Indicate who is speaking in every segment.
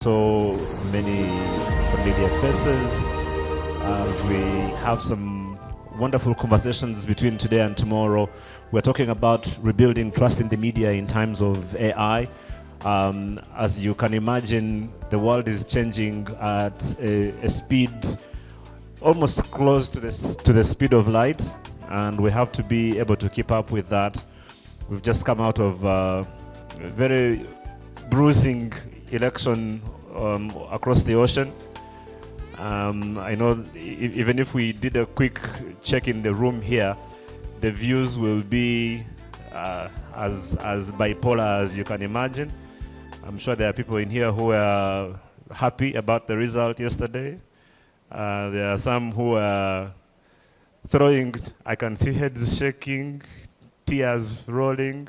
Speaker 1: So many familiar faces as we have some wonderful conversations between today and tomorrow. We're talking about rebuilding trust in the media in times of AI. As you can imagine, the world is changing at a speed almost close to the speed of light, and we have to be able to keep up with that. We've just come out of a very bruising election across the ocean. I know even if we did a quick check in the room here, the views will be as bipolar as you can imagine. I'm sure there are people in here who are happy about the result yesterday. There are some who are throwing, I can see heads shaking, tears rolling.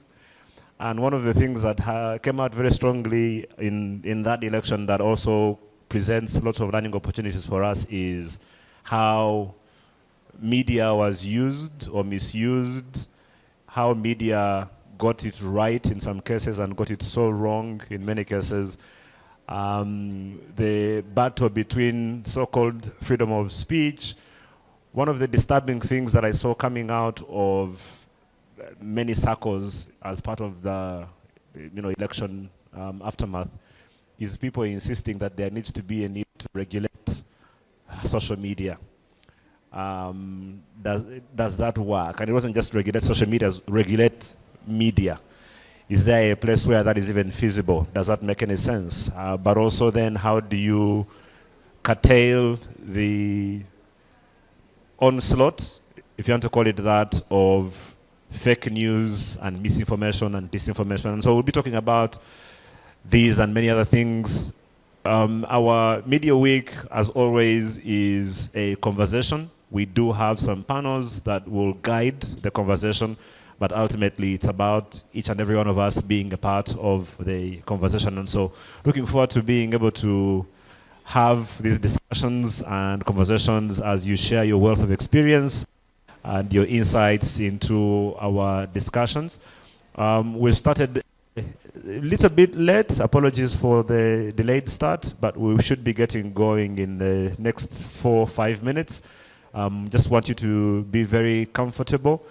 Speaker 1: And one of the things that came out very strongly in that election that also presents lots of learning opportunities for us is how media was used or misused, how media got it right in some cases and got it so wrong in many cases. The battle between so-called freedom of speech. One of the disturbing things that I saw coming out of many circles as part of the election aftermath is people insisting that there needs to be a need to regulate social media. Does that work? And it wasn't just regulate social media, regulate media. Is there a place where that is even feasible? Does that make any sense? But also then, how do you curtail the onslaught, if you want to call it that, of fake news and misinformation and disinformation? And so we'll be talking about these and many other things. Our Media Week, as always, is a conversation. We do have some panels that will guide the conversation, but ultimately it's about each and every one of us being a part of the conversation. And so looking forward to being able to have these discussions and conversations as you share your wealth of experience and your insights into our discussions. We started a little bit late. Apologies for the delayed start, but we should be getting going in the next 4-5 minutes. Just want you to be very comfortable.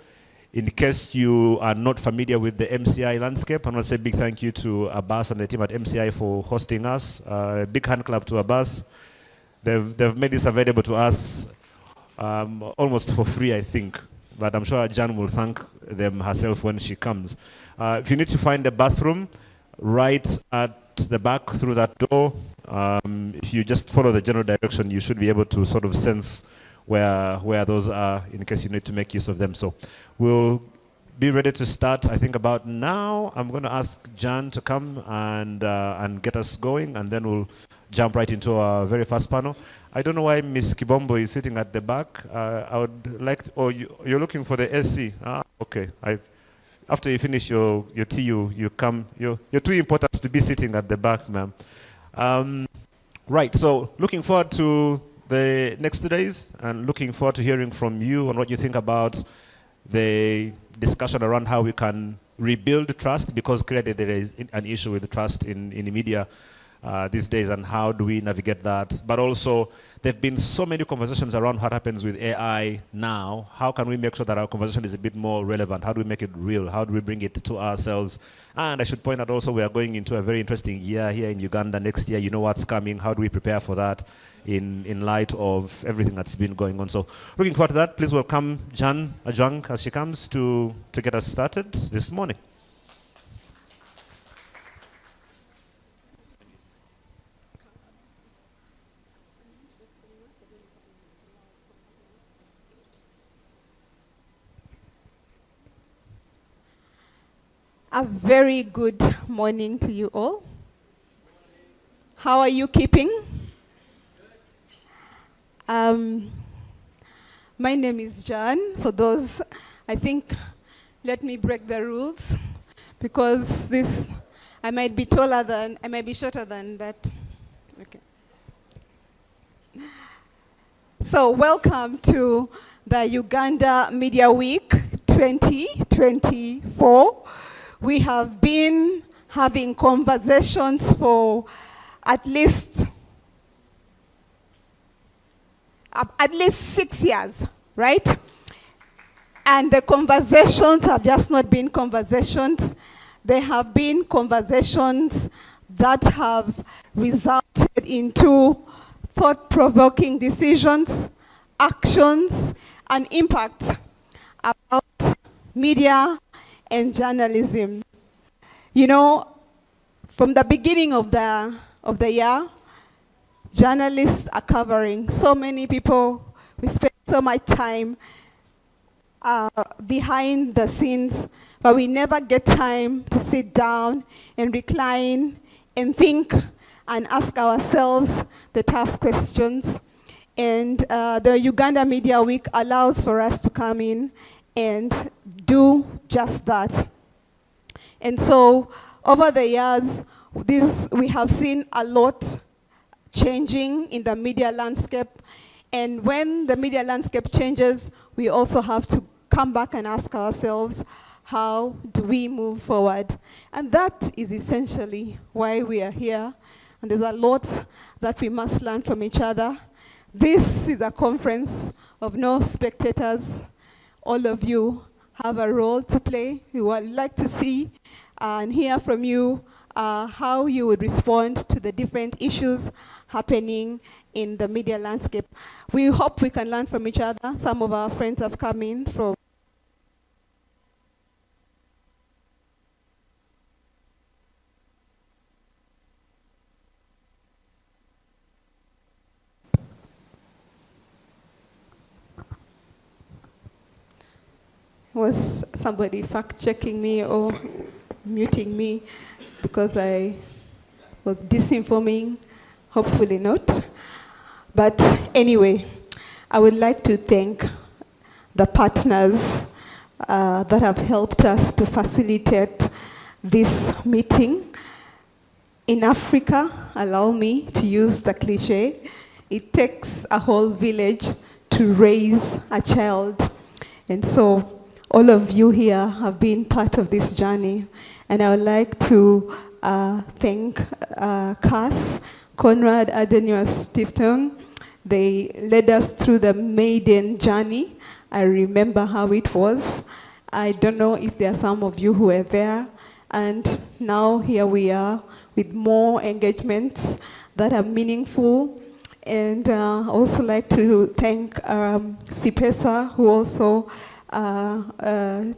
Speaker 1: In case you are not familiar with the MCI landscape, I want to say a big thank you to Abbas and the team at MCI for hosting us. Big hand clap to Abbas. They've made this available to us almost for free, I think. But I'm sure Jan will thank them herself when she comes. If you need to find a bathroom, right at the back through that door, if you just follow the general direction, you should be able to sort of sense where those are in case you need to make use of them. So we'll be ready to start, I think, about now. I'm going to ask Jan to come and get us going, and then we'll jump right into our very first panel. I don't know why Miss Kibombo is sitting at the back. I would like to, you're looking for the SC. Okay. After you finish your tea, you come. You're too important to be sitting at the back, ma'am. Right, so looking forward to the next 2 days and looking forward to hearing from you on what you think about the discussion around how we can rebuild trust, because clearly there is an issue with trust in the media these days, and how do we navigate that? But also, there have been so many conversations around what happens with AI now. How can we make sure that our conversation is a bit more relevant? How do we make it real? How do we bring it to ourselves? And I should point out also, we are going into a very interesting year here in Uganda next year. You know what's coming. How do we prepare for that in light of everything that's been going on? So looking forward to that. Please welcome Jan Ajwang as she comes to get us started this morning.
Speaker 2: A very good morning to you all. How are you keeping? My name is Jan. For those, I think, let me break the rules, because I might be shorter than that. Okay. So welcome to the Uganda Media Week 2024. We have been having conversations for at least 6 years, right? And the conversations have just not been conversations. They have been conversations that have resulted into thought-provoking decisions, actions, and impact about media and journalism. You know, from the beginning of the year, journalists are covering so many people. We spend so much time behind the scenes, but we never get time to sit down and recline and think and ask ourselves the tough questions. And the Uganda Media Week allows for us to come in and do just that. And so over the years, we have seen a lot changing in the media landscape. And when the media landscape changes, we also have to come back and ask ourselves, how do we move forward? And that is essentially why we are here. And there's a lot that we must learn from each other. This is a conference of no spectators. All of you have a role to play. We would like to see and hear from you how you would respond to the different issues happening in the media landscape. We hope we can learn from each other. Some of our friends have come in from Was somebody fact-checking me or muting me because I was disinforming? Hopefully not. But anyway, I would like to thank the partners that have helped us to facilitate this meeting. In Africa, allow me to use the cliche, it takes a whole village to raise a child. And so all of you here have been part of this journey. And I would like to thank CAS, Conrad Adenauer Stiftung. They led us through the maiden journey. I remember how it was. I don't know if there are some of you who were there. And now here we are with more engagements that are meaningful. And I also like to thank CIPESA, who also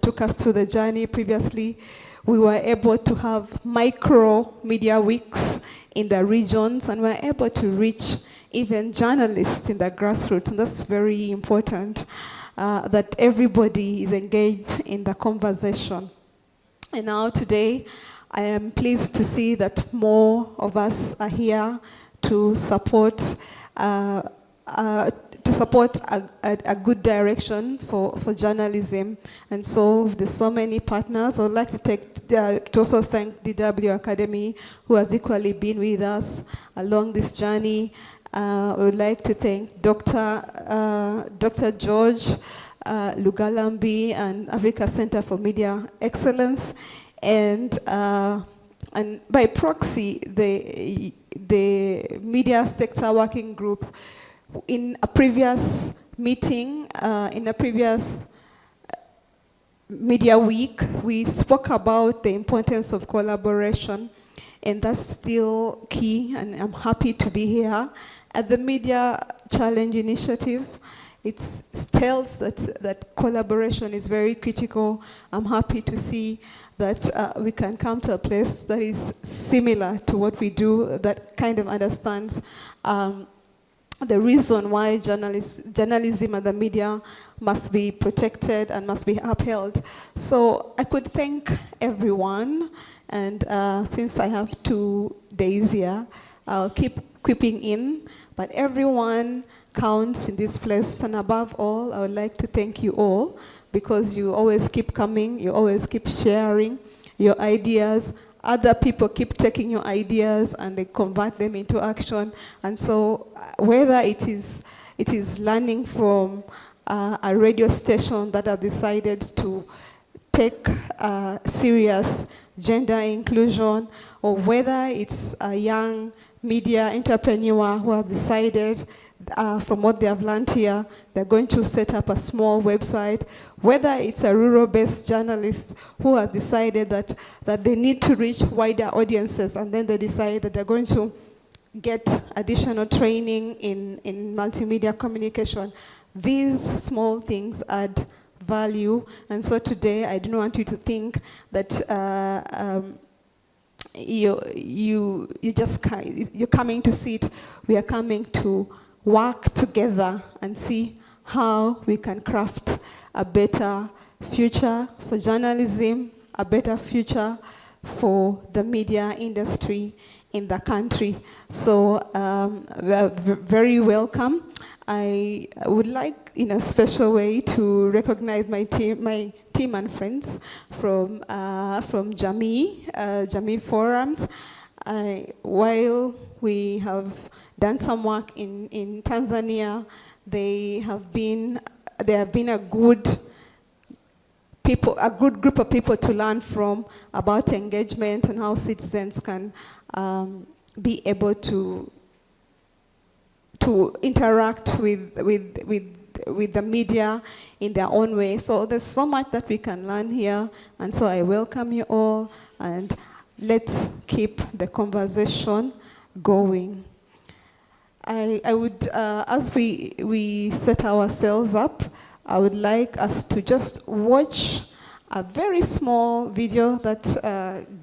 Speaker 2: took us through the journey previously. We were able to have micro media weeks in the regions, and we're able to reach even journalists in the grassroots, and that's very important, that everybody is engaged in the conversation. And now today, I am pleased to see that more of us are here to support a good direction for journalism. And so there's so many partners. I would like to also thank DW Academy, who has equally been with us along this journey. I would like to thank Dr. George Lugalambi and Africa Center for Media Excellence, and by proxy, the Media Sector Working Group. In a previous meeting, in a previous media week, we spoke about the importance of collaboration, and that's still key, and I'm happy to be here. At the Media Challenge Initiative, it tells that collaboration is very critical. I'm happy to see that we can come to a place that is similar to what we do, that kind of understands the reason why journalism and the media must be protected and must be upheld. So I could thank everyone, and since I have 2 days here, I'll keep quipping in, but everyone counts in this place, and above all, I would like to thank you all, because you always keep coming, you always keep sharing your ideas. Other people keep taking your ideas and they convert them into action. And so whether it is learning from a radio station that have decided to take serious gender inclusion, or whether it's a young media entrepreneur who has decided from what they have learned here, they're going to set up a small website, whether it's a rural-based journalist who has decided that they need to reach wider audiences, and then they decide that they're going to get additional training in multimedia communication. These small things add value, and so today I don't want you to think that you're coming to see it. We are coming to work together and see how we can craft a better future for journalism, a better future for the media industry in the country. So we're very welcome. I would like, in a special way, to recognize my team and friends from Jamii Forums. While we have done some work in Tanzania, they have been a good group of people to learn from about engagement and how citizens can be able to interact with the media in their own way. So there's so much that we can learn here, and so I welcome you all, and let's keep the conversation going. I would, as we set ourselves up, I would like us to just watch a very small video that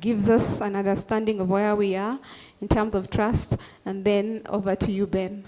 Speaker 2: gives us an understanding of where we are in terms of trust, and then over to you, Ben.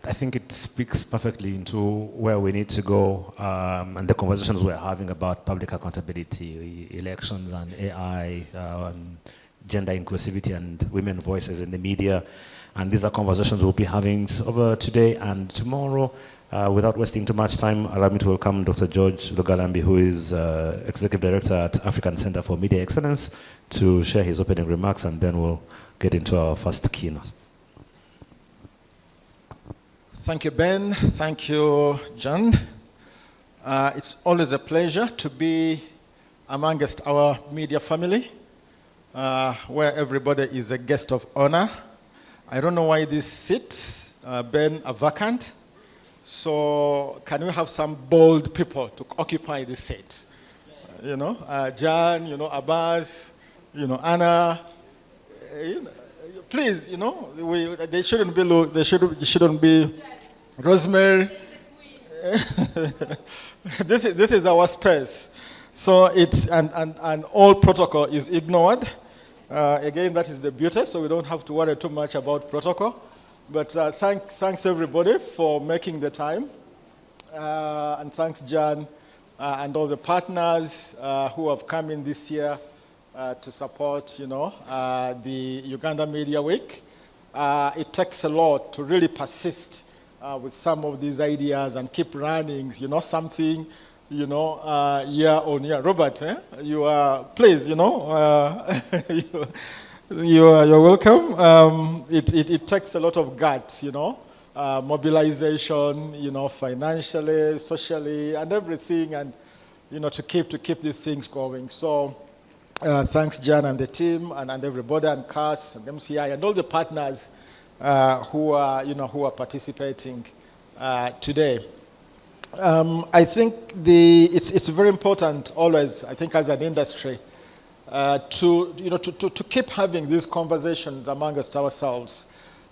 Speaker 1: I think it speaks perfectly into where we need to go, and the conversations we're having about public accountability, elections and AI, gender inclusivity and women voices in the media. And these are conversations we'll be having over today and tomorrow. Without wasting too much time, allow me to welcome Dr. George Lugalambi, who is Executive Director at African Center for Media Excellence, to share his opening remarks, and then we'll get into our first keynote.
Speaker 3: Thank you, Ben. Thank you, John. It's always a pleasure to be amongst our media family, where everybody is a guest of honor. I don't know why these seats, Ben, are vacant. So can we have some bold people to occupy these seats? Jan, Abbas, Anna. Please, they shouldn't be Rosemary. This is our space. So it's, and all protocol is ignored. Again, that is the beauty, so we don't have to worry too much about protocol. But thanks everybody for making the time. And thanks, Jan, and all the partners who have come in this year to support, the Uganda Media Week. It takes a lot to really persist with some of these ideas and keep running, something, year on year. Robert, you are, please, you're welcome. It takes a lot of guts, mobilization, financially, socially, and everything, and to keep these things going. So thanks, Jan and the team, and everybody, and CAS and MCI, and all the partners who are participating today. I think it's very important always, I think, as an industry, to keep having these conversations amongst ourselves.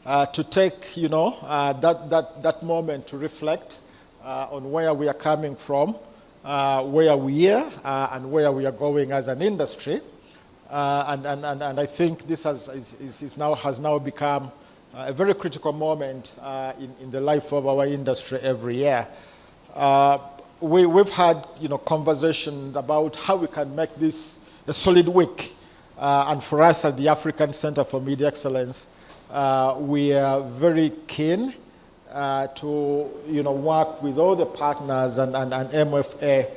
Speaker 3: To take, that moment to reflect on where we are coming from, where we are, and where we are going as an industry. And I think this has now become a very critical moment in the life of our industry every year. We've had, conversations about how we can make this a solid week. And for us at the African Center for Media Excellence, we are very keen to work with all the partners and MFA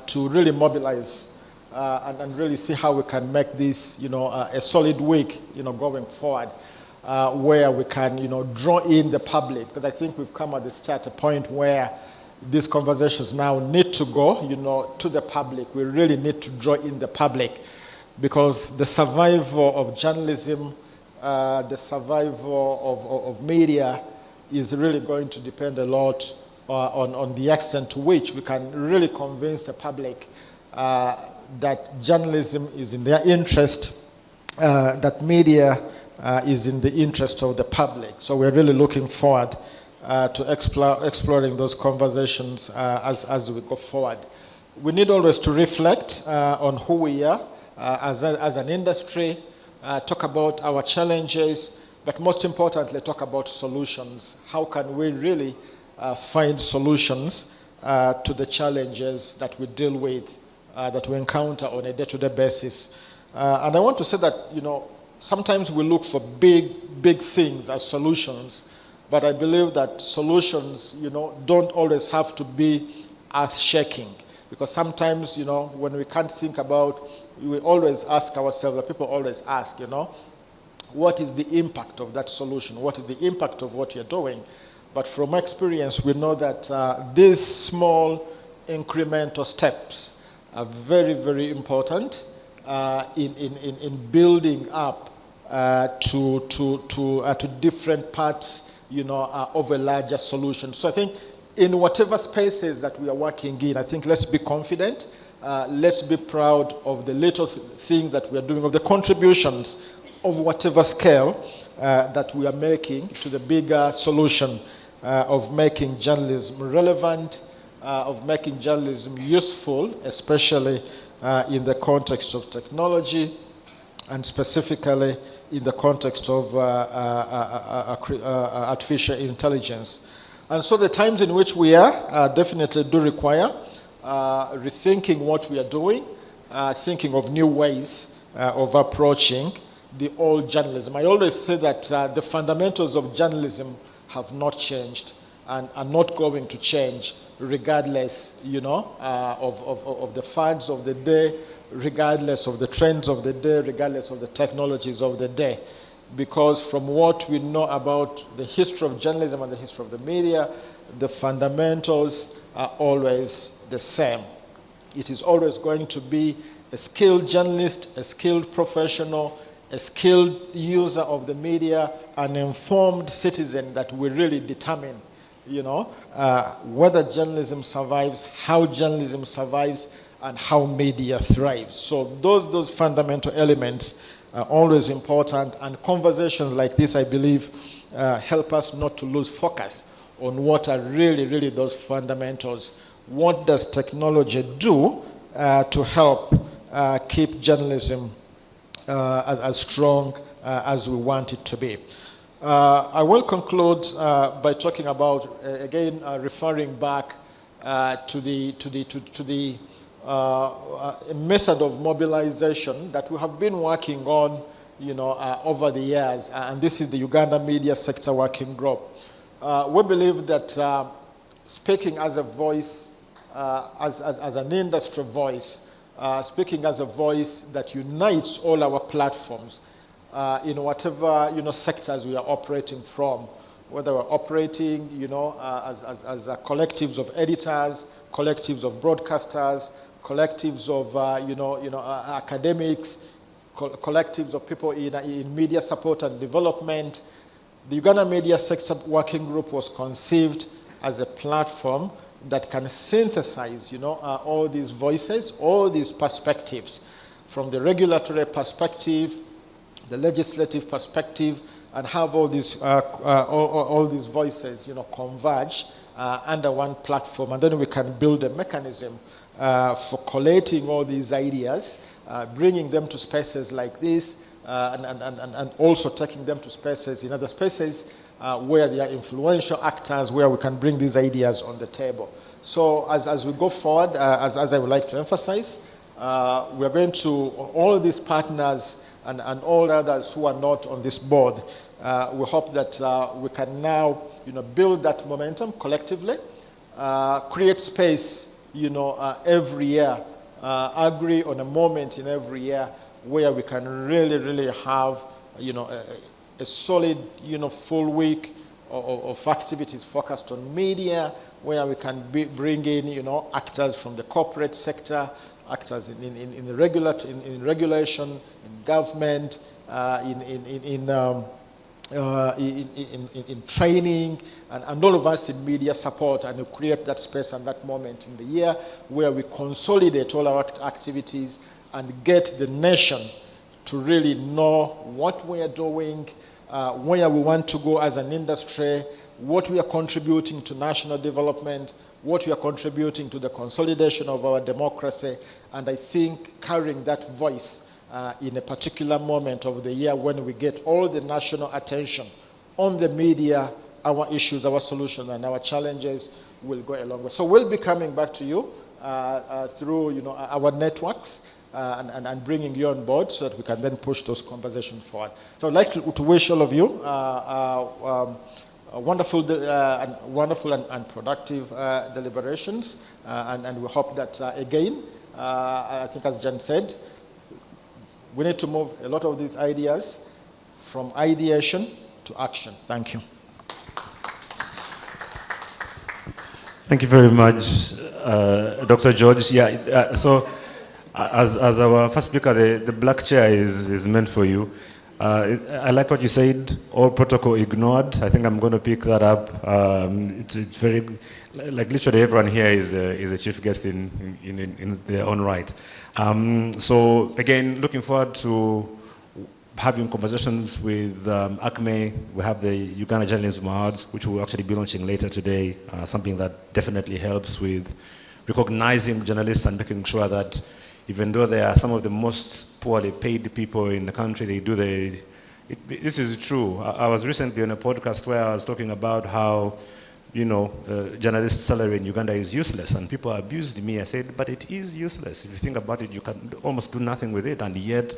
Speaker 3: to really mobilize and really see how we can make this a solid week going forward, where we can draw in the public, because I think we've come at a point where these conversations now need to go to the public. We really need to draw in the public, because the survival of journalism, the survival of media is really going to depend a lot on the extent to which we can really convince the public that journalism is in their interest, that media is in the interest of the public. So we're really looking forward to exploring those conversations as we go forward. We need always to reflect on who we are as an industry, talk about our challenges, but most importantly, talk about solutions. How can we really find solutions to the challenges that we deal with, that we encounter on a day-to-day basis? And I want to say that, sometimes we look for big things as solutions, but I believe that solutions, don't always have to be earth-shaking. Because sometimes, when we can't think about, we always ask ourselves, people always ask, what is the impact of that solution? What is the impact of what you're doing? But from experience, we know that these small incremental steps are very, very important in building up to different parts, of a larger solution. So I think in whatever spaces that we are working in, I think let's be confident. Let's be proud of the little things that we are doing, of the contributions of whatever scale that we are making to the bigger solution of making journalism relevant, of making journalism useful, especially in the context of technology, and specifically in the context of artificial intelligence. And so the times in which we are definitely do require rethinking what we are doing, thinking of new ways of approaching the old journalism. I always say that the fundamentals of journalism have not changed and are not going to change regardless, of the fads of the day, regardless of the trends of the day, regardless of the technologies of the day. Because from what we know about the history of journalism and the history of the media, the fundamentals are always the same. It is always going to be a skilled journalist, a skilled professional, a skilled user of the media, an informed citizen that will really determine, whether journalism survives, how journalism survives, and how media thrives. So those fundamental elements are always important, and conversations like this, I believe, help us not to lose focus on what are really those fundamentals. What does technology do to help keep journalism as strong as we want it to be? I will conclude by talking about, again, referring back to the method of mobilization that we have been working on, over the years, and this is the Uganda Media Sector Working Group. We believe that speaking as a voice, as an industry voice, speaking as a voice that unites all our platforms, in whatever sectors we are operating from, whether we're operating as collectives of editors, collectives of broadcasters, collectives of academics, collectives of people in media support and development. The Uganda Media Sector Working Group was conceived as a platform that can synthesize all these voices, all these perspectives, from the regulatory perspective, the legislative perspective, and have all these voices converge under one platform, and then we can build a mechanism for collating all these ideas, bringing them to spaces like this, and also taking them to spaces in other spaces where they are influential actors, where we can bring these ideas on the table. So as we go forward, as I would like to emphasize, we are going to, all these partners and all others who are not on this board, we hope that we can now build that momentum collectively, create space every year, agree on a moment in every year where we can really have a solid full week of activities focused on media, where we can bring in actors from the corporate sector, actors in regulation, in government, in training, and all of us in media support, and we create that space and that moment in the year where we consolidate all our activities and get the nation to really know what we are doing, where we want to go as an industry, what we are contributing to national development, what we are contributing to the consolidation of our democracy. And I think carrying that voice in a particular moment of the year when we get all the national attention on the media, our issues, our solutions, and our challenges will go a long way. So we'll be coming back to you through our networks and bringing you on board so that we can then push those conversations forward. So I'd like to wish all of you wonderful and productive deliberations, and we hope that again, I think as Jan said, we need to move a lot of these ideas from ideation to action. Thank you.
Speaker 1: Thank you very much, Dr. George. Yeah, so as our first speaker, the black chair is meant for you. I like what you said, all protocol ignored. I think I'm going to pick that up. It's very, like literally everyone here is a chief guest in their own right. So again, looking forward to having conversations with ACME. We have the Uganda Journalism Awards, which we'll actually be launching later today, something that definitely helps with recognizing journalists and making sure that even though they are some of the most poorly paid people in the country, they do this is true. I was recently on a podcast where I was talking about how, journalist salary in Uganda is useless, and people abused me. I said, but it is useless. If you think about it, you can almost do nothing with it, and yet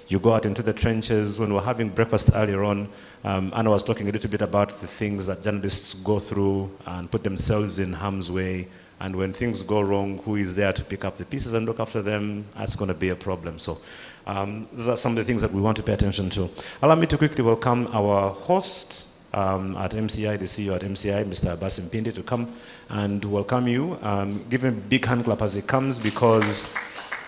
Speaker 1: you go out into the trenches. When we were having breakfast earlier on, Anna was talking a little bit about the things that journalists go through and put themselves in harm's way. And when things go wrong, who is there to pick up the pieces and look after them? That's going to be a problem. So those are some of the things that we want to pay attention to. Allow me to quickly welcome our host at MCI, the CEO at MCI, Mr. Abbas Mpindi, to come and welcome you. Give him a big hand clap as he comes, because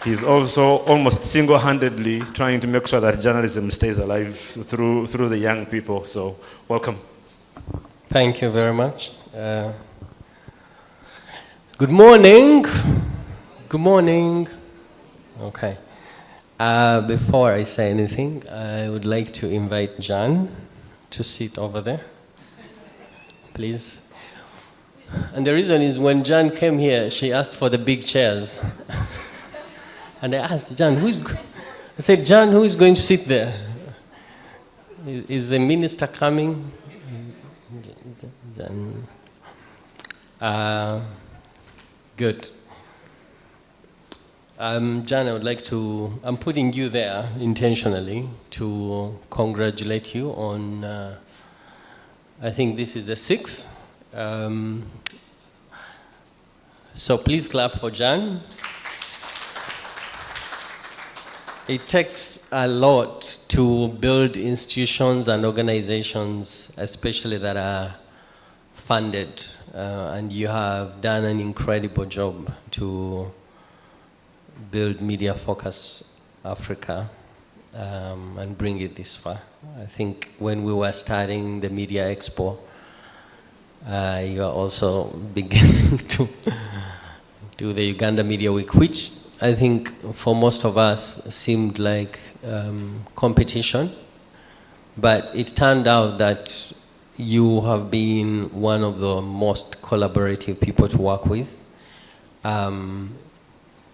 Speaker 1: he's also almost single-handedly trying to make sure that journalism stays alive through the young people. So welcome.
Speaker 4: Thank you very much. Good morning, Good morning. Okay. Before I say anything, I would like to invite Jan to sit over there, please. And the reason is when Jan came here, she asked for the big chairs. And I asked Jan, I said, Jan, who is going to sit there? Is the minister coming? Jan. Good. Jan, I would like to, I'm putting you there intentionally to congratulate you on, I think this is the 6th. So please clap for Jan. It takes a lot to build institutions and organizations, especially that are funded, and you have done an incredible job to build Media Focus Africa and bring it this far. I think when we were starting the Media Expo, you are also beginning to do the Uganda Media Week, which I think for most of us seemed like competition, but it turned out that you have been one of the most collaborative people to work with.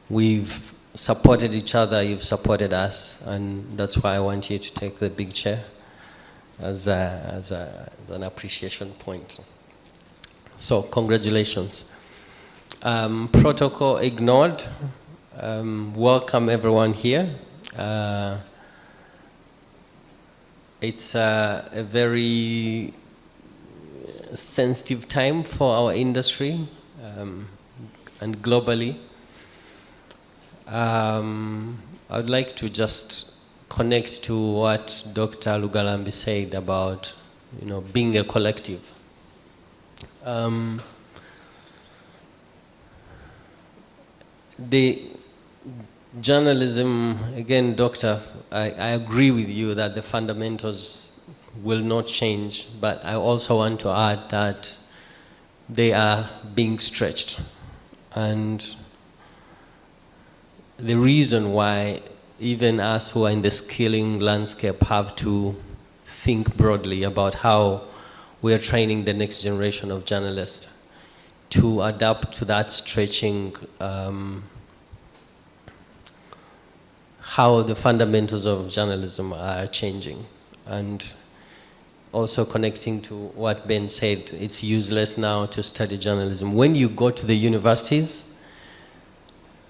Speaker 4: We've supported each other, you've supported us, and that's why I want you to take the big chair as an appreciation point. So, congratulations. Protocol ignored. Welcome everyone here. It's a very sensitive time for our industry and globally. I would like to just connect to what Dr. Lugalambi said about, being a collective. The journalism, again, Doctor, I agree with you that the fundamentals will not change, but I also want to add that they are being stretched. And the reason why even us who are in the skilling landscape have to think broadly about how we are training the next generation of journalists to adapt to that stretching, how the fundamentals of journalism are changing. And also connecting to what Ben said, it's useless now to study journalism. When you go to the universities,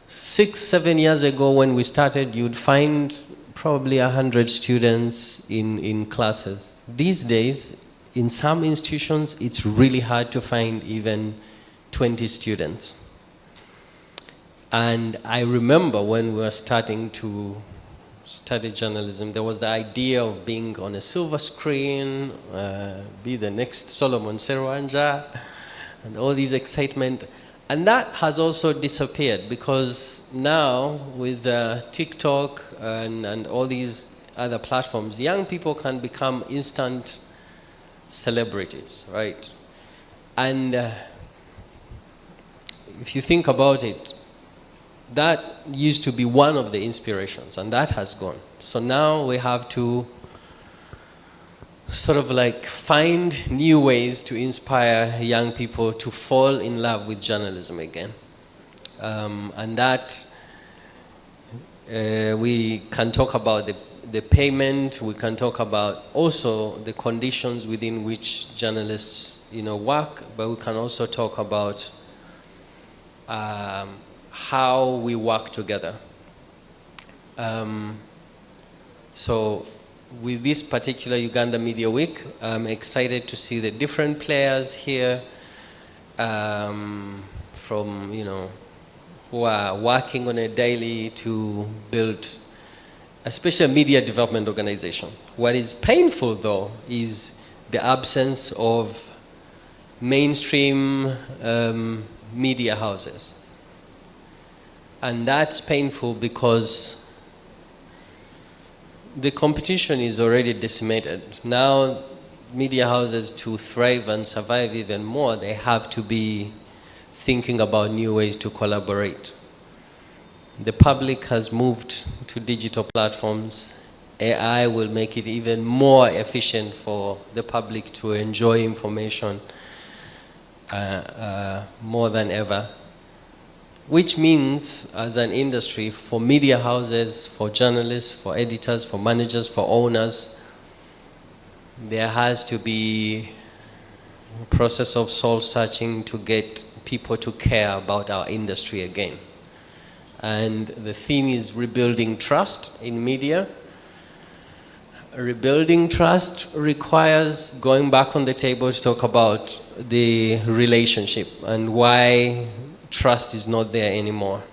Speaker 4: 6-7 years ago when we started, you'd find probably 100 students in classes. These days, in some institutions, it's really hard to find even 20 students. And I remember when we were starting to study journalism, there was the idea of being on a silver screen, be the next Solomon Serwanja, and all these excitement. And that has also disappeared because now with TikTok and all these other platforms, young people can become instant celebrities, right? And if you think about it, that used to be one of the inspirations, and that has gone. So now we have to sort of like find new ways to inspire young people to fall in love with journalism again. And that we can talk about the payment, we can talk about also the conditions within which journalists work, but we can also talk about how we work together. So with this particular Uganda Media Week, I'm excited to see the different players here from, who are working on a daily to build a special media development organization. What is painful though is the absence of mainstream media houses. And that's painful because the competition is already decimated. Now, media houses, to thrive and survive even more, they have to be thinking about new ways to collaborate. The public has moved to digital platforms. AI will make it even more efficient for the public to enjoy information more than ever. Which means, as an industry, for media houses, for journalists, for editors, for managers, for owners, there has to be a process of soul searching to get people to care about our industry again. And the theme is rebuilding trust in media. Rebuilding trust requires going back on the table to talk about the relationship and why trust is not there anymore.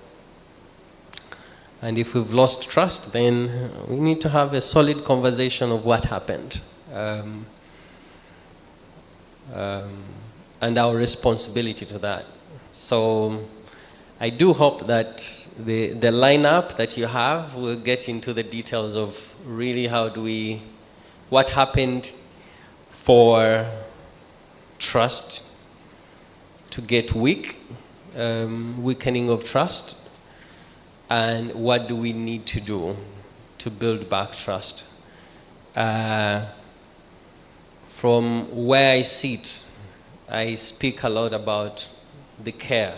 Speaker 4: And if we've lost trust, then we need to have a solid conversation of what happened. And our responsibility to that. So I do hope that the lineup that you have will get into the details of really what happened for trust to get weak, weakening of trust, and what do we need to do to build back trust. From where I sit, I speak a lot about the care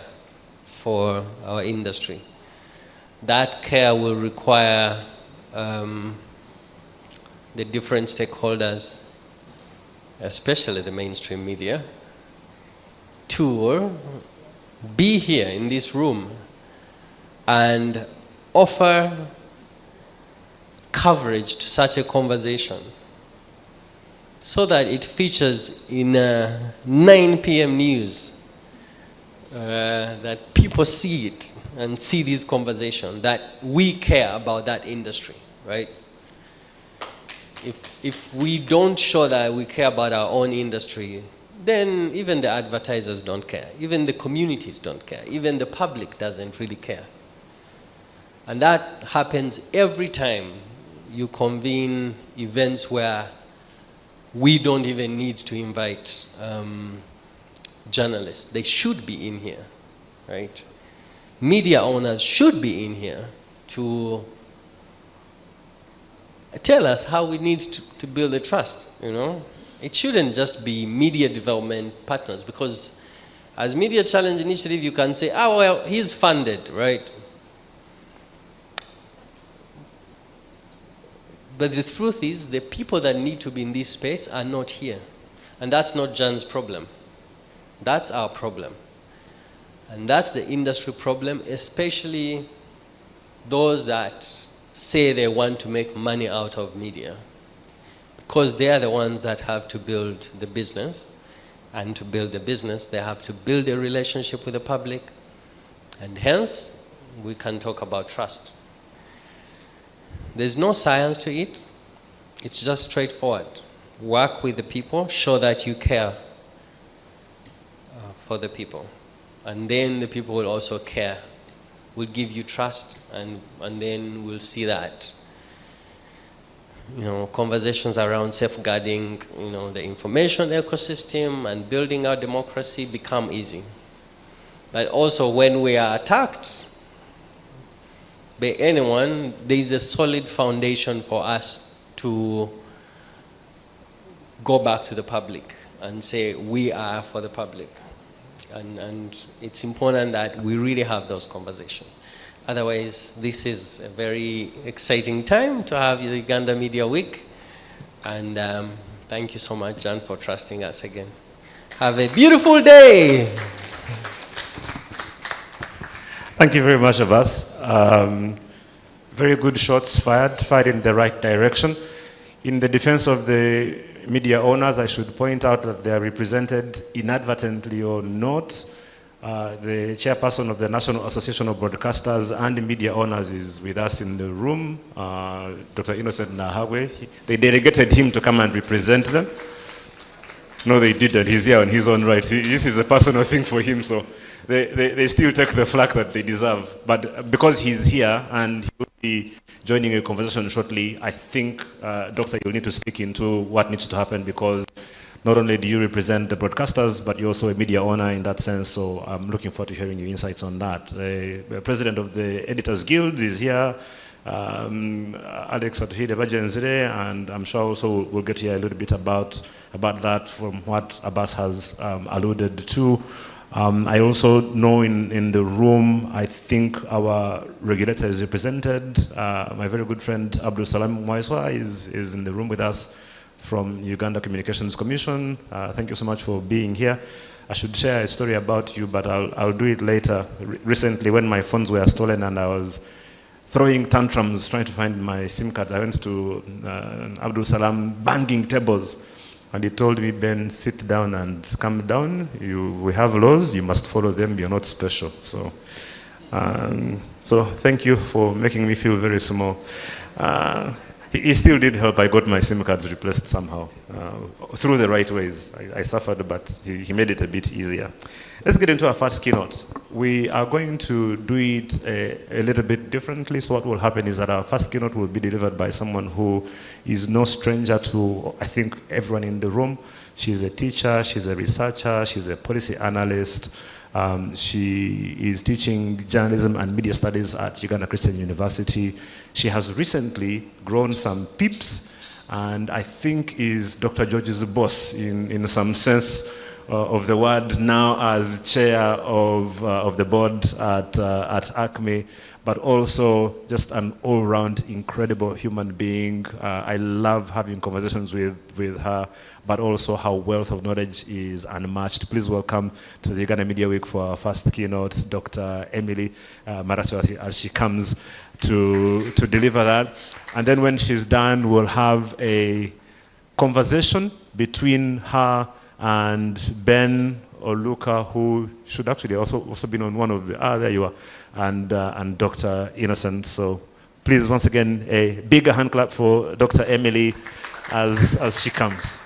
Speaker 4: for our industry. That care will require the different stakeholders, especially the mainstream media, to be here in this room and offer coverage to such a conversation so that it features in 9 p.m. news, that people see it and see this conversation, that we care about that industry, right? If we don't show that we care about our own industry, then even the advertisers don't care, even the communities don't care, even the public doesn't really care. And that happens every time you convene events where we don't even need to invite journalists. They should be in here, right? Media owners should be in here to tell us how we need to build a trust, you know? It shouldn't just be media development partners, because as Media Challenge Initiative, you can say, oh, well, he's funded, right? But the truth is, the people that need to be in this space are not here. And that's not Jan's problem. That's our problem. And that's the industry problem, especially those that say they want to make money out of media. Because they are the ones that have to build the business. And to build the business, they have to build a relationship with the public. And hence, we can talk about trust. There's no science to it. It's just straightforward. Work with the people, show that you care for the people. And then the people will also care, will give you trust, and then we'll see that, you know, conversations around safeguarding, you know, the information ecosystem and building our democracy become easy. But also when we are attacked by anyone, there is a solid foundation for us to go back to the public and say we are for the public. And it's important that we really have those conversations. Otherwise, this is a very exciting time to have the Uganda Media Week. And thank you so much, Jan, for trusting us again. Have a beautiful day.
Speaker 1: Thank you very much, Abbas. Very good shots fired in the right direction. In the defense of the media owners, I should point out that they are represented inadvertently or not. The chairperson of the National Association of Broadcasters and Media Owners is with us in the room, Dr. Innocent Nahagwe. They delegated him to come and represent them. No, they didn't. He's here on his own right. This is a personal thing for him, so they still take the flak that they deserve. But because he's here and he will be joining a conversation shortly, I think, Doctor, you'll need to speak into what needs to happen, because not only do you represent the broadcasters, but you're also a media owner in that sense, so I'm looking forward to hearing your insights on that. The president of the Editors Guild is here, Alex Atuhide Bajenzire, and I'm sure also we'll get to hear a little bit about that from what Abbas has alluded to. I also know in the room, I think our regulator is represented. My very good friend Abdul Salam Mwaiswa is in the room with us from Uganda Communications Commission. Thank you so much for being here. I should share a story about you, but I'll do it later. Recently, when my phones were stolen and I was throwing tantrums trying to find my SIM card, I went to Abdul Salam banging tables. And he told me, Ben, sit down and calm down. We have laws, you must follow them, you're not special. So thank you for making me feel very small. He still did help. I got my SIM cards replaced somehow, through the right ways. I suffered, but he made it a bit easier. Let's get into our first keynote. We are going to do it a little bit differently. So what will happen is that our first keynote will be delivered by someone who is no stranger to, I think, everyone in the room. She's a teacher, she's a researcher, she's a policy analyst. She is teaching journalism and media studies at Uganda Christian University. She has recently grown some peeps, and I think is Dr. George's boss in some sense of the word, now as chair of the board at ACME, but also just an all-round incredible human being. I love having conversations with her, but also her wealth of knowledge is unmatched. Please welcome to the Uganda Media Week for our first keynote, Dr. Emily Maracho, as she comes to deliver that. And then when she's done, we'll have a conversation between her and Ben or Luca, who should actually also been on one of the, there you are, and Dr. Innocent. So please, once again, a bigger hand clap for Dr. Emily as she comes.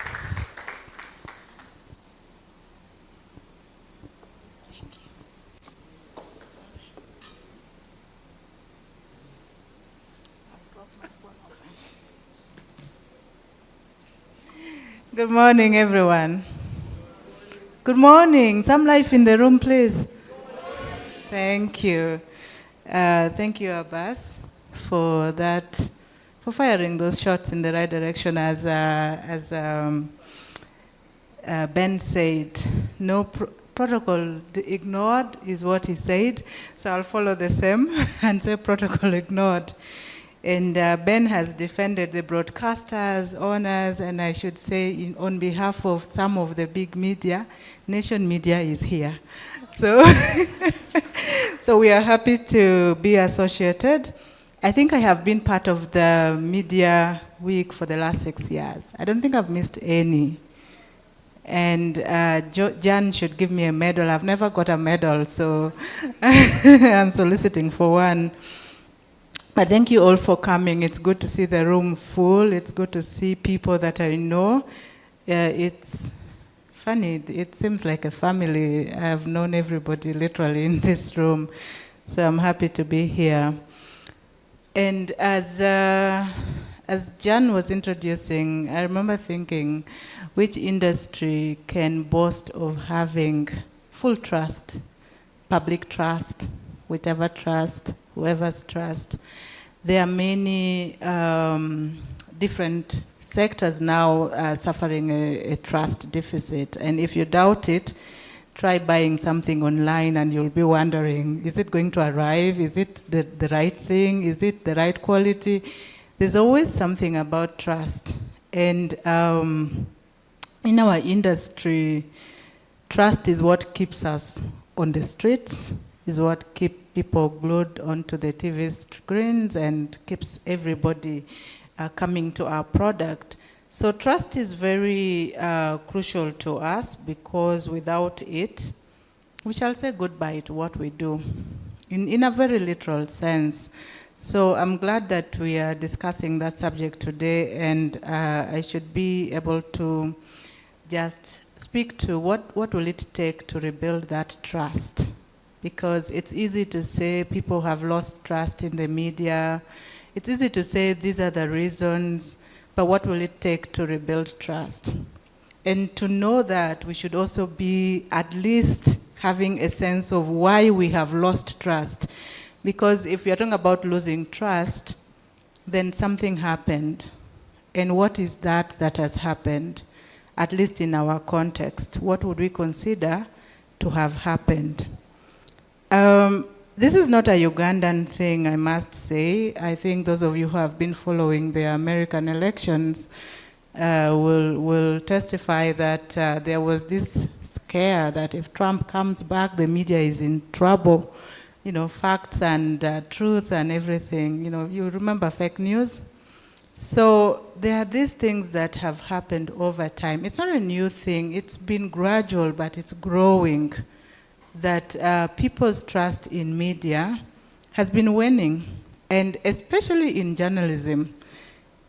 Speaker 5: Good morning, everyone. Good morning. Some life in the room, please. Thank you. Thank you, Abbas, for that, for firing those shots in the right direction. As Ben said, no protocol ignored is what he said. So I'll follow the same and say protocol ignored. And Ben has defended the broadcasters, owners, and I should say on behalf of some of the big media, Nation Media is here. So, so we are happy to be associated. I think I have been part of the Media Week for the last 6 years. I don't think I've missed any. And Jan should give me a medal. I've never got a medal, so I'm soliciting for one. But thank you all for coming. It's good to see the room full. It's good to see people that I know. It's funny, it seems like a family. I've known everybody literally in this room. So I'm happy to be here. And as Jan was introducing, I remember thinking, which industry can boast of having full trust, public trust, whatever trust, whoever's trust. There are many different sectors now suffering a trust deficit. And if you doubt it, try buying something online and you'll be wondering, is it going to arrive? Is it the right thing? Is it the right quality? There's always something about trust. And in our industry, trust is what keeps us on the streets, is what keeps people glued onto the TV screens and keeps everybody coming to our product. So trust is very crucial to us, because without it, we shall say goodbye to what we do, in a very literal sense. So I'm glad that we are discussing that subject today, and I should be able to just speak to what will it take to rebuild that trust. Because it's easy to say people have lost trust in the media. It's easy to say these are the reasons, but what will it take to rebuild trust? And to know that, we should also be at least having a sense of why we have lost trust. Because if we are talking about losing trust, then something happened. And what is that that has happened? At least in our context, what would we consider to have happened? This is not a Ugandan thing, I must say. I think those of you who have been following the American elections will testify that there was this scare that if Trump comes back, the media is in trouble. You know, facts and truth and everything. You know, you remember fake news? So there are these things that have happened over time. It's not a new thing. It's been gradual, but it's growing. That people's trust in media has been waning, and especially in journalism.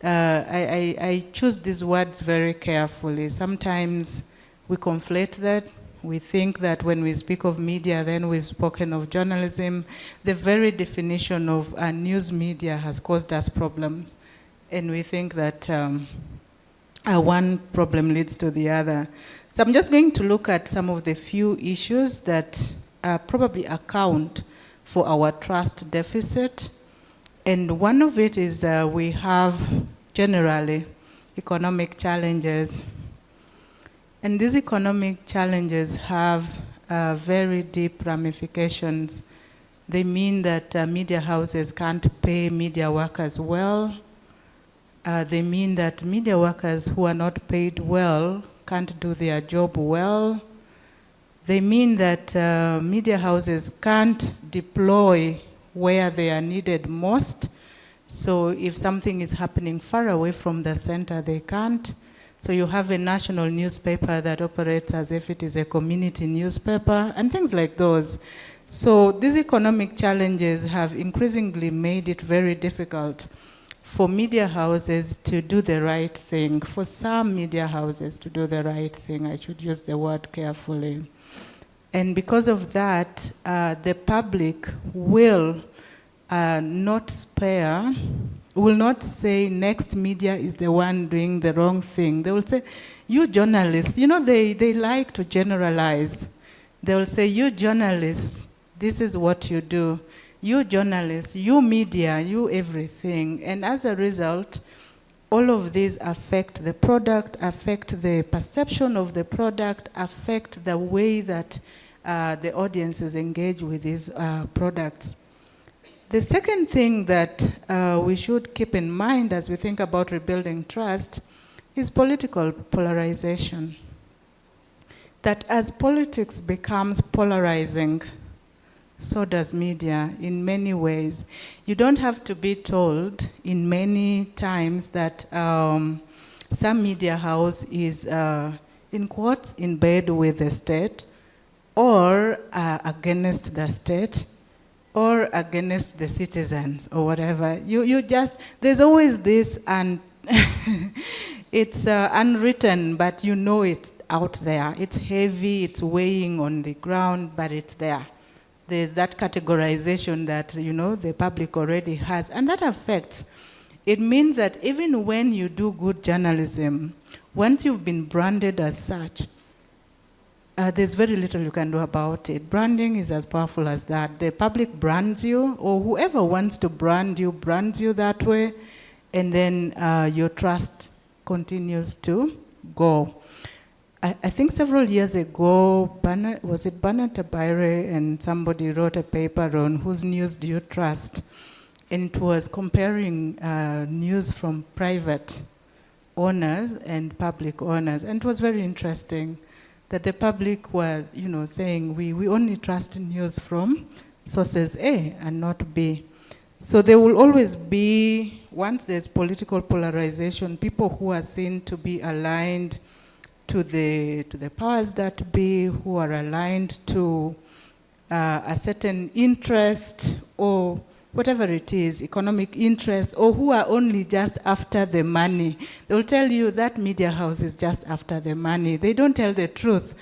Speaker 5: I choose these words very carefully. Sometimes we conflate that. We think that when we speak of media, then we've spoken of journalism. The very definition of news media has caused us problems. And we think that one problem leads to the other. So I'm just going to look at some of the few issues that probably account for our trust deficit. And one of it is we have generally economic challenges. And these economic challenges have very deep ramifications. They mean that media houses can't pay media workers well. They mean that media workers who are not paid well can't do their job well. They mean that media houses can't deploy where they are needed most. So if something is happening far away from the center, they can't. So you have a national newspaper that operates as if it is a community newspaper and things like those. So these economic challenges have increasingly made it very difficult for media houses to do the right thing, for some media houses to do the right thing. I should use the word carefully. And because of that, the public will not spare, will not say next media is the one doing the wrong thing. They will say, you journalists, you know, they like to generalize. They will say, you journalists, this is what you do. You journalists, you media, you everything. And as a result, all of these affect the product, affect the perception of the product, affect the way that the audiences engage with these products. The second thing that we should keep in mind as we think about rebuilding trust is political polarization. That as politics becomes polarizing, so does media in many ways. You don't have to be told in many times that some media house is, in quotes, in bed with the state, or against the state, or against the citizens, or whatever. You just, there's always this, and it's unwritten, but you know it's out there. It's heavy, it's weighing on the ground, but it's there. There's that categorization that, you know, the public already has, and that affects. It means that even when you do good journalism, once you've been branded as such, there's very little you can do about it. Branding is as powerful as that. The public brands you, or whoever wants to brand you brands you that way, and then your trust continues to go. I think several years ago, was it Bernard Tabaire and somebody wrote a paper on whose news do you trust? And it was comparing news from private owners and public owners. And it was very interesting that the public were, you know, saying we only trust news from sources A and not B. So there will always be, once there's political polarization, people who are seen to be aligned to the powers that be, who are aligned to a certain interest or whatever it is, economic interest, or who are only just after the money. They'll tell you that media house is just after the money. They don't tell the truth.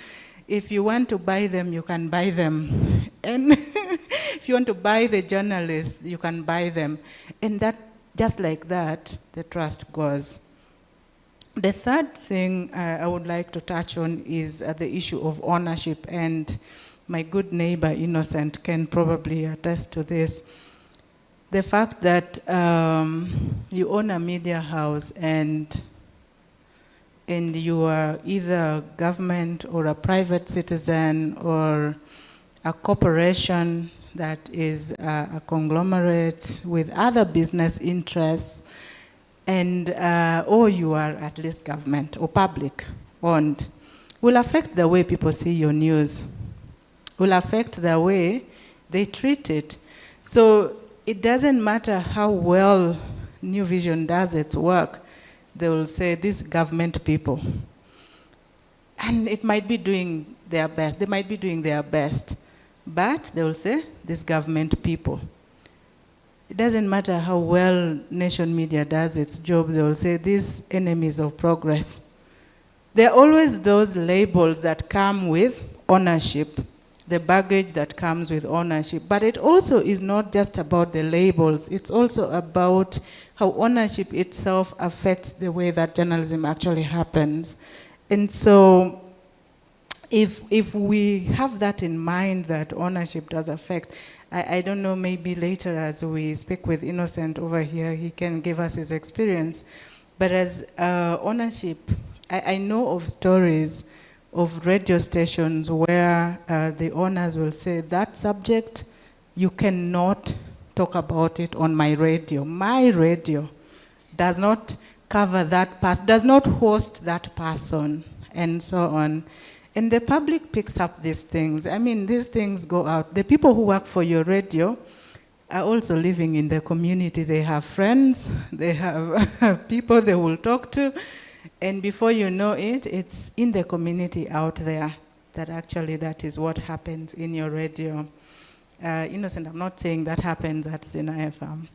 Speaker 5: If you want to buy them, you can buy them. And if you want to buy the journalists, you can buy them. And that, just like that, the trust goes. The third thing I would like to touch on is the issue of ownership, and my good neighbor Innocent can probably attest to this. The fact that you own a media house and you are either a government or a private citizen or a corporation that is a conglomerate with other business interests, and or you are at least government or public owned, will affect the way people see your news, will affect the way they treat it. So it doesn't matter how well New Vision does its work, they will say these government people. And it might be doing their best, they might be doing their best, but they will say these government people. It doesn't matter how well Nation Media does its job, they will say these enemies of progress. There are always those labels that come with ownership, the baggage that comes with ownership. But it also is not just about the labels, it's also about how ownership itself affects the way that journalism actually happens. And so if we have that in mind, that ownership does affect, I don't know, maybe later as we speak with Innocent over here, he can give us his experience. But as ownership, I know of stories of radio stations where the owners will say, that subject, you cannot talk about it on my radio. My radio does not cover that person, does not host that person, and so on. And the public picks up these things. I mean, these things go out. The people who work for your radio are also living in the community. They have friends, they have people they will talk to, and before you know it, it's in the community out there that actually that is what happens in your radio. Innocent, I'm not saying that happens at Sina FM.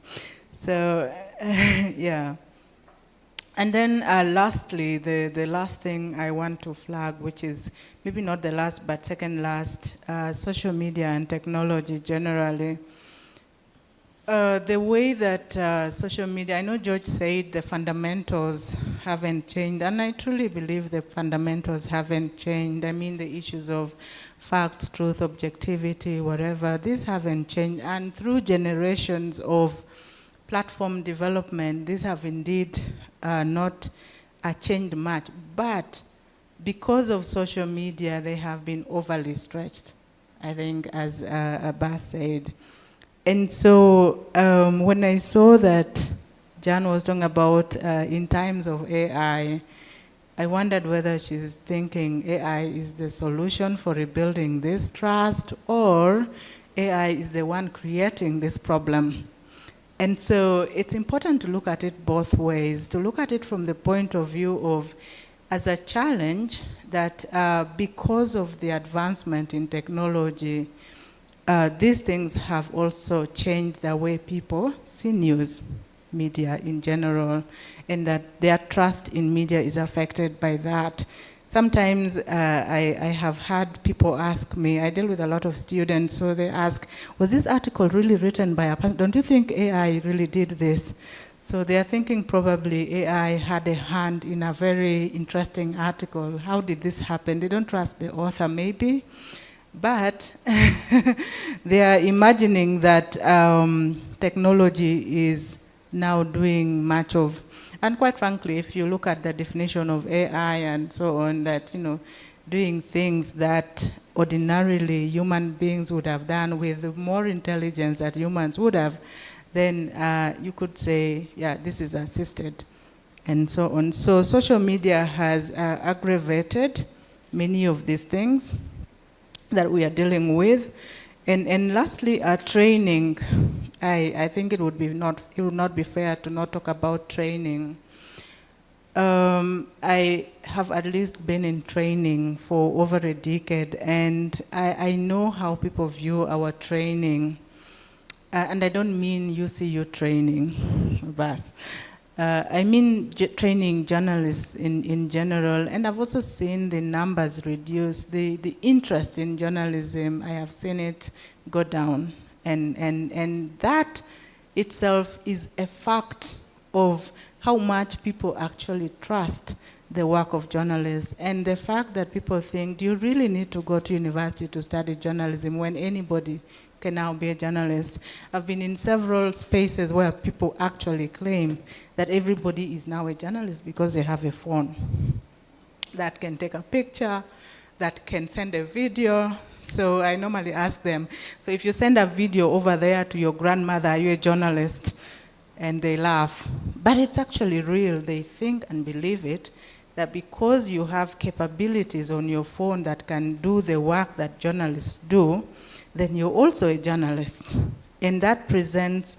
Speaker 5: So, yeah. And then lastly, the last thing I want to flag, which is maybe not the last, but second last, social media and technology generally. The way that social media, I know George said the fundamentals haven't changed, and I truly believe the fundamentals haven't changed. I mean, the issues of facts, truth, objectivity, whatever, these haven't changed. And through generations of platform development, these have indeed not changed much. But because of social media, they have been overly stretched, I think, as Abbas said. And so when I saw that Jan was talking about in times of AI, I wondered whether she's thinking AI is the solution for rebuilding this trust, or AI is the one creating this problem. And so it's important to look at it both ways, to look at it from the point of view of as a challenge that because of the advancement in technology, these things have also changed the way people see news media in general, and that their trust in media is affected by that. Sometimes I have had people ask me, I deal with a lot of students, so they ask, was this article really written by a person? Don't you think AI really did this? So they are thinking probably AI had a hand in a very interesting article. How did this happen? They don't trust the author maybe, but they are imagining that technology is now doing much of, and quite frankly, if you look at the definition of AI and so on, that, you know, doing things that ordinarily human beings would have done with more intelligence that humans would have, then you could say, yeah, this is assisted, and so on. So social media has aggravated many of these things that we are dealing with. And lastly, training. I think it would not be fair to not talk about training. I have at least been in training for over a decade, and I know how people view our training. And I don't mean UCU training, Bas. I mean training journalists in general, and I've also seen the numbers reduce. The interest in journalism, I have seen it go down. And that itself is a fact of how much people actually trust the work of journalists, and the fact that people think, do you really need to go to university to study journalism when anybody can now be a journalist? I've been in several spaces where people actually claim that everybody is now a journalist because they have a phone that can take a picture, that can send a video. So I normally ask them, so if you send a video over there to your grandmother, are you a journalist? And they laugh. But it's actually real. They think and believe it, that because you have capabilities on your phone that can do the work that journalists do, then you're also a journalist. And that presents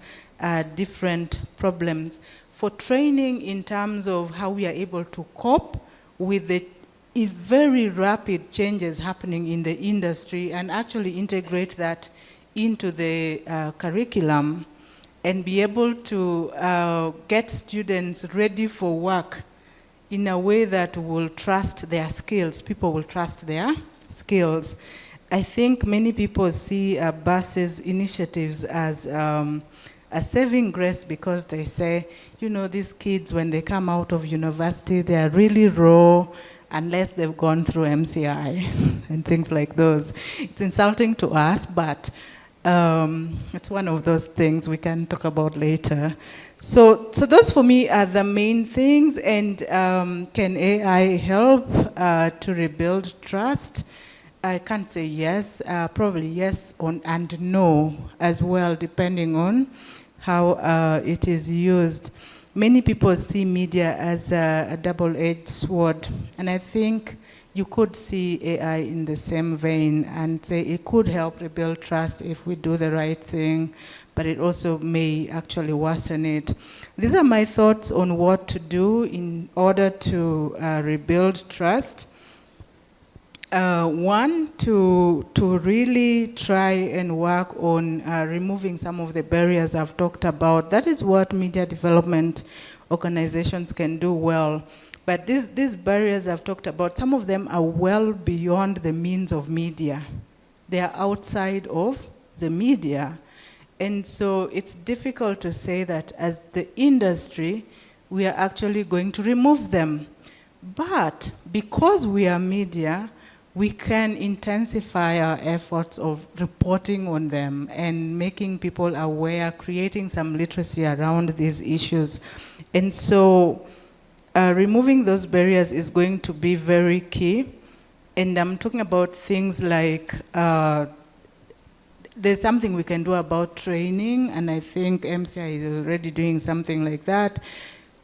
Speaker 5: different problems for training in terms of how we are able to cope with the very rapid changes happening in the industry and actually integrate that into the curriculum and be able to get students ready for work in a way that will trust their skills. People will trust their skills. I think many people see buses initiatives as a saving grace because they say, you know, these kids, when they come out of university, they are really raw unless they've gone through MCI and things like those. It's insulting to us, but it's one of those things we can talk about later. So those for me are the main things. And can AI help to rebuild trust? I can't say yes, probably yes and no as well, depending on how it is used. Many people see media as a double-edged sword, and I think you could see AI in the same vein and say it could help rebuild trust if we do the right thing, but it also may actually worsen it. These are my thoughts on what to do in order to rebuild trust. One, to really try and work on removing some of the barriers I've talked about. That is what media development organizations can do well. But these barriers I've talked about, some of them are well beyond the means of media. They are outside of the media. And so it's difficult to say that as the industry, we are actually going to remove them. But because we are media, we can intensify our efforts of reporting on them and making people aware, creating some literacy around these issues. And so removing those barriers is going to be very key. And I'm talking about things like, there's something we can do about training, and I think MCI is already doing something like that.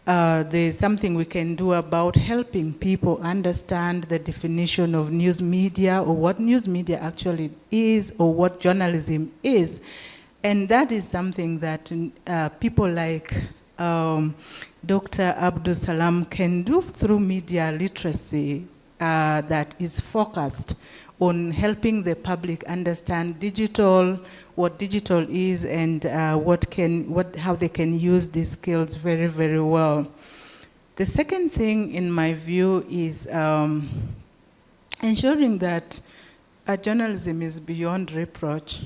Speaker 5: There's something we can do about helping people understand the definition of news media, or what news media actually is, or what journalism is. And that is something that people like Dr. Abdul Salam can do through media literacy that is focused on helping the public understand digital, what digital is, and how they can use these skills very, very well. The second thing, in my view, is ensuring that journalism is beyond reproach,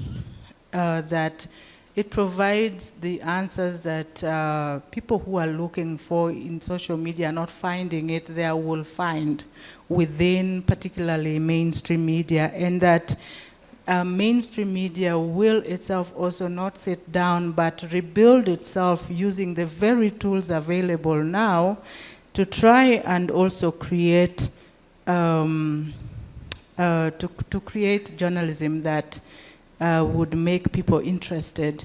Speaker 5: that it provides the answers that people who are looking for in social media are not finding it, they will find within particularly mainstream media, and that mainstream media will itself also not sit down but rebuild itself using the very tools available now to try and also create to create journalism that would make people interested.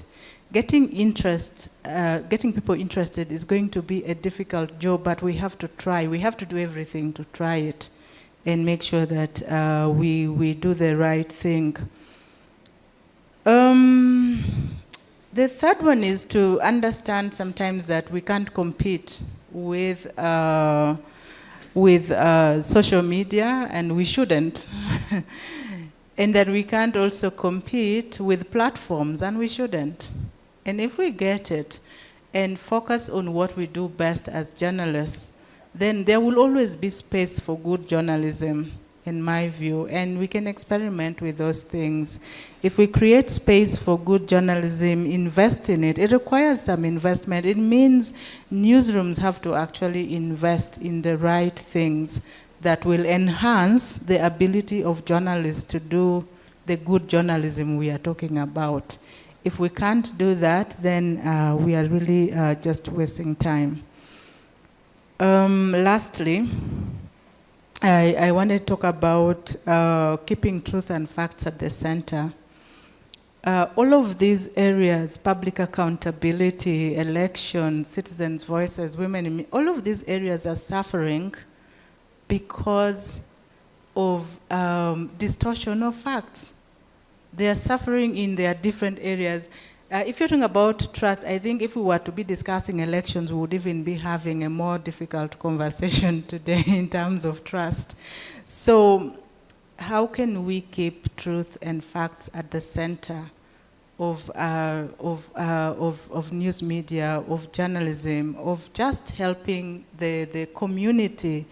Speaker 5: Getting people interested is going to be a difficult job, but we have to try. We have to do everything to try it and make sure that we do the right thing. The third one is to understand sometimes that we can't compete with social media, and we shouldn't. And that we can't also compete with platforms, and we shouldn't. And if we get it and focus on what we do best as journalists, then there will always be space for good journalism. in my view, and we can experiment with those things. If we create space for good journalism, invest in it. It requires some investment. It means newsrooms have to actually invest in the right things that will enhance the ability of journalists to do the good journalism we are talking about. If we can't do that, then we are really just wasting time. Lastly, I want to talk about keeping truth and facts at the center. All of these areas, public accountability, election, citizens' voices, women, all of these areas are suffering because of distortion of facts. They are suffering in their different areas. If you're talking about trust, I think if we were to be discussing elections, we would even be having a more difficult conversation today in terms of trust. So how can we keep truth and facts at the center of news media, of journalism, of just helping the community?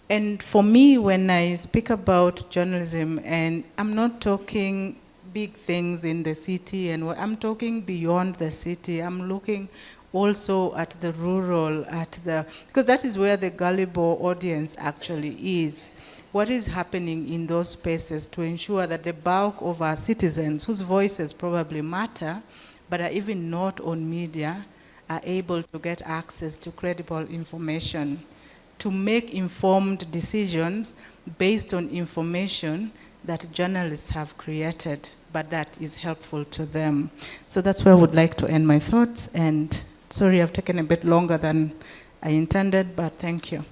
Speaker 5: And for me, when I speak about journalism, and I'm not talking big things in the city, and I'm talking beyond the city. I'm looking also at the rural, because that is where the gullible audience actually is. What is happening in those spaces to ensure that the bulk of our citizens, whose voices probably matter, but are even not on media, are able to get access to credible information, to make informed decisions based on information that journalists have created, but that is helpful to them. So that's where I would like to end my thoughts, and sorry I've taken a bit longer than I intended, but thank you.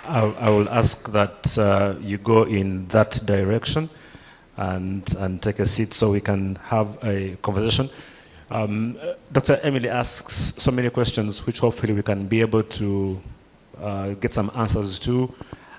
Speaker 1: I will ask that you go in that direction and take a seat so we can have a conversation. Dr. Emily asks so many questions, which hopefully we can be able to get some answers to,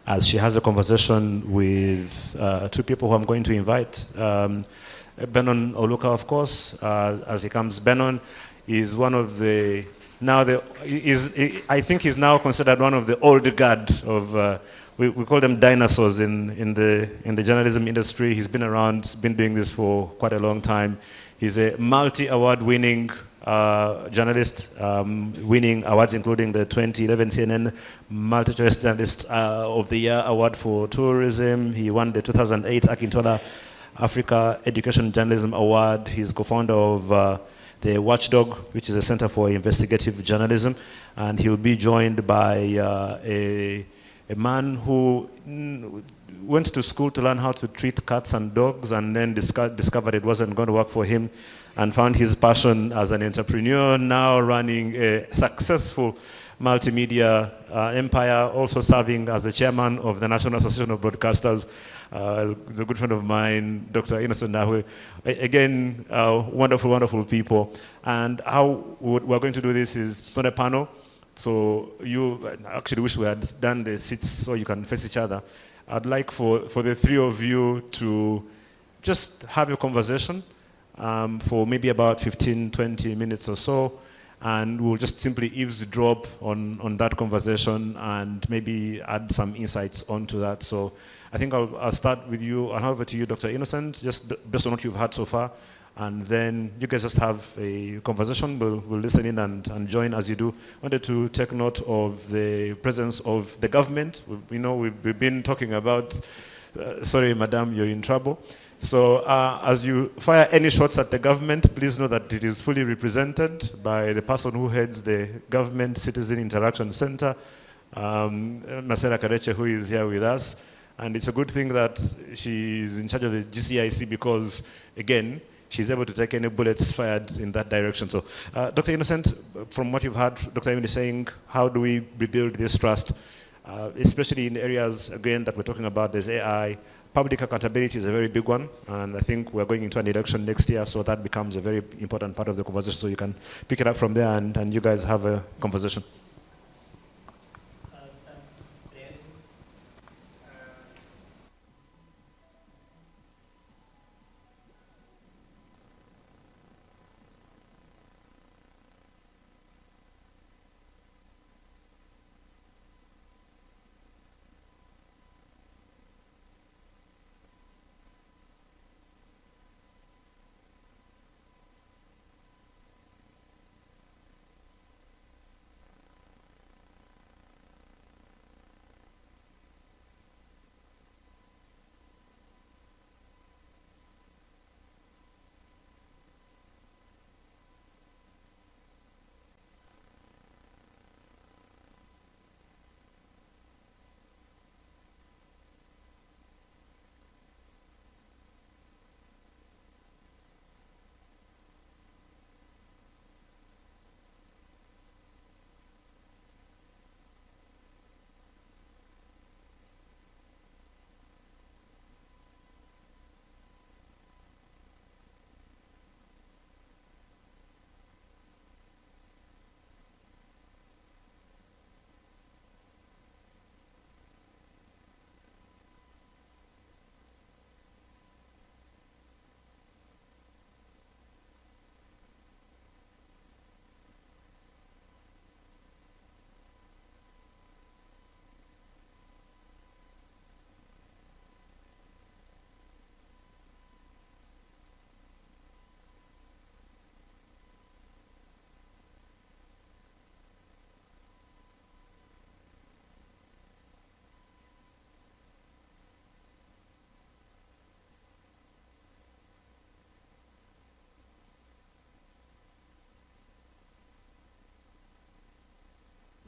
Speaker 1: as she has a conversation with two people who I'm going to invite. Benon Oluka, of course, as he comes. Benon is one of the, I think he's now considered one of the old guard of, we call them dinosaurs in the journalism industry. He's been around, been doing this for quite a long time. He's a multi-award winning journalist, winning awards including the 2011 CNN Multi-Choice Journalist of the Year Award for Tourism. He won the 2008 Akintola Africa Education Journalism Award. He's co-founder of the Watchdog, which is a center for investigative journalism. And he'll be joined by a man who went to school to learn how to treat cats and dogs, and then discovered it wasn't going to work for him, and found his passion as an entrepreneur, now running a successful multimedia empire, also serving as the chairman of the National Association of Broadcasters. He's a good friend of mine, Dr. Innocent Nahwe. Again, wonderful, wonderful people. And how we're going to do this is it's not a panel. So you actually wish we had done the seats so you can face each other. I'd like for the three of you to just have a conversation for maybe about 15, 20 minutes or so, and we'll just simply eavesdrop on that conversation and maybe add some insights onto that. So I think I'll start with you. I'll hand over to you, Dr. Innocent, just based on what you've had so far, and then you guys just have a conversation. We'll listen in and join as you do. I wanted to take note of the presence of the government. We've been talking about, sorry, madam, you're in trouble. So as you fire any shots at the government, please know that it is fully represented by the person who heads the Government Citizen Interaction Center, Nasera Kareche, who is here with us. And it's a good thing that she's in charge of the GCIC because, again, she's able to take any bullets fired in that direction. So, Dr. Innocent, from what you've heard, Dr. Emily saying, how do we rebuild this trust, especially in the areas, again, that we're talking about, there's AI. Public accountability is a very big one, and I think we're going into an election next year, so that becomes a very important part of the conversation, so you can pick it up from there and you guys have a conversation.
Speaker 6: Thanks, Ben.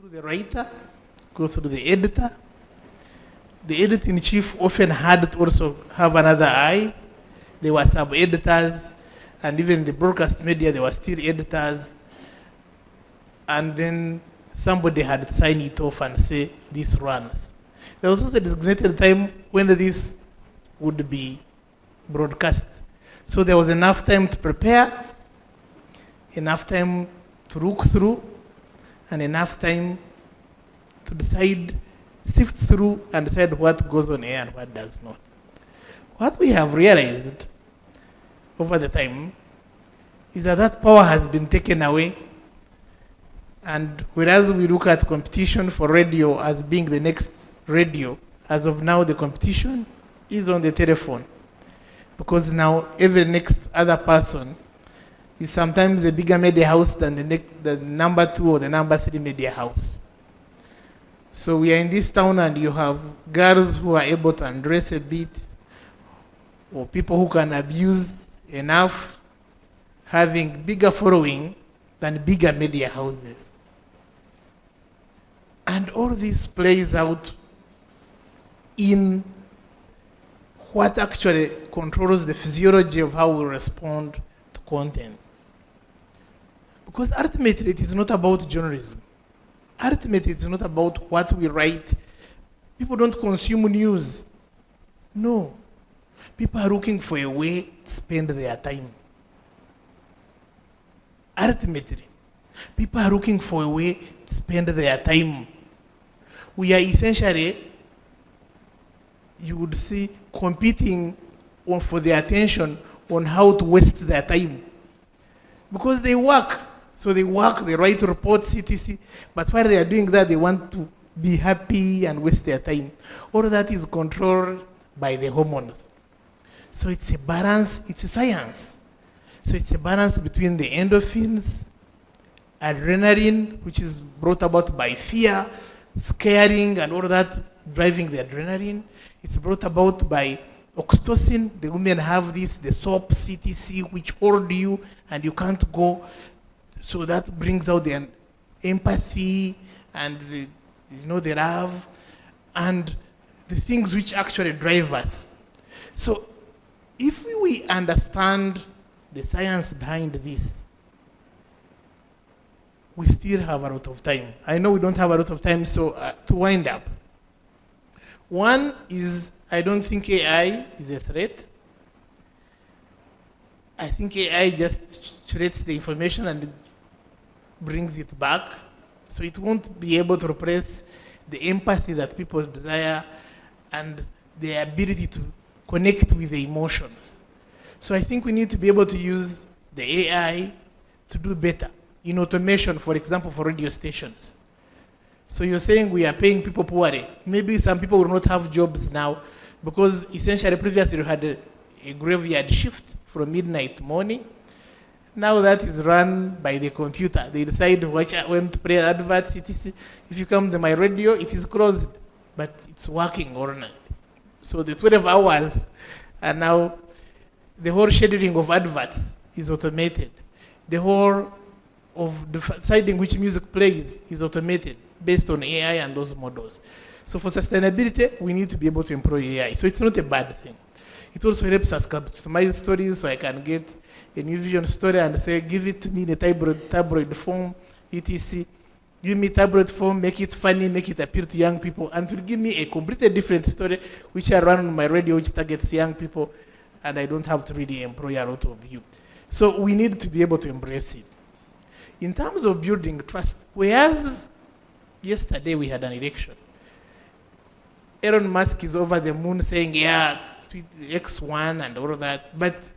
Speaker 6: through the writer, go through the editor. The editor-in-chief often had to also have another eye. There were sub-editors, and even the broadcast media, there were still editors. And then somebody had to sign it off and say, this runs. There was also a designated time when this would be broadcast. So there was enough time to prepare, enough time to look through, and enough time to decide, sift through, and decide what goes on air and what does not. What we have realized over the time is that power has been taken away. And whereas we look at competition for radio as being the next radio, as of now the competition is on the telephone. Because now every next other person is sometimes a bigger media house than the number 2 or the number 3 media house. So we are in this town and you have girls who are able to undress a bit, or people who can abuse enough, having bigger following than bigger media houses. And all this plays out in what actually controls the physiology of how we respond to content. Because ultimately it is not about journalism. Ultimately it is not about what we write. People don't consume news. No. People are looking for a way to spend their time. Ultimately, people are looking for a way to spend their time. We are essentially, you would see, competing for their attention on how to waste their time. Because they work. So they work, they write reports, etc. But while they are doing that, they want to be happy and waste their time. All that is controlled by the hormones. So it's a balance, it's a science. So it's a balance between the endorphins, adrenaline, which is brought about by fear, scaring, and all that, driving the adrenaline. It's brought about by oxytocin. The women have this, the soap, CTC, which hold you and you can't go. So that brings out the empathy and the love and the things which actually drive us. So if we understand the science behind this, we still have a lot of time. I know we don't have a lot of time, so to wind up. One is, I don't think AI is a threat. I think AI just curates the information and it brings it back. So it won't be able to replace the empathy that people desire and the ability to connect with the emotions. So I think we need to be able to use the AI to do better. In automation, for example, for radio stations. So you're saying we are paying people poorly. Maybe some people will not have jobs now because essentially previously you had a graveyard shift from midnight to morning. Now that is run by the computer. They decide when to play adverts, etc. If you come to my radio, it is closed, but it's working all night. So the 12 hours are now, the whole scheduling of adverts is automated. The whole of deciding which music plays is automated based on AI and those models. So for sustainability, we need to be able to employ AI. So it's not a bad thing. It also helps us customize stories so I can get a New Vision story and say, give it to me in a tabloid form, etc. Give me tabloid form, make it funny, make it appeal to young people, and it will give me a completely different story which I run on my radio, which targets young people, and I don't have to really employ a lot of you. So we need to be able to embrace it. In terms of building trust, whereas yesterday we had an election, Elon Musk is over the moon saying, yeah, X1 and all of that, but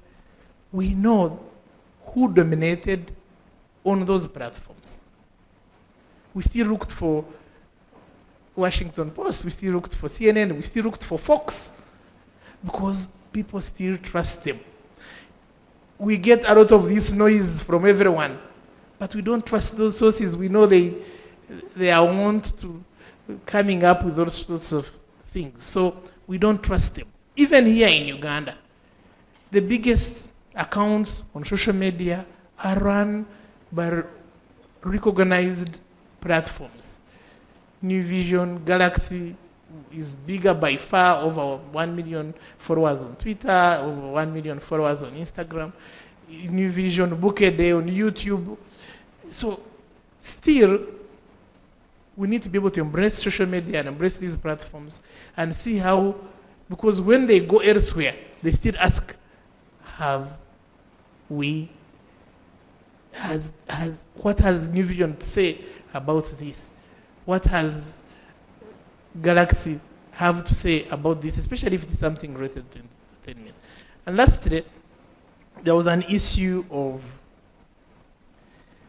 Speaker 6: we know who dominated on those platforms. We still looked for Washington Post, we still looked for CNN, we still looked for Fox, because people still trust them. We get a lot of this noise from everyone, but we don't trust those sources. We know they are wont to coming up with all sorts of things. So we don't trust them. Even here in Uganda, the biggest accounts on social media are run by recognized platforms. New Vision, Galaxy is bigger by far, over 1 million followers on Twitter, over 1 million followers on Instagram. New Vision, Book a Day on YouTube. So still, we need to be able to embrace social media and embrace these platforms and see how, because when they go elsewhere, they still ask, what has New Vision to say about this? What has Galaxy have to say about this, especially if it's something related to entertainment? And lastly, there was an issue of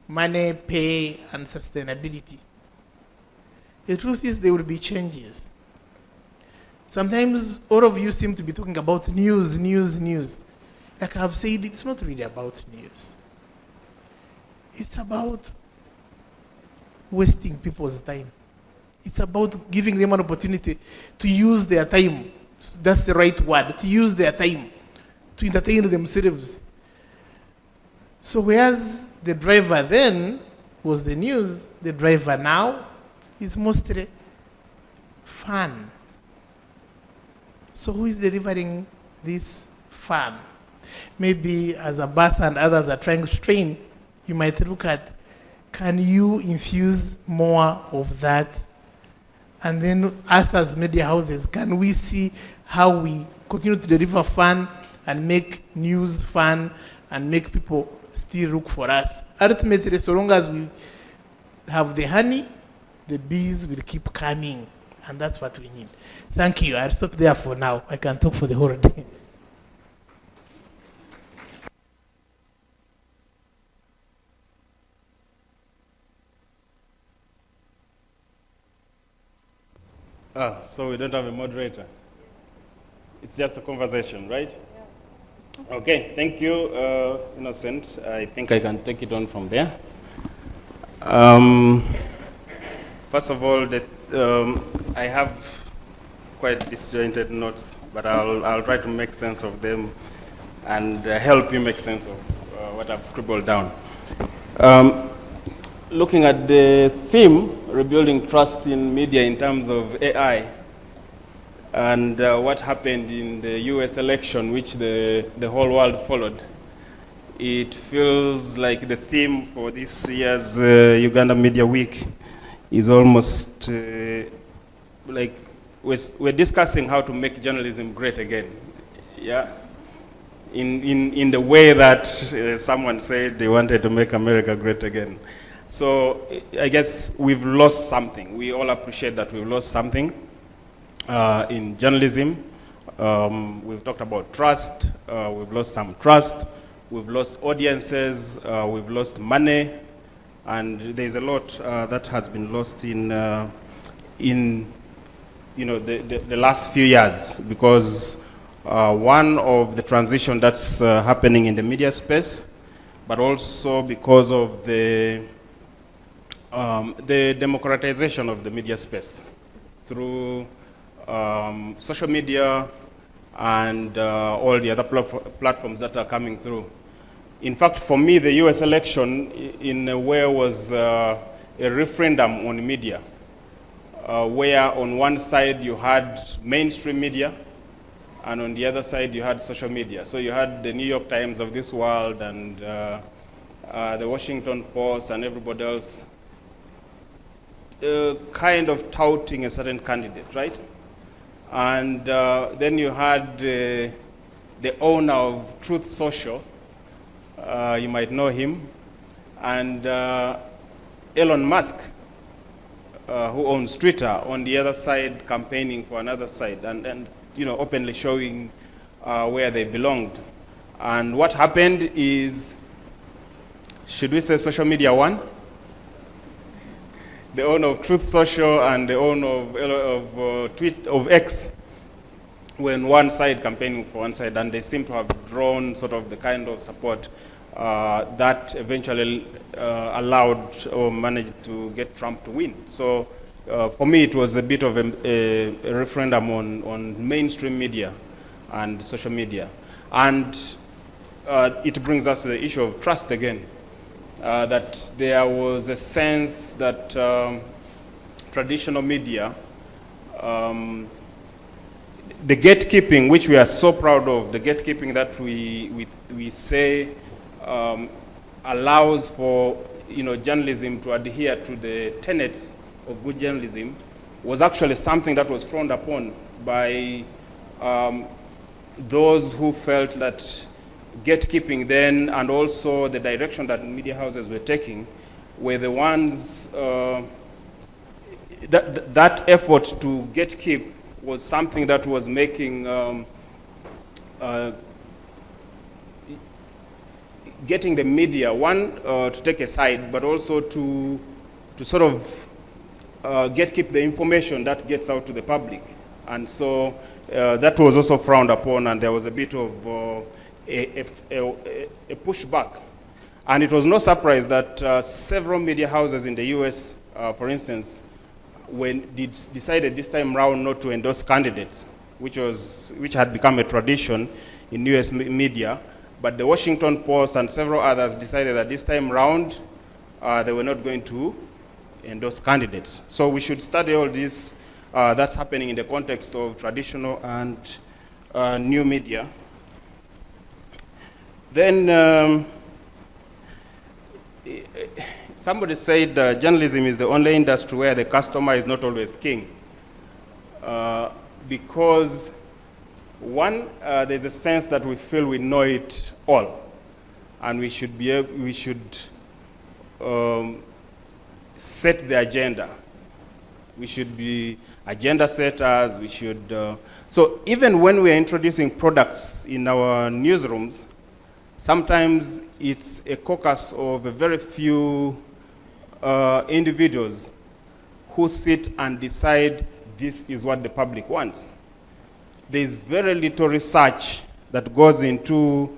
Speaker 6: money, pay, and sustainability. The truth is there will be changes. Sometimes all of you seem to be talking about news. Like I've said, it's not really about news. It's about wasting people's time. It's about giving them an opportunity to use their time. That's the right word, to use their time to entertain themselves. So whereas the driver then was the news, the driver now is mostly fun. So who is delivering this fun? Maybe as a bus and others are trying to train, you might look at, can you infuse more of that? And then us as media houses, can we see how we continue to deliver fun and make news fun and make people still look for us? Ultimately, so long as we have the honey, the bees will keep coming. And that's what we need. Thank you. I'll stop there for now. I can talk for the whole day.
Speaker 7: So we don't have a moderator. It's just a conversation, right? Yeah. Okay, thank you, Innocent. I think I can take it on from there. First of all, I have quite disjointed notes, but I'll try to make sense of them and help you make sense of what I've scribbled down. Looking at the theme, rebuilding trust in media in terms of AI, and what happened in the US election, which the whole world followed, it feels like the theme for this year's Uganda Media Week is almost like we're discussing how to make journalism great again. Yeah, in the way that someone said they wanted to make America great again. So I guess we've lost something. We all appreciate that we've lost something in journalism. We've talked about trust. We've lost some trust. We've lost audiences. We've lost money, and there's a lot that has been lost in the last few years, because one of the transition that's happening in the media space, but also because of the democratization of the media space through social media and all the other platforms that are coming through. In fact, for me, the US election in a way was a referendum on media, where on one side you had mainstream media, and on the other side you had social media. So you had the New York Times of this world and the Washington Post and everybody else kind of touting a certain candidate, right? And then you had the owner of Truth Social, you might know him, and Elon Musk, who owns Twitter, on the other side campaigning for another side and openly showing where they belonged. And what happened is, should we say social media won? The owner of Truth Social and the owner of X were on one side campaigning for one side, and they seem to have drawn sort of the kind of support that eventually allowed or managed to get Trump to win. So for me, it was a bit of a referendum on mainstream media and social media. And it brings us to the issue of trust again. That there was a sense that traditional media, the gatekeeping, which we are so proud of, the gatekeeping that we say allows for journalism to adhere to the tenets of good journalism, was actually something that was frowned upon by those who felt that gatekeeping then, and also the direction that media houses were taking, were the ones, that effort to gatekeep was something that was making, getting the media, one, to take a side, but also to sort of gatekeep the information that gets out to the public. And so that was also frowned upon, and there was a bit of a pushback. And it was no surprise that several media houses in the US, for instance, decided this time round not to endorse candidates, which had become a tradition in US media. But the Washington Post and several others decided that this time round they were not going to endorse candidates. So we should study all this that's happening in the context of traditional and new media. Then somebody said journalism is the only industry where the customer is not always king. Because one, there's a sense that we feel we know it all, and we should set the agenda. We should be agenda setters. We should. So even when we are introducing products in our newsrooms, sometimes it's a caucus of a very few individuals who sit and decide this is what the public wants. There's very little research that goes into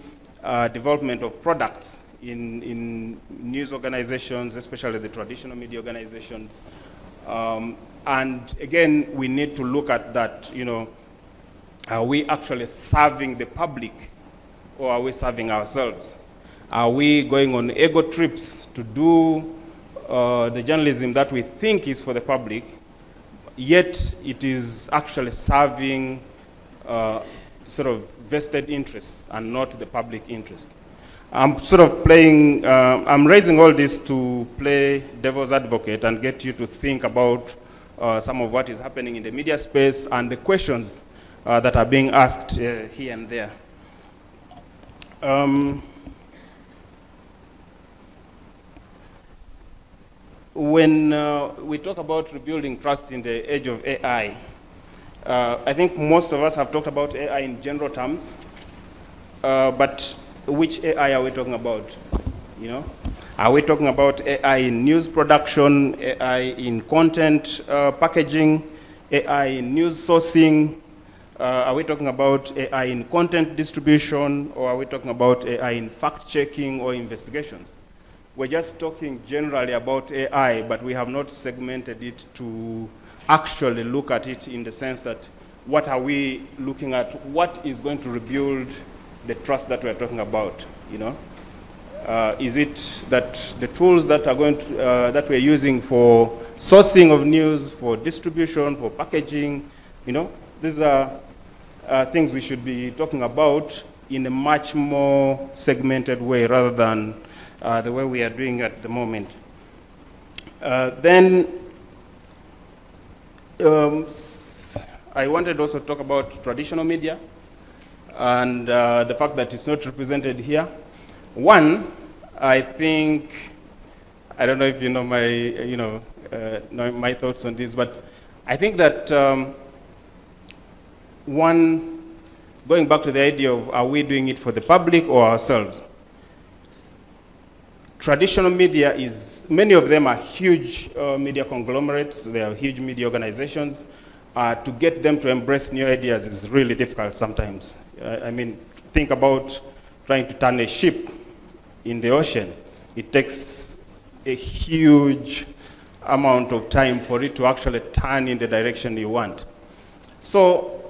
Speaker 7: development of products in news organizations, especially the traditional media organizations. And again, we need to look at that, are we actually serving the public, or are we serving ourselves? Are we going on ego trips to do the journalism that we think is for the public, yet it is actually serving sort of vested interests and not the public interest? I'm sort of playing, I'm raising all this to play devil's advocate and get you to think about some of what is happening in the media space and the questions that are being asked here and there. When we talk about rebuilding trust in the age of AI, I think most of us have talked about AI in general terms, but which AI are we talking about? Are we talking about AI in news production, AI in content packaging, AI in news sourcing? Are we talking about AI in content distribution, or are we talking about AI in fact-checking or investigations? We're just talking generally about AI, but we have not segmented it to actually look at it in the sense that what are we looking at? What is going to rebuild the trust that we're talking about? Is it that the tools that are going to, that we're using for sourcing of news, for distribution, for packaging, these are things we should be talking about in a much more segmented way rather than the way we are doing at the moment. Then I wanted also to talk about traditional media and the fact that it's not represented here. One, I think, I don't know if you know my, my thoughts on this, but I think that one, going back to the idea of are we doing it for the public or ourselves? Traditional media is, many of them are huge media conglomerates, they are huge media organizations. To get them to embrace new ideas is really difficult sometimes. I mean, think about trying to turn a ship in the ocean. It takes a huge amount of time for it to actually turn in the direction you want. So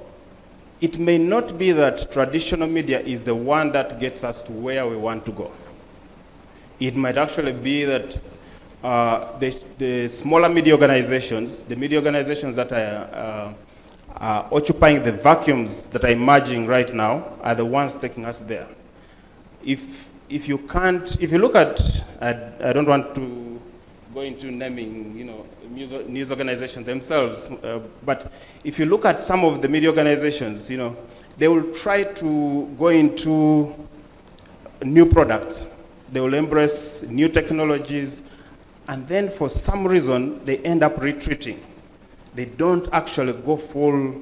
Speaker 7: it may not be that traditional media is the one that gets us to where we want to go. It might actually be that the smaller media organizations, the media organizations that are occupying the vacuums that are emerging right now, are the ones taking us there. If you look at, I don't want to go into naming, news organizations themselves, but if you look at some of the media organizations, they will try to go into new products. They will embrace new technologies, and then for some reason, they end up retreating. They don't actually go full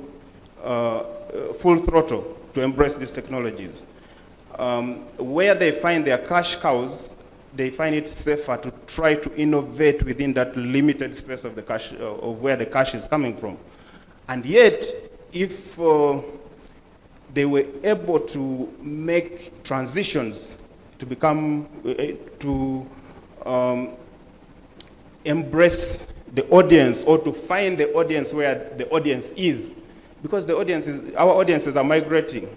Speaker 7: throttle to embrace these technologies. Where they find their cash cows, they find it safer to try to innovate within that limited space of the cash, of where the cash is coming from. And yet, if they were able to make transitions to become, embrace the audience, or to find the audience where the audience is, because our audiences are migrating.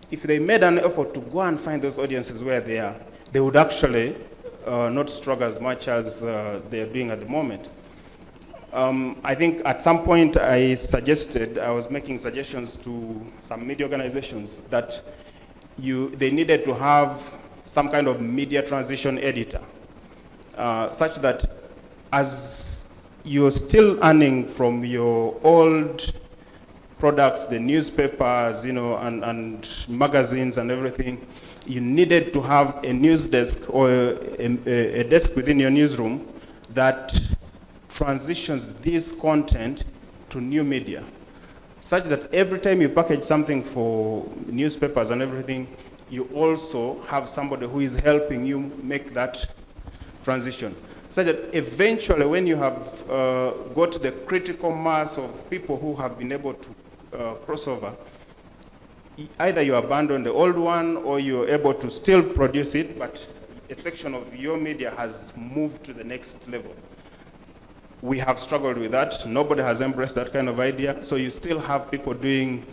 Speaker 7: If they made an effort to go and find those audiences where they are, they would actually not struggle as much as they're doing at the moment. I think at some point I was making suggestions to some media organizations that they needed to have some kind of media transition editor, such that as you're still earning from your old products, the newspapers, and magazines and everything, you needed to have a news desk or a desk within your newsroom that transitions this content to new media, such that every time you package something for newspapers and everything, you also have somebody who is helping you make that transition. So that eventually, when you have got the critical mass of people who have been able to cross over, either you abandon the old one or you're able to still produce it, but a section of your media has moved to the next level. We have struggled with that. Nobody has embraced that kind of idea. So you still have people doing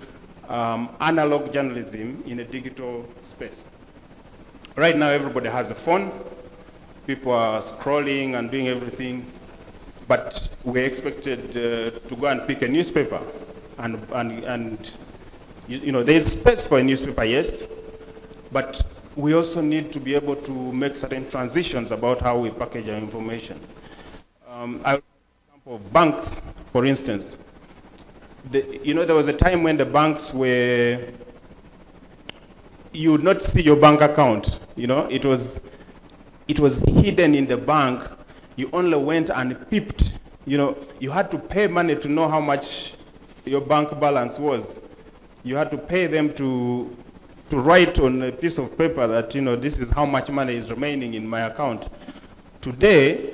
Speaker 7: analog journalism in a digital space. Right now, everybody has a phone. People are scrolling and doing everything, but we're expected to go and pick a newspaper, and there's space for a newspaper, yes, but we also need to be able to make certain transitions about how we package our information. I example of banks, for instance. There was a time when the banks were, you would not see your bank account. It was hidden in the bank. You only went and peeped. You had to pay money to know how much your bank balance was. You had to pay them to write on a piece of paper that, this is how much money is remaining in my account. Today,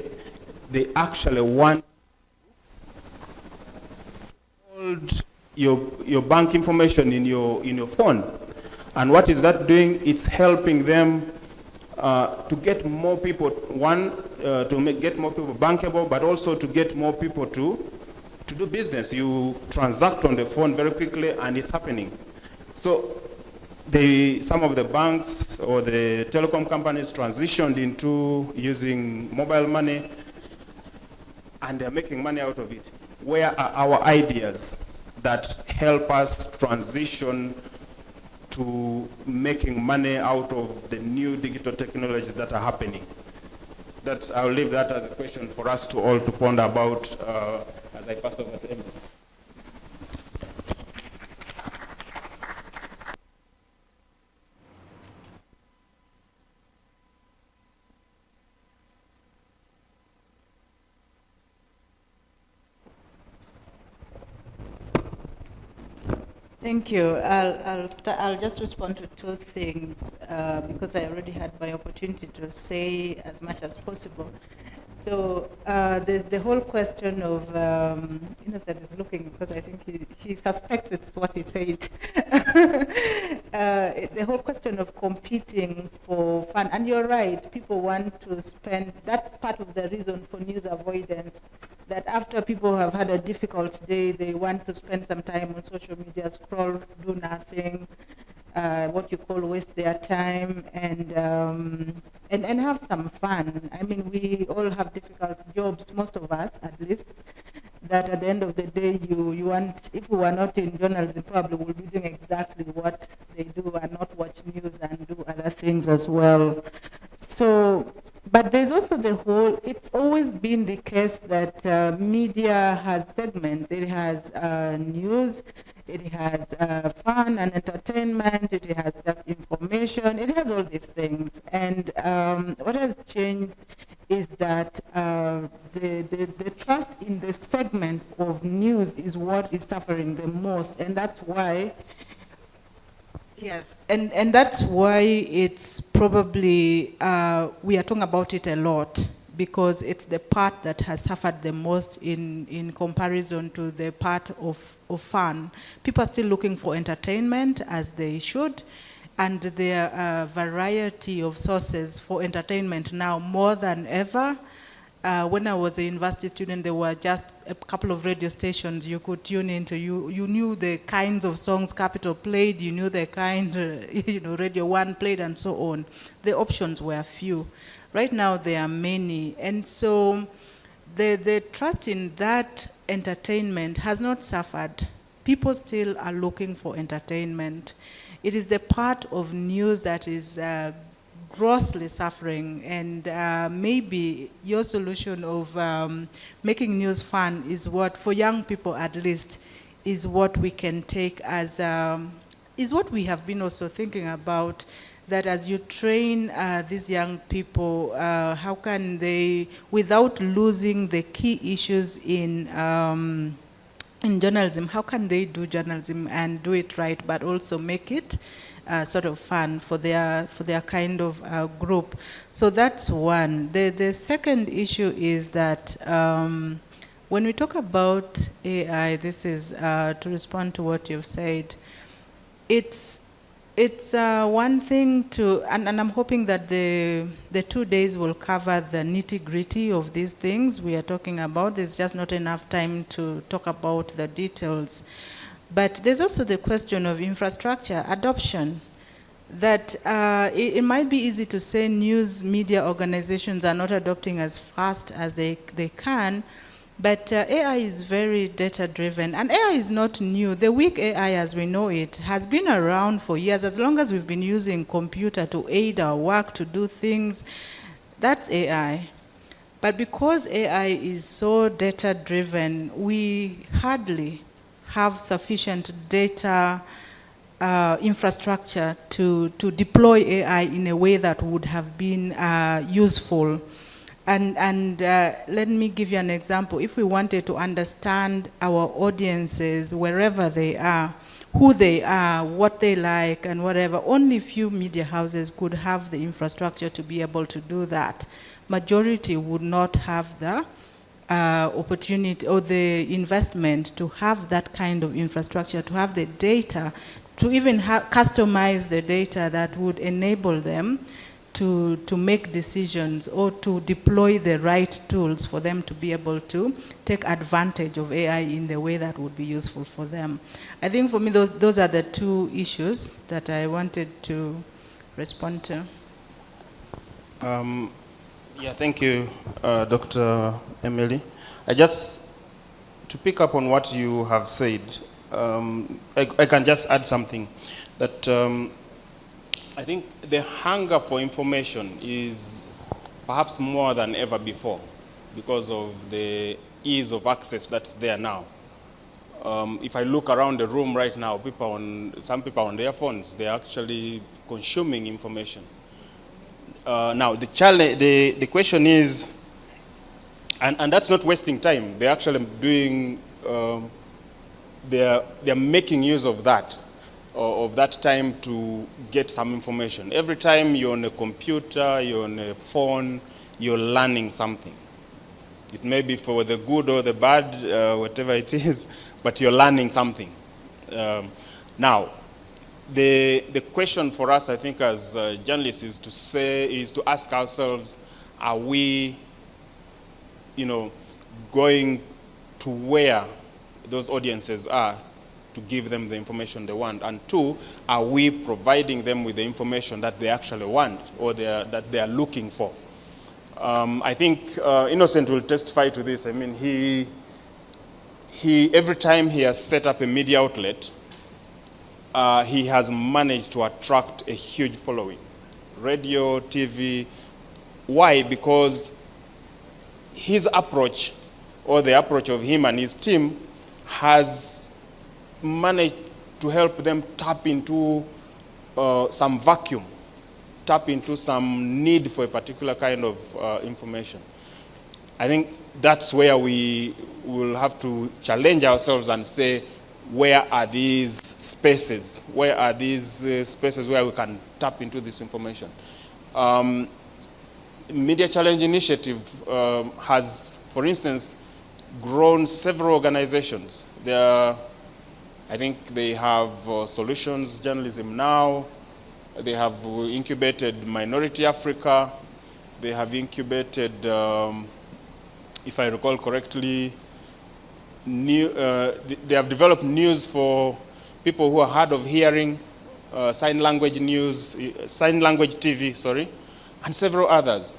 Speaker 7: they actually want to hold your bank information in your phone. And what is that doing? It's helping them to get more people, get more people bankable, but also to get more people to do business. You transact on the phone very quickly, and it's happening. So some of the banks or the telecom companies transitioned into using mobile money, and they're making money out of it. Where are our ideas that help us transition to making money out of the new digital technologies that are happening? I'll leave that as a question for us to all to ponder about as I pass over to Emily.
Speaker 5: Thank you. I'll just respond to two things because I already had my opportunity to say as much as possible. So there's the whole question of, Innocent is looking because I think he suspects it's what he said. The whole question of competing for fun, and you're right, people want to spend, that's part of the reason for news avoidance, that after people have had a difficult day, they want to spend some time on social media, scroll, do nothing, what you call waste their time, and have some fun. I mean, we all have difficult jobs, most of us at least, that at the end of the day, you want, if we were not in journalism, probably we'll be doing exactly what they do and not watch news and do other things as well. So, but there's also the whole, it's always been the case that media has segments. It has news, it has fun and entertainment, it has just information, it has all these things. And what has changed is that the trust in the segment of news is what is suffering the most. And that's why, yes, and that's why it's probably, we are talking about it a lot, because it's the part that has suffered the most in comparison to the part of fun. People are still looking for entertainment, as they should, and there are a variety of sources for entertainment now more than ever. When I was a university student, there were just a couple of radio stations you could tune into. You knew the kinds of songs Capital played, you knew the kind, Radio 1 played, and so on. The options were few. Right now, there are many. And so the trust in that entertainment has not suffered. People still are looking for entertainment. It is the part of news that is grossly suffering, and maybe your solution of making news fun is what, for young people at least, is what we can take as, is what we have been also thinking about, that as you train these young people, how can they, without losing the key issues in journalism, how can they do journalism and do it right, but also make it sort of fun for their kind of group? So that's one. The second issue is that when we talk about AI, this is to respond to what you've said, it's one thing to, and I'm hoping that the 2 days will cover the nitty-gritty of these things we are talking about. There's just not enough time to talk about the details. But there's also the question of infrastructure adoption, that it might be easy to say news media organizations are not adopting as fast as they can, but AI is very data-driven, and AI is not new. The weak AI, as we know it, has been around for years. As long as we've been using computer to aid our work, to do things, that's AI. But because AI is so data-driven, we hardly have sufficient data infrastructure to deploy AI in a way that would have been useful. And let me give you an example. If we wanted to understand our audiences wherever they are, who they are, what they like, and whatever, only few media houses could have the infrastructure to be able to do that. Majority would not have the opportunity or the investment to have that kind of infrastructure, to have the data, to even customize the data that would enable them to make decisions or to deploy the right tools for them to be able to take advantage of AI in the way that would be useful for them. I think for me, those are the two issues that I wanted to respond to.
Speaker 7: Yeah, thank you, Dr. Emily. To pick up on what you have said, I can just add something, that I think the hunger for information is perhaps more than ever before because of the ease of access that's there now. If I look around the room right now, some people on their phones, they're actually consuming information. Now, the question is, and that's not wasting time. They're actually doing, they're making use of that time to get some information. Every time you're on a computer, you're on a phone, you're learning something. It may be for the good or the bad, whatever it is, but you're learning something. Now, the question for us, I think, as journalists, is to ask ourselves: are we, going to where those audiences are to give them the information they want? And two, are we providing them with the information that they actually want or that they are looking for? I think Innocent will testify to this. I mean, he every time he has set up a media outlet, he has managed to attract a huge following. Radio, TV. Why? Because his approach, or the approach of him and his team, has managed to help them tap into some vacuum, tap into some need for a particular kind of information. I think that's where we will have to challenge ourselves and say, where are these spaces? Where are these spaces where we can tap into this information? Media Challenge Initiative has, for instance, grown several organizations. I think they have Solutions Journalism Now. They have incubated Minority Africa. They have incubated, if I recall correctly, they have developed news for people who are hard of hearing, sign language news, sign language TV, sorry, and several others.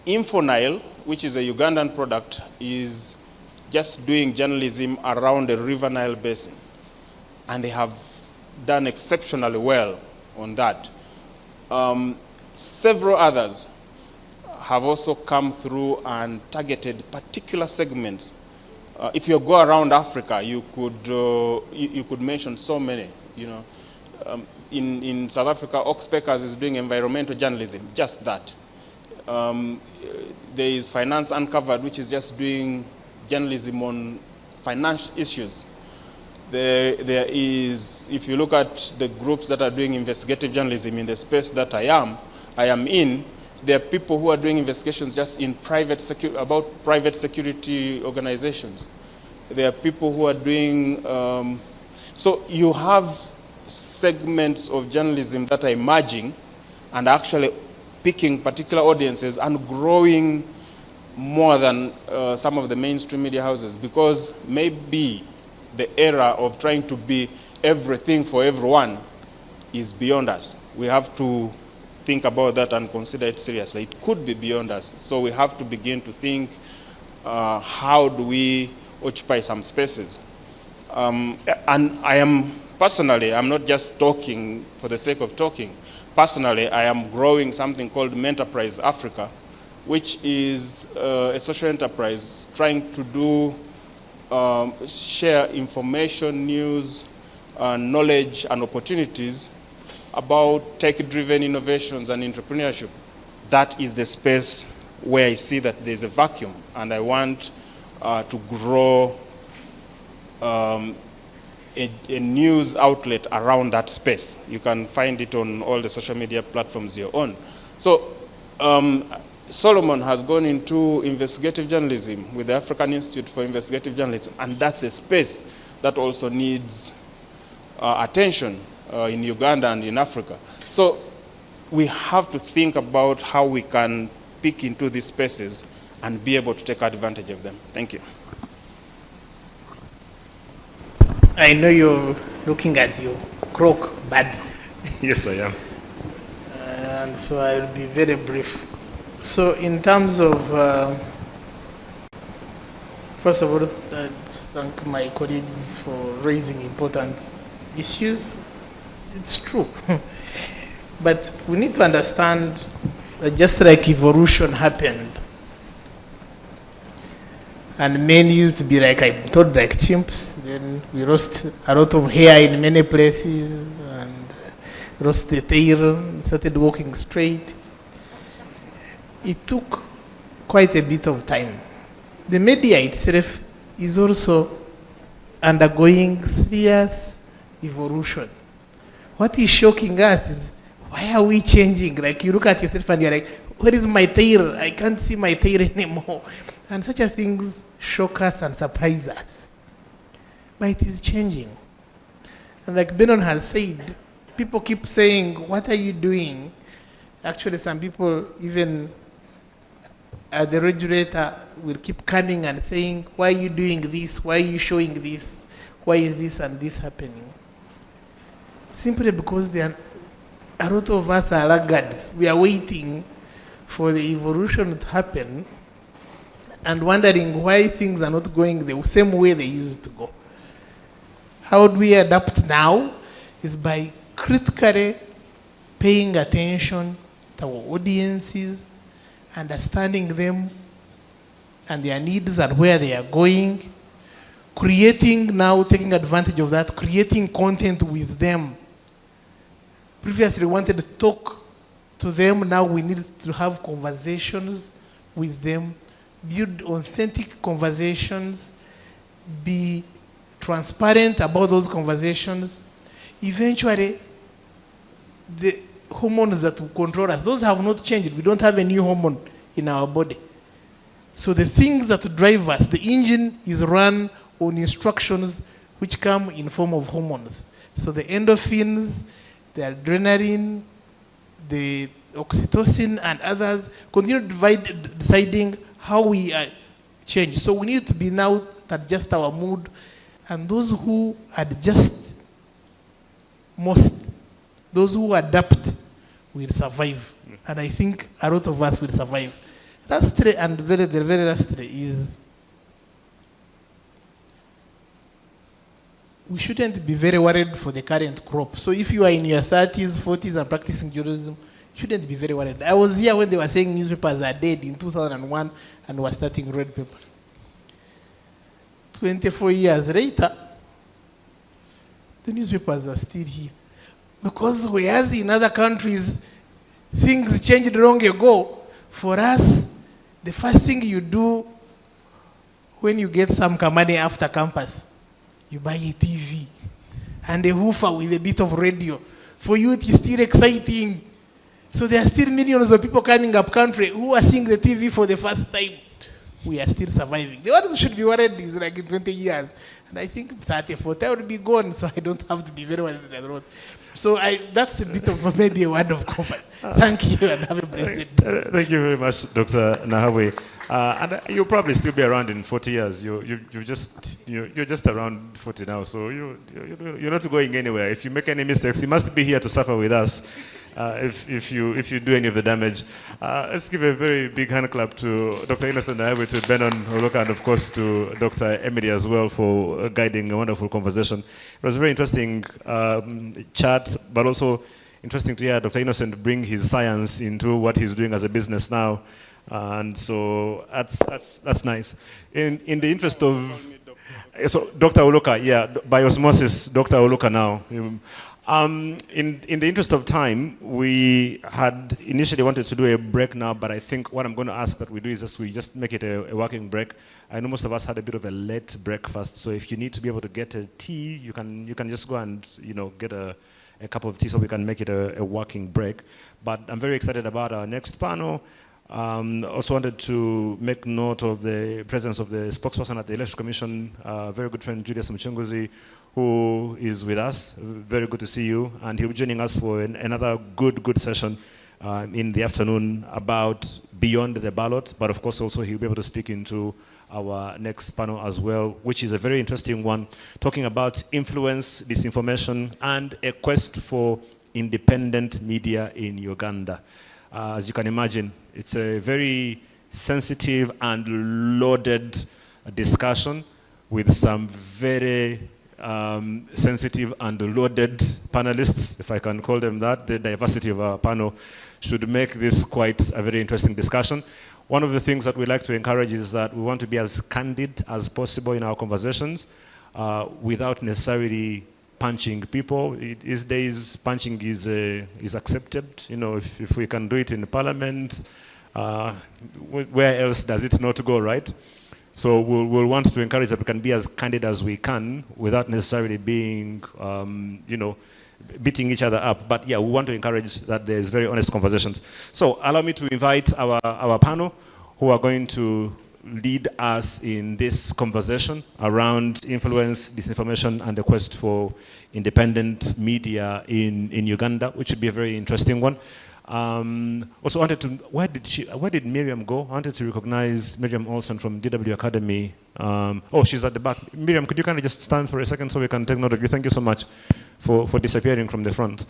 Speaker 7: InfoNile, which is a Ugandan product, is just doing journalism around the River Nile Basin. And they have done exceptionally well on that. Several others have also come through and targeted particular segments. If you go around Africa, you could mention so many. You know, in South Africa, Oxpeckers is doing environmental journalism, just that. There is Finance Uncovered, which is just doing journalism on financial issues. There is, if you look at the groups that are doing investigative journalism in the space that I am in, there are people who are doing investigations just in about private security organizations. There are people who are doing, so you have segments of journalism that are emerging and actually picking particular audiences and growing more than some of the mainstream media houses, because maybe the era of trying to be everything for everyone is beyond us. We have to think about that and consider it seriously. It could be beyond us. So we have to begin to think, how do we occupy some spaces? And I am personally, I'm not just talking for the sake of talking. Personally, I am growing something called Menterprise Africa, which is a social enterprise trying to do share information, news, knowledge, and opportunities about tech-driven innovations and entrepreneurship. That is the space where I see that there's a vacuum, and I want to grow a news outlet around that space. You can find it on all the social media platforms you're on. So Solomon has gone into investigative journalism with the African Institute for Investigative Journalism, and that's a space that also needs attention in Uganda and in Africa. So we have to think about how we can pick into these spaces and be able to take advantage of them. Thank you.
Speaker 6: I know you're looking at your clock bad.
Speaker 1: Yes, I am.
Speaker 6: And so I'll be very brief. So in terms of, first of all, thank my colleagues for raising important issues. It's true. But we need to understand that just like evolution happened, and men used to be like, I'm told, like chimps, then we lost a lot of hair in many places and lost the tail, started walking straight. It took quite a bit of time. The media itself is also undergoing serious evolution. What is shocking us is, why are we changing? Like, you look at yourself and you're like, where is my tail? I can't see my tail anymore. And such a things shock us and surprise us. But it is changing. And like Benon has said, people keep saying, what are you doing? Actually, some people, even the regulator, will keep coming and saying, why are you doing this? Why are you showing this? why is this and this happening? Simply because a lot of us are laggards. We are waiting for the evolution to happen and wondering why things are not going the same way they used to go. How do we adapt now? Is by critically paying attention to our audiences, understanding them and their needs and where they are going, creating now, taking advantage of that, creating content with them. Previously, we wanted to talk to them. Now we need to have conversations with them, build authentic conversations, be transparent about those conversations. Eventually, the hormones that will control us, those have not changed. We don't have a new hormone in our body. So the things that drive us, the engine is run on instructions which come in form of hormones. So the endorphins, the adrenaline, the oxytocin and others continue deciding how we change. So we need to be now to adjust our mood, and those who adjust most, those who adapt will survive. And I think a lot of us will survive. Lastly, and the very lastly is, we shouldn't be very worried for the current crop. So if you are in your 30s, 40s and practicing journalism, you shouldn't be very worried. I was here when they were saying newspapers are dead in 2001 and were starting red paper. 24 years later, the newspapers are still here. Because whereas in other countries, things changed long ago, for us, the first thing you do when you get some money after campus, you buy a TV and a woofer with a bit of radio. For you, it is still exciting. So there are still millions of people coming up country who are seeing the TV for the first time. We are still surviving. The ones who should be worried is like in 20 years. And I think 30, 40, I will be gone, so I don't have to be very worried on the road. So that's a bit of maybe a word of comfort. Thank you and have a blessed day.
Speaker 1: Thank you very much, Dr. Nahawe. And you'll probably still be around in 40 years. You're just around 40 now, so you're not going anywhere. If you make any mistakes, you must be here to suffer with us. If you do any of the damage. Let's give a very big hand clap to Dr. Innocent Nahawe, to Benon Oloka, and of course to Dr. Emily as well for guiding a wonderful conversation. It was a very interesting chat, but also interesting to hear Dr. Innocent bring his science into what he's doing as a business now. And so that's nice. In the interest of, so Dr. Oloka, yeah, by osmosis, Dr. Oloka now. In the interest of time, we had initially wanted to do a break now, but I think what I'm going to ask that we do is we just make it a working break. I know most of us had a bit of a late breakfast, so if you need to be able to get a tea, you can just go and get a cup of tea so we can make it a working break. But I'm very excited about our next panel. Also wanted to make note of the presence of the spokesperson at the Election Commission, very good friend Julius Mchunguzi, who is with us. Very good to see you. And he'll be joining us for another good session in the afternoon about beyond the ballot. But of course, also he'll be able to speak into our next panel as well, which is a very interesting one, talking about influence, disinformation, and a quest for independent media in Uganda. As you can imagine, it's a very sensitive and loaded discussion with some very sensitive and loaded panelists, if I can call them that. The diversity of our panel should make this quite a very interesting discussion. One of the things that we like to encourage is that we want to be as candid as possible in our conversations without necessarily punching people. These days, punching is accepted. If we can do it in Parliament, where else does it not go, right? So we'll want to encourage that we can be as candid as we can without necessarily being, beating each other up. But yeah, we want to encourage that there's very honest conversations. So allow me to invite our panel, who are going to lead us in this conversation around influence, disinformation, and the quest for independent media in Uganda, which should be a very interesting one. Also wanted to, where did Miriam go? I wanted to recognize Miriam Olsen from DW Academy. Oh, she's at the back. Miriam, could you kind of just stand for a second so we can take note of you? Thank you so much for disappearing from the front.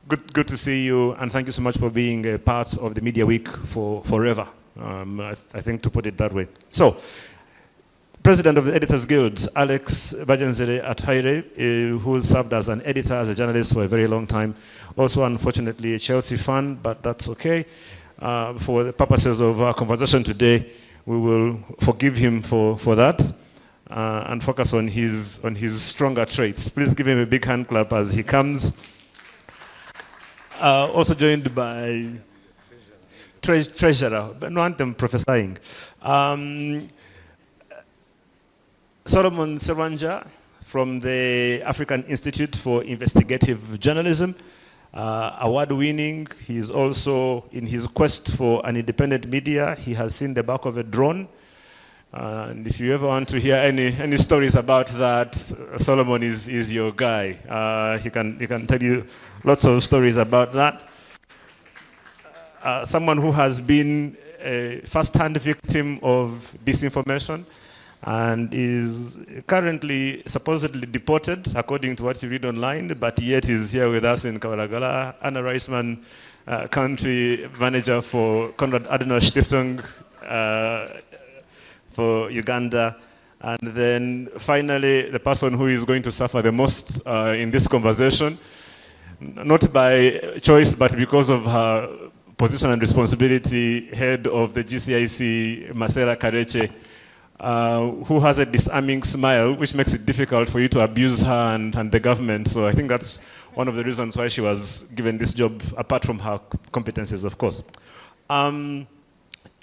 Speaker 1: Good to see you, and thank you so much for being a part of the Media Week forever. I think, to put it that way. So, President of the Editors Guild, Alex Bajenzere Athaire, who served as an editor, as a journalist for a very long time. Also, unfortunately, a Chelsea fan, but that's okay. For the purposes of our conversation today, we will forgive him for that and focus on his stronger traits. Please give him a big hand clap as he comes. Also joined by Treasurer, but no, I'm prophesying. Solomon Serwanja from the African Institute for Investigative Journalism, award-winning. He is also, in his quest for an independent media, he has seen the back of a drone. And if you ever want to hear any stories about that, Solomon is your guy. He can tell you lots of stories about that. Someone who has been a first-hand victim of disinformation and is currently supposedly deported, according to what you read online, but yet is here with us in Kawaragala. Anna Reisman, country manager for Konrad Adenauer Stiftung for Uganda. And then finally, the person who is going to suffer the most in this conversation, not by choice, but because of her position and responsibility, head of the GCIC, Masera Kareche, who has a disarming smile, which makes it difficult for you to abuse her and the government. So I think that's one of the reasons why she was given this job, apart from her competencies, of course.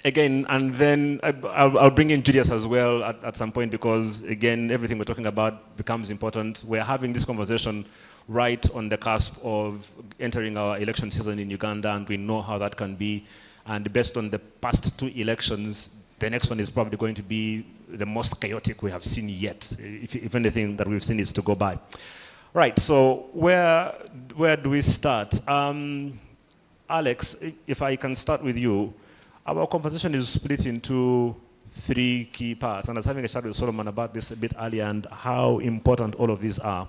Speaker 1: Again, and then I'll bring in Julius as well at some point, because again, everything we're talking about becomes important. We're having this conversation right on the cusp of entering our election season in Uganda, and we know how that can be. And based on the past 2 elections, the next one is probably going to be the most chaotic we have seen yet, if anything that we've seen is to go by. Right, so where do we start? Alex, if I can start with you. Our conversation is split into 3 key parts, and I was having a chat with Solomon about this a bit earlier and how important all of these are.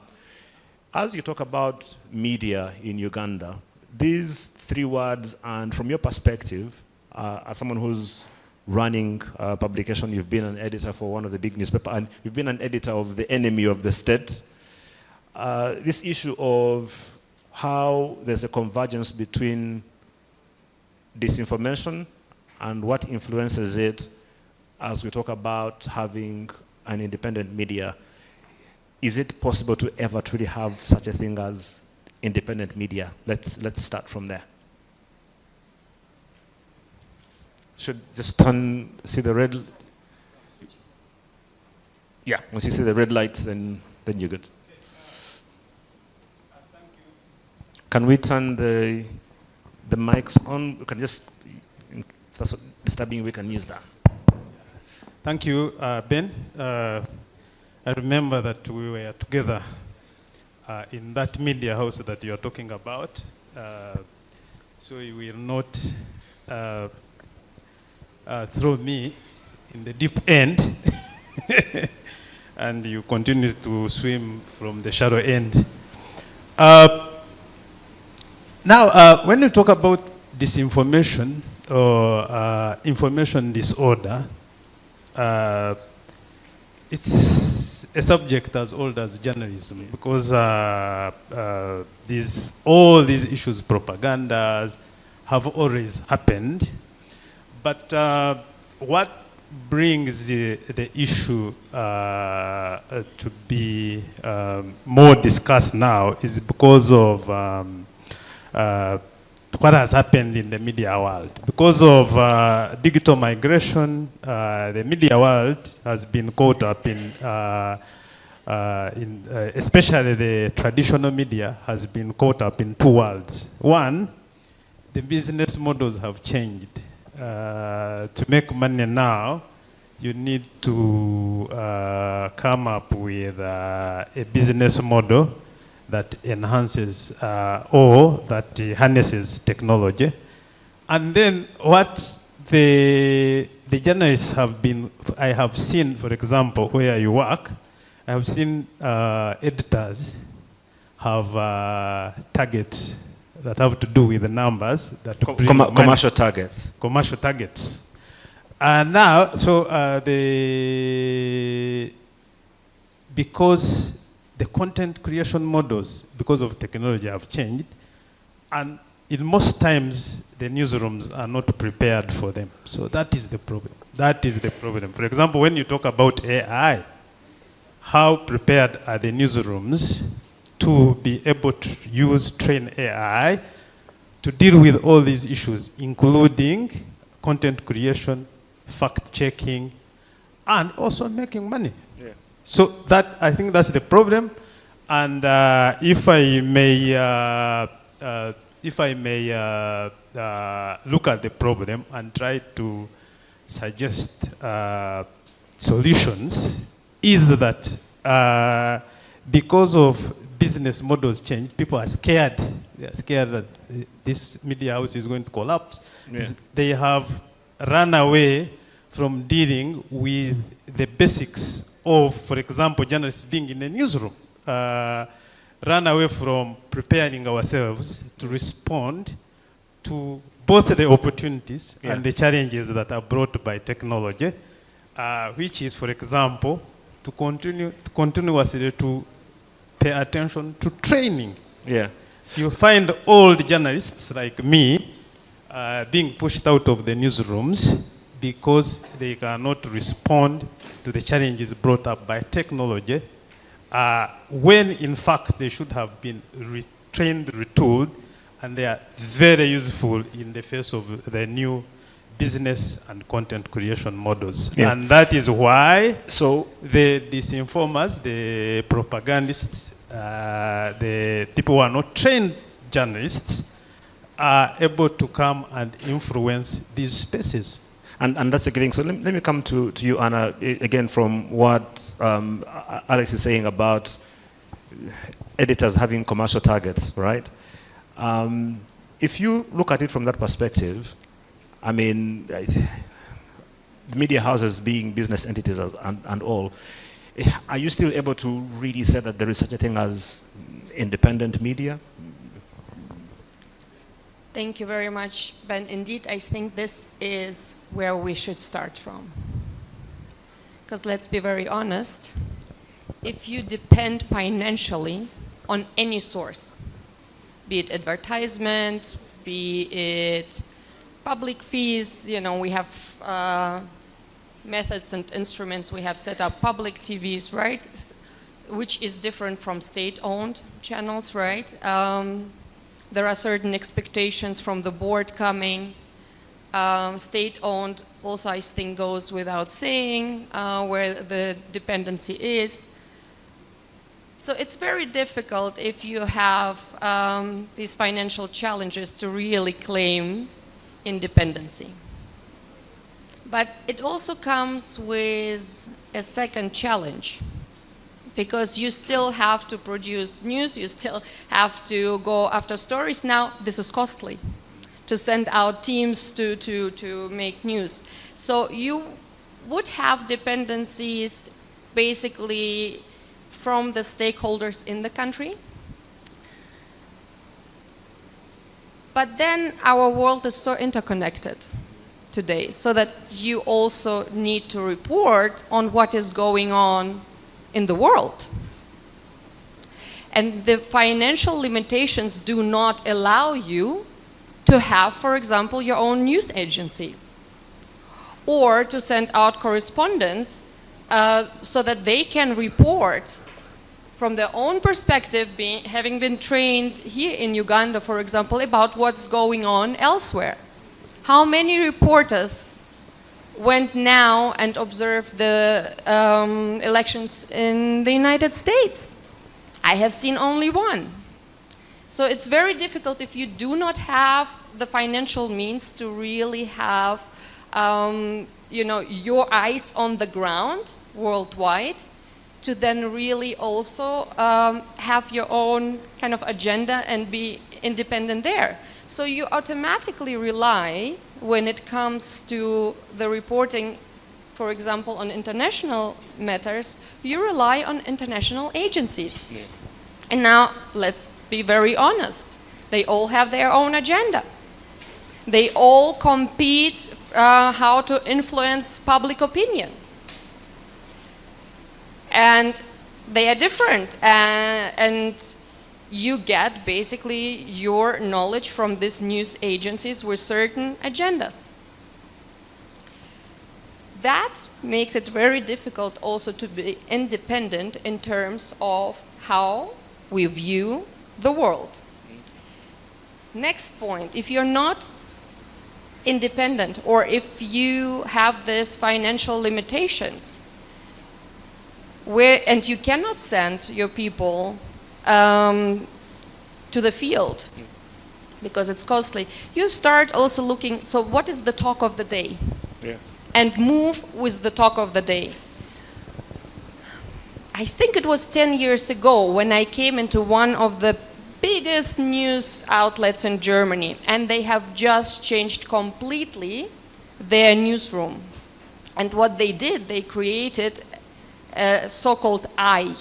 Speaker 1: As you talk about media in Uganda, these 3 words, and from your perspective, as someone who's running a publication, you've been an editor for one of the big newspapers, and you've been an editor of the enemy of the state. This issue of how there's a convergence between disinformation and what influences it as we talk about having an independent media. Is it possible to ever truly have such a thing as independent media? Let's start from there. Should just see the red. Yeah, once you see the red light, then you're good. Can we turn the mics on? We can just, if that's disturbing, we can use that.
Speaker 8: Thank you, Ben. I remember that we were together in that media house that you are talking about. So you will not throw me in the deep end and you continue to swim from the shallow end. Now, when you talk about disinformation or information disorder, it's a subject as old as journalism, because all these issues, propagandas, have always happened. But what brings the issue to be more discussed now is because of what has happened in the media world. Because of digital migration, the media world has been caught up in especially the traditional media has been caught up in 2 worlds. One, the business models have changed. To make money now, you need to come up with a business model that enhances or that harnesses technology. And then what the journalists I have seen, for example, where you work, I have seen editors have targets that have to do with the numbers that bring money.
Speaker 1: Commercial targets.
Speaker 8: Commercial targets. And now, so because the content creation models, because of technology, have changed, and in most times, the newsrooms are not prepared for them. So that is the problem. That is the problem. For example, when you talk about AI, how prepared are the newsrooms to be able to train AI to deal with all these issues, including content creation, fact-checking, and also making money?
Speaker 1: Yeah.
Speaker 8: So I think that's the problem. And if I may look at the problem and try to suggest solutions, is that because of business models change, people are scared. They are scared that this media house is going to collapse.
Speaker 1: Yeah.
Speaker 8: They have run away from dealing with the basics of, for example, journalists being in a newsroom. Run away from preparing ourselves to respond to both the opportunities and the challenges that are brought by technology, which is, for example, to continuously to pay attention to training.
Speaker 1: Yeah.
Speaker 8: You find old journalists like me being pushed out of the newsrooms because they cannot respond to the challenges brought up by technology, when in fact they should have been retrained, retooled, and they are very useful in the face of the new business and content creation models.
Speaker 1: Yeah.
Speaker 8: And that is why
Speaker 1: So
Speaker 8: the disinformers, the propagandists, the people who are not trained journalists are able to come and influence these spaces.
Speaker 1: And that's a good thing. So let me come to you, Anna, again, from what Alex is saying about editors having commercial targets, right? If you look at it from that perspective, I mean, media houses being business entities and all, are you still able to really say that there is such a thing as independent media?
Speaker 9: Thank you very much, Ben. Indeed, I think this is where we should start from. Because let's be very honest, if you depend financially on any source, be it advertisement, be it public fees, we have methods and instruments. We have set up public TVs, right? Which is different from state-owned channels, right? There are certain expectations from the board coming. State-owned also, I think, goes without saying where the dependency is. So it's very difficult if you have these financial challenges to really claim independency. But it also comes with a second challenge, because you still have to produce news, you still have to go after stories. Now, this is costly, to send out teams to make news. So you would have dependencies basically from the stakeholders in the country. But then our world is so interconnected today, so that you also need to report on what is going on in the world. And the financial limitations do not allow you to have, for example, your own news agency, or to send out correspondents so that they can report from their own perspective, having been trained here in Uganda, for example, about what's going on elsewhere. How many reporters went now and observed the elections in the United States? I have seen only one. So it's very difficult if you do not have the financial means to really have your eyes on the ground worldwide. to then really also have your own kind of agenda and be independent there. So you automatically rely, when it comes to the reporting, for example, on international matters, you rely on international agencies. Yeah. And now, let's be very honest. They all have their own agenda. They all compete how to influence public opinion. And they are different. And you get basically your knowledge from these news agencies with certain agendas. That makes it very difficult also to be independent in terms of how we view the world. Next point, if you're not independent or if you have these financial limitations, and you cannot send your people to the field because it's costly, you start also looking, so what is the talk of the day? Yeah. And move with the talk of the day. I think it was 10 years ago when I came into one of the biggest news outlets in Germany, and they have just changed completely their newsroom. And what they did, they created a so-called eye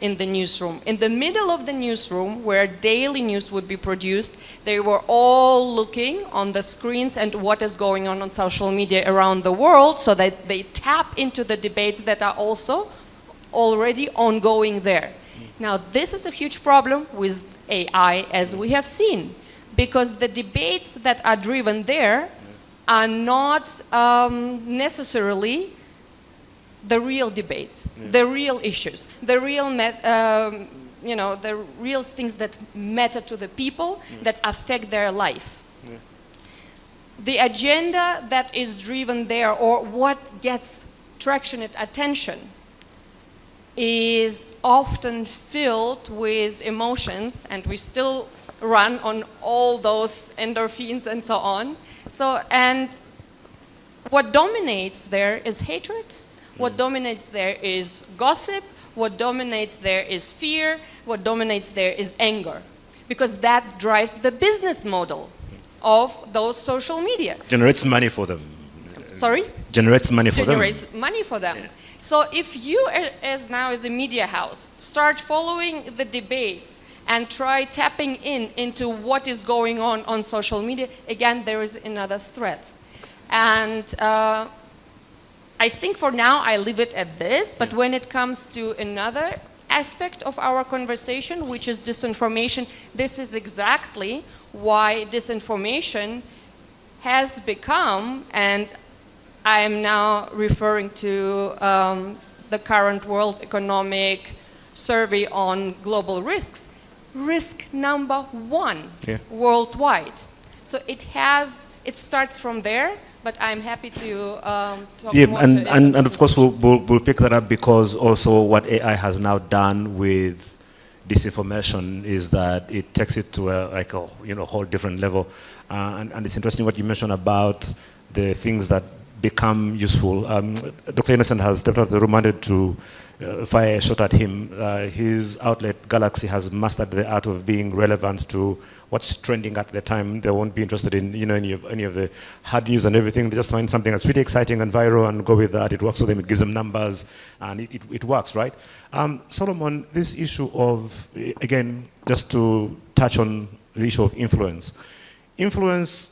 Speaker 9: in the newsroom. In the middle of the newsroom, where daily news would be produced, they were all looking on the screens and what is going on social media around the world, so that they tap into the debates that are also already ongoing there. Now, this is a huge problem with AI, as we have seen, because the debates that are driven there are not necessarily the real debates, the real issues, the real, the real things that matter to the people, that affect their life. The agenda that is driven there, or what gets traction and attention, is often filled with emotions, and we still run on all those endorphins and so on. So, and what dominates there is hatred. What dominates there is gossip. What dominates there is fear. What dominates there is anger, because that drives the business model of those social media.
Speaker 1: Generates money for them.
Speaker 9: Sorry?
Speaker 1: Generates money for them.
Speaker 9: Generates money for them. Yeah. So if you, as now as a media house, start following the debates and try tapping into what is going on social media, again, there is another threat. And I think for now I leave it at this, but when it comes to another aspect of our conversation, which is disinformation, this is exactly why disinformation has become, and I am now referring to the current World Economic Survey on global risks, risk number 1 worldwide. So it starts from there, but I'm happy to talk more.
Speaker 1: And of course we'll pick that up, because also what AI has now done with disinformation is that it takes it to a whole different level. And it's interesting what you mentioned about the things that become useful. Dr. Innocent has stepped out of the room, wanted to fire a shot at him. His outlet, Galaxy, has mastered the art of being relevant to what's trending at the time. They won't be interested in any of the hard news and everything. They just find something that's really exciting and viral and go with that. It works for them, it gives them numbers, and it works, right? Solomon, this issue of, again, just to touch on the issue of influence. Influence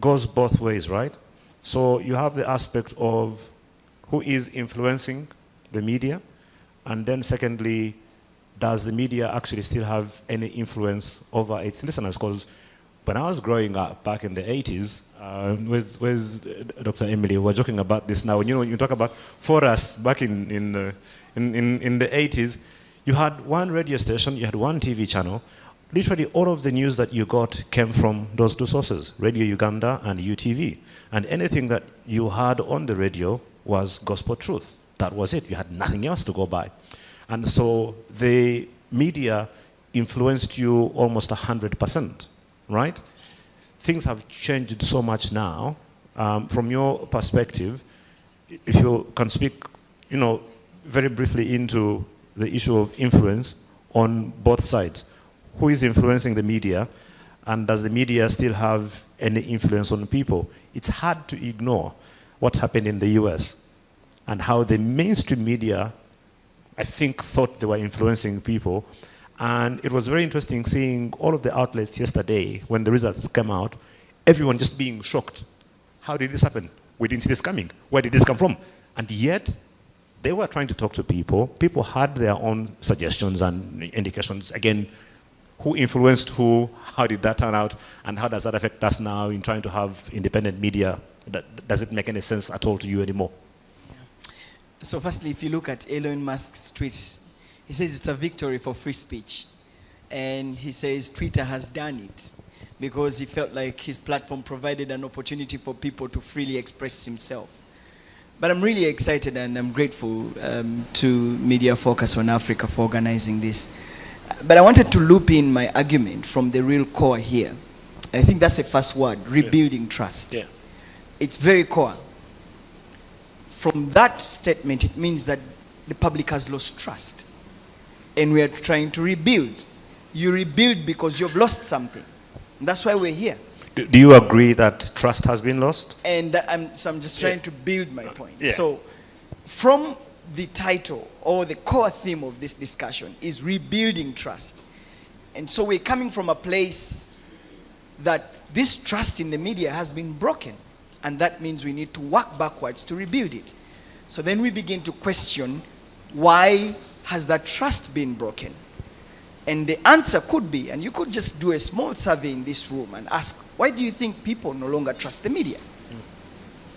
Speaker 1: goes both ways, right? So you have the aspect of who is influencing the media, and then secondly, does the media actually still have any influence over its listeners? Because when I was growing up back in the 80s, with Dr. Emily, we were joking about this now. You talk about, for us, back in the 80s, you had one radio station, you had one TV channel. Literally all of the news that you got came from those two sources, Radio Uganda and UTV. And anything that you heard on the radio was gospel truth. That was it. You had nothing else to go by. And so the media influenced you almost 100%, right? Things have changed so much now. From your perspective, if you can speak, very briefly into the issue of influence on both sides. Who is influencing the media, and does the media still have any influence on people? It's hard to ignore what's happened in the US and how the mainstream media, I think, thought they were influencing people. And it was very interesting seeing all of the outlets yesterday when the results came out, everyone just being shocked. How did this happen? We didn't see this coming. Where did this come from? And yet, they were trying to talk to people. People had their own suggestions and indications. Again, who influenced who? How did that turn out? And how does that affect us now in trying to have independent media? Does it make any sense at all to you anymore?
Speaker 10: Yeah. So firstly, if you look at Elon Musk's tweet, he says it's a victory for free speech. And he says Twitter has done it because he felt like his platform provided an opportunity for people to freely express himself. But I'm really excited and I'm grateful to Media Focus on Africa for organizing this. But I wanted to loop in my argument from the real core here. And I think that's the first word, rebuilding trust.
Speaker 1: Yeah.
Speaker 10: It's very core. From that statement, it means that the public has lost trust. And we are trying to rebuild. You rebuild because you've lost something. And that's why we're here.
Speaker 1: Do you agree that trust has been lost?
Speaker 10: And so I'm just trying to build my point.
Speaker 1: Yeah.
Speaker 10: So from the title or the core theme of this discussion is rebuilding trust. And so we're coming from a place that this trust in the media has been broken. And that means we need to work backwards to rebuild it. So then we begin to question, why has that trust been broken? And the answer could be, and you could just do a small survey in this room and ask, why do you think people no longer trust the media?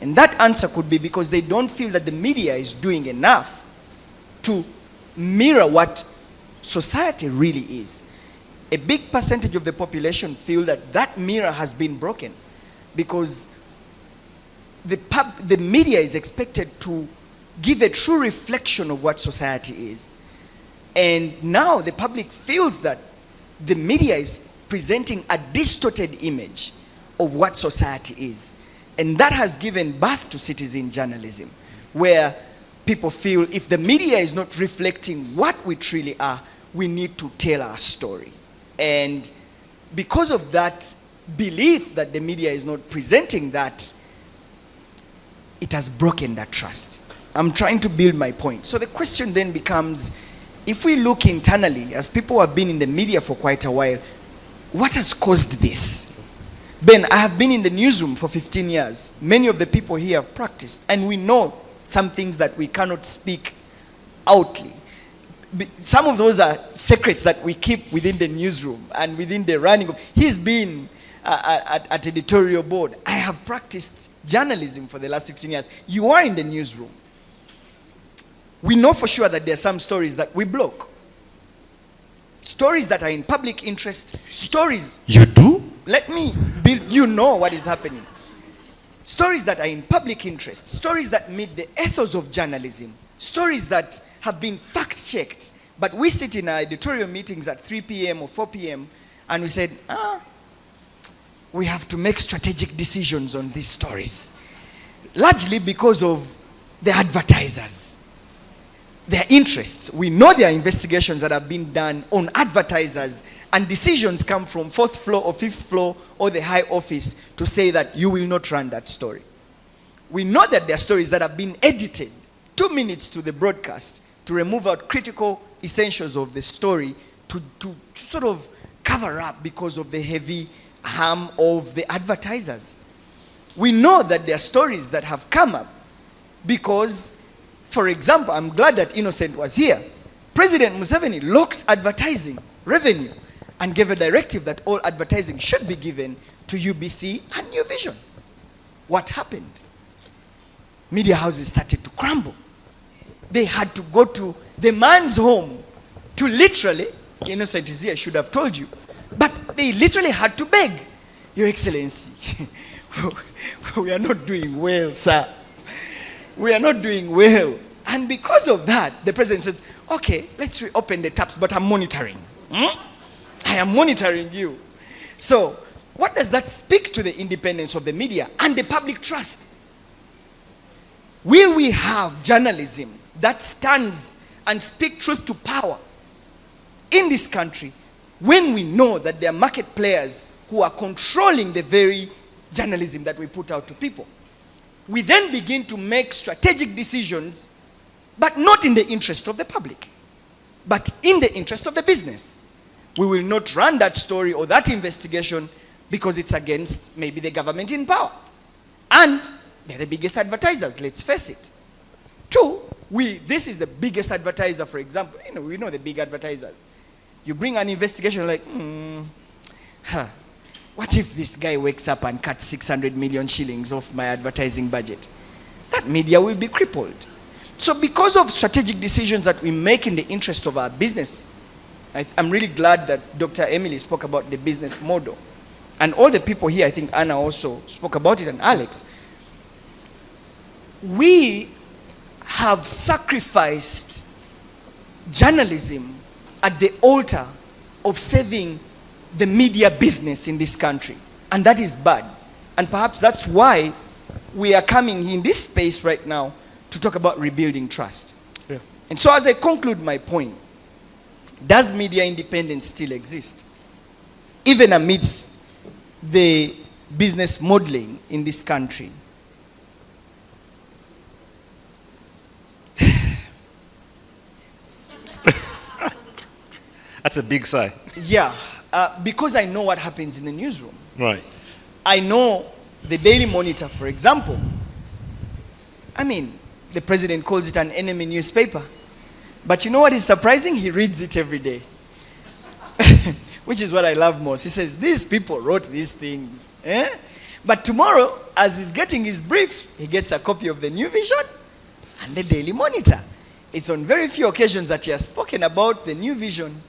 Speaker 10: And that answer could be because they don't feel that the media is doing enough to mirror what society really is. A big percentage of the population feel that that mirror has been broken because the media is expected to give a true reflection of what society is. And now the public feels that the media is presenting a distorted image of what society is. And that has given birth to citizen journalism, where people feel if the media is not reflecting what we truly are, we need to tell our story. And because of that belief that the media is not presenting that, it has broken that trust. I'm trying to build my point. So the question then becomes, if we look internally, as people who have been in the media for quite a while, what has caused this? Ben, I have been in the newsroom for 15 years. Many of the people here have practiced, and we know some things that we cannot speak outly. Some of those are secrets that we keep within the newsroom and within the running of. He's been at editorial board. I have practiced journalism for the last 15 years. You are in the newsroom. We know for sure that there are some stories that we block. Stories that are in public interest, stories.
Speaker 1: You do?
Speaker 10: Let me build, you know what is happening. Stories that are in public interest, stories that meet the ethos of journalism, stories that have been fact-checked. But we sit in our editorial meetings at 3 p.m. or 4 p.m. and we said, we have to make strategic decisions on these stories. Largely because of the advertisers. Their interests. We know there are investigations that have been done on advertisers, and decisions come from 4th floor or 5th floor or the high office to say that you will not run that story. We know that there are stories that have been edited 2 minutes to the broadcast to remove out critical essentials of the story to sort of cover up because of the heavy harm of the advertisers. We know that there are stories that have come up because, for example, I'm glad that Innocent was here. President Museveni locked advertising revenue and gave a directive that all advertising should be given to UBC and New Vision. What happened? Media houses started to crumble. They had to go to the man's home to literally, Innocent is here, I should have told you, but they literally had to beg. Your Excellency, we are not doing well, sir. We are not doing well. And because of that, the president says, okay, let's reopen the taps, but I'm monitoring. I am monitoring you. So what does that speak to the independence of the media and the public trust? Will we have journalism that stands and speaks truth to power in this country when we know that there are market players who are controlling the very journalism that we put out to people? We then begin to make strategic decisions, but not in the interest of the public, but in the interest of the business. We will not run that story or that investigation because it's against maybe the government in power. And they're the biggest advertisers, let's face it. Two, this is the biggest advertiser, for example. We know the big advertisers. You bring an investigation like, what if this guy wakes up and cuts 600 million shillings off my advertising budget? That media will be crippled. So because of strategic decisions that we make in the interest of our business, I'm really glad that Dr. Emily spoke about the business model. And all the people here, I think Anna also spoke about it, and Alex. We have sacrificed journalism at the altar of saving the media business in this country. And that is bad. And perhaps that's why we are coming in this space right now to talk about rebuilding trust.
Speaker 3: Yeah.
Speaker 10: And so as I conclude my point, does media independence still exist? Even amidst the business modeling in this country.
Speaker 1: That's a big sigh.
Speaker 10: Yeah, because I know what happens in the newsroom.
Speaker 1: Right.
Speaker 10: I know the Daily Monitor, for example. I mean, the president calls it an enemy newspaper. But you know what is surprising? He reads it every day. Which is what I love most. He says, these people wrote these things. But tomorrow, as he's getting his brief, he gets a copy of the New Vision and the Daily Monitor. It's on very few occasions that he has spoken about the New Vision.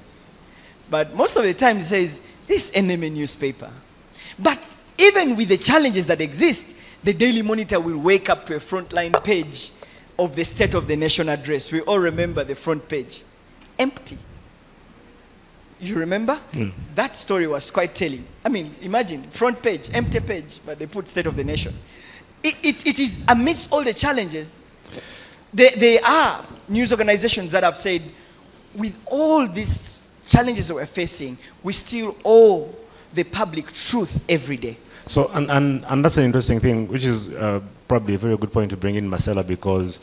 Speaker 10: But most of the time he says, this enemy newspaper. But even with the challenges that exist, the Daily Monitor will wake up to a frontline page of the State of the Nation address. We all remember the front page. Empty. You remember? That story was quite telling. I mean, imagine, front page, empty page, but they put State of the Nation. It is amidst all the challenges. There are news organizations that have said, with all these challenges that we're facing, we still owe the public truth every day.
Speaker 1: So, and that's an interesting thing, which is probably a very good point to bring in Marcella, because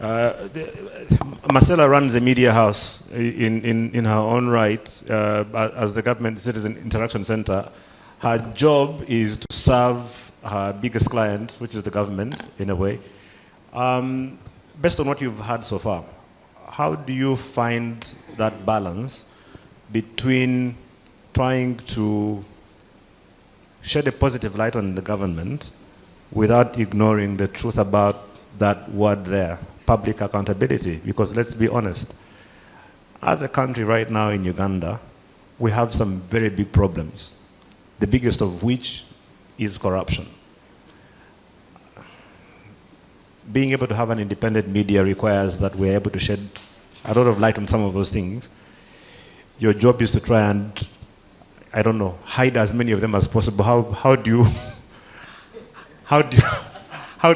Speaker 1: Marcella runs a media house in her own right as the Government Citizen Interaction Center. Her job is to serve her biggest client, which is the government, in a way. Based on what you've heard so far, how do you find that balance between trying to shed a positive light on the government without ignoring the truth about that word there, public accountability? Because let's be honest, as a country right now in Uganda, we have some very big problems, the biggest of which is corruption. Being able to have an independent media requires that we're able to shed a lot of light on some of those things. Your job is to try and, I don't know, hide as many of them as possible. How do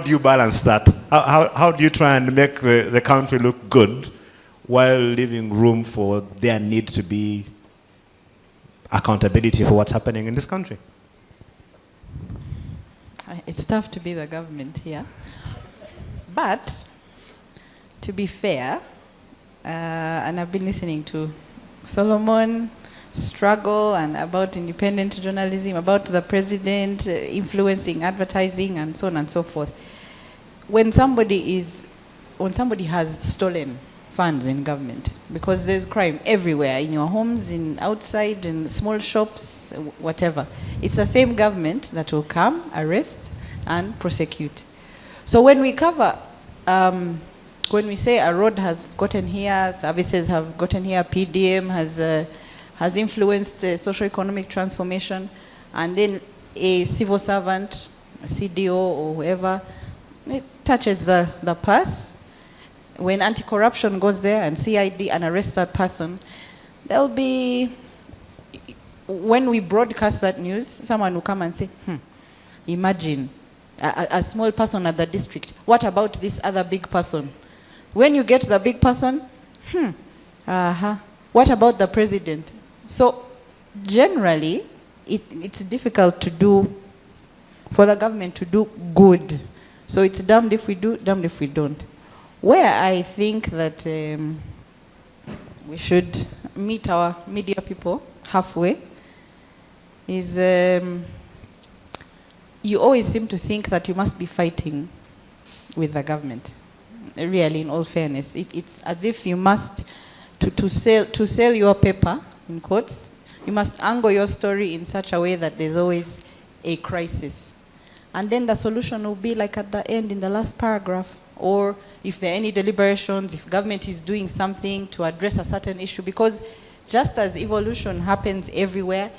Speaker 1: you balance that? How do you try and make the country look good while leaving room for there need to be accountability for what's happening in this country?
Speaker 5: It's tough to be the government here. But, to be fair, and I've been listening to Solomon struggle and about independent journalism, about the president influencing advertising and so on and so forth. When somebody has stolen funds in government, because there's crime everywhere, in your homes, outside, in small shops, whatever. It's the same government that will come, arrest, and prosecute. So when we cover, when we say a road has gotten here, services have gotten here, PDM has influenced socio-economic transformation, and then a civil servant, a CDO or whoever, it touches the purse. When anti-corruption goes there and CID and arrests that person, there'll be, when we broadcast that news, someone will come and say, imagine a small person at the district. What about this other big person? When you get the big person, what about the president? So generally, it's difficult to do, for the government to do good. So it's damned if we do, damned if we don't. Where I think that we should meet our media people halfway is you always seem to think that you must be fighting with the government. Really, in all fairness, it's as if you must, to sell your paper, in quotes, you must angle your story in such a way that there's always a crisis. And then the solution will be like at the end in the last paragraph, or if there are any deliberations, if government is doing something to address a certain issue, because just as evolution happens everywhere,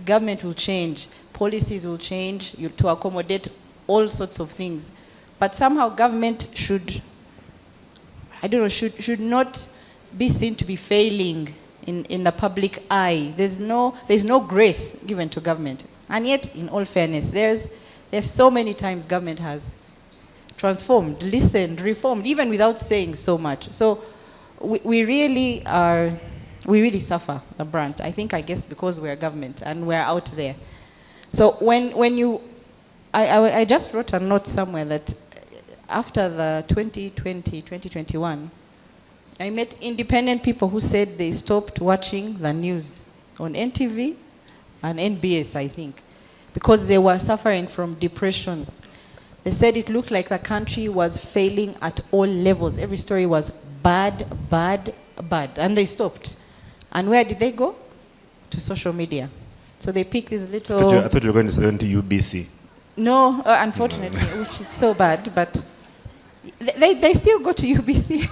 Speaker 5: government will change, policies will change to accommodate all sorts of things. But somehow government should, I don't know, should not be seen to be failing in the public eye. There's no grace given to government. And yet, in all fairness, there's so many times government has transformed, listened, reformed, even without saying so much. So we really suffer the brunt. I guess because we're government and we're out there. So when you, I just wrote a note somewhere that after the 2021, I met independent people who said they stopped watching the news on NTV and NBS, I think, because they were suffering from depression. They said it looked like the country was failing at all levels. Every story was bad, bad, bad, and they stopped. And where did they go? To social media. So they pick these little...
Speaker 1: I thought you were going to say to UBC.
Speaker 5: No, unfortunately, which is so bad, but they still go to UBC.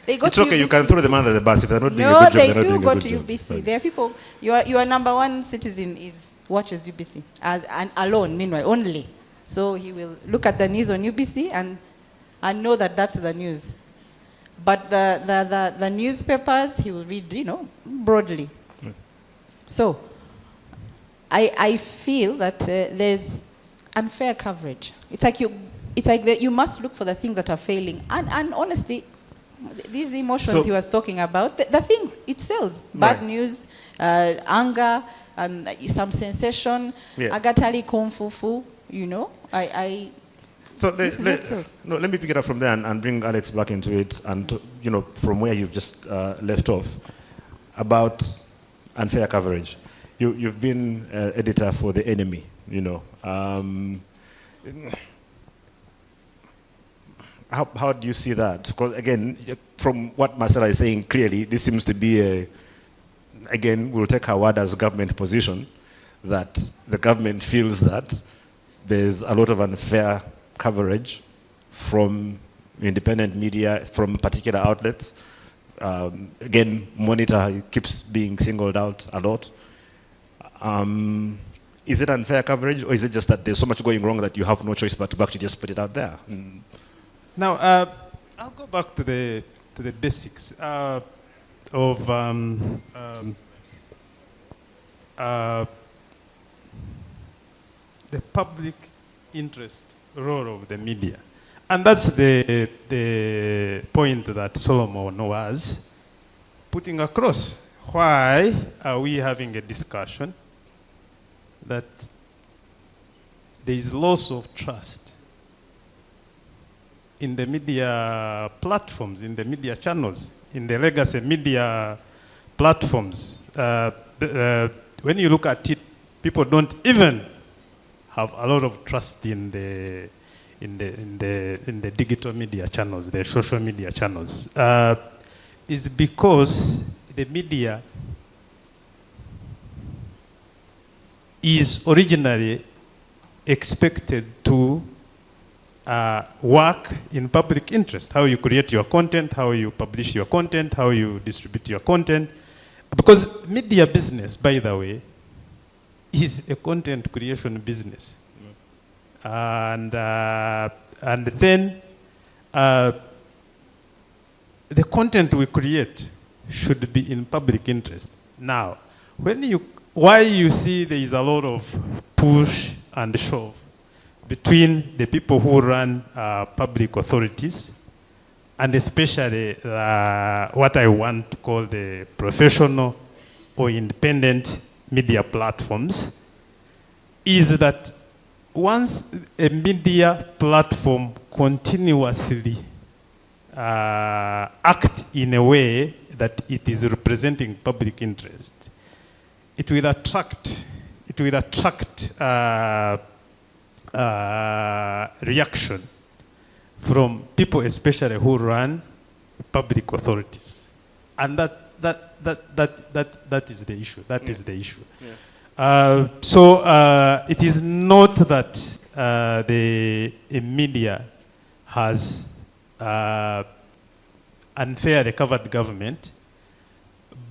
Speaker 5: They go
Speaker 1: it's
Speaker 5: to
Speaker 1: okay,
Speaker 5: UBC.
Speaker 1: you can throw them under the bus if they're not doing a good job.
Speaker 5: No, they do go to UBC.
Speaker 1: Right.
Speaker 5: There are people, your number one citizen watches UBC, and alone, meanwhile, only. So he will look at the news on UBC and know that that's the news. But the newspapers, he will read, broadly. Right. So I feel that there's unfair coverage. It's like you must look for the things that are failing. And honestly, these emotions he was talking about, the thing, it sells. Bad news, anger, some sensation, agatali konfufu,
Speaker 1: So let me pick it up from there and bring Alex back into it, and from where you've just left off about unfair coverage. You've been editor for The Enemy, How do you see that? Because again, from what Marcella is saying, clearly this seems to be again, we'll take her word as government position, that the government feels that there's a lot of unfair coverage from independent media, from particular outlets. Again, Monitor keeps being singled out a lot. Is it unfair coverage, or is it just that there's so much going wrong that you have no choice but to actually just put it out there?
Speaker 8: Now, I'll go back to the basics of the public interest role of the media. And that's the point that Solomon was putting across. Why are we having a discussion that there is loss of trust in the media platforms, in the media channels, in the legacy media platforms? When you look at it, people don't even have a lot of trust in the digital media channels, the social media channels. Is because the media is originally expected to work in public interest, how you create your content, how you publish your content, how you distribute your content. Because media business, by the way, is a content creation business. And then the content we create should be in public interest. Now, why you see there is a lot of push and shove between the people who run public authorities, and especially what I want to call the professional or independent media platforms, is that once a media platform continuously act in a way that it is representing public interest, it will attract reaction from people, especially who run public authorities, and that is the issue. That is the issue.
Speaker 1: Yeah.
Speaker 8: So it is not that the media has unfairly covered government,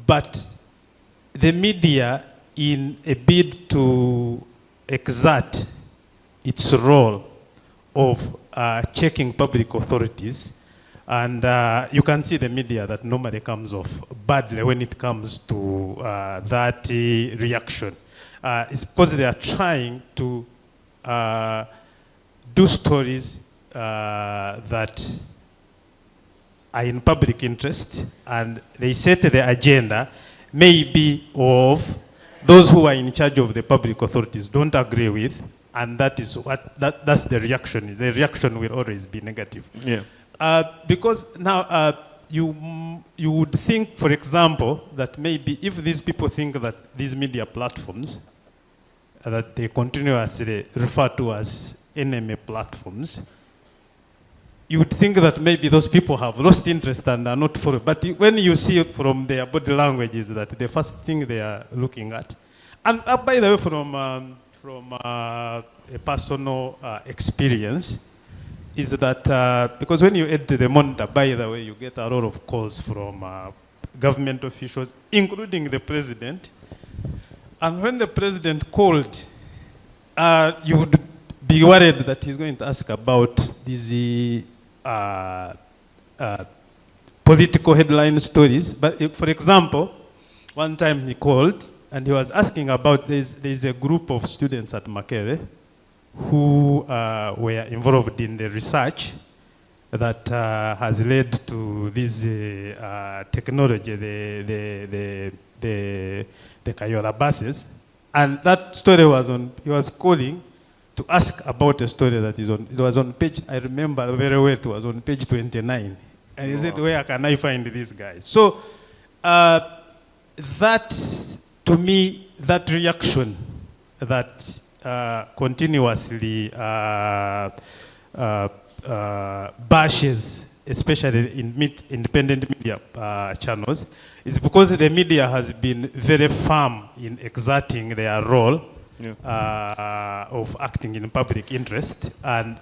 Speaker 8: but the media, in a bid to exert its role of checking public authorities, and you can see the media that normally comes off badly when it comes to that reaction. It's because they are trying to do stories that are in public interest, and they set the agenda maybe of those who are in charge of the public authorities don't agree with, and that is that's the reaction. The reaction will always be negative.
Speaker 1: Yeah.
Speaker 8: Because now you would think, for example, that maybe if these people think that these media platforms that they continuously refer to as enemy platforms, you would think that maybe those people have lost interest and are not for it. But when you see from their body languages that the first thing they are looking at, and by the way, from a personal experience, is that because when you enter the monitor, by the way, you get a lot of calls from government officials, including the president. And when the president called, you would be worried that he's going to ask about these political headline stories. But for example, one time he called and he was asking about there's a group of students at Makerere who were involved in the research that has led to this technology, the Kayola buses. And that story was on, he was calling to ask about a story that is on, it was on page, I remember very well, it was on page 29. And he said, where can I find these guys? So that, to me, that reaction that continuously bashes, especially in independent media channels, is because the media has been very firm in exerting their role of acting in public interest, and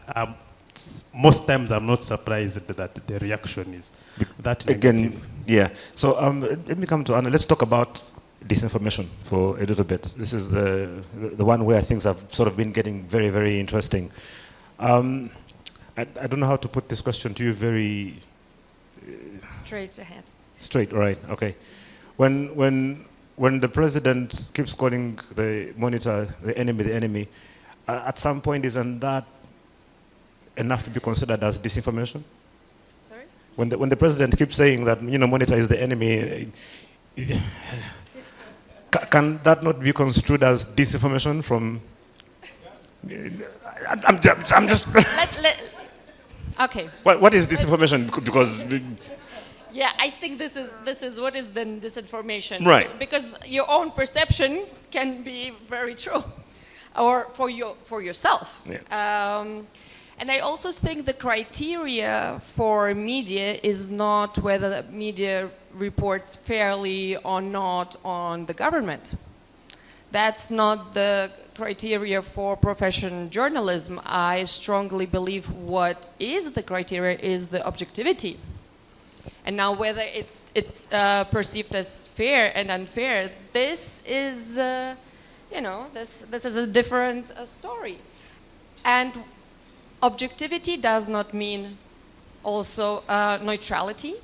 Speaker 8: most times I'm not surprised that the reaction is that negative.
Speaker 1: Again, yeah. So let me come to Anna. Let's talk about disinformation for a little bit. This is the one where things have sort of been getting very, very interesting. I don't know how to put this question to you very...
Speaker 9: Straight ahead.
Speaker 1: Straight, right, okay. When the president keeps calling the monitor the enemy, at some point isn't that enough to be considered as disinformation?
Speaker 9: Sorry?
Speaker 1: When the president keeps saying that, monitor is the enemy, can that not be construed as disinformation from... I'm just...
Speaker 9: Okay.
Speaker 1: What is disinformation? Because...
Speaker 9: Yeah, I think this is what is then disinformation.
Speaker 1: Right.
Speaker 9: Because your own perception can be very true, or for yourself.
Speaker 1: Yeah.
Speaker 9: And I also think the criteria for media is not whether the media reports fairly or not on the government. That's not the criteria for professional journalism. I strongly believe what is the criteria is the objectivity. And now whether it's perceived as fair and unfair, this is, this is a different story. And objectivity does not mean also neutrality.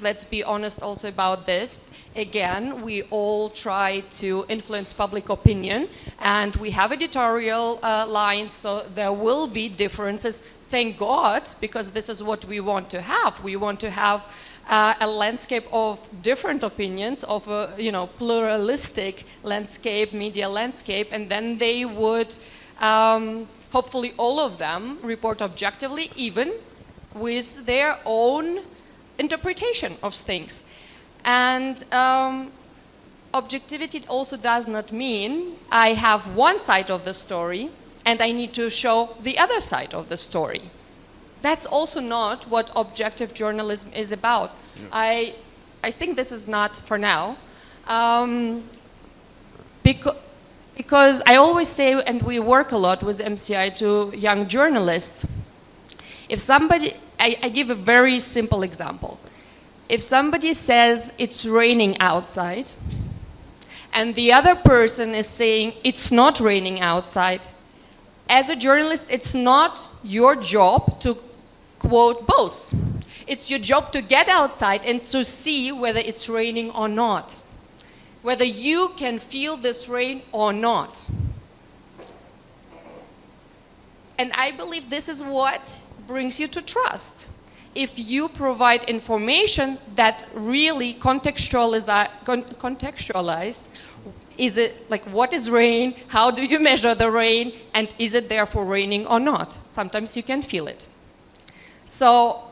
Speaker 9: let's be honest also about this. Again, we all try to influence public opinion, and we have editorial lines, so there will be differences. Thank God, because this is what we want to have. We want to have a landscape of different opinions, of a pluralistic landscape, media landscape, and then they would, hopefully all of them, report objectively, even with their own interpretation of things. And objectivity also does not mean I have one side of the story and I need to show the other side of the story. That's also not what objective journalism is about. Yeah. I think this is not for now. Because I always say, and we work a lot with MCI to young journalists, if somebody, I give a very simple example. If somebody says it's raining outside, and the other person is saying it's not raining outside, as a journalist, it's not your job to quote both. It's your job to get outside and to see whether it's raining or not, whether you can feel this rain or not. And I believe this is what brings you to trust. If you provide information that really contextualize, is it like what is rain, how do you measure the rain, and is it therefore raining or not? Sometimes you can feel it. So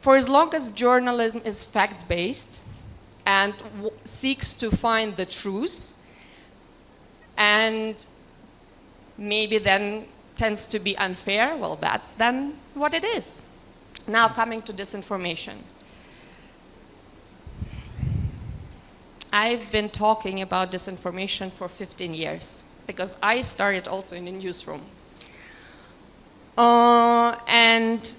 Speaker 9: for as long as journalism is facts-based and seeks to find the truth, and maybe then tends to be unfair, well, that's then what it is. Now coming to disinformation. I've been talking about disinformation for 15 years because I started also in a newsroom. And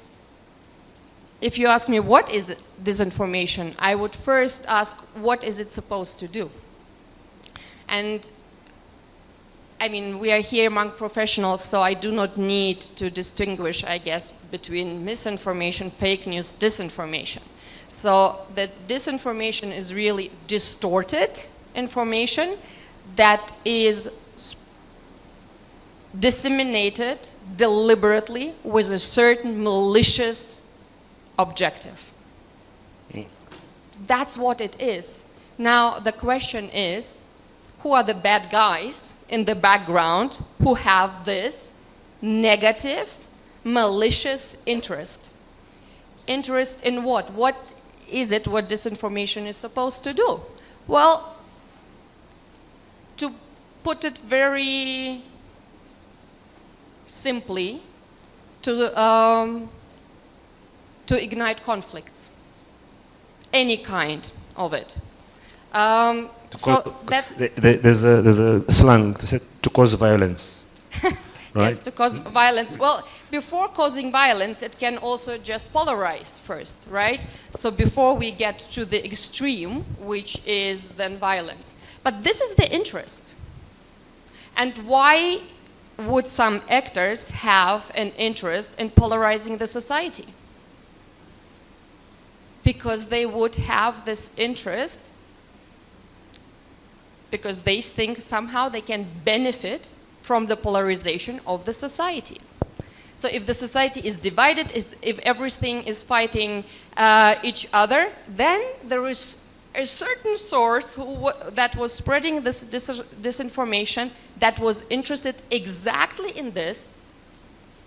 Speaker 9: if you ask me what is disinformation, I would first ask what is it supposed to do? And I mean, we are here among professionals, so I do not need to distinguish, I guess, between misinformation, fake news, disinformation. So the disinformation is really distorted information that is disseminated deliberately with a certain malicious objective. That's what it is. Now, the question is, who are the bad guys in the background who have this negative, malicious interest? Interest in what? What is it what disinformation is supposed to do? Well, to put it very simply, to ignite conflicts, any kind of it.
Speaker 1: There's a slang to say to cause violence, right?
Speaker 9: Yes, to cause violence. Well, before causing violence, it can also just polarize first, right? So before we get to the extreme, which is then violence. But this is the interest. And why would some actors have an interest in polarizing the society? Because they would have this interest because they think somehow they can benefit from the polarization of the society. So if the society is divided, if everything is fighting each other, then there is a certain source that was spreading this disinformation that was interested exactly in this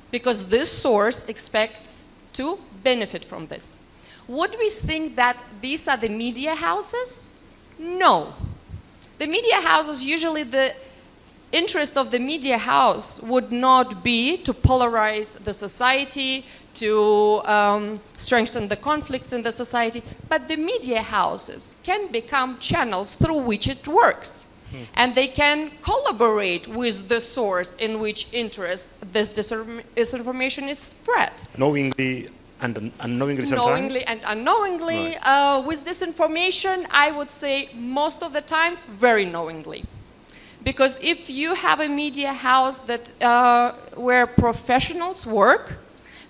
Speaker 9: because this source expects to benefit from this. Would we think that these are the media houses? No. The media houses, usually the interest of the media house would not be to polarize the society, to strengthen the conflicts in the society, but the media houses can become channels through which it works. And they can collaborate with the source in which interest this disinformation is spread.
Speaker 1: Knowingly and unknowingly sometimes?
Speaker 9: Knowingly and unknowingly. Right. With disinformation, I would say most of the times very knowingly. Because if you have a media house that, where professionals work,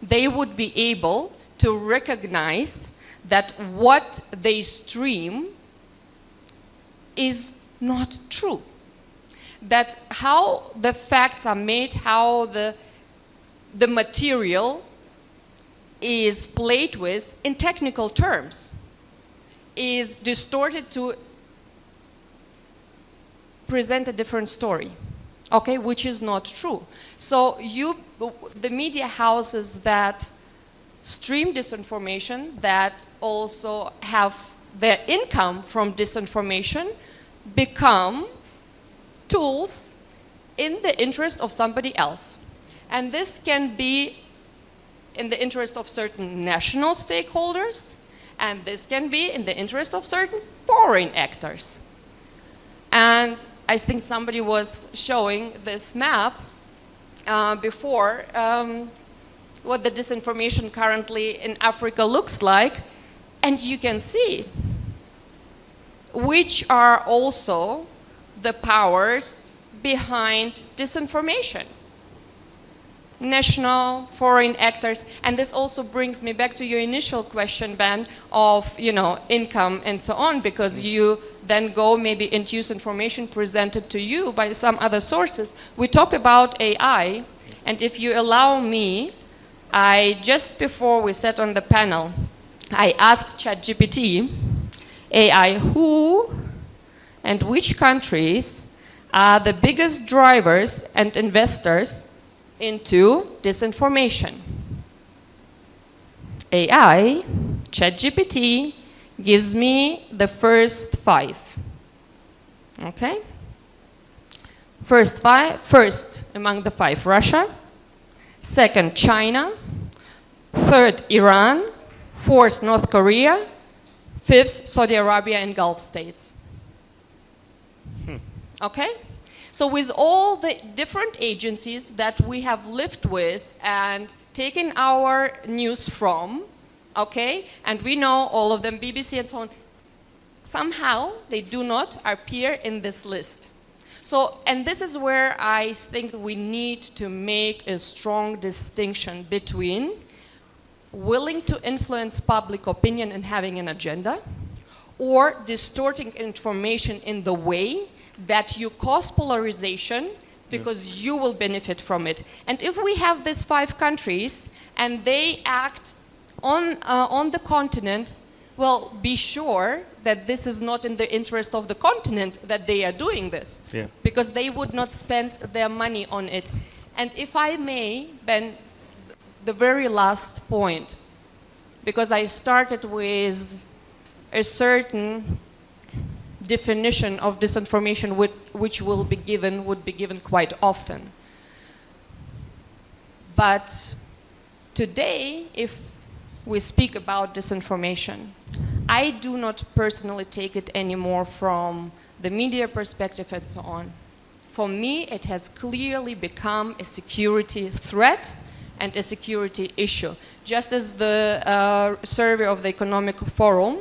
Speaker 9: they would be able to recognize that what they stream is not true. That how the facts are made, how the material is played with in technical terms is distorted to present a different story, okay, which is not true. So the media houses that stream disinformation, that also have their income from disinformation, become tools in the interest of somebody else. And this can be in the interest of certain national stakeholders, and this can be in the interest of certain foreign actors. And I think somebody was showing this map before, what the disinformation currently in Africa looks like, and you can see which are also the powers behind disinformation. National, foreign actors, and this also brings me back to your initial question, Ben, of income and so on, because you then go maybe induce information presented to you by some other sources. We talk about AI, and if you allow me, just before we sat on the panel, I asked ChatGPT, AI, who and which countries are the biggest drivers and investors into disinformation? AI, ChatGPT, gives me the first 5. Okay? First among the 5, Russia. Second, China. Third, Iran. Fourth, North Korea. Fifth, Saudi Arabia and Gulf states. Okay? So with all the different agencies that we have lived with and taken our news from, okay, and we know all of them, BBC and so on, somehow they do not appear in this list. So, and this is where I think we need to make a strong distinction between willing to influence public opinion and having an agenda, or distorting information in the way that you cause polarization because you will benefit from it. And if we have these 5 countries and they act on the continent, well, be sure that this is not in the interest of the continent that they are doing this, because they would not spend their money on it. And if I may, Ben, the very last point, because I started with a certain definition of disinformation which would be given quite often. But today, if we speak about disinformation, I do not personally take it anymore from the media perspective and so on. For me, it has clearly become a security threat and a security issue. Just as the survey of the Economic Forum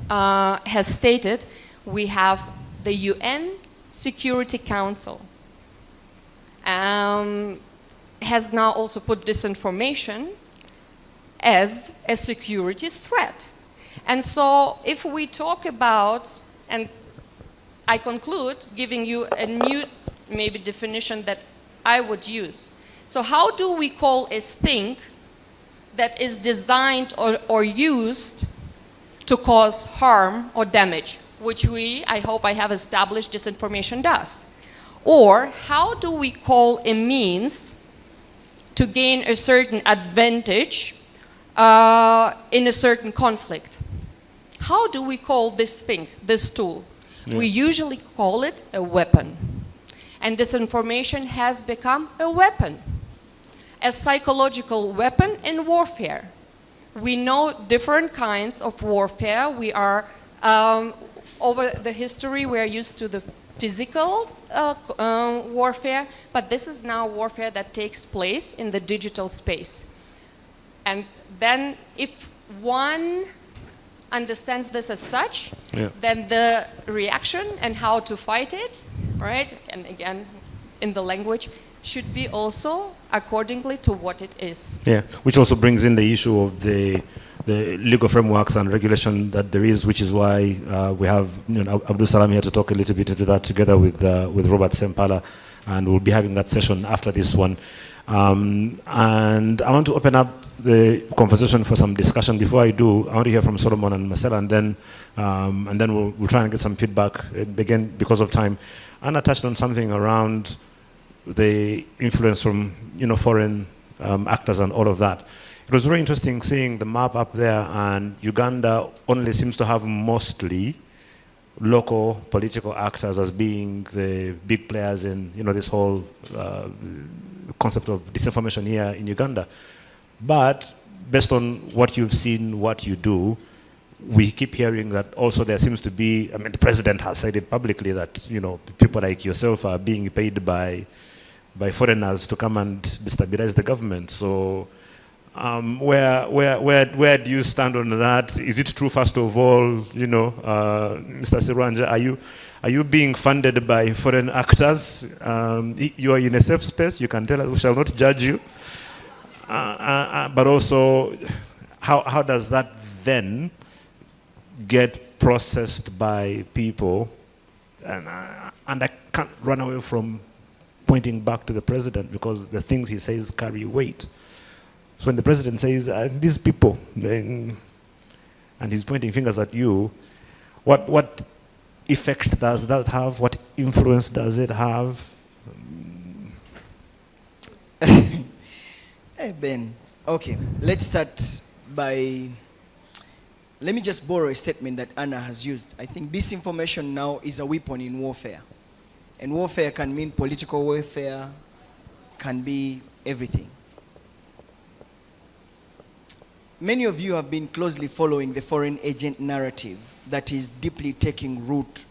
Speaker 9: has stated, we have the UN Security Council has now also put disinformation as a security threat. And so if we talk about, and I conclude giving you a new maybe definition that I would use. So how do we call a thing that is designed or used to cause harm or damage, which I hope I have established disinformation does? Or how do we call a means to gain a certain advantage in a certain conflict? How do we call this thing, this tool? We usually call it a weapon. And disinformation has become a weapon, a psychological weapon in warfare. We know different kinds of warfare. We are, over the history, we are used to the physical warfare, but this is now warfare that takes place in the digital space. And then if one understands this as such, then the reaction and how to fight it, right, and again, in the language, should be also accordingly to what it is.
Speaker 1: Yeah, which also brings in the issue of the the legal frameworks and regulation that there is, which is why we have Abdul Salam here to talk a little bit into that together with Robert Sempala, and we'll be having that session after this one. And I want to open up the conversation for some discussion. Before I do, I want to hear from Solomon and Marcella, and then we'll try and get some feedback. Again, because of time, Anna touched on something around the influence from foreign actors and all of that. It was very interesting seeing the map up there, and Uganda only seems to have mostly local political actors as being the big players in this whole concept of disinformation here in Uganda. But based on what you've seen, what you do, we keep hearing that also there seems to be, the president has said it publicly that people like yourself are being paid by foreigners to come and destabilize the government. So where do you stand on that? Is it true, first of all, Mr. Sirwanja, are you being funded by foreign actors? You are in a safe space, you can tell us, we shall not judge you. But also, how does that then get processed by people? And I can't run away from pointing back to the president, because the things he says carry weight. So when the president says, these people, and he's pointing fingers at you, what effect does that have? What influence does it have?
Speaker 10: Hey, Ben. Okay, let's start by, let me just borrow a statement that Anna has used. I think disinformation now is a weapon in warfare. And warfare can mean political warfare, can be everything. Many of you have been closely following the foreign agent narrative that is deeply taking root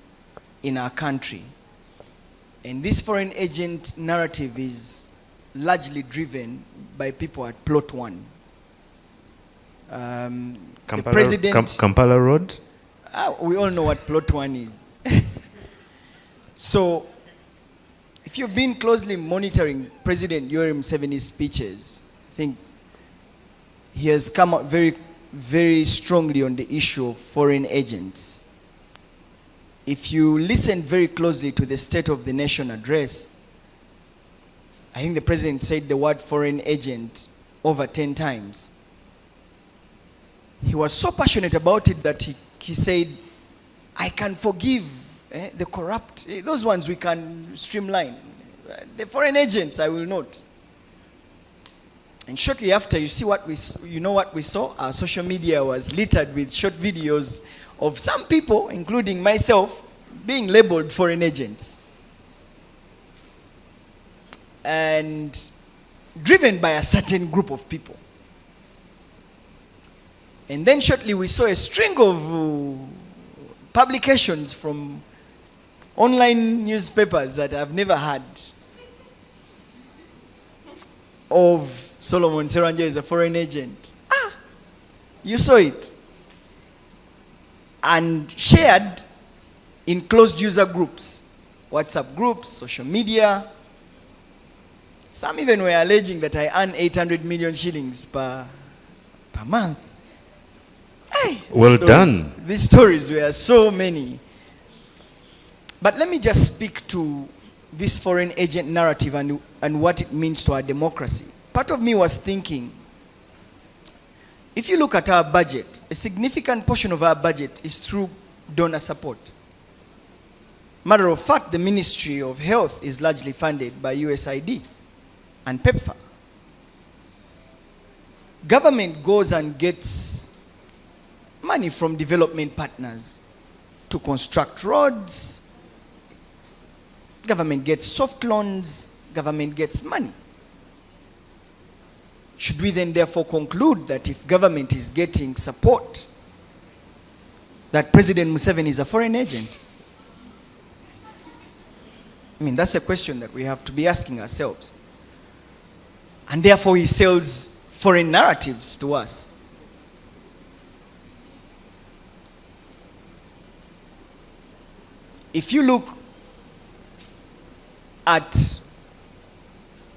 Speaker 10: in our country. And this foreign agent narrative is largely driven by people at Plot 1. The president...
Speaker 1: Kampala Road?
Speaker 10: We all know what Plot 1 is. So, if you've been closely monitoring President Yoweri Museveni's speeches, I think he has come out very, very strongly on the issue of foreign agents. If you listen very closely to the State of the Nation address, I think the president said the word foreign agent over 10 times. He was so passionate about it that he said, I can forgive the corrupt, those ones we can streamline. The foreign agents, I will not. And shortly after, what we saw? Our social media was littered with short videos of some people, including myself, being labeled foreign agents. And driven by a certain group of people. And then shortly we saw a string of publications from online newspapers that I've never heard of Solomon Seranja is a foreign agent. You saw it. And shared in closed user groups, WhatsApp groups, social media. Some even were alleging that I earn 800 million shillings per month. Hey,
Speaker 1: well done.
Speaker 10: These stories were so many. But let me just speak to this foreign agent narrative and what it means to our democracy. Part of me was thinking, if you look at our budget, a significant portion of our budget is through donor support. Matter of fact, the Ministry of Health is largely funded by USAID and PEPFAR. Government goes and gets money from development partners to construct roads. Government gets soft loans. Government gets money. Should we then therefore conclude that if government is getting support, that President Museveni is a foreign agent? That's a question that we have to be asking ourselves. And therefore he sells foreign narratives to us. If you look at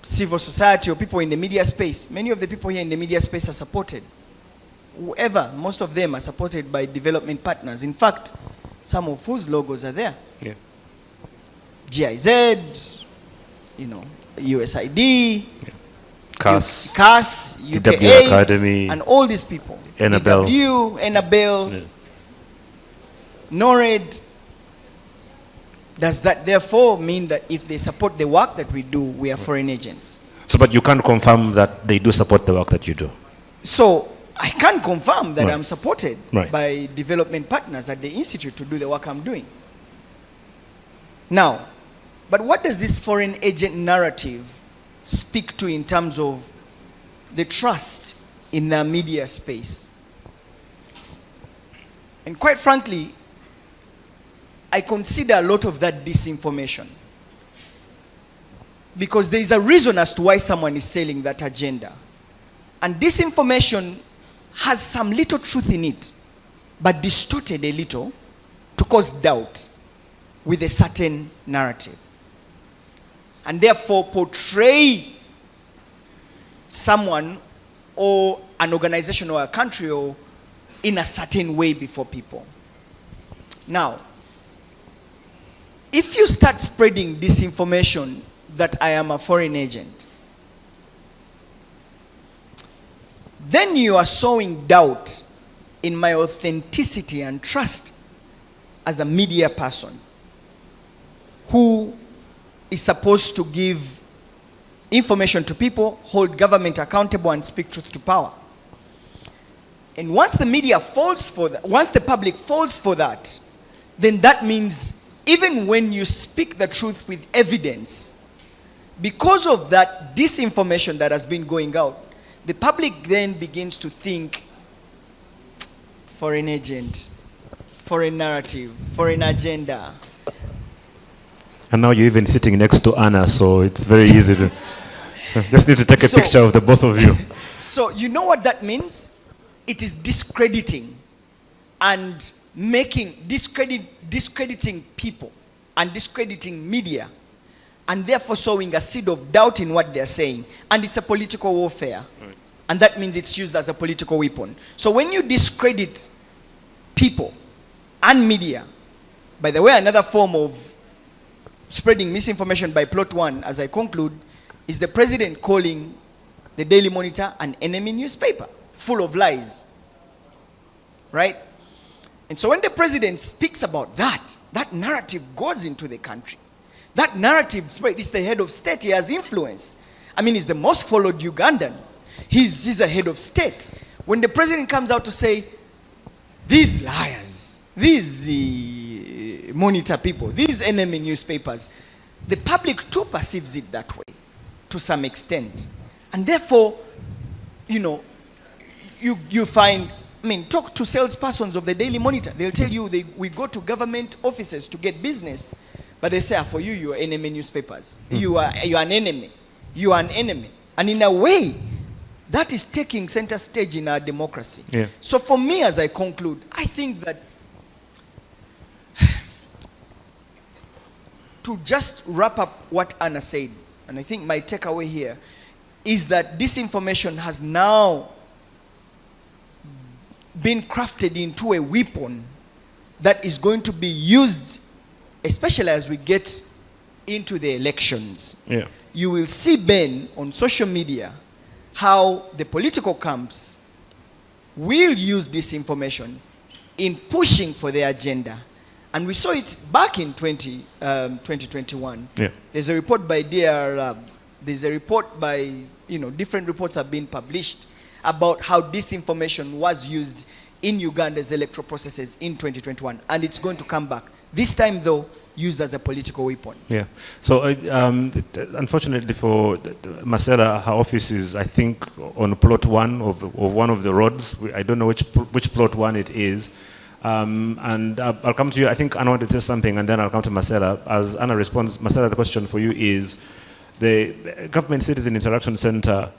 Speaker 10: civil society or people in the media space, many of the people here in the media space are supported whoever, most of them are supported by development partners. In fact, some of whose logos are there.
Speaker 1: Yeah.
Speaker 10: GIZ, USID,
Speaker 1: CAS,
Speaker 10: CAS, UK
Speaker 1: DW Academy,
Speaker 10: and all these people.
Speaker 1: Enabel.
Speaker 10: DW, Enabel,
Speaker 1: Yeah.
Speaker 10: NORAD. Does that therefore mean that if they support the work that we do, we are foreign agents?
Speaker 1: So, but you can't confirm that they do support the work that you do.
Speaker 10: So I can confirm that
Speaker 1: Right.
Speaker 10: I'm supported
Speaker 1: Right.
Speaker 10: by development partners at the institute to do the work I'm doing. Now, but what does this foreign agent narrative speak to in terms of the trust in the media space? And quite frankly, I consider a lot of that disinformation. Because there is a reason as to why someone is selling that agenda. And disinformation has some little truth in it, but distorted a little to cause doubt with a certain narrative. And therefore portray someone or an organization or a country or in a certain way before people. Now, if you start spreading disinformation that I am a foreign agent, then you are sowing doubt in my authenticity and trust as a media person who is supposed to give information to people, hold government accountable, and speak truth to power. And once the media falls for that, once the public falls for that, then that means even when you speak the truth with evidence, because of that disinformation that has been going out, the public then begins to think foreign agent, foreign narrative, foreign agenda.
Speaker 1: And now you're even sitting next to Anna, so it's very easy to just need to take a picture of the both of you.
Speaker 10: So you know what that means? It is discrediting and discrediting people and discrediting media, and therefore sowing a seed of doubt in what they're saying. And it's a political warfare. Right. And that means it's used as a political weapon. So when you discredit people and media, by the way, another form of spreading misinformation by plot one, as I conclude, is the president calling the Daily Monitor an enemy newspaper, full of lies. Right? And so when the president speaks about that, that narrative goes into the country. That narrative spread. It's the head of state. He has influence. I mean, he's the most followed Ugandan. He's a head of state. When the president comes out to say, these liars, these Monitor people, these enemy newspapers, the public too perceives it that way to some extent. And therefore, you find, talk to salespersons of the Daily Monitor. They'll tell you we go to government offices to get business, but they say, for you are enemy newspapers. You are an enemy. You are an enemy. And in a way, that is taking center stage in our democracy. Yeah. So for me, as I conclude, I think that to just wrap up what Anna said, and I think my takeaway here is that disinformation has now been crafted into a weapon that is going to be used, especially as we get into the elections. Yeah. You will see, Ben, on social media, how the political camps will use disinformation in pushing for their agenda. And we saw it back in 2021. Yeah. There's a report by DRL, there's a report by, different reports have been published about how disinformation was used in Uganda's electoral processes in 2021. And it's going to come back. This time, though, used as a political weapon. Yeah. So, unfortunately for Marcella, her office is, I think, on plot one of one of the roads. I don't know which plot one it is. And I'll come to you. I think Anna wanted to say something, and then I'll come to Marcella. As Anna responds, Marcella, the question for you is, the Government Citizen Interaction Center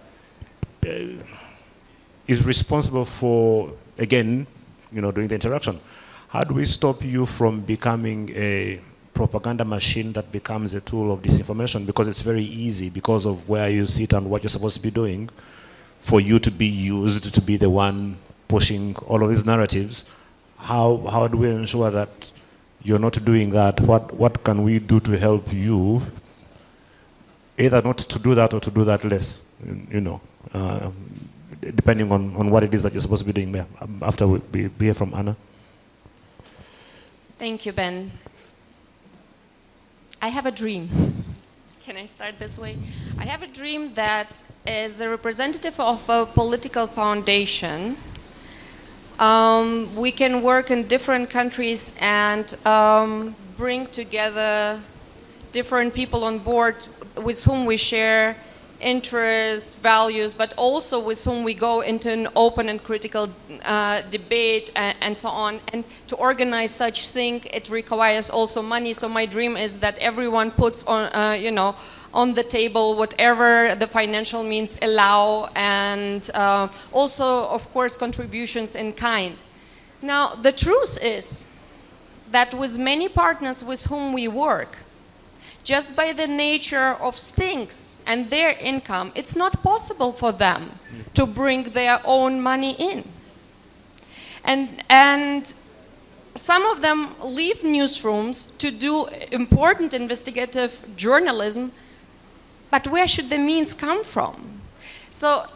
Speaker 10: is responsible for, again, doing the interaction. How do we stop you from becoming a propaganda machine that becomes a tool of disinformation? Because it's very easy, because of where you sit and what you're supposed to be doing, for you to be used to be the one
Speaker 1: pushing all of these narratives. How do we ensure that you're not doing that? What can we do to help you, either not to do that or to do that less, depending on what it is that you're supposed to be doing there. After we hear from Anna.
Speaker 9: Thank you, Ben. I have a dream. Can I start this way? I have a dream that as a representative of a political foundation, we can work in different countries and bring together different people on board with whom we share interests, values, but also with whom we go into an open and critical debate and so on. And to organize such thing, it requires also money. So my dream is that everyone puts on, on the table whatever the financial means allow, and also, of course, contributions in kind. Now, the truth is that with many partners with whom we work, just by the nature of things and their income, it's not possible for them to bring their own money in. And some of them leave newsrooms to do important investigative journalism, but where should the means come from? So,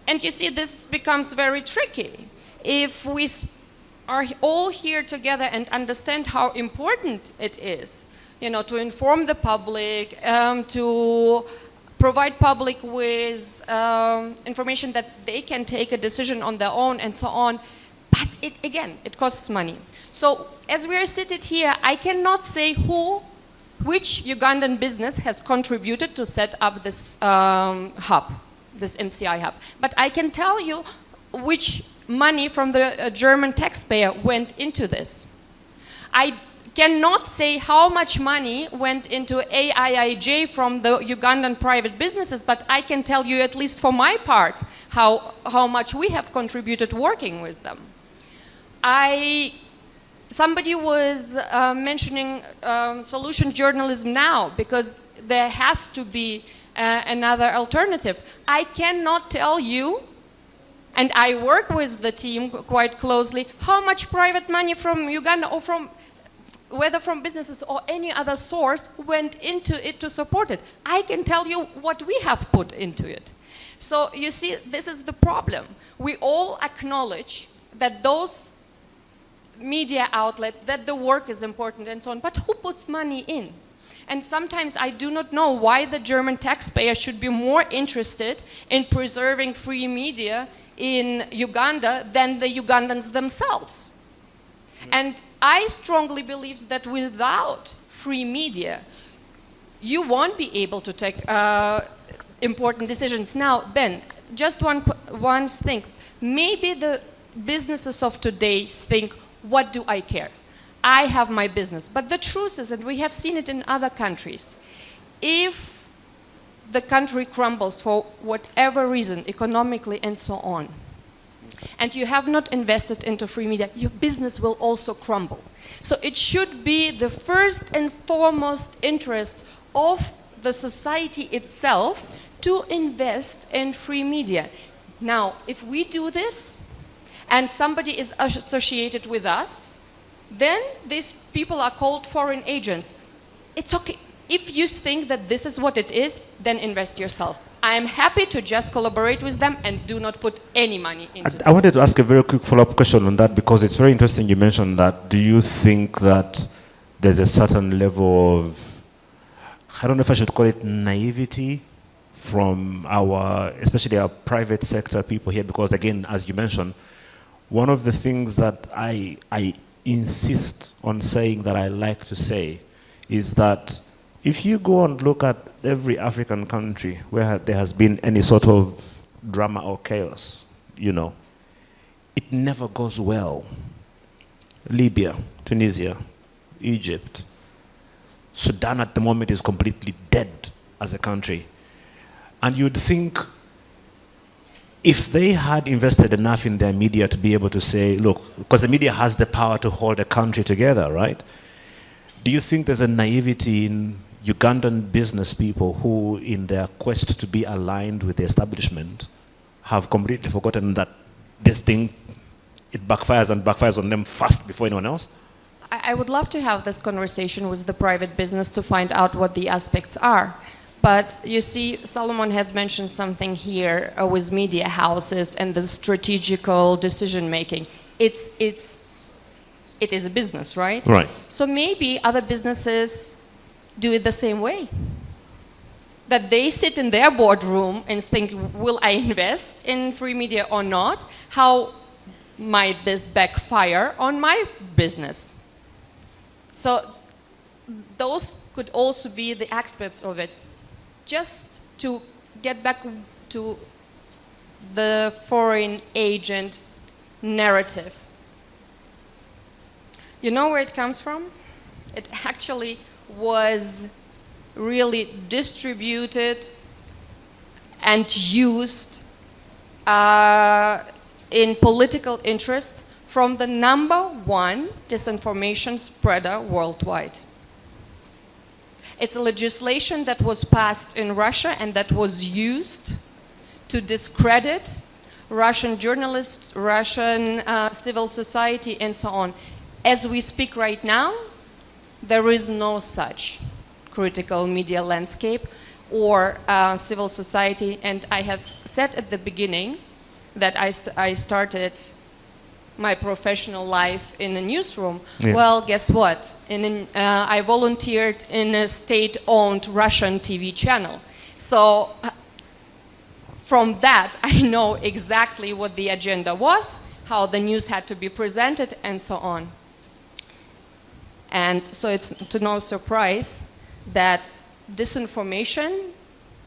Speaker 9: and you see, this becomes very tricky. If we are all here together and understand how important it is, to inform the public, to provide public with information that they can take a decision on their own and so on. But it costs money. So as we are seated here, I cannot say which Ugandan business has contributed to set up this hub, this MCI hub. But I can tell you which money from the German taxpayer went into this. I cannot say how much money went into AIIJ from the Ugandan private businesses, but I can tell you, at least for my part, how much we have contributed working with them. Somebody was mentioning solution journalism now, because there has to be another alternative. I cannot tell you, and I work with the team quite closely, how much private money from Uganda or whether from businesses or any other source went into it to support it. I can tell you what we have put into it. So you see, this is the problem. We all acknowledge that those media outlets, that the work is important and so on, but who puts money in? And sometimes I do not know why the German taxpayer should be more interested in preserving free media in Uganda than the Ugandans themselves. And I strongly believe that without free media, you won't be able to take important decisions. Now, Ben, just one thing. Maybe the businesses of today think, what do I care? I have my business. But the truth is, and we have seen it in other countries, if the country crumbles for whatever reason, economically and so on, and you have not invested into free media, your business will also crumble. So it should be the first and foremost interest of the society itself to invest in free media. Now, if we do this, and somebody is associated with us, then these people are called foreign agents. It's okay. If you think that this is what it is, then invest yourself. I am happy to just collaborate with them and do not put any money into this.
Speaker 1: I wanted to ask a very quick follow-up question on that, because it's very interesting you mentioned that. Do you think that there's a certain level of, I don't know if I should call it naivety, from especially our private sector people here? Because again, as you mentioned, one of the things that I insist on saying, that I like to say, is that if you go and look at every African country where there has been any sort of drama or chaos, it never goes well. Libya, Tunisia, Egypt, Sudan at the moment is completely dead as a country. And you'd think, if they had invested enough in their media to be able to say, look, because the media has the power to hold a country together, right? Do you think there's a naivety in Ugandan business people who, in their quest to be aligned with the establishment, have completely forgotten that this thing, it backfires and backfires on them first before anyone else?
Speaker 9: I would love to have this conversation with the private business to find out what the aspects are. But you see, Solomon has mentioned something here with media houses and the strategical decision making. It is a business, right?
Speaker 1: Right.
Speaker 9: So maybe other businesses do it the same way. That they sit in their boardroom and think, will I invest in free media or not? How might this backfire on my business? So those could also be the aspects of it. Just to get back to the foreign agent narrative. You know where it comes from? It actually was really distributed and used in political interests from the #1 disinformation spreader worldwide. It's a legislation that was passed in Russia and that was used to discredit Russian journalists, Russian civil society, and so on. As we speak right now, there is no such critical media landscape or civil society. And I have said at the beginning that I started my professional life in a newsroom.
Speaker 1: Yeah.
Speaker 9: Well, guess what? I volunteered in a state-owned Russian TV channel. So from that, I know exactly what the agenda was, how the news had to be presented, and so on. And so it's to no surprise that disinformation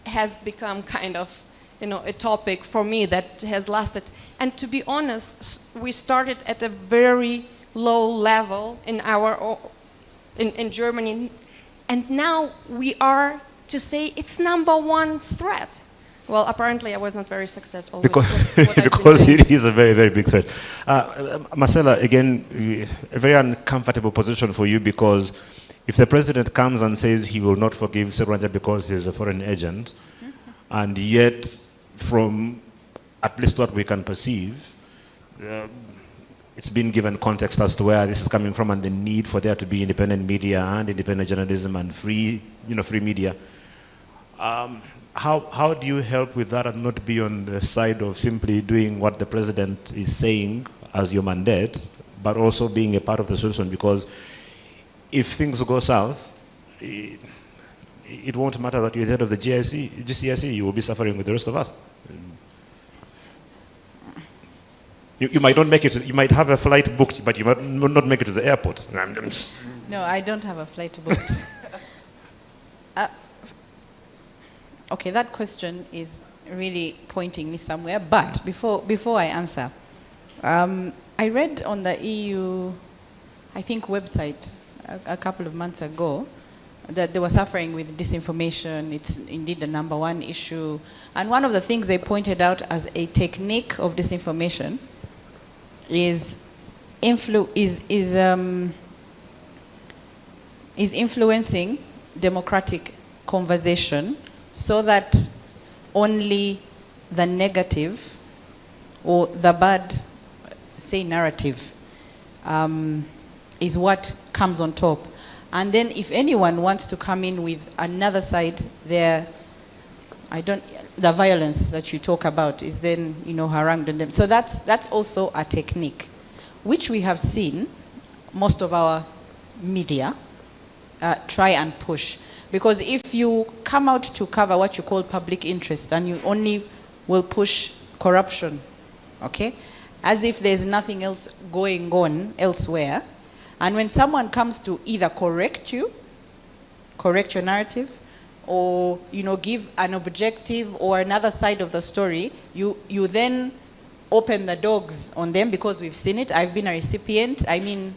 Speaker 9: has become kind of, a topic for me that has lasted. And to be honest, we started at a very low level in Germany, and now we are to say it's #1 threat. Well, apparently I was not very successful
Speaker 1: Because,
Speaker 9: with what I've been
Speaker 1: because
Speaker 9: doing.
Speaker 1: it is a very, very big threat. Marcella, again, a very uncomfortable position for you, because if the president comes and says he will not forgive Serwanja because he's a foreign agent, and yet from at least what we can perceive, it's been given context as to where this is coming from and the need for there to be independent media and independent journalism and free media. How do you help with that and not be on the side of simply doing what the president is saying as your mandate, but also being a part of the solution? Because if things go south, it won't matter that you're the head of the GCSE, you will be suffering with the rest of us. You might not make it, you might have a flight booked, but you might not make it to the airport.
Speaker 5: No, I don't have a flight booked. Okay, that question is really pointing me somewhere, but before I answer, I read on the EU, I think, website a couple of months ago that they were suffering with disinformation. It's indeed the #1 issue. And one of the things they pointed out as a technique of disinformation is influencing democratic conversation so that only the negative or the bad, say, narrative is what comes on top. And then if anyone wants to come in with another side, the violence that you talk about is then, harangued on them. So that's also a technique, which we have seen most of our media try and push. Because if you come out to cover what you call public interest, and you only will push corruption, okay, as if there's nothing else going on elsewhere, and when someone comes to either correct your narrative, or give an objective or another side of the story, you then open the dogs on them, because we've seen it. I've been a recipient. I mean,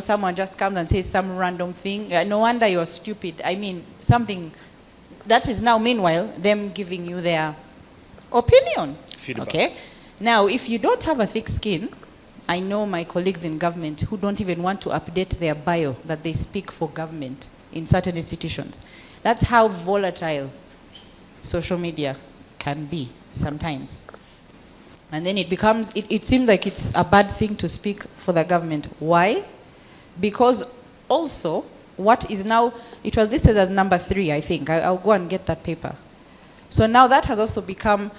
Speaker 5: someone just comes and says some random thing. No wonder you're stupid. I mean, something that is now, meanwhile, them giving you their opinion.
Speaker 1: Feedback.
Speaker 5: Okay? Now, if you don't have a thick skin, I know my colleagues in government who don't even want to update their bio that they speak for government in certain institutions. That's how volatile social media can be sometimes.
Speaker 11: And then it seems like it's a bad thing to speak for the government. Why? Because also, what is now, it was listed as number 3, I think. I'll go and get that paper. So now that has also become,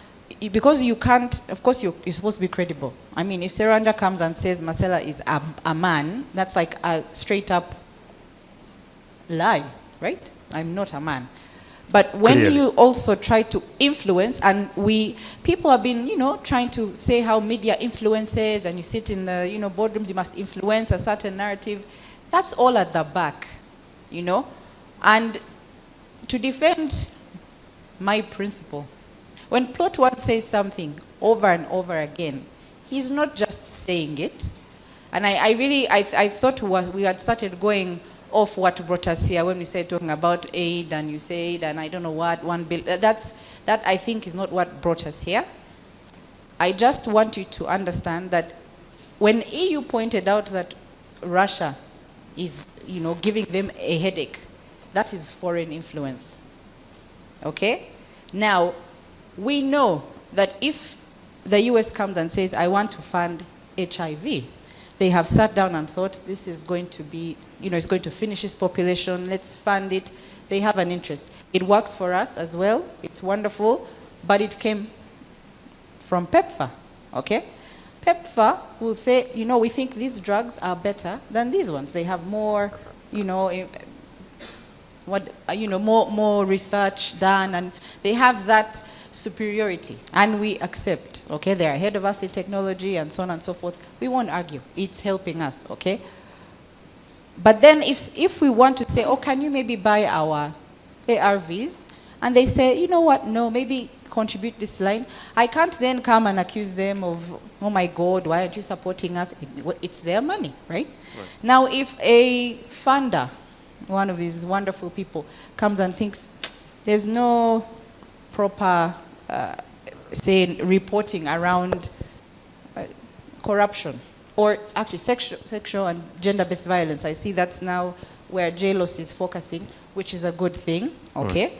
Speaker 11: because you can't, of course you're supposed to be credible. I mean, if Seranda comes and says Marcella is a man, that's like a straight up lie, right? I'm not a man. But when
Speaker 1: Clearly.
Speaker 11: you also try to influence, and people have been, trying to say how media influences, and you sit in the, boardrooms, you must influence a certain narrative. That's all at the back, And to defend my principle, when Plot One says something over and over again, he's not just saying it. And I thought we had started going off what brought us here when we said talking about aid, and you said, and I don't know what, 1 bill. That I think is not what brought us here. I just want you to understand that when EU pointed out that Russia is, giving them a headache, that is foreign influence. Okay? Now, we know that if the US comes and says, I want to fund HIV, they have sat down and thought, this is going to be, it's going to finish this population, let's fund it. They have an interest. It works for us as well, it's wonderful, but it came from PEPFAR, okay? PEPFAR will say, we think these drugs are better than these ones. They have more, more research done, and they have that superiority, and we accept, okay? They're ahead of us in technology and so on and so forth. We won't argue. It's helping us, okay? But then if we want to say, can you maybe buy our ARVs? And they say, you know what, no, maybe contribute this line. I can't then come and accuse them of, oh my God, why aren't you supporting us? It's their money, right? Now, if a funder, one of these wonderful people, comes and thinks, there's no proper, reporting around corruption, or actually sexual and gender-based violence. I see that's now where JLOS is focusing, which is a good thing, okay? Right.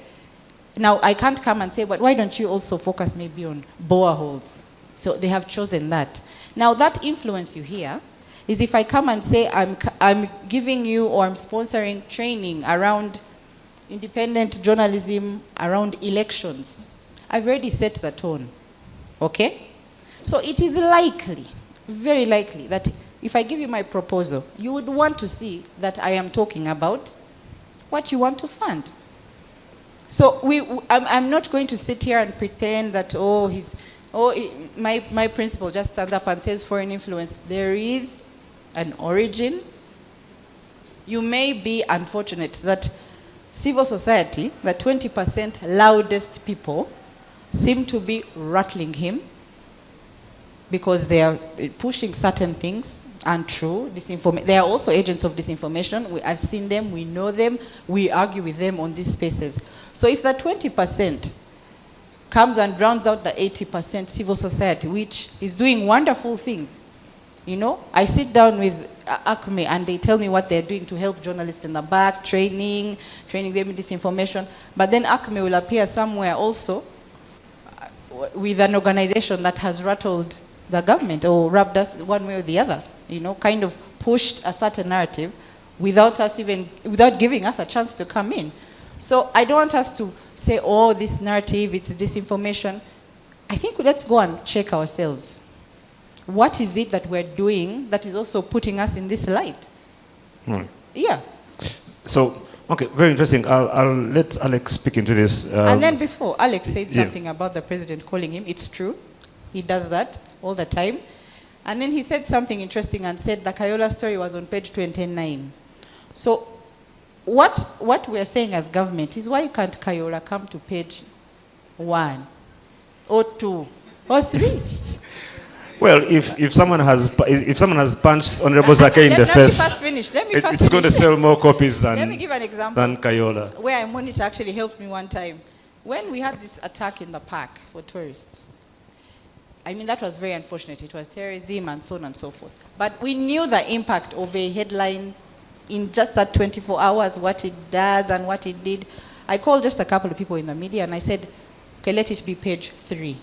Speaker 11: Now, I can't come and say, but why don't you also focus maybe on boreholes? So they have chosen that. Now, that influence you hear is if I come and say, I'm giving you, or I'm sponsoring training around independent journalism, around elections. I've already set the tone, okay? So it is likely, very likely, that if I give you my proposal, you would want to see that I am talking about what you want to fund. So I'm not going to sit here and pretend that, my principal just stands up and says foreign influence. There is an origin. You may be unfortunate that civil society, the 20% loudest people, seem to be rattling him because they are pushing certain things untrue, they are also agents of disinformation. I've seen them, we know them, we argue with them on these spaces. So if the 20% comes and drowns out the 80% civil society, which is doing wonderful things, I sit down with ACME and they tell me what they're doing to help journalists in the back, training them in disinformation. But then ACME will appear somewhere also with an organization that has rattled the government or rubbed us one way or the other, kind of pushed a certain narrative without giving us a chance to come in. So I don't want us to say, this narrative, it's disinformation. I think let's go and check ourselves. What is it that we're doing that is also putting us in this light? Yeah.
Speaker 1: So, okay, very interesting. I'll let Alex speak into this.
Speaker 11: And then before, Alex said something about the president calling him. It's true. He does that all the time. And then he said something interesting and said the Kayola story was on page 29. So what we're saying as government is, why can't Kayola come to page 1 or 2 or 3?
Speaker 1: Well, if someone has punched Honorable Zake in the face, it's going to sell more copies than.
Speaker 11: Let me give an example.
Speaker 1: Than Kayola.
Speaker 11: Where a monitor actually helped me one time. When we had this attack in the park for tourists, I mean, that was very unfortunate. It was terrorism and so on and so forth. But we knew the impact of a headline in just that 24 hours, what it does and what it did. I called just a couple of people in the media and I said, okay, let it be page 3.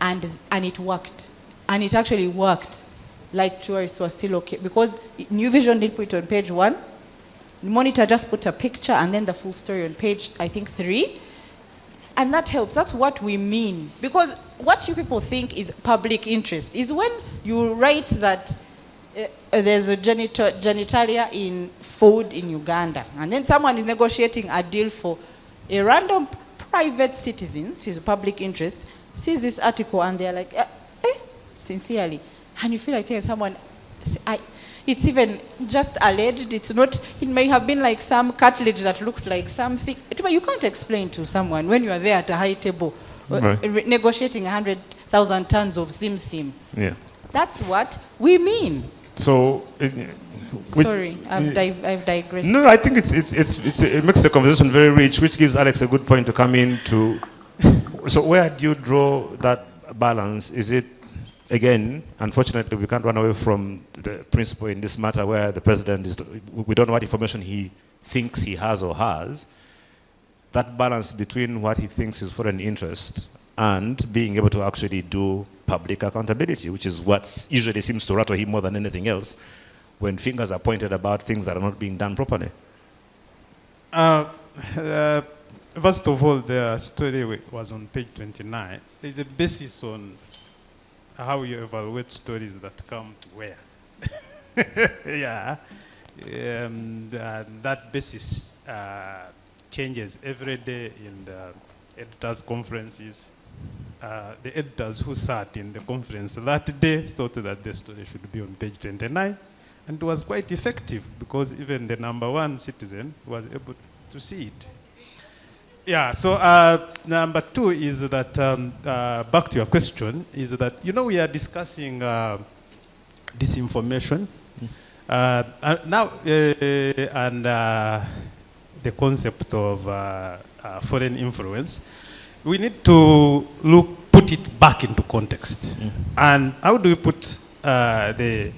Speaker 11: and it worked. And it actually worked. Like tourists were still okay. Because New Vision didn't put it on page 1. The Monitor just put a picture and then the full story on page, I think, 3. And that helps. That's what we mean. Because what you people think is public interest is when you write that there's a genitalia in food in Uganda. And then someone is negotiating a deal for a random private citizen, which is a public interest, sees this article and they're like, sincerely. And you feel like telling someone, it's even just alleged, it's not, it may have been like some cartilage that looked like something. But you can't explain to someone when you are there at a high table negotiating 100,000 tons of sim.
Speaker 1: Yeah.
Speaker 11: That's what we mean.
Speaker 1: So,
Speaker 11: sorry, I've digressed.
Speaker 1: No, I think it makes the conversation very rich, which gives Alex a good point to come in to. So, where do you draw that balance? Is it, again, unfortunately, we can't run away from the principle in this matter where the president is, we don't know what information he thinks he has or has. That balance between what he thinks is foreign interest and being able to actually do public accountability, which is what usually seems to rattle him more than anything else when fingers are pointed about things that are not being done properly.
Speaker 8: First of all, the story was on page 29. There's a basis on how you evaluate stories that come to where. Yeah. That basis changes every day in the editors' conferences. The editors who sat in the conference that day thought that the story should be on page 29, and it was quite effective because even the #1 citizen was able to see it. Yeah, so number 2 is that, back to your question, is that, we are discussing disinformation now, and the concept of foreign influence. We need to put it back into context. And how do we put the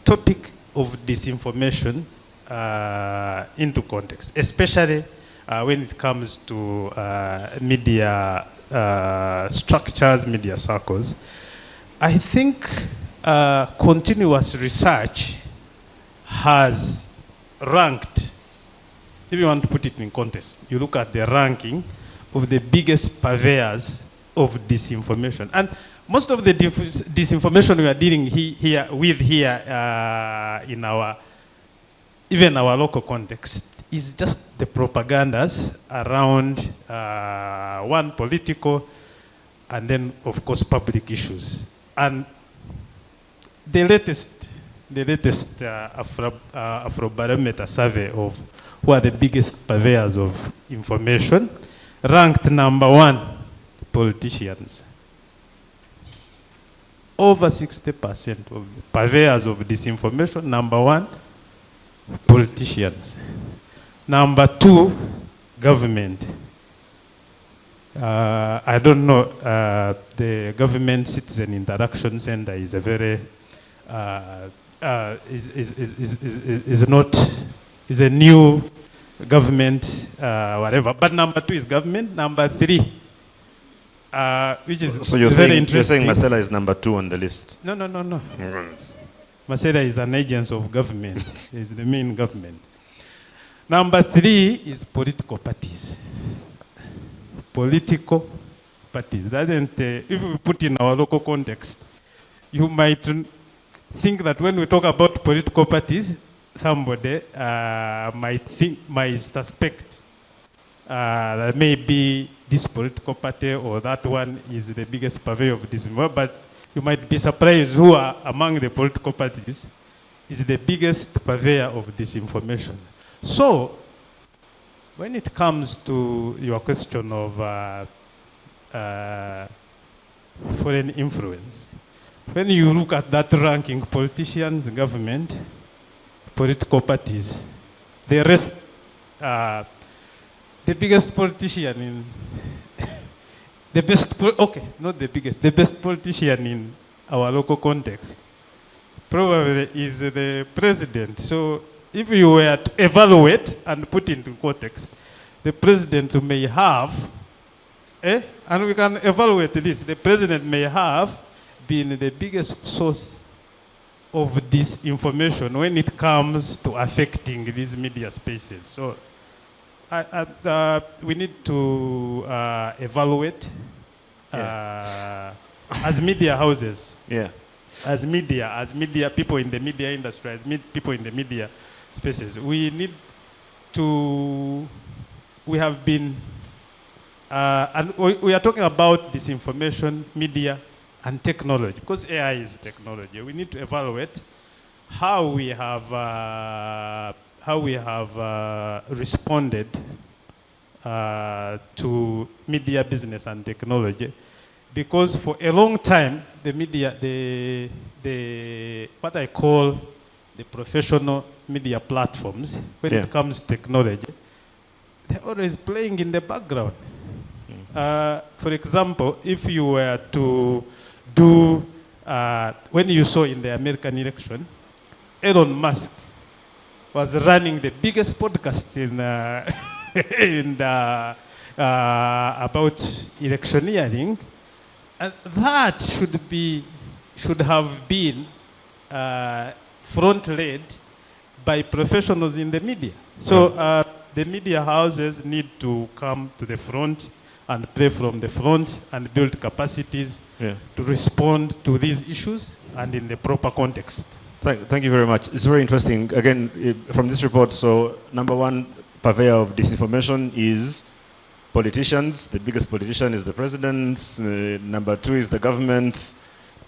Speaker 8: topic of disinformation into context, especially when it comes to media structures, media circles? I think continuous research has ranked, if you want to put it in context, you look at the ranking of the biggest purveyors of disinformation. And most of the disinformation we are dealing with here in even our local context is just the propagandas around one, political, and then, of course, public issues. And the latest Afrobarometer survey of who are the biggest purveyors of information ranked #1 politicians. Over 60% of purveyors of disinformation, #1 politicians. #2 government. I don't know, the Government Citizen Interaction Center is a very is a new government, whatever. But #2 is government. #3, which is
Speaker 1: so you're
Speaker 8: very interesting.
Speaker 1: You're saying Masela is #2 on the list?
Speaker 8: No. Masela is an agent of government. Is the main government. #3 is political parties. Political parties. If we put in our local context, you might think that when we talk about political parties, somebody might suspect that maybe this political party or that one is the biggest purveyor of disinformation, but you might be surprised who are among the political parties is the biggest purveyor of disinformation. So, when it comes to your question of foreign influence, when you look at that ranking, politicians, government, political parties, the rest, the biggest politician in, the best politician in our local context probably is the president. So if you were to evaluate and put into context, the president may have And we can evaluate this. The president may have been the biggest source of disinformation when it comes to affecting these media spaces. So we need to evaluate as media houses.
Speaker 1: Yeah.
Speaker 8: As media people in the media industry, people in the media spaces, we need to, we have been, and we are talking about disinformation, media, and technology, because AI is technology. We need to evaluate how we have responded to media business and technology. Because for a long time, the media, what I call the professional media platforms, when it comes to technology, they're always playing in the background. For example, if you were to do, when you saw in the American election, Elon Musk was running the biggest podcast in about electioneering. And that should have been front-led by professionals in the media. So the media houses need to come to the front and play from the front and build capacities to respond to these issues and in the proper context.
Speaker 1: Thank you very much. It's very interesting. Again, from this report, so number one purveyor of disinformation is politicians. The biggest politician is the president. Number two is the government.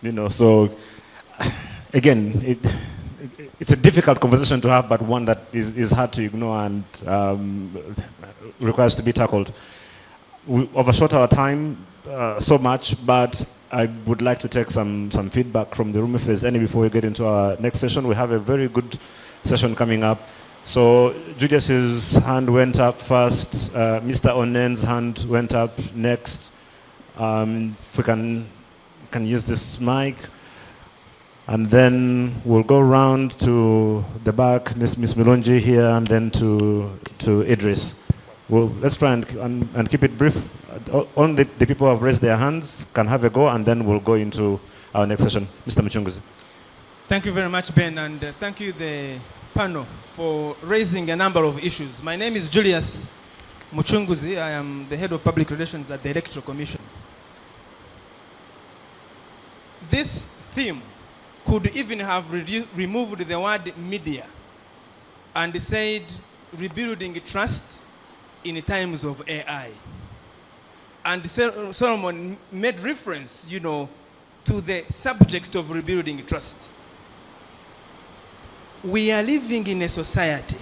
Speaker 1: You know, so again, it's a difficult conversation to have, but one that is hard to ignore and requires to be tackled. We overshot our time so much, but I would like to take some feedback from the room if there's any before we get into our next session. We have a very good session coming up. So Julius's hand went up first. Mr. Onen's hand went up next. If we can use this mic. And then we'll go round to the back, Miss Milonji here, and then to Idris. Well, let's try and keep it brief. Only the people who have raised their hands can have a go, and then we'll go into our next session. Mr. Muchunguzi.
Speaker 12: Thank you very much, Ben, and thank you, the panel, for raising a number of issues. My name is Julius Muchunguzi. I am the head of public relations at the Electoral Commission. This theme could even have removed the word media and said rebuilding trust in times of AI. And Solomon made reference, to the subject of rebuilding trust. We are living in a society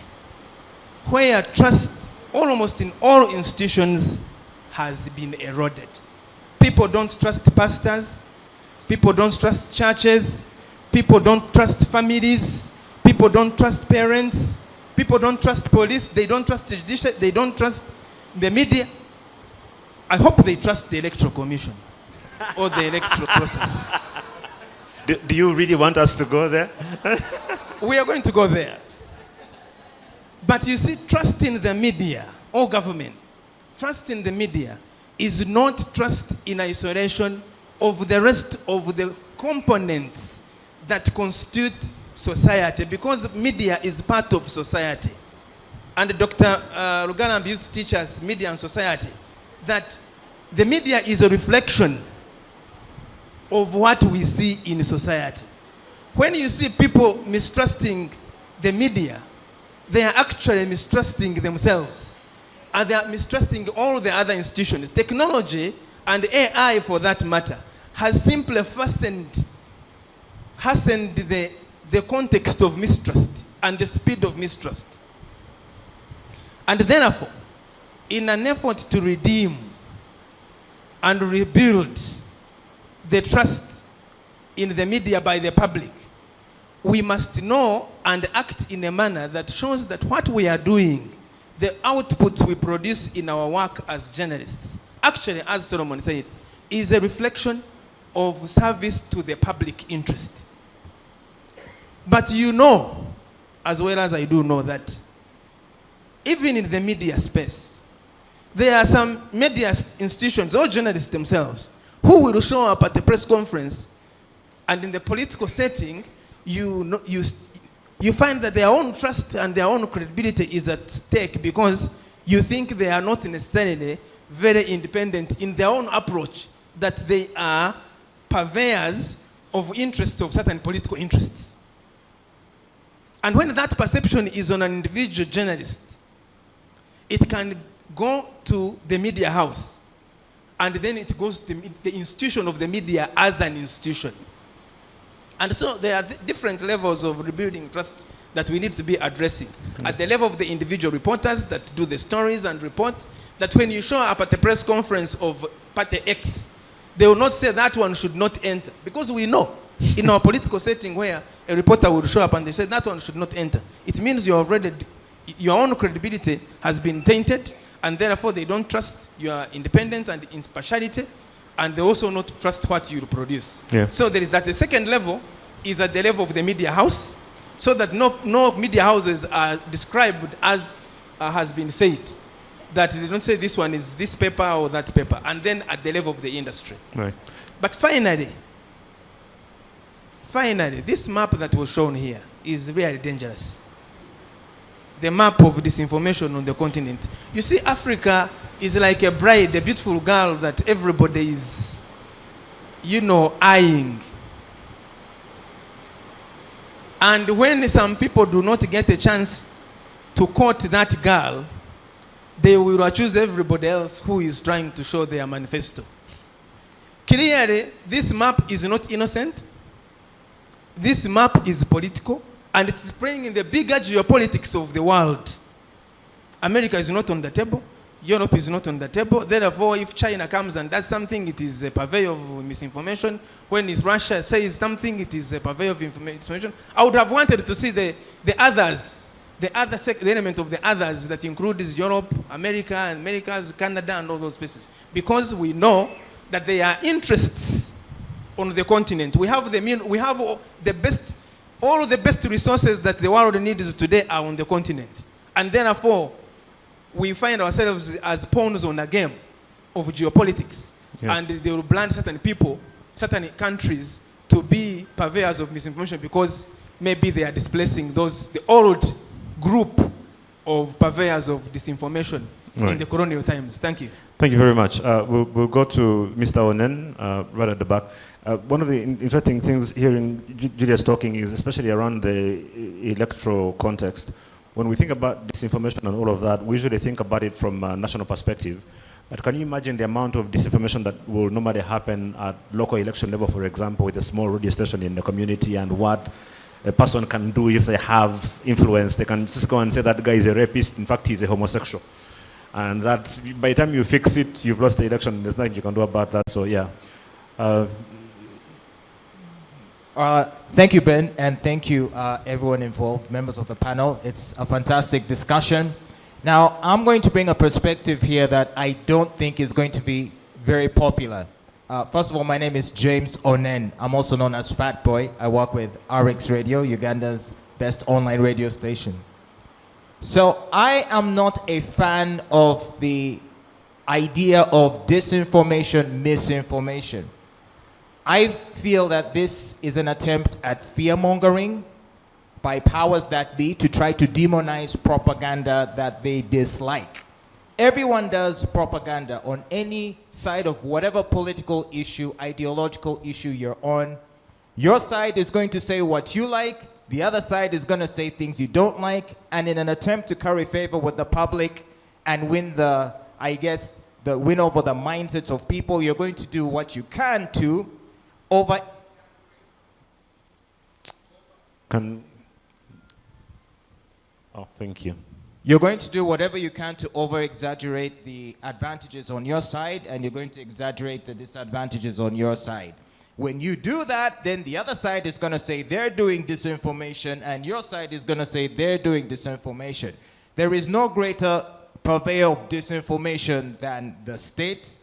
Speaker 12: where trust almost in all institutions has been eroded. People don't trust pastors. People don't trust churches. People don't trust families. People don't trust parents. People don't trust police. They don't trust the judiciary. They don't trust the media. I hope they trust the Electoral Commission or the electoral process.
Speaker 1: Do you really want us to go there?
Speaker 12: We are going to go there. But you see, trust in the media or government, trust in the media is not trust in isolation of the rest of the components that constitute society, because media is part of society. And Dr. Uganda used to teach us, media and society, that the media is a reflection of what we see in society. When you see people mistrusting the media, they are actually mistrusting themselves. And they are mistrusting all the other institutions. Technology and AI, for that matter, has simply hastened the context of mistrust and the speed of mistrust. And therefore, in an effort to redeem and rebuild the trust in the media by the public, we must know and act in a manner that shows that what we are doing, the outputs we produce in our work as journalists, actually, as Solomon said, is a reflection of service to the public interest. But you know, as well as I do know, that even in the media space, There are some media institutions or journalists themselves who will show up at the press conference, and in the political setting, you find that their own trust and their own credibility is at stake because you think they are not necessarily very independent in their own approach, that they are purveyors of interests of certain political interests. And when that perception is on an individual journalist, it can go to the media house, and then it goes to the institution of the media as an institution. And so there are different levels of rebuilding trust that we need to be addressing. At the level of the individual reporters that do the stories and report, that when you show up at the press conference of Party X, they will not say that one should not enter. Because we know in our political setting where a reporter will show up and they say that one should not enter, it means you already, your own credibility has been tainted, and therefore they don't trust your independence and impartiality, and they also not trust what you produce.
Speaker 1: Yeah.
Speaker 12: So there is that. The second level is at the level of the media house, so that no media houses are described as has been said, that they don't say this one is this paper or that paper, and then at the level of the industry.
Speaker 1: Right.
Speaker 12: But finally, this map that was shown here is really dangerous. The map of disinformation on the continent. You see, Africa is like a bride, a beautiful girl that everybody is, eyeing. And when some people do not get a chance to court that girl, they will accuse everybody else who is trying to show their manifesto. Clearly, this map is not innocent. This map is political, and it's playing in the bigger geopolitics of the world. America is not on the table. Europe is not on the table. Therefore, if China comes and does something, it is a purveyor of misinformation. When Russia says something, it is a purveyor of information. I would have wanted to see the others, the element of the others that includes Europe, America, and Americas, Canada, and all those places. Because we know that there are interests on the continent. We have all the best resources that the world needs today are on the continent. And therefore, we find ourselves as pawns on a game of geopolitics. Yeah. And they will blind certain people, certain countries, to be purveyors of misinformation because maybe they are displacing the old group of purveyors of disinformation in the colonial times. Thank you.
Speaker 1: Thank you very much. We'll go to Mr. Onen, right at the back. One of the interesting things hearing Julius talking is especially around the electoral context. When we think about disinformation and all of that, we usually think about it from a national perspective. But can you imagine the amount of disinformation that will normally happen at local election level, for example, with a small radio station in the community, and what a person can do if they have influence? They can just go and say that guy is a rapist. In fact, he's a homosexual. And that by the time you fix it, you've lost the election. There's nothing you can do about that. So, yeah.
Speaker 13: Thank you, Ben, and thank you, everyone involved, members of the panel. It's a fantastic discussion. Now, I'm going to bring a perspective here that I don't think is going to be very popular. First of all, my name is James Onen. I'm also known as Fat Boy. I work with RX Radio, Uganda's best online radio station. So I am not a fan of the idea of disinformation, misinformation. I feel that this is an attempt at fear-mongering by powers that be to try to demonize propaganda that they dislike. Everyone does propaganda on any side of whatever political issue, ideological issue you're on. Your side is going to say what you like, the other side is going to say things you don't like, and in an attempt to curry favor with the public and win the win over the mindsets of people, you're going to do what you can to
Speaker 1: thank you.
Speaker 13: You're going to do whatever you can to over-exaggerate the advantages on your side, and you're going to exaggerate the disadvantages on your side. When you do that, then the other side is going to say they're doing disinformation, and your side is going to say they're doing disinformation. There is no greater purveyor of disinformation than the state,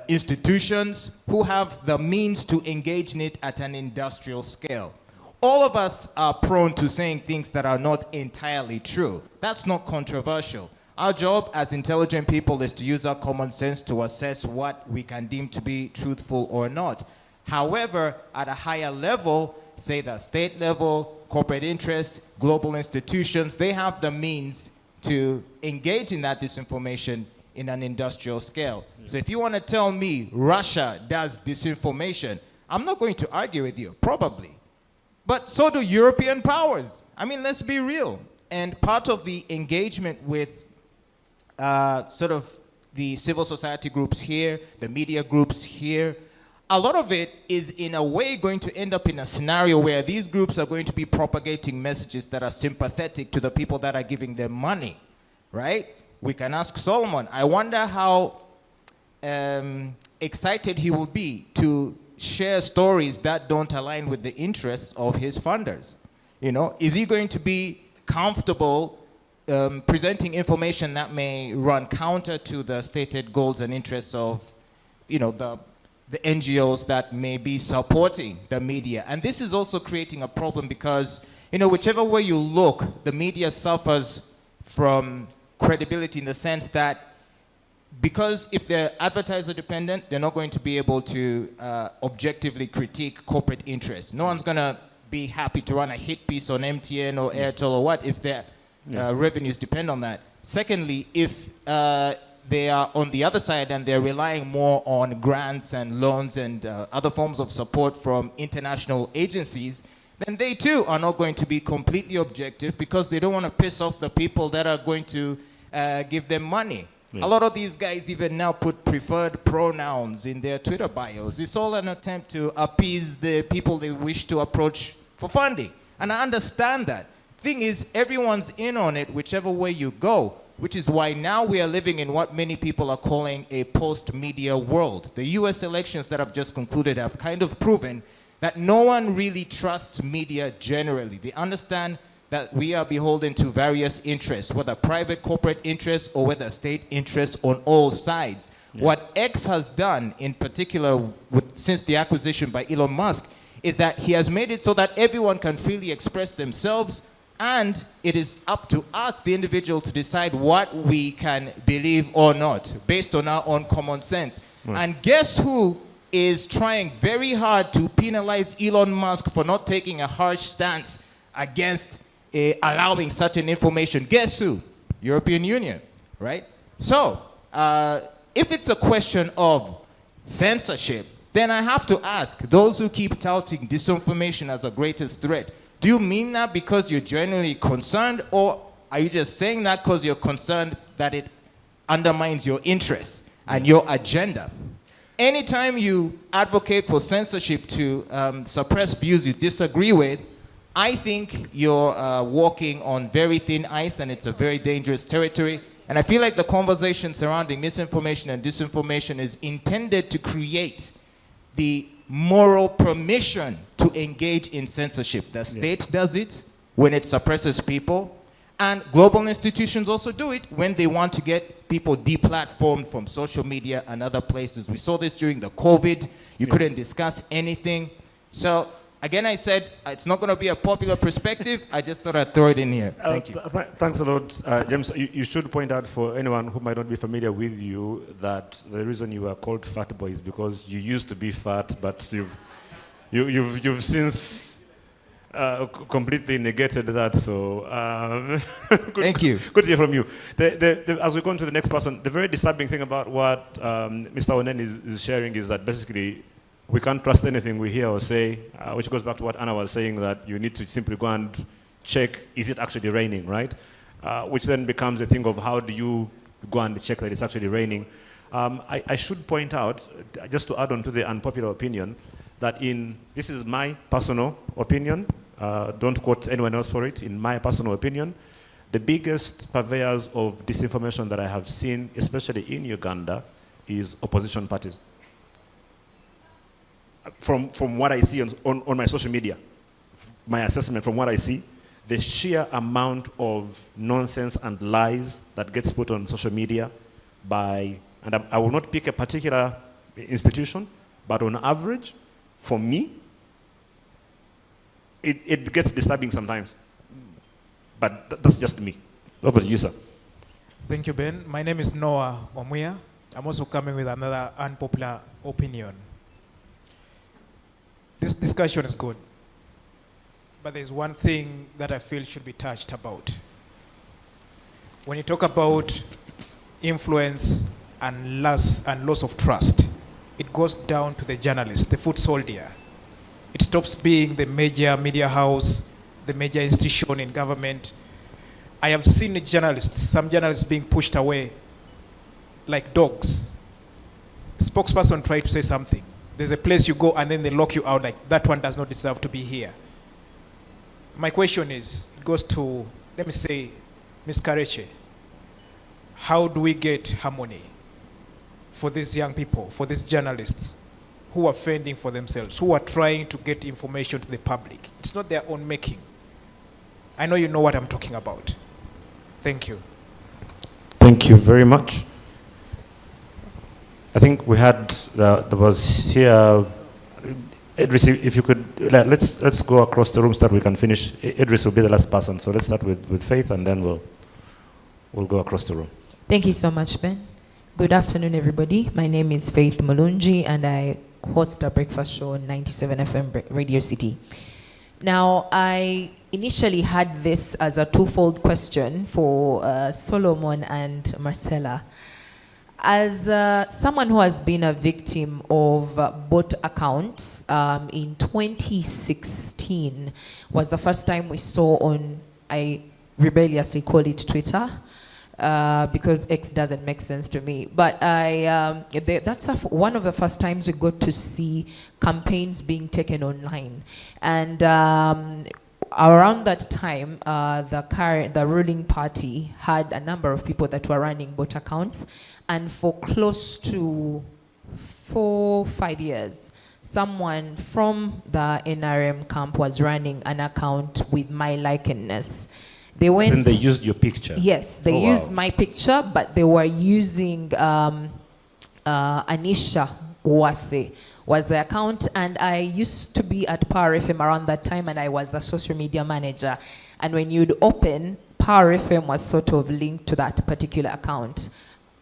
Speaker 13: institutions who have the means to engage in it at an industrial scale. All of us are prone to saying things that are not entirely true. That's not controversial. Our job as intelligent people is to use our common sense to assess what we can deem to be truthful or not. However, at a higher level, say the state level, corporate interests, global institutions, they have the means to engage in that disinformation in an industrial scale. So if you want to tell me Russia does disinformation, I'm not going to argue with you, probably. But so do European powers. I mean, let's be real. And part of the engagement with sort of the civil society groups here, the media groups here, a lot of it is in a way going to end up in a scenario where these groups are going to be propagating messages that are sympathetic to the people that are giving them money, right? We can ask Solomon. I wonder how excited he will be to share stories that don't align with the interests of his funders. You know, is he going to be comfortable presenting information that may run counter to the stated goals and interests of, you know, the NGOs that may be supporting the media? And this is also creating a problem because, you know, whichever way you look, the media suffers from credibility in the sense that because if they're advertiser dependent, they're not going to be able to objectively critique corporate interests. No one's going to be happy to run a hit piece on MTN or Airtel or what if their revenues depend on that. Secondly, if they are on the other side and they're relying more on grants and loans and other forms of support from international agencies, then they too are not going to be completely objective because they don't want to piss off the people that are going to give them money. Yeah. A lot of these guys even now put preferred pronouns in their Twitter bios. It's all an attempt to appease the people they wish to approach for funding. And I understand that. Thing is, everyone's in on it whichever way you go, which is why now we are living in what many people are calling a post-media world. The US elections that have just concluded have kind of proven that no one really trusts media generally. They understand that we are beholden to various interests, whether private corporate interests or whether state interests on all sides. Yeah. What X has done, in particular since the acquisition by Elon Musk, is that he has made it so that everyone can freely express themselves, and it is up to us, the individual, to decide what we can believe or not, based on our own common sense. Right. And guess who is trying very hard to penalize Elon Musk for not taking a harsh stance against allowing certain information? Guess who? European Union, right? So, if it's a question of censorship, then I have to ask those who keep touting disinformation as a greatest threat, do you mean that because you're genuinely concerned, or are you just saying that because you're concerned that it undermines your interests and your agenda? Anytime you advocate for censorship to suppress views you disagree with, I think you're walking on very thin ice, and it's a very dangerous territory. And I feel like the conversation surrounding misinformation and disinformation is intended to create the moral permission to engage in censorship. The state does it when it suppresses people, and global institutions also do it when they want to get people deplatformed from social media and other places. We saw this during the COVID. You couldn't discuss anything. So again, I said it's not going to be a popular perspective. I just thought I'd throw it in here. Thank you.
Speaker 1: Thanks a lot, James. You should point out for anyone who might not be familiar with you that the reason you were called Fat Boy is because you used to be fat, but you've since completely negated that. So
Speaker 13: thank you.
Speaker 1: Good to hear from you. As we go on to the next person, the very disturbing thing about what Mr. Onen is sharing is that basically we can't trust anything we hear or say, which goes back to what Anna was saying, that you need to simply go and check, is it actually raining, right? Which then becomes a thing of how do you go and check that it's actually raining. I should point out, just to add on to the unpopular opinion, that this is my personal opinion, don't quote anyone else for it, in my personal opinion, the biggest purveyors of disinformation that I have seen, especially in Uganda, is opposition parties. From what I see on my social media, my assessment from what I see, the sheer amount of nonsense and lies that gets put on social media and I will not pick a particular institution, but on average, for me, it gets disturbing sometimes. But that's just me. Over to you, sir.
Speaker 13: Thank you, Ben. My name is Noah Omuya. I'm also coming with another unpopular opinion. This discussion is good, but there's one thing that I feel should be touched about. When you talk about influence and loss of trust, it goes down to the journalist, the foot soldier. It stops being the major media house, the major institution in government. I have seen some journalists being pushed away like dogs. Spokesperson tried to say something. There's a place you go and then they lock you out like, that one does not deserve to be here. My question is, it goes to, let me say, Ms. Kareche. How do we get harmony for these young people, for these journalists who are fending for themselves, who are trying to get information to the public? It's not their own making. I know you know what I'm talking about. Thank you.
Speaker 1: Thank you very much. I think we had, there was here, Idris, if you could, let's go across the room so that we can finish. Idris will be the last person, so let's start with Faith and then we'll go across the room.
Speaker 14: Thank you so much, Ben. Good afternoon, everybody. My name is Faith Mulungi, and I host a breakfast show on 97 FM Radio City. Now, I initially had this as a twofold question for Solomon and Marcella. As someone who has been a victim of bot accounts, in 2016 was the first time we saw on, I rebelliously call it Twitter, because X doesn't make sense to me. But that's one of the first times we got to see campaigns being taken online. And around that time, the ruling party had a number of people that were running bot accounts. And for close to 4-5 years, someone from the NRM camp was running an account with my likeness. They went.
Speaker 1: Then they used your picture.
Speaker 14: Yes, they used my picture, but they were using Anisha Wase was the account, and I used to be at Power FM around that time, and I was the social media manager. And when you'd open, Power FM was sort of linked to that particular account.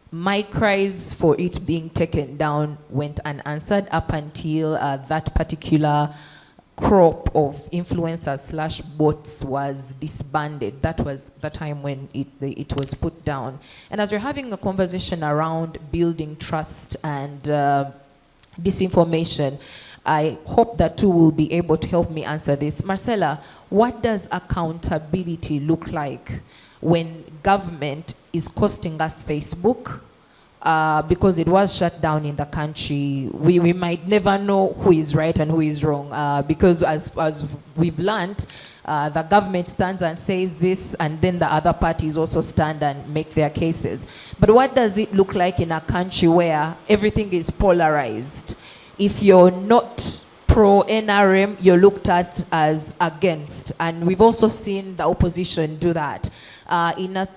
Speaker 14: My cries for it being taken down went unanswered up until that particular crop of influencers / bots was disbanded. That was the time when it was put down. And as we're having a conversation around building trust and disinformation, I hope that you will be able to help me answer this. Marcella, what does accountability look like when government is costing us Facebook? Because it was shut down in the country, we might never know who is right and who is wrong. Because as we've learned, the government stands and says this, and then the other parties also stand and make their cases. But what does it look like in a country where everything is polarized? If you're not pro-NRM, you're looked at as against. And we've also seen the opposition do that. In a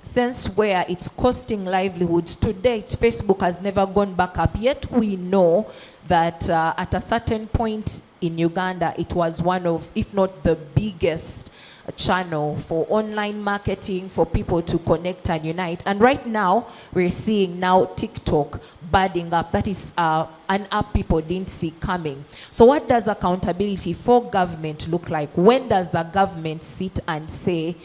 Speaker 14: sense where it's costing livelihoods. To date, Facebook has never gone back up. Yet we know that at a certain point in Uganda, it was one of, if not the biggest channel for online marketing, for people to connect and unite. And right now, we're seeing now TikTok budding up. That is an app people didn't see coming. So what does accountability for government look like? When does the government sit and say,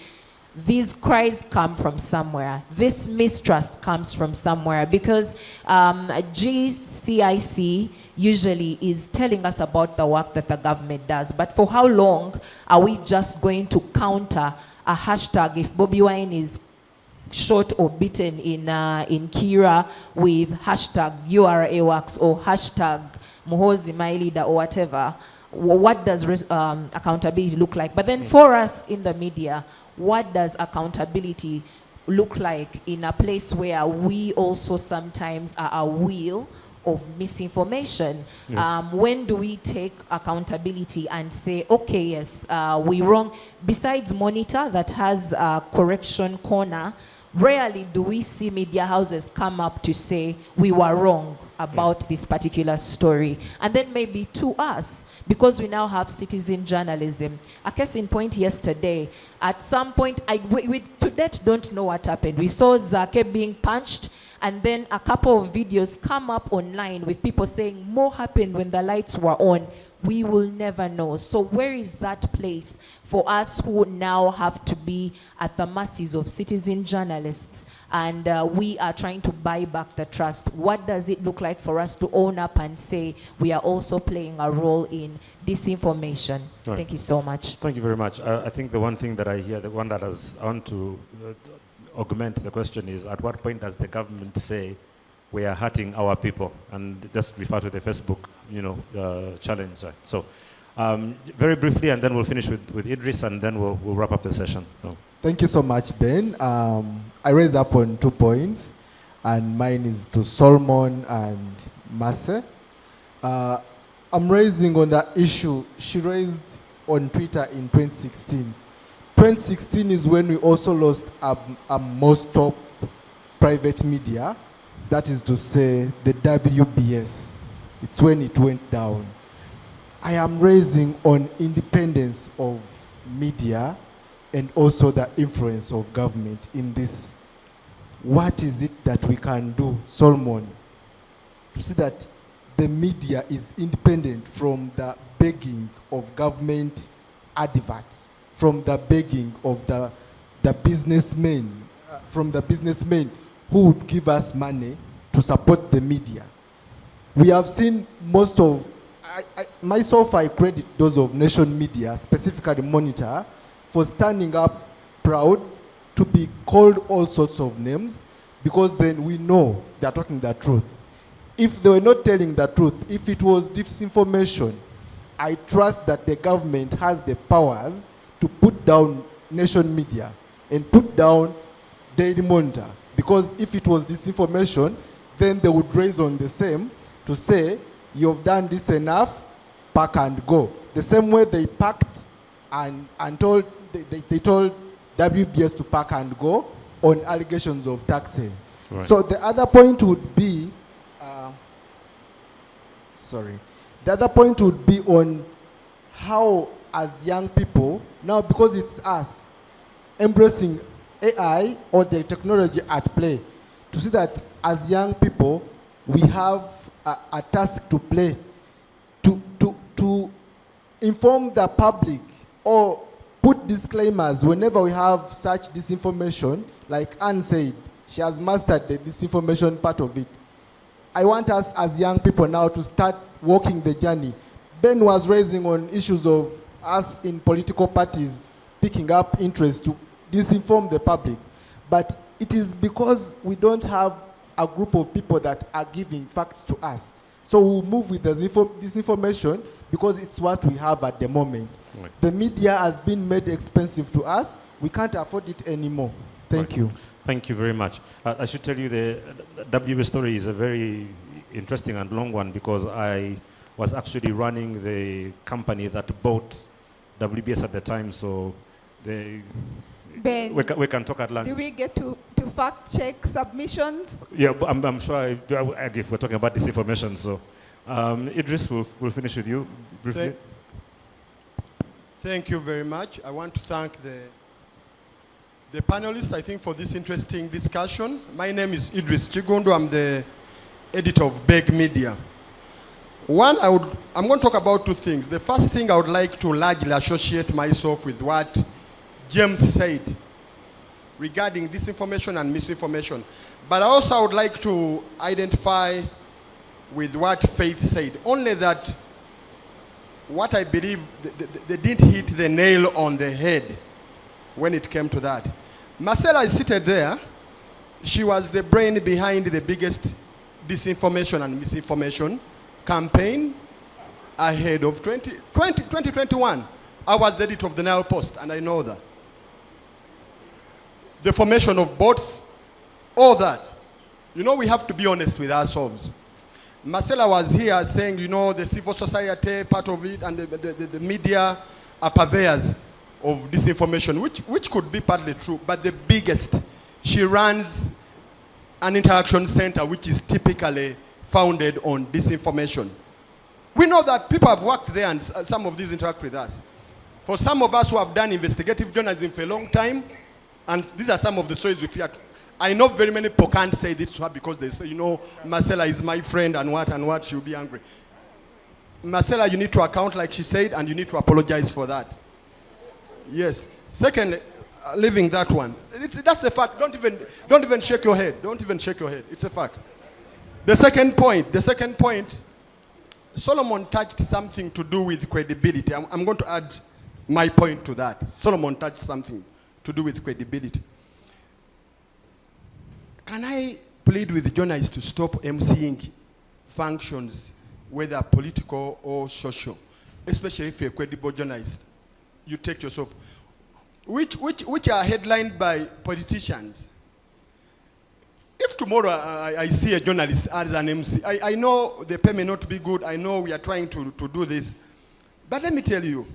Speaker 14: these cries come from somewhere, this mistrust comes from somewhere? Because GCIC usually is telling us about the work that the government does, but for how long are we just going to counter a hashtag if Bobi Wine is shot or beaten in Kira with hashtag URA works or hashtag Muhozi my leader or whatever? What does accountability look like? But then for us in the media, what does accountability look like in a place where we also sometimes are a wheel of misinformation? Yeah. When do we take accountability and say, okay, yes, we wrong? Besides Monitor that has a correction corner, rarely do we see media houses come up to say we were wrong. about this particular story. And then maybe to us, because we now have citizen journalism. A case in point yesterday, at some point, we to date don't know what happened. We saw Zake being punched, and then a couple of videos come up online with people saying more happened when the lights were on. We will never know. So where is that place for us who now have to be at the mercies of citizen journalists, and we are trying to buy back the trust? What does it look like for us to own up and say we are also playing a role in disinformation?
Speaker 1: Right.
Speaker 14: Thank you so much.
Speaker 1: Thank you very much. I think the one thing that I hear, the one that I want to augment the question is, at what point does the government say we are hurting our people? And just refer to the Facebook, challenge. So, very briefly, and then we'll finish with Idris, and then we'll wrap up the session. So.
Speaker 15: Thank you so much, Ben. I raise up on 2 points, and mine is to Solomon and Marcel. I'm raising on that issue she raised on Twitter in 2016. 2016 is when we also lost a most top private media, that is to say the WBS. It's when it went down. I am raising on independence of media and also the influence of government in this. What is it that we can do, Solomon, to see that the media is independent from the begging of government adverts, from the begging of the businessmen, from the businessmen who would give us money to support the media? We have seen most of, myself I credit those of Nation Media, specifically Monitor, for standing up proud to be called all sorts of names, because then we know they're talking the truth. If they were not telling the truth, if it was disinformation, I trust that the government has the powers to put down Nation Media and put down Daily Monitor. Because if it was disinformation, then they would raise on the same to say, you've done this enough, pack and go. The same way they packed and told, they told WBS to pack and go on allegations of taxes. Right. So the other point would be, the other point would be on how, as young people, now because it's us embracing AI or the technology at play, to see that as young people, we have a task to play to inform the public or put disclaimers whenever we have such disinformation. Like Anne said, she has mastered the disinformation part of it. I want us as young people now to start walking the journey. Ben was raising on issues of us in political parties picking up interest to disinform the public. But it is because we don't have a group of people that are giving facts to us. So we'll move with the disinformation because it's what we have at the moment. Right. The media has been made expensive to us. We can't afford it anymore. Thank you.
Speaker 1: Thank you very much. I should tell you the WB story is a very interesting and long one, because I was actually running the company that bought WBS at the time. So
Speaker 2: Ben,
Speaker 1: we can talk at lunch.
Speaker 2: do we get to fact check submissions?
Speaker 1: Yeah, but I'm sure if we're talking about disinformation. So Idris, we'll finish with you briefly.
Speaker 16: Thank you very much. I want to thank the panelists, I think, for this interesting discussion. My name is Idris Chigundu. I'm the editor of Beg Media. One, I'm going to talk about 2 things. The first thing, I would like to largely associate myself with what James said regarding disinformation and misinformation. But also I would like to identify with what Faith said, only that what I believe they didn't hit the nail on the head when it came to that. Marcella is seated there. She was the brain behind the biggest disinformation and misinformation campaign ahead of 2021. I was the editor of the Nile Post, and I know that. The formation of bots, all that. We have to be honest with ourselves. Marcella was here saying, the civil society part of it and the media are purveyors of disinformation, which could be partly true, but the biggest, she runs an interaction center which is typically founded on disinformation. We know that people have worked there and some of these interact with us. For some of us who have done investigative journalism for a long time, and these are some of the stories we fear. I know very many people can't say this to her because they say, you know, Marcella is my friend and what, she'll be angry. Marcella, you need to account like she said, and you need to apologize for that. Yes. Secondly, leaving that one. That's a fact. Don't even shake your head. Don't even shake your head. It's a fact. The second point, Solomon touched something to do with credibility. I'm going to add my point to that. Solomon touched something to do with credibility. Can I plead with journalists to stop emceeing functions, whether political or social, especially if you're a credible journalist? You take yourself, which are headlined by politicians. If tomorrow I see a journalist as an MC, I know the pay may not be good, I know we are trying to do this, but let me tell you,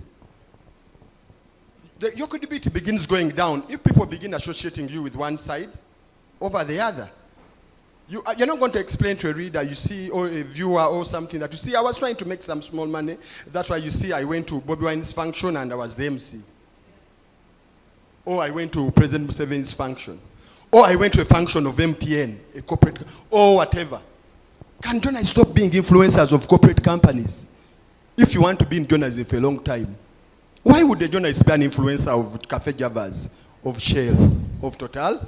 Speaker 16: your credibility begins going down if people begin associating you with one side over the other. You're not going to explain to a reader, you see, or a viewer or something that you see, I was trying to make some small money, that's why you see I went to Bobby Wine's function and I was the MC. Or I went to President Museveni's function. Or I went to a function of MTN, a corporate, or whatever. Can journalists stop being influencers of corporate companies? If you want to be in journalism for a long time, why would a journalist be an influencer of Cafe Javas, of Shell, of Total?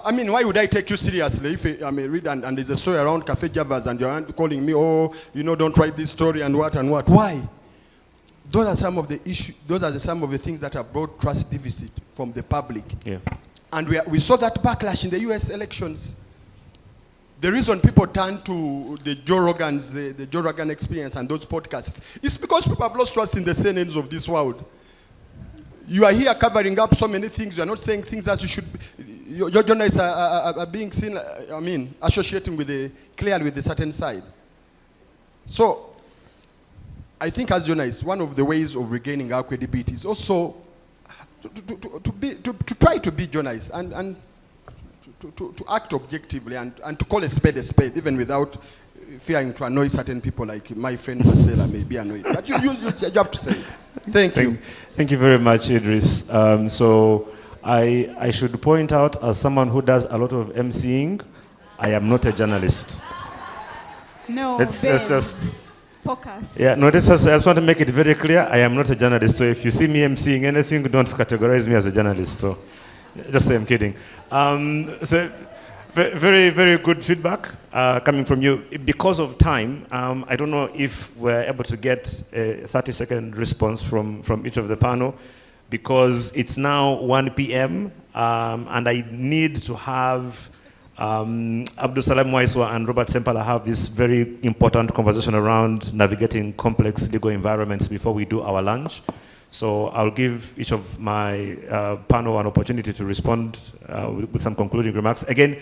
Speaker 16: I mean, why would I take you seriously if I'm a reader and there's a story around Cafe Javas and you're calling me, oh, you know, don't write this story and what and what? Why? Those are some of the issues, those are some of the things that have brought trust deficit from the public. Yeah. And we saw that backlash in the US elections. The reason people turn to the Joe Rogans, the Joe Rogan Experience and those podcasts, is because people have lost trust in the CNNs of this world. You are here covering up so many things. You are not saying things that you should be. Your journalists are being seen, I mean, associating with clearly with a certain side. So, I think as journalists, one of the ways of regaining our credibility is also to try to be journalists and to act objectively and to call a spade, even without fearing to annoy certain people like my friend Marcella may be annoyed. But you have to say it. Thank you.
Speaker 1: Thank you very much, Idris. So I should point out, as someone who does a lot of emceeing, I am not a journalist.
Speaker 2: No,
Speaker 1: let's just
Speaker 2: focus.
Speaker 1: Yeah, no, I just want to make it very clear, I am not a journalist. So if you see me emceeing anything, don't categorize me as a journalist. So just say I'm kidding. So very, very good feedback coming from you. Because of time, I don't know if we're able to get a 30-second response from each of the panel, because it's now 1 p.m. And I need to have Abdul Salam Waiswa and Robert Sempala have this very important conversation around navigating complex legal environments before we do our lunch. So I'll give each of my panel an opportunity to respond with some concluding remarks. Again,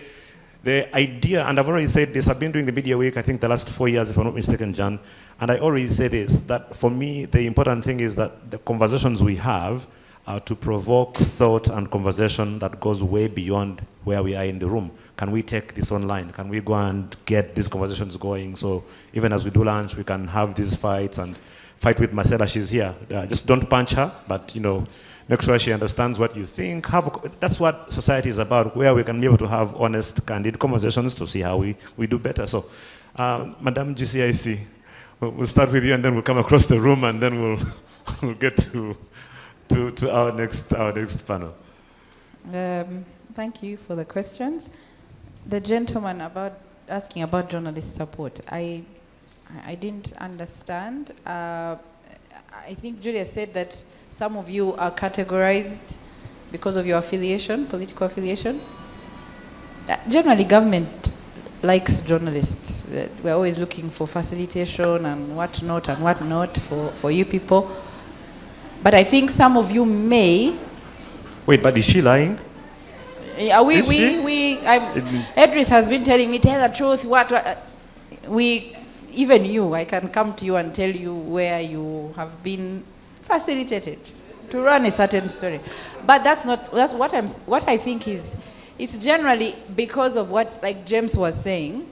Speaker 1: the idea, and I've already said this, I've been doing the Media Week, I think the last 4 years, if I'm not mistaken, John, and I already said this, that for me, the important thing is that the conversations we have are to provoke thought and conversation that goes way beyond where we are in the room. Can we take this online? Can we go and get these conversations going? So even as we do lunch, we can have these fights and fight with Marcella, she's here. Just don't punch her, but make sure she understands what you think. That's what society is about, where we can be able to have honest, candid conversations to see how we do better. So, Madam GCIC, we'll start with you and then we'll come across the room and then we'll get to our next panel.
Speaker 11: Thank you for the questions. The gentleman asking about journalist support, I didn't understand. I think Julia said that some of you are categorized because of your affiliation, political affiliation. Generally, government likes journalists. We're always looking for facilitation and whatnot for you people. But I think some of you may.
Speaker 1: Wait, but is she lying?
Speaker 11: Idris has been telling me, tell the truth, even you, I can come to you and tell you where you have been facilitated to run a certain story. But that's what I think is, it's generally because of what, like James was saying,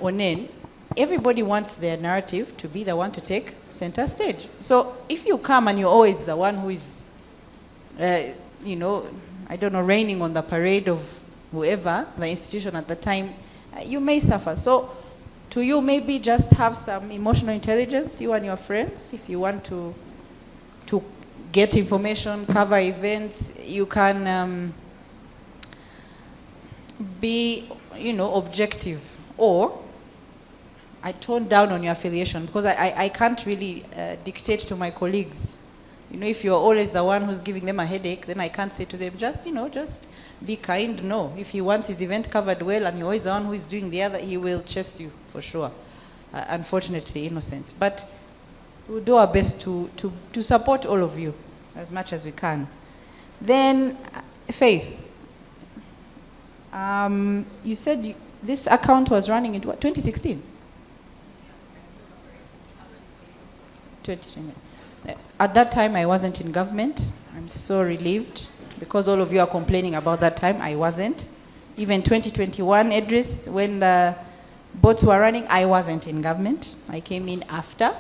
Speaker 11: Onen, everybody wants their narrative to be the one to take center stage. So if you come and you're always the one who is, you know, I don't know, raining on the parade of whoever, the institution at the time, you may suffer. So to you, maybe just have some emotional intelligence, you and your friends, if you want to get information, cover events, you can be, you know, objective. Or I tone down on your affiliation, because I can't really dictate to my colleagues. You know, if you're always the one who's giving them a headache, then I can't say to them, just, you know, just be kind. No, if he wants his event covered well and you're always the one who is doing the other, he will chase you for sure. Unfortunately, innocent. But we'll do our best to support all of you as much as we can. Then, Faith, you said this account was running in what, 2016? 2020. At that time, I wasn't in government. I'm so relieved, because all of you are complaining about that time. I wasn't. Even 2021, Idris, when the boats were running, I wasn't in government. I came in after.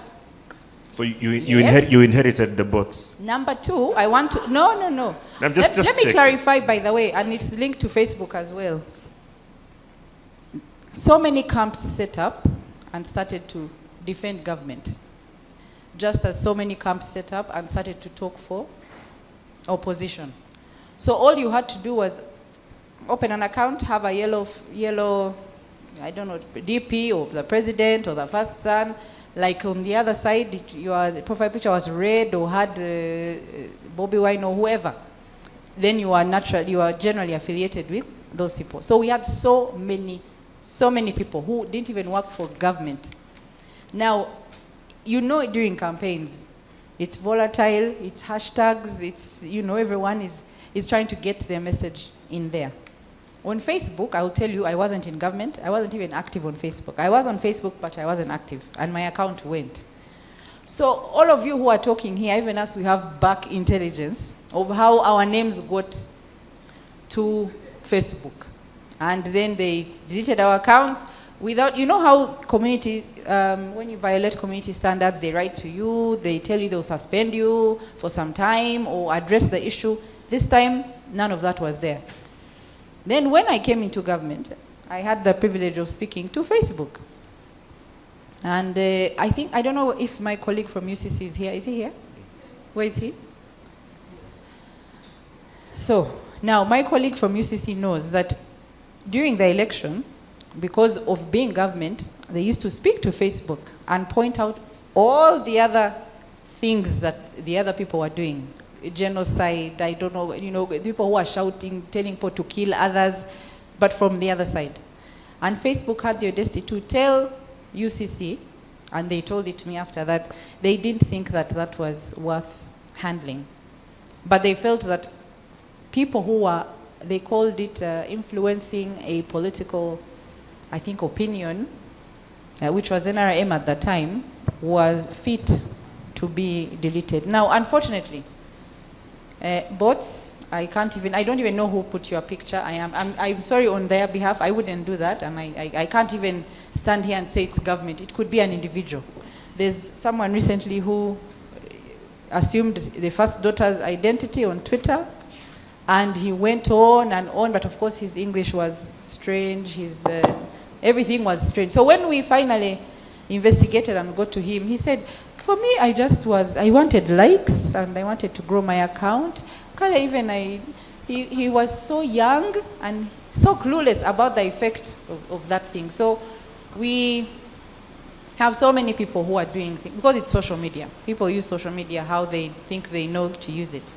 Speaker 1: So you
Speaker 11: Yes.
Speaker 1: you inherited the bots.
Speaker 11: Number two, I want to, no.
Speaker 1: I'm
Speaker 11: Let me
Speaker 1: checking.
Speaker 11: clarify, by the way, and it's linked to Facebook as well. So many camps set up and started to defend government, just as so many camps set up and started to talk for opposition. So all you had to do was open an account, have a yellow, I don't know, DP or the president or the first son. Like on the other side, your profile picture was red or had Bobby Wine or whoever. Then you are generally affiliated with those people. So we had so many people who didn't even work for government. Now, you know, during campaigns, it's volatile, it's hashtags, it's, you know, everyone is trying to get their message in there. On Facebook, I will tell you, I wasn't in government. I wasn't even active on Facebook. I was on Facebook, but I wasn't active, and my account went. So all of you who are talking here, even us, we have back intelligence of how our names got to Facebook. And then they deleted our accounts without, you know how community, when you violate community standards, they write to you, they tell you they'll suspend you for some time or address the issue. This time, none of that was there. Then when I came into government, I had the privilege of speaking to Facebook. And I don't know if my colleague from UCC is here. Is he here? Where is he? So, now my colleague from UCC knows that during the election, because of being government, they used to speak to Facebook and point out all the other things that the other people were doing. Genocide, I don't know, you know, people who are shouting, telling people to kill others, but from the other side. And Facebook had the audacity to tell UCC, and they told it to me after that, they didn't think that that was worth handling. But they felt that people who were, they called it influencing a political, I think, opinion, which was NRM at the time, was fit to be deleted. Now, unfortunately, bots, I don't even know who put your picture. I'm sorry on their behalf, I wouldn't do that, and I can't even stand here and say it's government. It could be an individual. There's someone recently who assumed the first daughter's identity on Twitter, and he went on and on, but of course his English was strange, everything was strange. So when we finally investigated and got to him, he said, for me, I wanted likes and I wanted to grow my account. He was so young and so clueless about the effect of that thing. So we have so many people who are doing things, because it's social media. People use social media how they think they know to use it.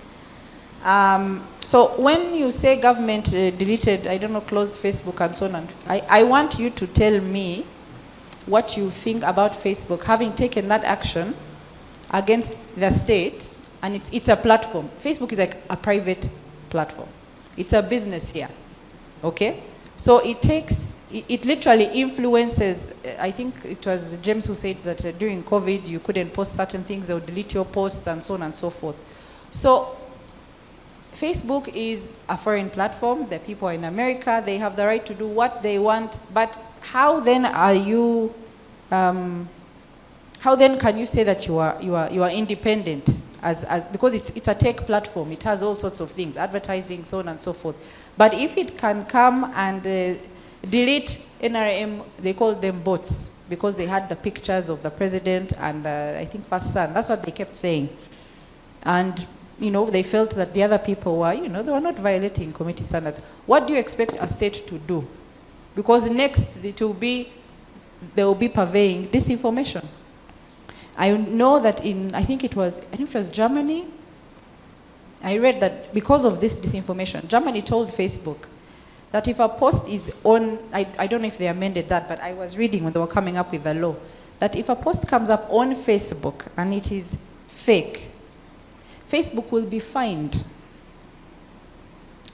Speaker 11: So when you say government deleted, closed Facebook and so on, I want you to tell me what you think about Facebook having taken that action against the state, and it's a platform. Facebook is like a private platform. It's a business here, okay? So it literally influences, I think it was James who said that during COVID you couldn't post certain things, they would delete your posts and so on and so forth. So Facebook is a foreign platform. The people in America, they have the right to do what they want, but how then are you, how then can you say that you are independent because it's a tech platform, it has all sorts of things, advertising, so on and so forth. But if it can come and delete NRM, they call them bots, because they had the pictures of the president and I think first son, that's what they kept saying. And they felt that the other people were, they were not violating committee standards. What do you expect a state to do? Because next they will be purveying disinformation. I know that I think it was Germany, I read that because of this disinformation, Germany told Facebook that if a post is on, I don't know if they amended that, but I was reading when they were coming up with the law, that if a post comes up on Facebook and it is fake, Facebook will be fined.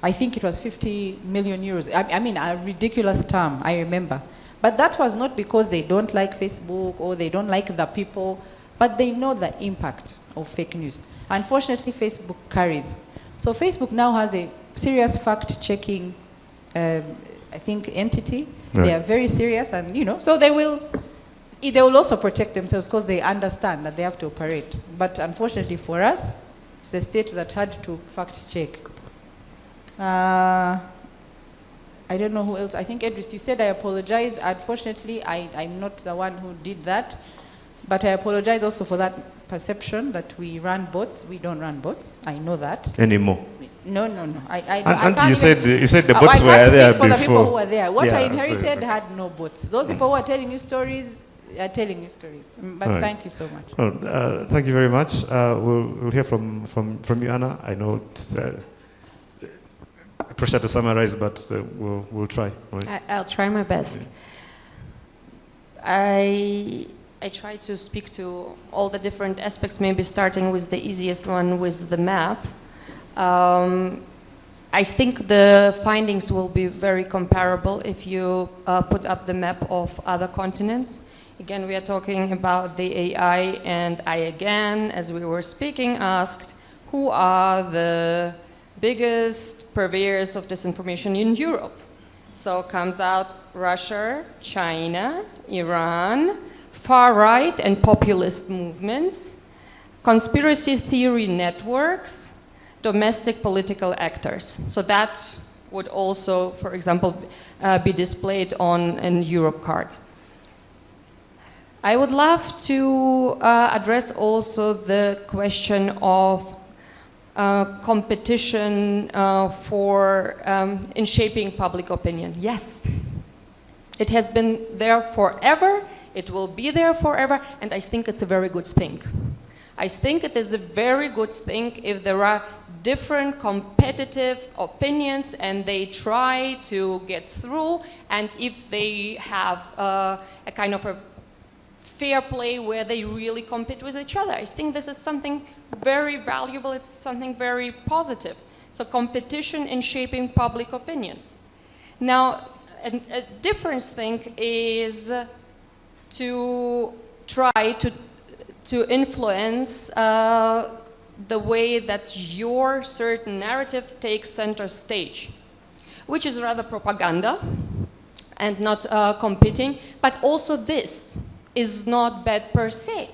Speaker 11: I think it was 50 million euros. I mean, a ridiculous term, I remember. But that was not because they don't like Facebook or they don't like the people, but they know the impact of fake news. Unfortunately, Facebook carries. So Facebook now has a serious fact-checking, I think, entity. Right. They are very serious, and so they will also protect themselves because they understand that they have to operate. But unfortunately for us, it's the state that had to fact-check. I don't know who else. I think, Idris, you said I apologize. Unfortunately, I'm not the one who did that. But I apologize also for that perception that we run bots. We don't run bots. I know that.
Speaker 1: Anymore.
Speaker 11: No.
Speaker 1: And you said the bots were there before.
Speaker 11: For the people who were there. What I inherited
Speaker 1: sorry.
Speaker 11: had no bots. Those people who are telling you stories are telling you stories. But
Speaker 1: right.
Speaker 11: Thank you so much.
Speaker 1: Thank you very much. We'll hear from you, Anna. I know it's pressure to summarize, but we'll try. Right.
Speaker 9: I'll try my best. I try to speak to all the different aspects, maybe starting with the easiest one, with the map. I think the findings will be very comparable if you put up the map of other continents. Again, we are talking about the AI, and I again, as we were speaking, asked who are the biggest purveyors of disinformation in Europe. So comes out Russia, China, Iran, far-right and populist movements, conspiracy theory networks, domestic political actors. So that would also, for example, be displayed on an Europe card. I would love to address also the question of competition in shaping public opinion. Yes, it has been there forever. It will be there forever, and I think it's a very good thing. I think it is a very good thing if there are different competitive opinions and they try to get through, and if they have a kind of a fair play where they really compete with each other. I think this is something very valuable, it's something very positive. So competition in shaping public opinions. Now, a different thing is to try to influence the way that your certain narrative takes center stage, which is rather propaganda and not competing, but also this is not bad per se,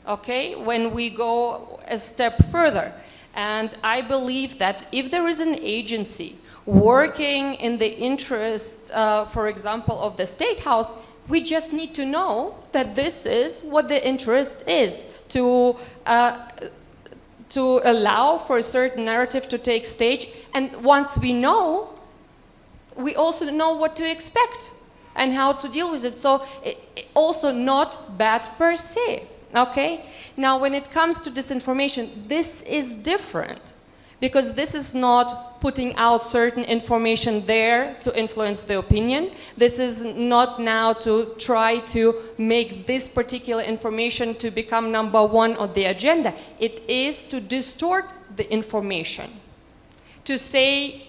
Speaker 9: okay, when we go a step further. And I believe that if there is an agency working in the interest, for example, of the State House, we just need to know that this is what the interest is, to allow for a certain narrative to take stage. And once we know, we also know what to expect and how to deal with it. So also not bad per se, okay? Now, when it comes to disinformation, this is different, because this is not putting out certain information there to influence the opinion. This is not now to try to make this particular information to become number one on the agenda. It is to distort the information, to say,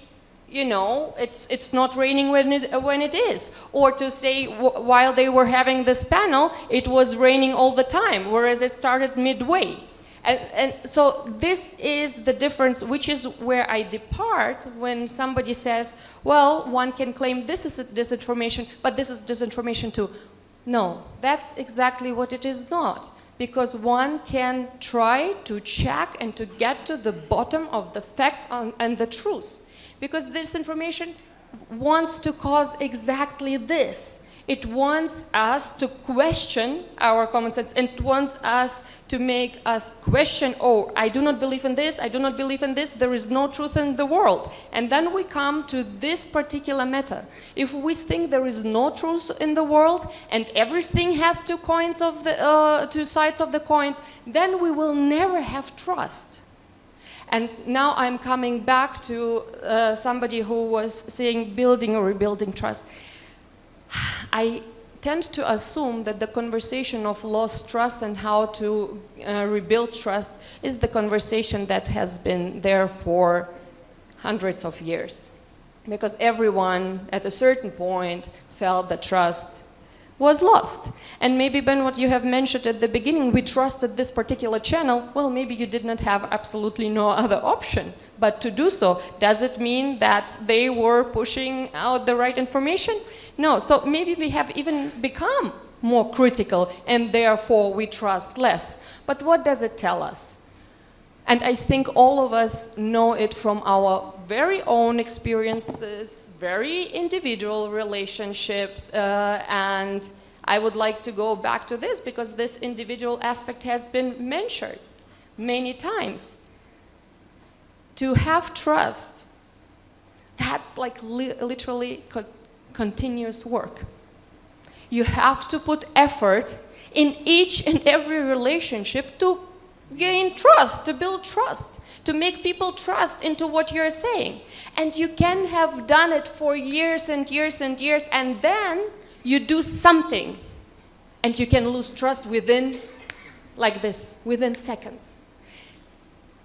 Speaker 9: you know, it's not raining when it is, or to say while they were having this panel, it was raining all the time, whereas it started midway. And so this is the difference, which is where I depart when somebody says, well, one can claim this is disinformation, but this is disinformation too. No, that's exactly what it is not. Because one can try to check and to get to the bottom of the facts and the truth. Because this information wants to cause exactly this. It wants us to question our common sense. It wants us to make us question, oh, I do not believe in this, I do not believe in this, there is no truth in the world. And then we come to this particular matter. If we think there is no truth in the world and everything has two sides of the coin, then we will never have trust. And now I'm coming back to somebody who was saying building or rebuilding trust. I tend to assume that the conversation of lost trust and how to rebuild trust is the conversation that has been there for hundreds of years. Because everyone at a certain point felt that trust was lost. And maybe, Ben, what you have mentioned at the beginning, we trusted this particular channel. Well, maybe you did not have absolutely no other option but to do so. Does it mean that they were pushing out the right information? No. So maybe we have even become more critical and therefore we trust less. But what does it tell us? And I think all of us know it from our very own experiences, very individual relationships, and I would like to go back to this because this individual aspect has been mentioned many times. To have trust, that's like literally continuous work. You have to put effort in each and every relationship to gain trust, to build trust, to make people trust into what you're saying. And you can have done it for years and years and years, and then you do something, and you can lose trust within, like this, within seconds.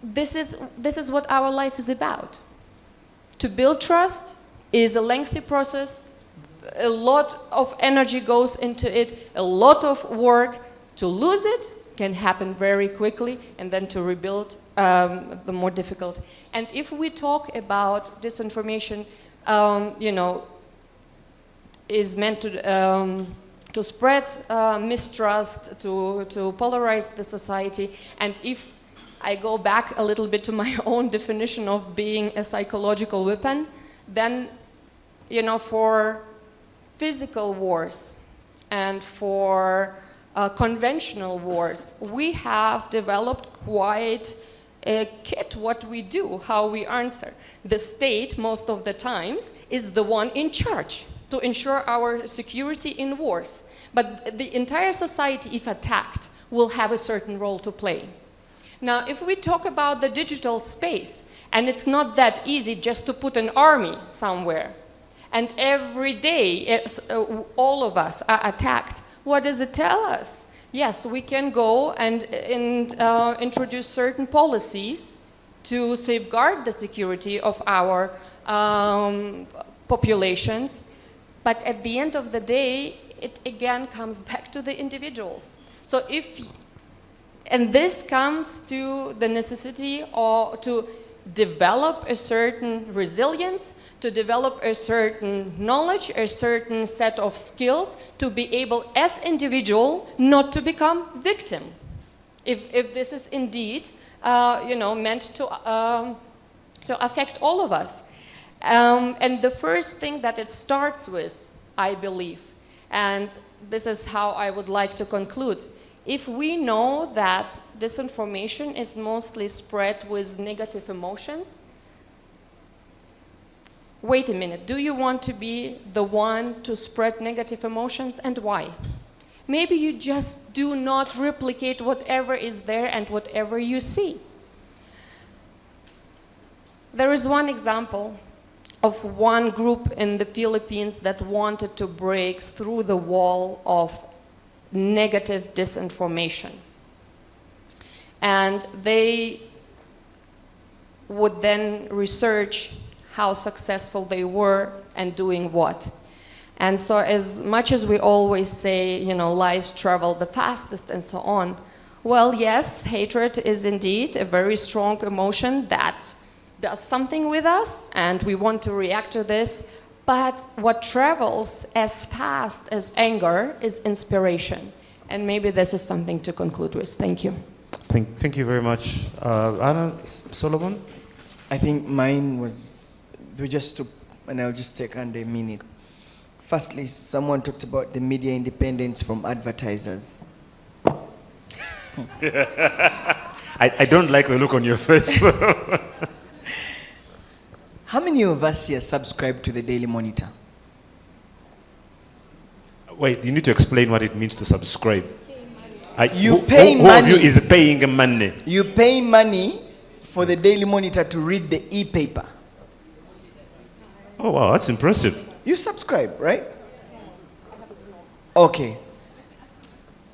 Speaker 9: This is what our life is about. To build trust is a lengthy process. A lot of energy goes into it, a lot of work. To lose it can happen very quickly, and then to rebuild the more difficult. And if we talk about disinformation, is meant to spread mistrust, to polarize the society. And if I go back a little bit to my own definition of being a psychological weapon, then, for physical wars and for conventional wars, we have developed quite a kit what we do, how we answer. The state, most of the times, is the one in charge to ensure our security in wars. But the entire society, if attacked, will have a certain role to play. Now, if we talk about the digital space, and it's not that easy just to put an army somewhere, and every day all of us are attacked, what does it tell us? Yes, we can go and introduce certain policies to safeguard the security of our populations, but at the end of the day, it again comes back to the individuals. So and this comes to the necessity to develop a certain resilience, to develop a certain knowledge, a certain set of skills to be able, as individual, not to become victim. If this is indeed, meant to affect all of us. And the first thing that it starts with, I believe, and this is how I would like to conclude, if we know that disinformation is mostly spread with negative emotions, wait a minute, do you want to be the one to spread negative emotions, and why? Maybe you just do not replicate whatever is there and whatever you see. There is one example of one group in the Philippines that wanted to break through the wall of negative disinformation. And they would then research how successful they were and doing what. And so as much as we always say, lies travel the fastest and so on, Well, yes, hatred is indeed a very strong emotion that does something with us, and we want to react to this. But what travels as fast as anger is inspiration. And maybe this is something to conclude with. Thank you.
Speaker 1: Thank you very much. Anna, Solomon?
Speaker 10: I think mine was, and I'll just take under a minute. Firstly, someone talked about the media independence from advertisers.
Speaker 1: I don't like the look on your face.
Speaker 10: How many of us here subscribe to the Daily Monitor?
Speaker 1: Wait, you need to explain what it means to subscribe.
Speaker 10: You pay
Speaker 1: who
Speaker 10: money.
Speaker 1: of you is paying money?
Speaker 10: You pay money for the Daily Monitor to read the e-paper.
Speaker 1: Oh, wow, that's impressive.
Speaker 10: You subscribe, right? Okay.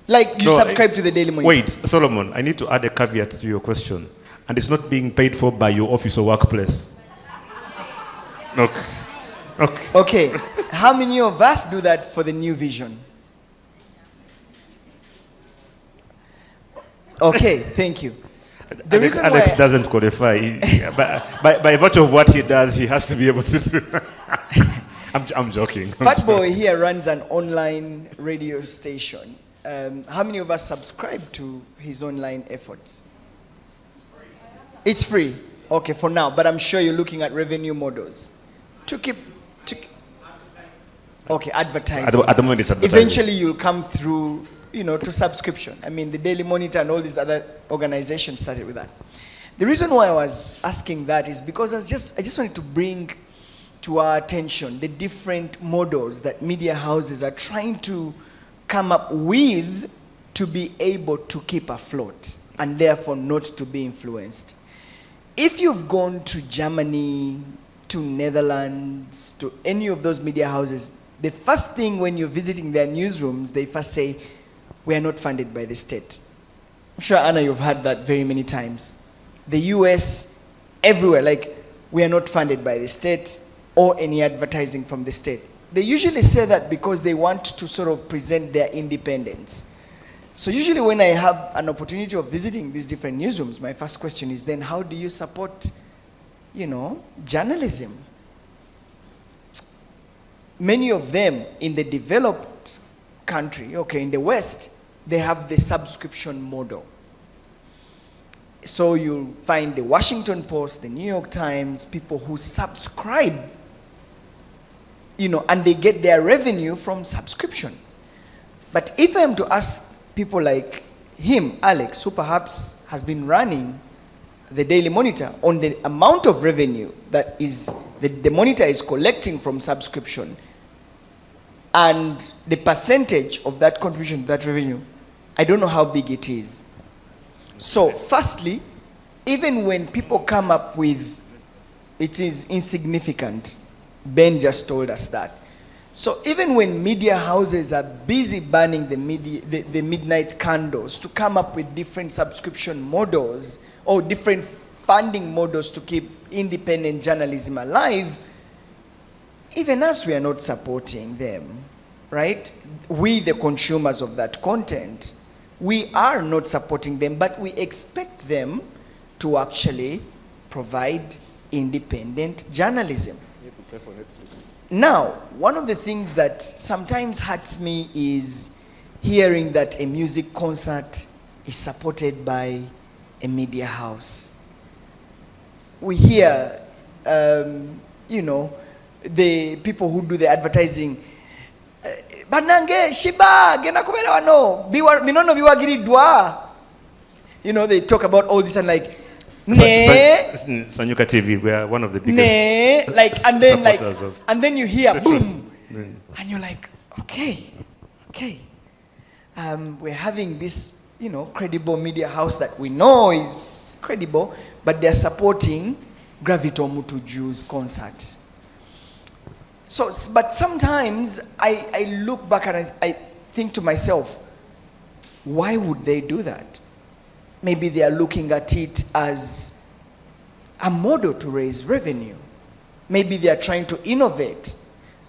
Speaker 10: Like you subscribe to the Daily Monitor.
Speaker 1: Wait, Solomon, I need to add a caveat to your question. And it's not being paid for by your office or workplace. Okay.
Speaker 10: Okay. How many of us do that for the New Vision? Okay, thank you.
Speaker 1: Alex doesn't qualify. By virtue of what he does, he has to be able to do. I'm joking.
Speaker 10: Fatboy here runs an online radio station. How many of us subscribe to his online efforts? It's free. Okay, for now. But I'm sure you're looking at revenue models. Okay, advertising.
Speaker 1: At the moment, it's advertising.
Speaker 10: Eventually, you'll come through, to subscription. I mean, the Daily Monitor and all these other organizations started with that. The reason why I was asking that is because I just wanted to bring to our attention the different models that media houses are trying to come up with to be able to keep afloat and therefore not to be influenced. If you've gone to Germany, to Netherlands, to any of those media houses, the first thing when you're visiting their newsrooms, they first say, we are not funded by the state. I'm sure, Anna, you've heard that very many times. The US, everywhere, like, we are not funded by the state or any advertising from the state. They usually say that because they want to sort of present their independence. So usually when I have an opportunity of visiting these different newsrooms, my first question is then, how do you support, journalism? Many of them in the developed country, in the West, they have the subscription model. So you'll find the Washington Post, the New York Times, people who subscribe, and they get their revenue from subscription. But if I am to ask people like him, Alex, who perhaps has been running the Daily Monitor on the amount of revenue that is the Monitor is collecting from subscription and the percentage of that contribution to that revenue, I don't know how big it is. So firstly, even when people come up with it is insignificant, Ben just told us that. So even when media houses are busy burning the midnight candles to come up with different subscription models or different funding models to keep independent journalism alive, even us, we are not supporting them, right? We, the consumers of that content, we are not supporting them, but we expect them to actually provide independent journalism. Now, one of the things that sometimes hurts me is hearing that a music concert is supported by a media house. We hear, the people who do the advertising, banange shiba gena kubera wano binono biwagiridwa. They talk about all this and like
Speaker 1: Sanyuka TV, we are one of the biggest
Speaker 10: and then you hear boom, and you're like, okay, we're having this, credible media house that we know is credible, but they're supporting Gravito Mutuju's concert. So, but sometimes I look back and I think to myself, why would they do that? Maybe they are looking at it as a model to raise revenue. Maybe they are trying to innovate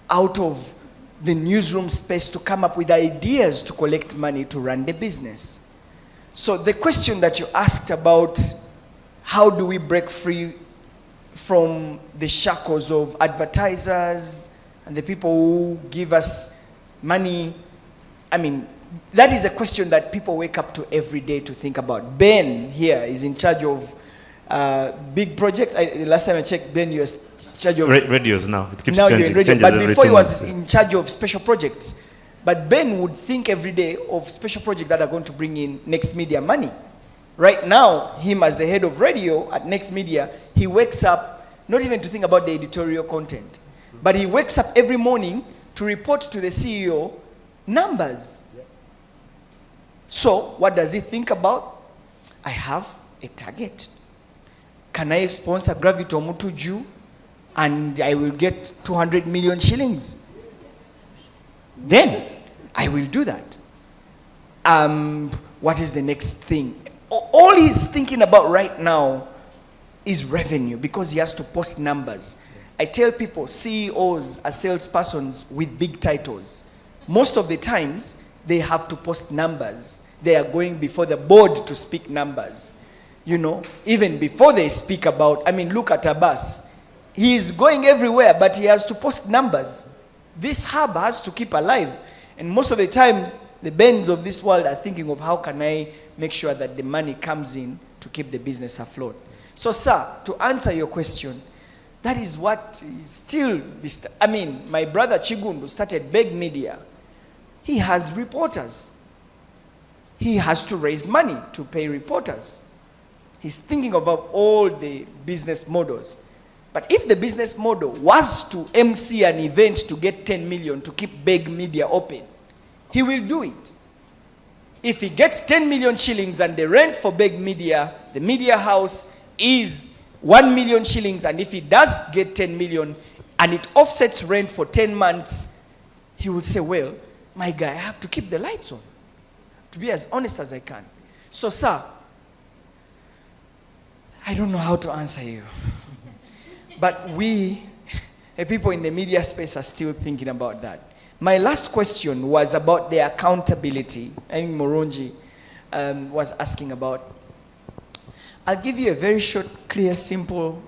Speaker 10: out of the newsroom space to come up with ideas to collect money to run the business. So the question that you asked about how do we break free from the shackles of advertisers and the people who give us money, I mean, that is a question that people wake up to every day to think about. Ben here is in charge of big projects. Last time I checked, Ben, you were in charge of
Speaker 1: radios now. It keeps
Speaker 10: now
Speaker 1: changing.
Speaker 10: you're in radio,
Speaker 1: Changes
Speaker 10: but
Speaker 1: every
Speaker 10: before
Speaker 1: 2
Speaker 10: he was
Speaker 1: months.
Speaker 10: in charge of special projects. But Ben would think every day of special projects that are going to bring in Next Media money. Right now, him as the head of radio at Next Media, he wakes up not even to think about the editorial content, but he wakes up every morning to report to the CEO numbers. So what does he think about? I have a target. Can I sponsor Gravity Omutuju and I will get 200 million shillings? Then I will do that. What is the next thing? All he's thinking about right now is revenue because he has to post numbers. I tell people CEOs are salespersons with big titles. Most of the times they have to post numbers. They are going before the board to speak numbers. You know, even before they speak about, I mean, look at Abbas. He is going everywhere, but he has to post numbers. This hub has to keep alive. And most of the times, the Bens of this world are thinking of how can I make sure that the money comes in to keep the business afloat. So, sir, to answer your question, that is what is still, I mean, my brother Chigundu started Beg Media. He has reporters. He has to raise money to pay reporters. He's thinking about all the business models. But if the business model was to MC an event to get 10 million to keep Beg Media open, he will do it. If he gets 10 million shillings and the rent for Beg Media, the media house is 1 million shillings, and if he does get 10 million and it offsets rent for 10 months, he will say, well, my guy, I have to keep the lights on. To be as honest as I can. So, sir, I don't know how to answer you. But we, people in the media space, are still thinking about that. My last question was about the accountability. I think Moronji was asking about. I'll give you a very short, clear, simple,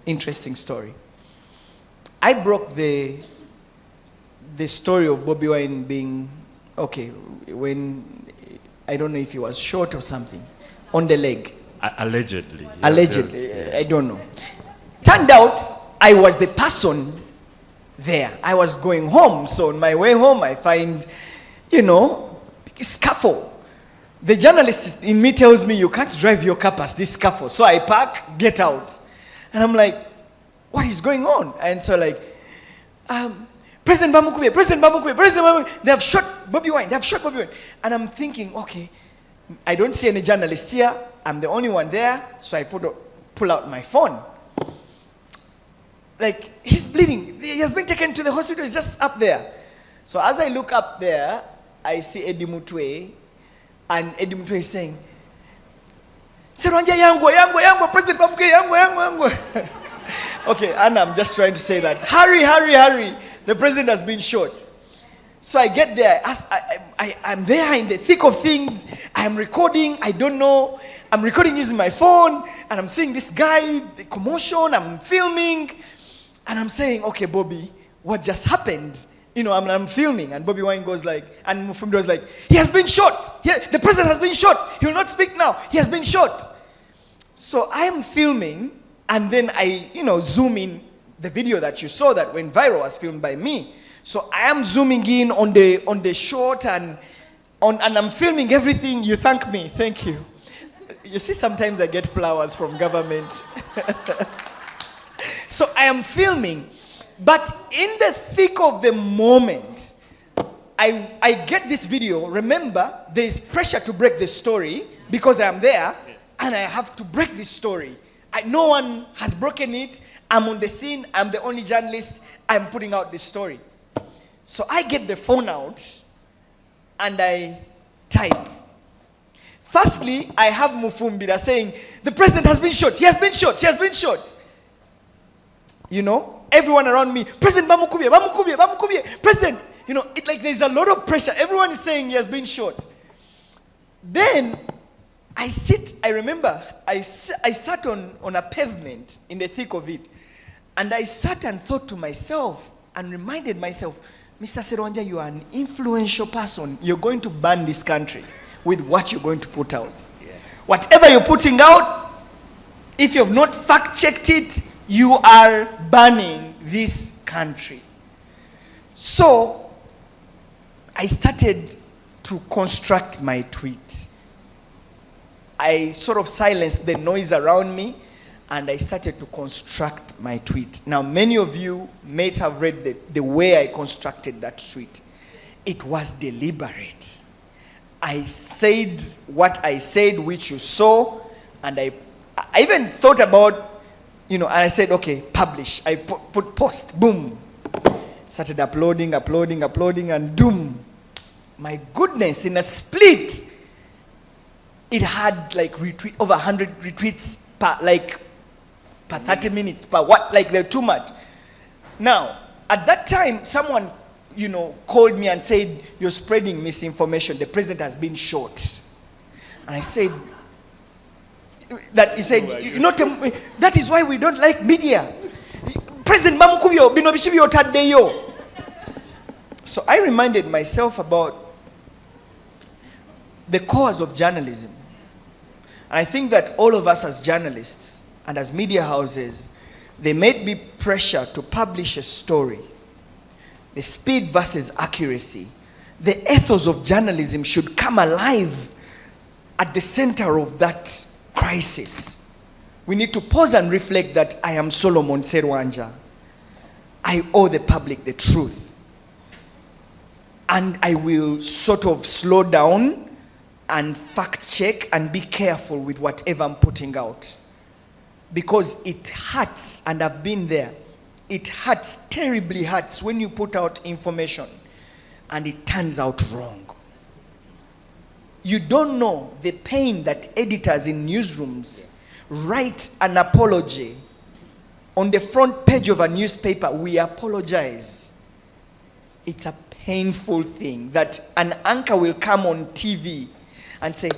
Speaker 10: interesting story. I broke the story of Bobi Wine being, okay, when, I don't know if he was shot or something, on the leg.
Speaker 1: Allegedly.
Speaker 10: Allegedly,
Speaker 1: Yes.
Speaker 10: I don't know. Turned out, I was the person there. I was going home, so on my way home, I find, you know, scaffold. The journalist in me tells me, you can't drive your car past this scaffold. So I park, get out. And I'm like, what is going on? And so like, President Bamukube, President Bamukube, President Bamukube, they have shot Bobi Wine, they have shot Bobi Wine. And I'm thinking, okay, I don't see any journalists here. I'm the only one there. So I pull out my phone. Like, he's bleeding. He has been taken to the hospital. He's just up there. So as I look up there, I see Eddie Mutwe. And Eddie Mutwe is saying, Serwanja yangu, President Bamukube, yangu. Okay, Anna, I'm just trying to say that. Hurry. The president has been shot. So I get there. I'm there in the thick of things. I'm recording. I don't know. I'm recording using my phone. And I'm seeing this guy, the commotion. I'm filming. And I'm saying, okay, Bobby, what just happened? You know, I'm filming. And Bobi Wine goes like, and Mufumbi was like, he has been shot. The president has been shot. He will not speak now. He has been shot. So I am filming. And then I, zoom in the video that you saw that went viral was filmed by me. So I am zooming in on the shot and I'm filming everything. You thank me. Thank you. You see, sometimes I get flowers from government. So I am filming. But in the thick of the moment, I get this video. Remember, there is pressure to break the story because I am there and I have to break this story. No one has broken it. I'm on the scene. I'm the only journalist. I'm putting out this story. So I get the phone out and I type. Firstly, I have Mufumbira saying, the president has been shot. He has been shot. He has been shot. You know, everyone around me, President Bamukube, President. You know, it's like there's a lot of pressure. Everyone is saying he has been shot. Then I remember, I sat on a pavement in the thick of it, and I sat and thought to myself and reminded myself, Mr. Serwanja, you are an influential person. You're going to burn this country with what you're going to put out. Yeah. Whatever you're putting out, if you have not fact-checked it, you are burning this country. So I started to construct my tweet. I sort of silenced the noise around me, and I started to construct my tweet. Now, many of you may have read the way I constructed that tweet. It was deliberate. I said what I said, which you saw, and I even thought about, and I said, okay, publish. I put post, boom. Started uploading, and boom. My goodness, in a split, it had like over 100 retweets per 30 minutes, they're too much. Now, at that time, someone, called me and said, you're spreading misinformation. The president has been shot. And I said, that is why we don't like media. President Mamukubyo, binobishibyo tadeyo. So I reminded myself about the cause of journalism. And I think that all of us as journalists and as media houses, there may be pressure to publish a story. The speed versus accuracy. The ethos of journalism should come alive at the center of that crisis. We need to pause and reflect that I am Solomon Serwanja. I owe the public the truth. And I will sort of slow down and fact check and be careful with whatever I'm putting out. Because it hurts, and I've been there. It hurts, terribly hurts, when you put out information and it turns out wrong. You don't know the pain that editors in newsrooms write an apology on the front page of a newspaper. We apologize. It's a painful thing that an anchor will come on TV and say,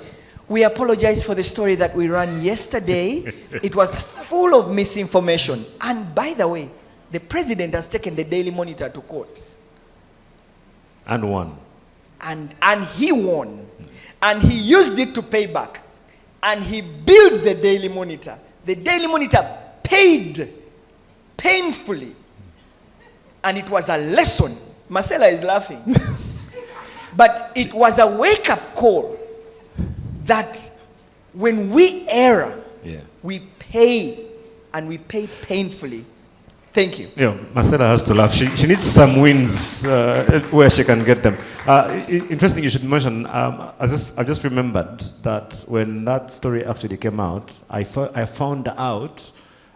Speaker 10: we apologize for the story that we ran yesterday. It was full of misinformation. And by the way, the president has taken the Daily Monitor to court.
Speaker 1: And won.
Speaker 10: And he won. And he used it to pay back. And he built the Daily Monitor. The Daily Monitor paid painfully. And it was a lesson. Marcella is laughing. But it was a wake-up call that when we err, we pay, and we pay painfully. Thank you.
Speaker 1: Marcella has to laugh. She needs some wins where she can get them. Interesting you should mention, I just remembered that when that story actually came out, I found out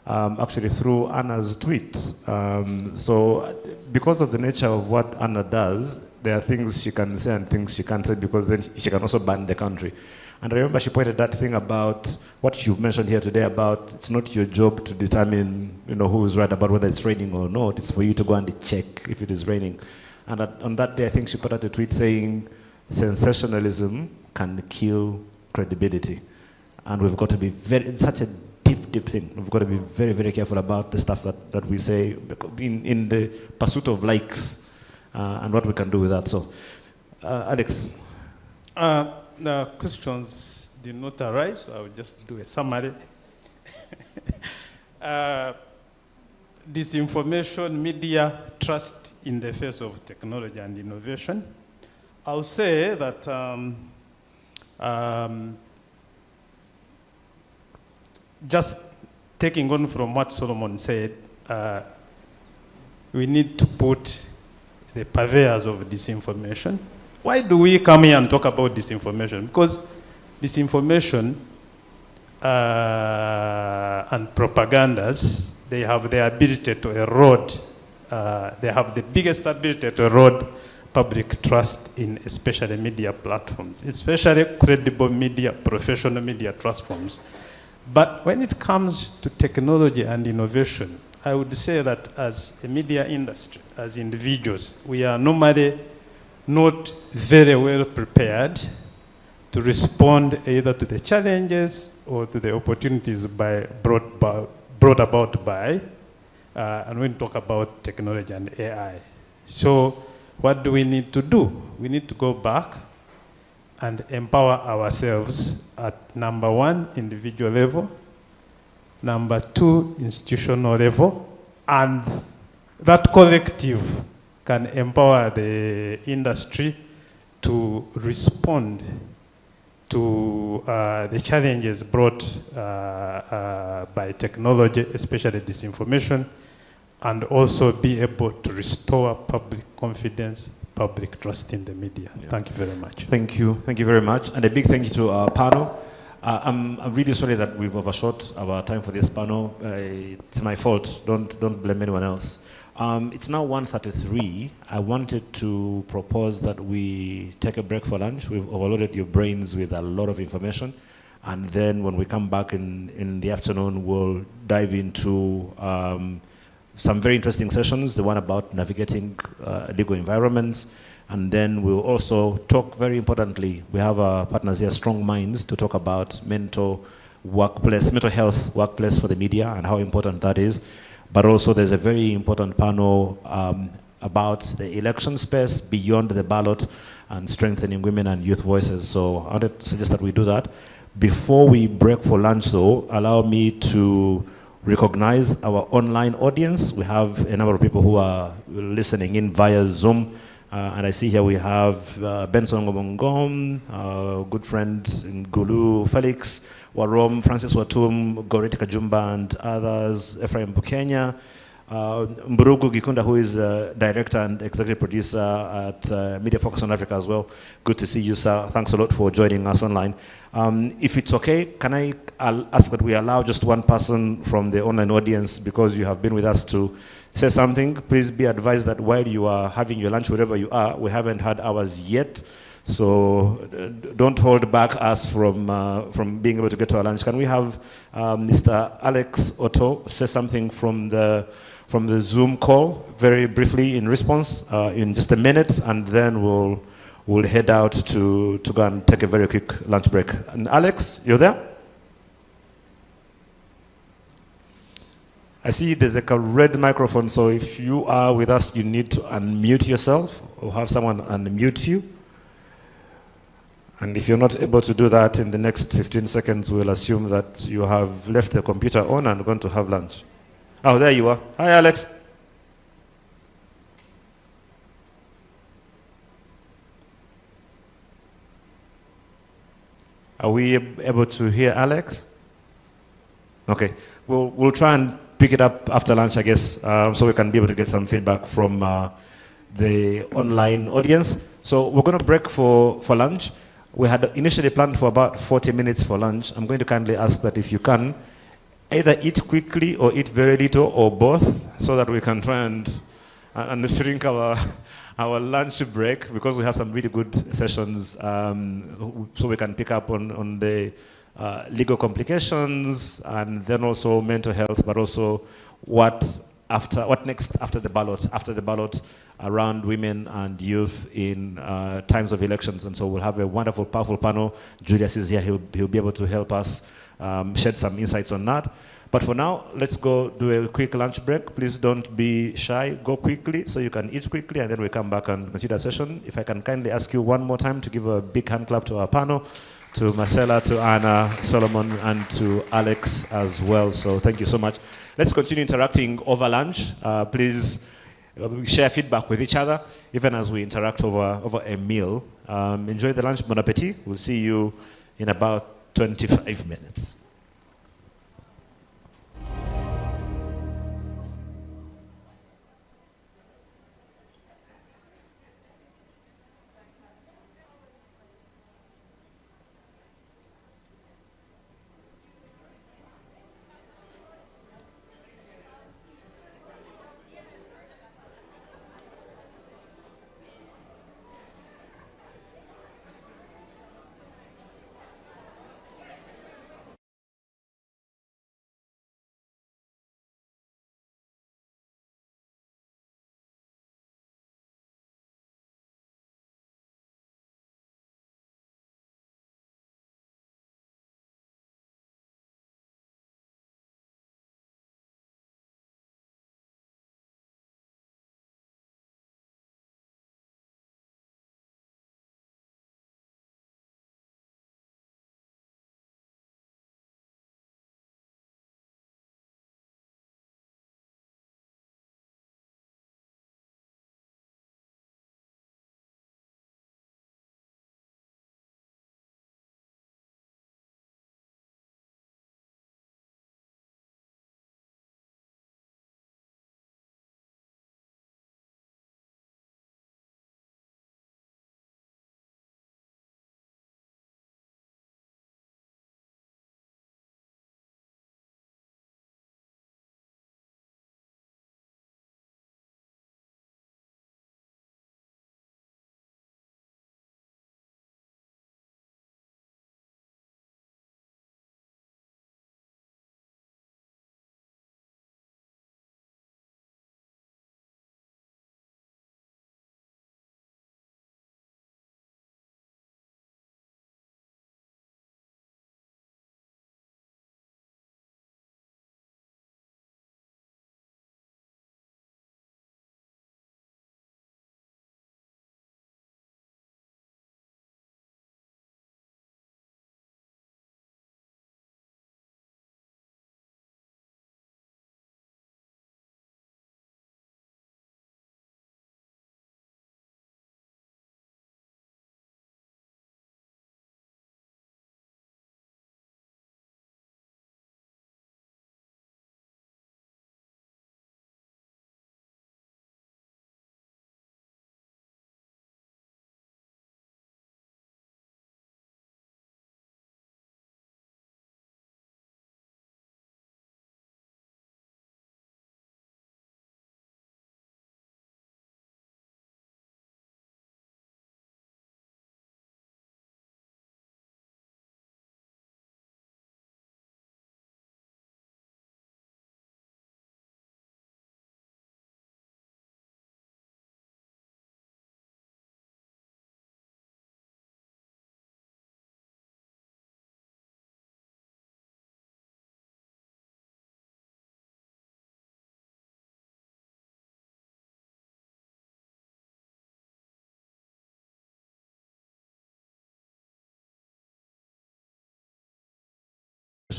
Speaker 1: actually through Anna's tweet. So because of the nature of what Anna does, there are things she can say and things she can't say, because then she can also ban the country. And I remember she pointed that thing about what you've mentioned here today about it's not your job to determine, who is right about whether it's raining or not. It's for you to go and check if it is raining. And on that day, I think she put out a tweet saying, sensationalism can kill credibility. And we've got to be it's such a deep thing. We've got to be very, very careful about the stuff that we say in the pursuit of likes and what we can do with that. So, Alex.
Speaker 8: The questions did not arise, so I will just do a summary. Disinformation, media, trust in the face of technology and innovation. I'll say that just taking on from what Solomon said, we need to put the purveyors of disinformation. Why do we come here and talk about disinformation? Because disinformation and propagandas, they have the ability to erode, they have the biggest ability to erode public trust in especially media platforms, especially credible media, professional media platforms. But when it comes to technology and innovation, I would say that as a media industry, as individuals, we are normally not very well prepared to respond either to the challenges or to the opportunities brought about by, and when we talk about technology and AI. So what do we need to do? We need to go back and empower ourselves at number one, individual level, number two, institutional level, and that collective can empower the industry to respond to the challenges brought by technology, especially disinformation, and also be able to restore public confidence, public trust in the media. Yeah. Thank you very much.
Speaker 1: Thank you. Thank you very much. And a big thank you to our panel. I'm really sorry that we've overshot our time for this panel. It's my fault. Don't blame anyone else. It's now 1:33. I wanted to propose that we take a break for lunch. We've overloaded your brains with a lot of information. And then when we come back in the afternoon, we'll dive into some very interesting sessions, the one about navigating legal environments. And then we'll also talk, very importantly, we have our partners here, Strong Minds, to talk about mental health workplace for the media and how important that is. But also there's a very important panel about the election space beyond the ballot and strengthening women and youth voices. So I wanted to suggest that we do that. Before we break for lunch though, allow me to recognize our online audience. We have a number of people who are listening in via Zoom. And I see here we have Benson Ngomongom, our good friend Ngulu Felix, Warom, Francis Watum, Goreti Kajumba, and others, Ephraim Bukenya, Mburugu Gikunda, who is director and executive producer at Media Focus on Africa as well. Good to see you, sir. Thanks a lot for joining us online. If it's okay, can I'll ask that we allow just one person from the online audience, because you have been with us, to say something. Please be advised that while you are having your lunch, wherever you are, we haven't had ours yet. So don't hold back us from being able to get to our lunch. Can we have Mr. Alex Otto say something from the Zoom call, very briefly in response, in just a minute, and then we'll head out to go and take a very quick lunch break. And Alex, you're there? I see there's like a red microphone, so if you are with us, you need to unmute yourself or have someone unmute you. And if you're not able to do that in the next 15 seconds, we'll assume that you have left the computer on and gone to have lunch. Oh, there you are. Hi, Alex. Are we able to hear Alex? Okay. We'll try and pick it up after lunch, I guess, so we can be able to get some feedback from the online audience. So we're going to break for lunch. We had initially planned for about 40 minutes for lunch. I'm going to kindly ask that if you can, either eat quickly or eat very little or both, so that we can try and shrink our lunch break, because we have some really good sessions, so we can pick up on the legal complications, and then also mental health, but also what next after the ballot around women and youth in times of elections. And so we'll have a wonderful, powerful panel. Julius is here. He'll be able to help us shed some insights on that. But for now, let's go do a quick lunch break. Please don't be shy. Go quickly so you can eat quickly, and then we come back and continue the session. If I can kindly ask you one more time to give a big hand clap to our panel, to Marcella, to Anna, Solomon, and to Alex as well. So thank you so much. Let's continue interacting over lunch. Please share feedback with each other, even as we interact over a meal. Enjoy the lunch. Bon appetit. We'll see you in about 25 minutes.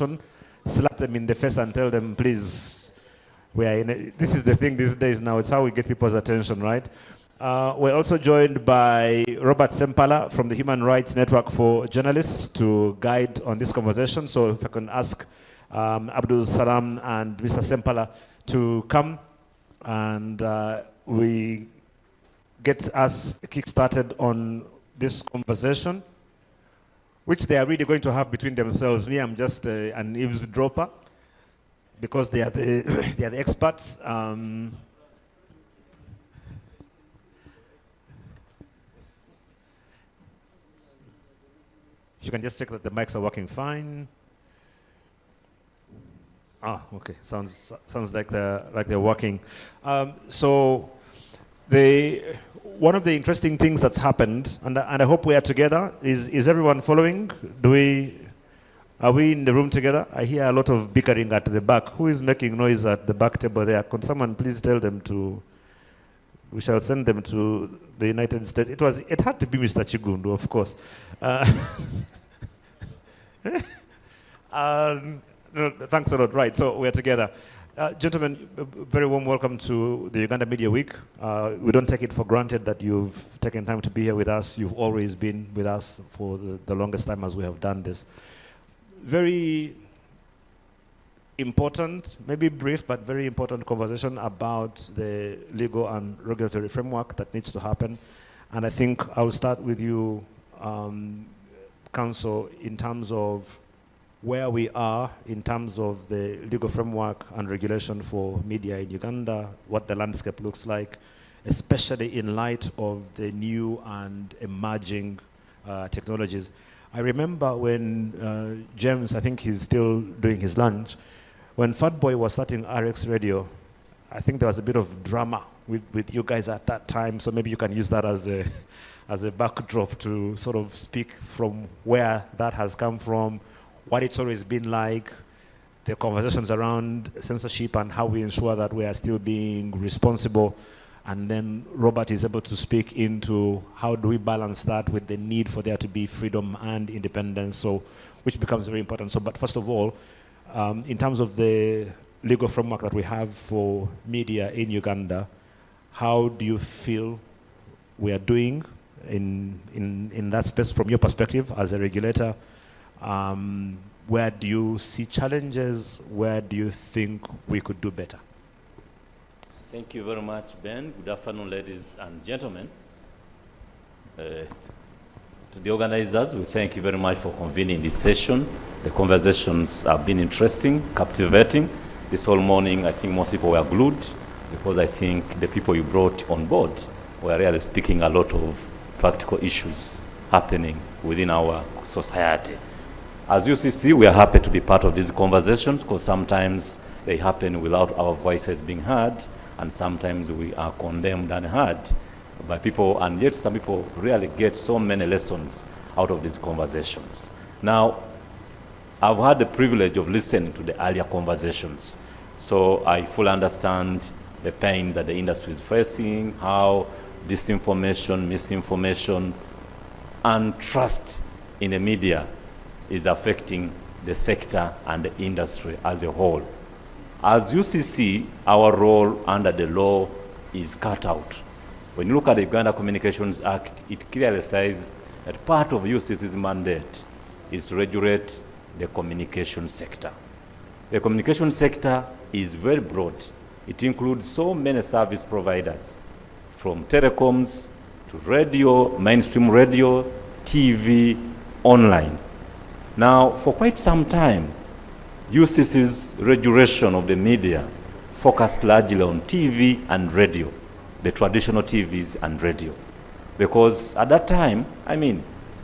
Speaker 1: attention, slap them in the face and tell them, please, this is the thing these days now. It's how we get people's attention, right? We're also joined by Robert Sempala from the Human Rights Network for Journalists to guide on this conversation. So if I can ask Abdul Salam and Mr. Sempala to come and we get us kick-started on this conversation, which they are really going to have between themselves. Me, I'm just an eavesdropper because they are they are the experts. You can just check that the mics are working fine. Ah, okay. Sounds like they're working. So one of the interesting things that's happened, and I hope we are together. Is everyone following? Are we in the room together? I hear a lot of bickering at the back. Who is making noise at the back table there? Can someone please tell them to? We shall send them to the United States. It had to be Mr. Chigundu, of course. No, thanks a lot. Right, so we're together. Gentlemen, very warm welcome to the Uganda Media Week. We don't take it for granted that you've taken time to be here with us. You've always been with us for the longest time as we have done this. Very important, maybe brief, but very important conversation about the legal and regulatory framework that needs to happen. And I think I'll start with you, Council, in terms of where we are in terms of the legal framework and regulation for media in Uganda, what the landscape looks like, especially in light of the new and emerging technologies. I remember when James, I think he's still doing his lunch, when Fatboy was starting RX Radio, I think there was a bit of drama with you guys at that time, so maybe you can use that as a backdrop to sort of speak from where that has come from, what it's always been like, the conversations around censorship and how we ensure that we are still being responsible. And then Robert is able to speak into how do we balance that with the need for there to be freedom and independence, so which becomes very important. So, but first of all, in terms of the legal framework that we have for media in Uganda, how do you feel we are doing in that space from your perspective as a regulator? Where do you see challenges? Where do you think we could do better?
Speaker 17: Thank you very much, Ben. Good afternoon, ladies and gentlemen. To the organizers, we thank you very much for convening this session. The conversations have been interesting, captivating. This whole morning, I think most people were glued because I think the people you brought on board were really speaking a lot of practical issues happening within our society. As UCC, we are happy to be part of these conversations because sometimes they happen without our voices being heard, and sometimes we are condemned and heard by people, and yet some people really get so many lessons out of these conversations. Now, I've had the privilege of listening to the earlier conversations, so I fully understand the pains that the industry is facing, how disinformation, misinformation, and trust in the media is affecting the sector and the industry as a whole. As UCC, our role under the law is cut out. When you look at the Uganda Communications Act, it clearly says that part of UCC's mandate is to regulate the communication sector. The communication sector is very broad. It includes so many service providers, from telecoms to radio, mainstream radio, TV, online. Now, for quite some time, UCC's regulation of the media focused largely on TV and radio, the traditional TVs and radio. Because at that time,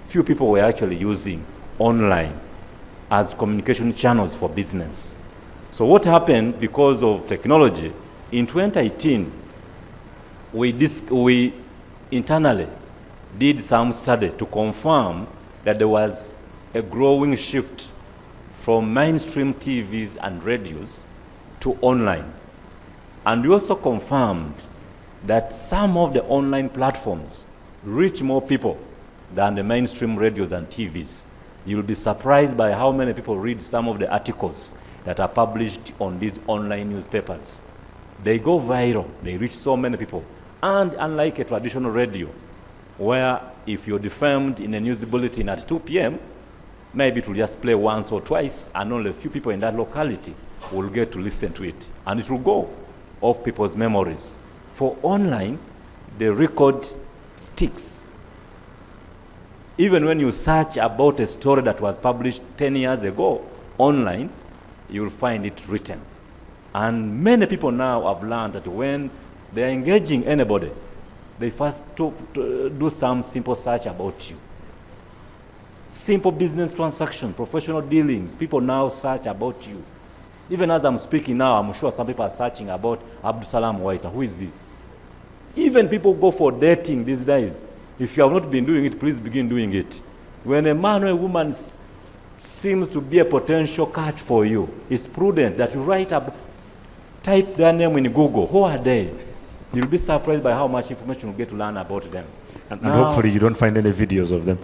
Speaker 17: few people were actually using online as communication channels for business. So what happened because of technology, in 2018, we internally did some study to confirm that there was a growing shift from mainstream TVs and radios to online. And we also confirmed that some of the online platforms reach more people than the mainstream radios and TVs. You'll be surprised by how many people read some of the articles that are published on these online newspapers. They go viral, they reach so many people. And unlike a traditional radio, where if you're defamed in a news bulletin at 2 p.m., maybe it will just play once or twice, and only a few people in that locality will get to listen to it. And it will go off people's memories. For online, the record sticks. Even when you search about a story that was published 10 years ago online, you will find it written. And many people now have learned that when they're engaging anybody, they first do some simple search about you. Simple business transaction, professional dealings, people now search about you. Even as I'm speaking now, I'm sure some people are searching about Abdusalam Waita. Who is he? Even people go for dating these days. If you have not been doing it, please begin doing it. When a man or a woman seems to be a potential catch for you, it's prudent that you type their name in Google. Who are they? You'll be surprised by how much information you get to learn about them.
Speaker 1: And hopefully you don't find any videos of them.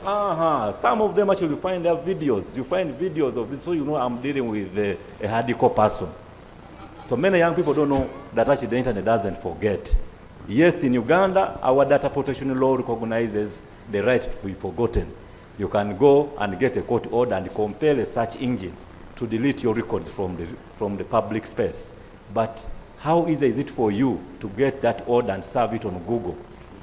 Speaker 17: Some of them actually find their videos. You find videos of this, so you know I'm dealing with a hardcore person. So many young people don't know that actually the internet doesn't forget. Yes, in Uganda, our data protection law recognizes the right to be forgotten. You can go and get a court order and compel a search engine to delete your records from the public space. But how easy is it for you to get that order and serve it on Google,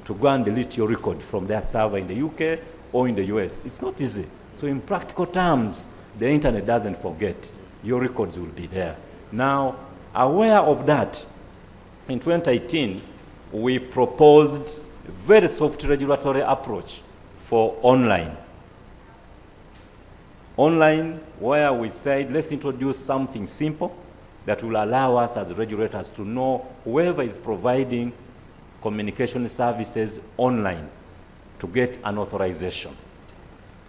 Speaker 17: to go and delete your record from their server in the UK or in the US? It's not easy. So in practical terms, the internet doesn't forget. Your records will be there. Now, aware of that, in 2018, we proposed a very soft regulatory approach for online. Online, where we said, let's introduce something simple that will allow us as regulators to know whoever is providing communication services online to get an authorization.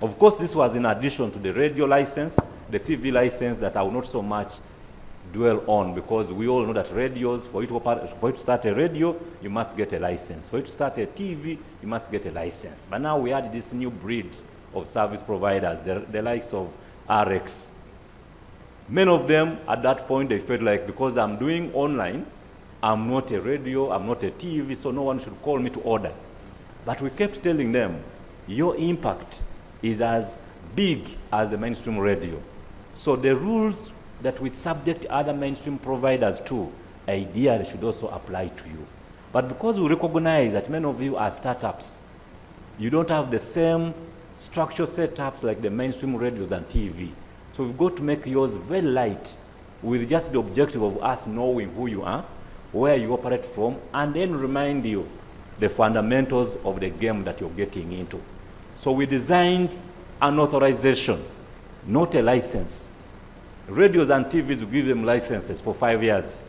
Speaker 17: Of course, this was in addition to the radio license, the TV license that I will not so much dwell on, because we all know that radios, for you to start a radio, you must get a license. For you to start a TV, you must get a license. But now we had this new breed of service providers, the likes of RX. Many of them, at that point, they felt like, because I'm doing online, I'm not a radio, I'm not a TV, so no one should call me to order. But we kept telling them, your impact is as big as the mainstream radio. So the rules that we subject other mainstream providers to, ideally should also apply to you. But because we recognize that many of you are startups, you don't have the same structure setups like the mainstream radios and TV. So we've got to make yours very light, with just the objective of us knowing who you are, where you operate from, and then remind you the fundamentals of the game that you're getting into. So we designed an authorization, not a license. Radios and TVs, we give them licenses for 5 years.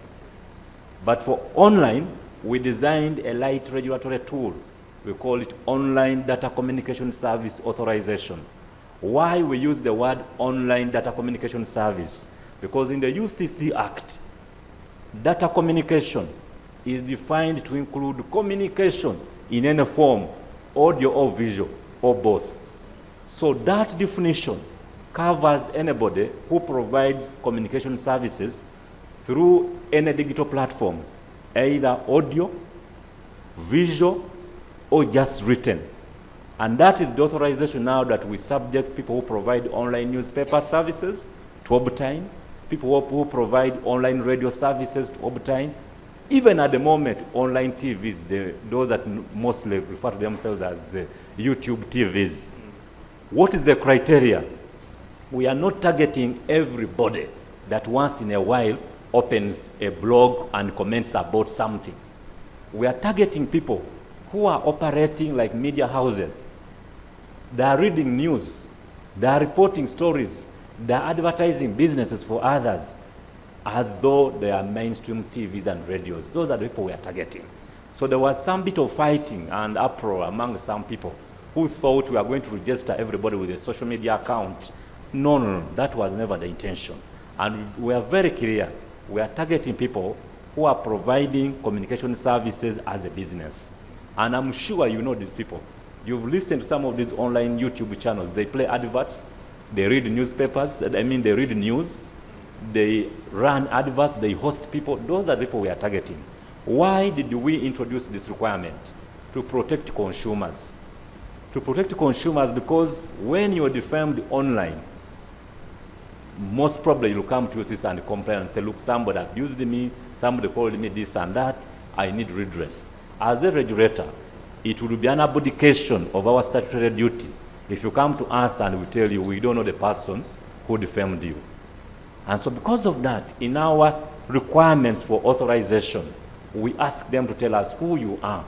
Speaker 17: But for online, we designed a light regulatory tool. We call it Online Data Communication Service Authorization. Why we use the word Online Data Communication Service? Because in the UCC Act, data communication is defined to include communication in any form, audio or visual, or both. So that definition covers anybody who provides communication services through any digital platform, either audio, visual, or just written. And that is the authorization now that we subject people who provide online newspaper services to obtain, people who provide online radio services to obtain. Even at the moment, online TVs, those that mostly refer to themselves as YouTube TVs. What is the criteria? We are not targeting everybody that once in a while opens a blog and comments about something. We are targeting people who are operating like media houses. They are reading news, they are reporting stories, they are advertising businesses for others as though they are mainstream TVs and radios. Those are the people we are targeting. So there was some bit of fighting and uproar among some people who thought we are going to register everybody with a social media account. No, that was never the intention. And we are very clear. We are targeting people who are providing communication services as a business. And I'm sure you know these people. You've listened to some of these online YouTube channels. They play adverts They read newspapers, they read news, they run adverts, they host people. Those are the people we are targeting. Why did we introduce this requirement? To protect consumers. To protect consumers, because when you're defamed online, most probably you'll come to UCC and complain and say, look, somebody abused me, somebody called me this and that, I need redress. As a regulator, it will be an abdication of our statutory duty if you come to us and we tell you we don't know the person who defamed you. And so because of that, in our requirements for authorization, we ask them to tell us who you are.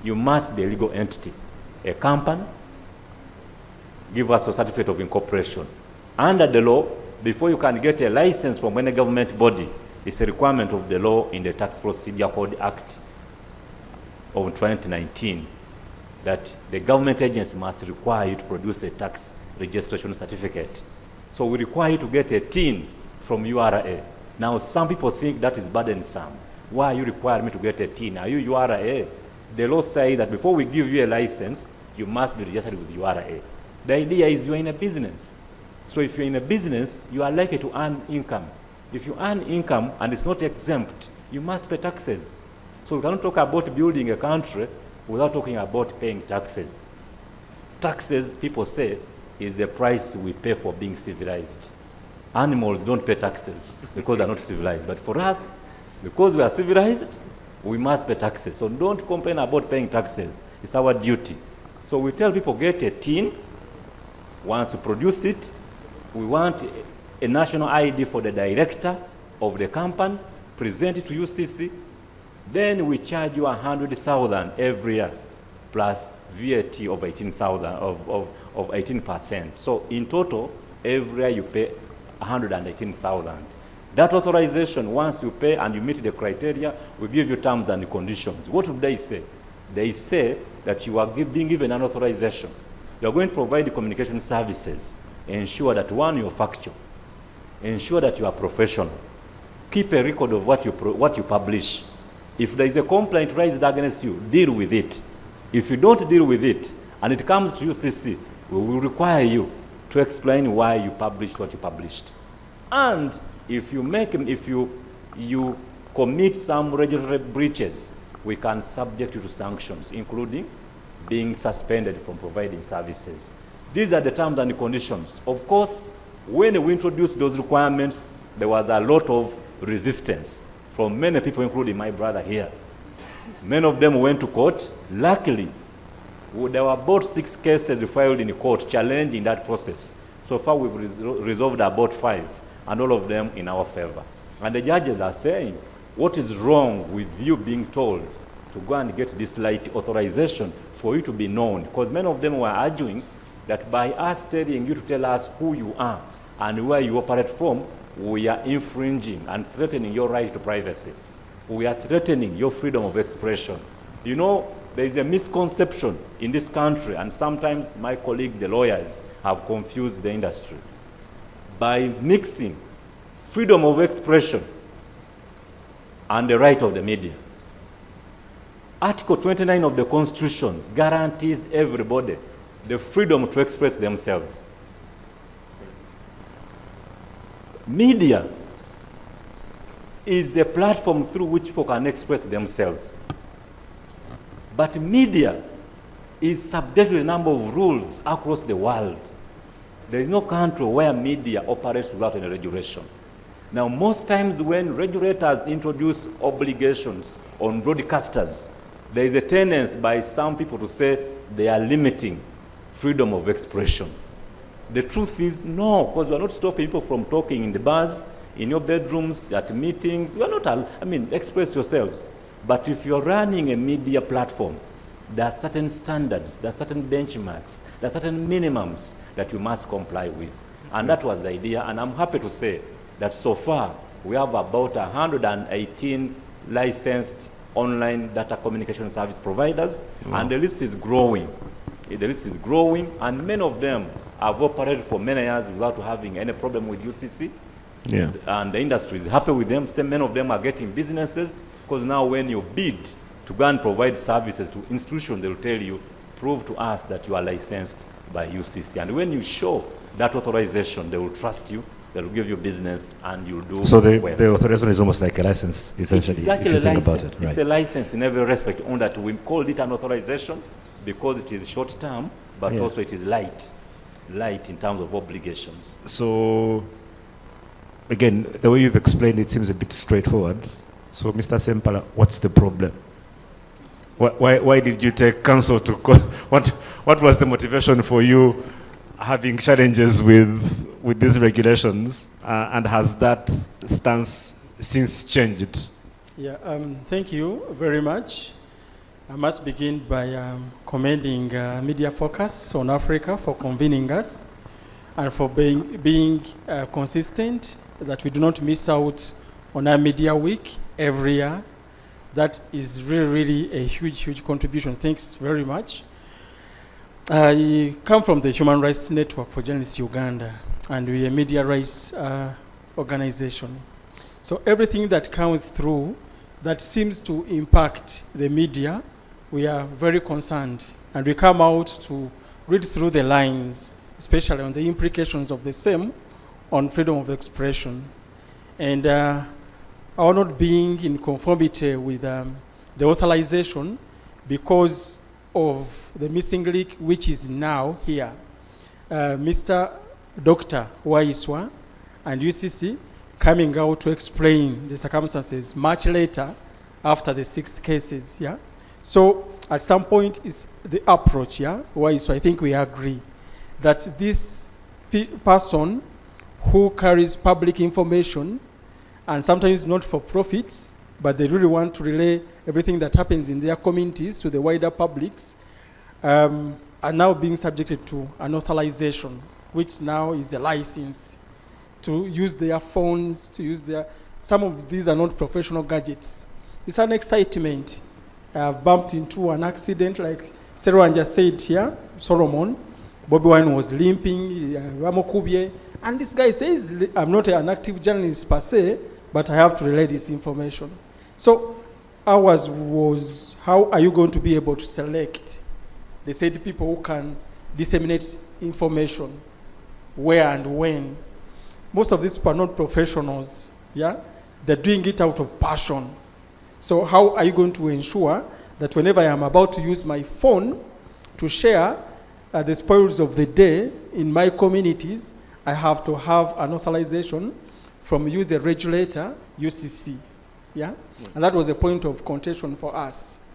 Speaker 17: You must be a legal entity, a company, give us a certificate of incorporation. Under the law, before you can get a license from any government body, it's a requirement of the law in the Tax Procedure Code Act of 2019 that the government agency must require you to produce a tax registration certificate. So we require you to get a TIN from URA. Now, some people think that is burdensome. Why you require me to get a TIN? Are you URA? The law says that before we give you a license, you must be registered with URA. The idea is you're in a business. So if you're in a business, you are likely to earn income. If you earn income and it's not exempt, you must pay taxes. So we cannot talk about building a country without talking about paying taxes. Taxes, people say, is the price we pay for being civilized. Animals don't pay taxes because they're not civilized. But for us, because we are civilized, we must pay taxes. So don't complain about paying taxes. It's our duty. So we tell people, get a TIN. Once you produce it, we want a national ID for the director of the company, present it to UCC. Then we charge you 100,000 every year, plus VAT of 18,000 of 18%. So in total, every year you pay 118,000. That authorization, once you pay and you meet the criteria, we give you terms and conditions. What would they say? They say that you are being given an authorization. You are going to provide the communication services. Ensure that, one, you're factual. Ensure that you are professional. Keep a record of what you publish. If there is a complaint raised against you, deal with it. If you don't deal with it, and it comes to UCC, we will require you to explain why you published what you published. And if you commit some regulatory breaches, we can subject you to sanctions, including being suspended from providing services. These are the terms and conditions. Of course, when we introduced those requirements, there was a lot of resistance from many people, including my brother here. Many of them went to court. Luckily, there were about 6 cases filed in the court challenging that process. So far, we've resolved about 5, and all of them in our favor. And the judges are saying, what is wrong with you being told to go and get this light authorization for you to be known? Because many of them were arguing that by us telling you to tell us who you are and where you operate from, we are infringing and threatening your right to privacy. We are threatening your freedom of expression. You know, there is a misconception in this country, and sometimes my colleagues, the lawyers, have confused the industry by mixing freedom of expression and the right of the media. Article 29 of the Constitution guarantees everybody the freedom to express themselves. Media is a platform through which people can express themselves. But media is subject to a number of rules across the world. There is no country where media operates without any regulation. Now, most times when regulators introduce obligations on broadcasters, there is a tendency by some people to say they are limiting freedom of expression. The truth is no, because we are not stopping people from talking in the bars, in your bedrooms, at meetings. We are not, express yourselves. But if you're running a media platform, there are certain standards, there are certain benchmarks, there are certain minimums that you must comply with. And that was the idea, and I'm happy to say that so far, we have about 118 licensed online data communication service providers, and the list is growing. The list is growing, and many of them have operated for many years without having any problem with UCC.
Speaker 1: Yeah.
Speaker 17: And the industry is happy with them. Many of them are getting businesses, because now when you bid to go and provide services to institutions, they will tell you, prove to us that you are licensed by UCC. And when you show that authorization, they will trust you, they'll give you business, and you'll do
Speaker 1: So
Speaker 17: well.
Speaker 1: the authorization is almost like a license, essentially,
Speaker 17: It's actually
Speaker 1: if you
Speaker 17: a
Speaker 1: think
Speaker 17: license.
Speaker 1: about it.
Speaker 17: It's
Speaker 1: Right.
Speaker 17: a license in every respect, on that we called it an authorization because it is short term, but
Speaker 1: Yeah.
Speaker 17: also it is light in terms of obligations.
Speaker 1: So, again, the way you've explained it seems a bit straightforward. So, Mr. Sempala, what's the problem? Why did you take counsel to what was the motivation for you having challenges with these regulations, and has that stance since changed?
Speaker 18: Yeah, thank you very much. I must begin by commending Media Focus on Africa for convening us and for being consistent, that we do not miss out on our Media Week every year. That is really, really a huge contribution. Thanks very much. I come from the Human Rights Network for Journalists Uganda, and we are a media rights organization. So everything that comes through that seems to impact the media, we are very concerned, and we come out to read through the lines, especially on the implications of the same on freedom of expression. And our not being in conformity with the authorization because of the missing link, which is now here. Mr. Dr. Waiswa and UCC coming out to explain the circumstances much later after the 6 cases, yeah? So at some point is the approach, yeah? Waiswa, I think we agree that this person who carries public information, and sometimes not for profits, but they really want to relay everything that happens in their communities to the wider publics, are now being subjected to an authorization, which now is a license to use their phones, to use their, some of these are not professional gadgets. It's an excitement. I've bumped into an accident, like Serwan just said here, Solomon, Bobby Wine was limping, Ramokubye, and this guy says, I'm not an active journalist per se, but I have to relay this information. So ours was, how are you going to be able to select? They said people who can disseminate information, where and when. Most of these people are not professionals, yeah? They're doing it out of passion. So how are you going to ensure that whenever I am about to use my phone to share the spoils of the day in my communities, I have to have an authorization from you, the regulator, UCC, yeah? And that was a point of contention for us.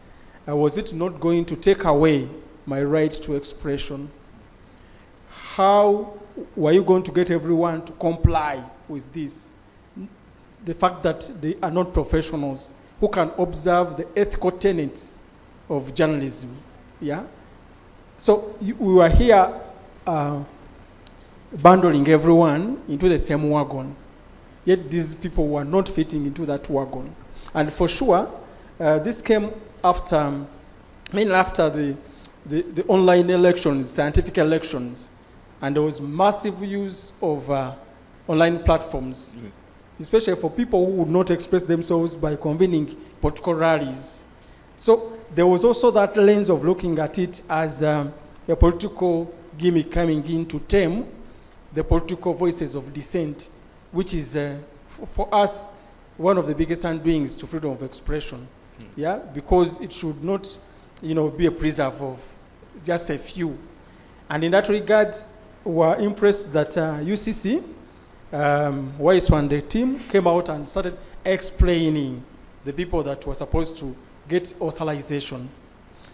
Speaker 18: Was it not going to take away my right to expression? How were you going to get everyone to comply with this? The fact that they are not professionals who can observe the ethical tenets of journalism, yeah? So we were here bundling everyone into the same wagon. Yet these people were not fitting into that wagon. And for sure, this came after, mainly after the online elections, scientific elections, and there was massive use of online platforms, especially for people who would not express themselves by convening political rallies. So there was also that lens of looking at it as a political gimmick coming in to tame the political voices of dissent, which is, for us, one of the biggest undoings to freedom of expression, yeah? Because it should not, be a preserve of just a few. And in that regard, we're impressed that UCC, Waiswa and the team came out and started explaining the people that were supposed to get authorization.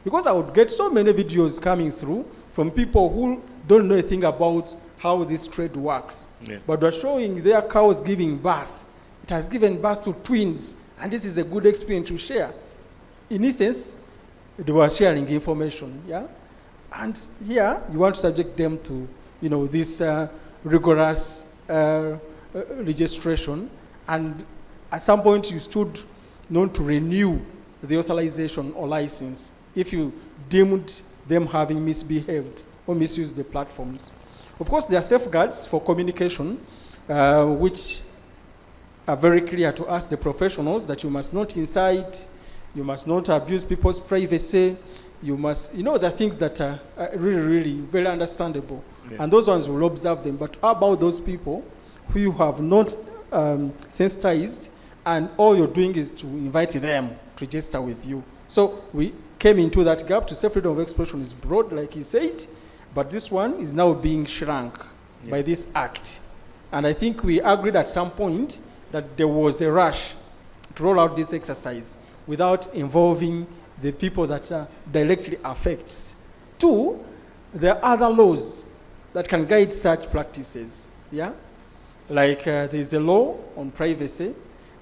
Speaker 18: Because I would get so many videos coming through from people who don't know anything about how this trade works. Yeah. But they're showing their cows giving birth. It has given birth to twins, and this is a good experience to share. In essence, they were sharing information, yeah? And here, you want to subject them to, this rigorous registration, and at some point you stood known to renew the authorization or license if you deemed them having misbehaved or misused the platforms. Of course, there are safeguards for communication, which are very clear to us, the professionals, that you must not incite, you must not abuse people's privacy, you must, there are things that are really, really very understandable. Yeah. And those ones will observe them. But how about those people who you have not sensitized, and all you're doing is to invite them to register with you? So we came into that gap to say freedom of expression is broad, like he said, but this one is now being shrunk by this act. And I think we agreed at some point that there was a rush to roll out this exercise without involving the people that directly affects. Two, there are other laws that can guide such practices. Yeah, like there is a law on privacy.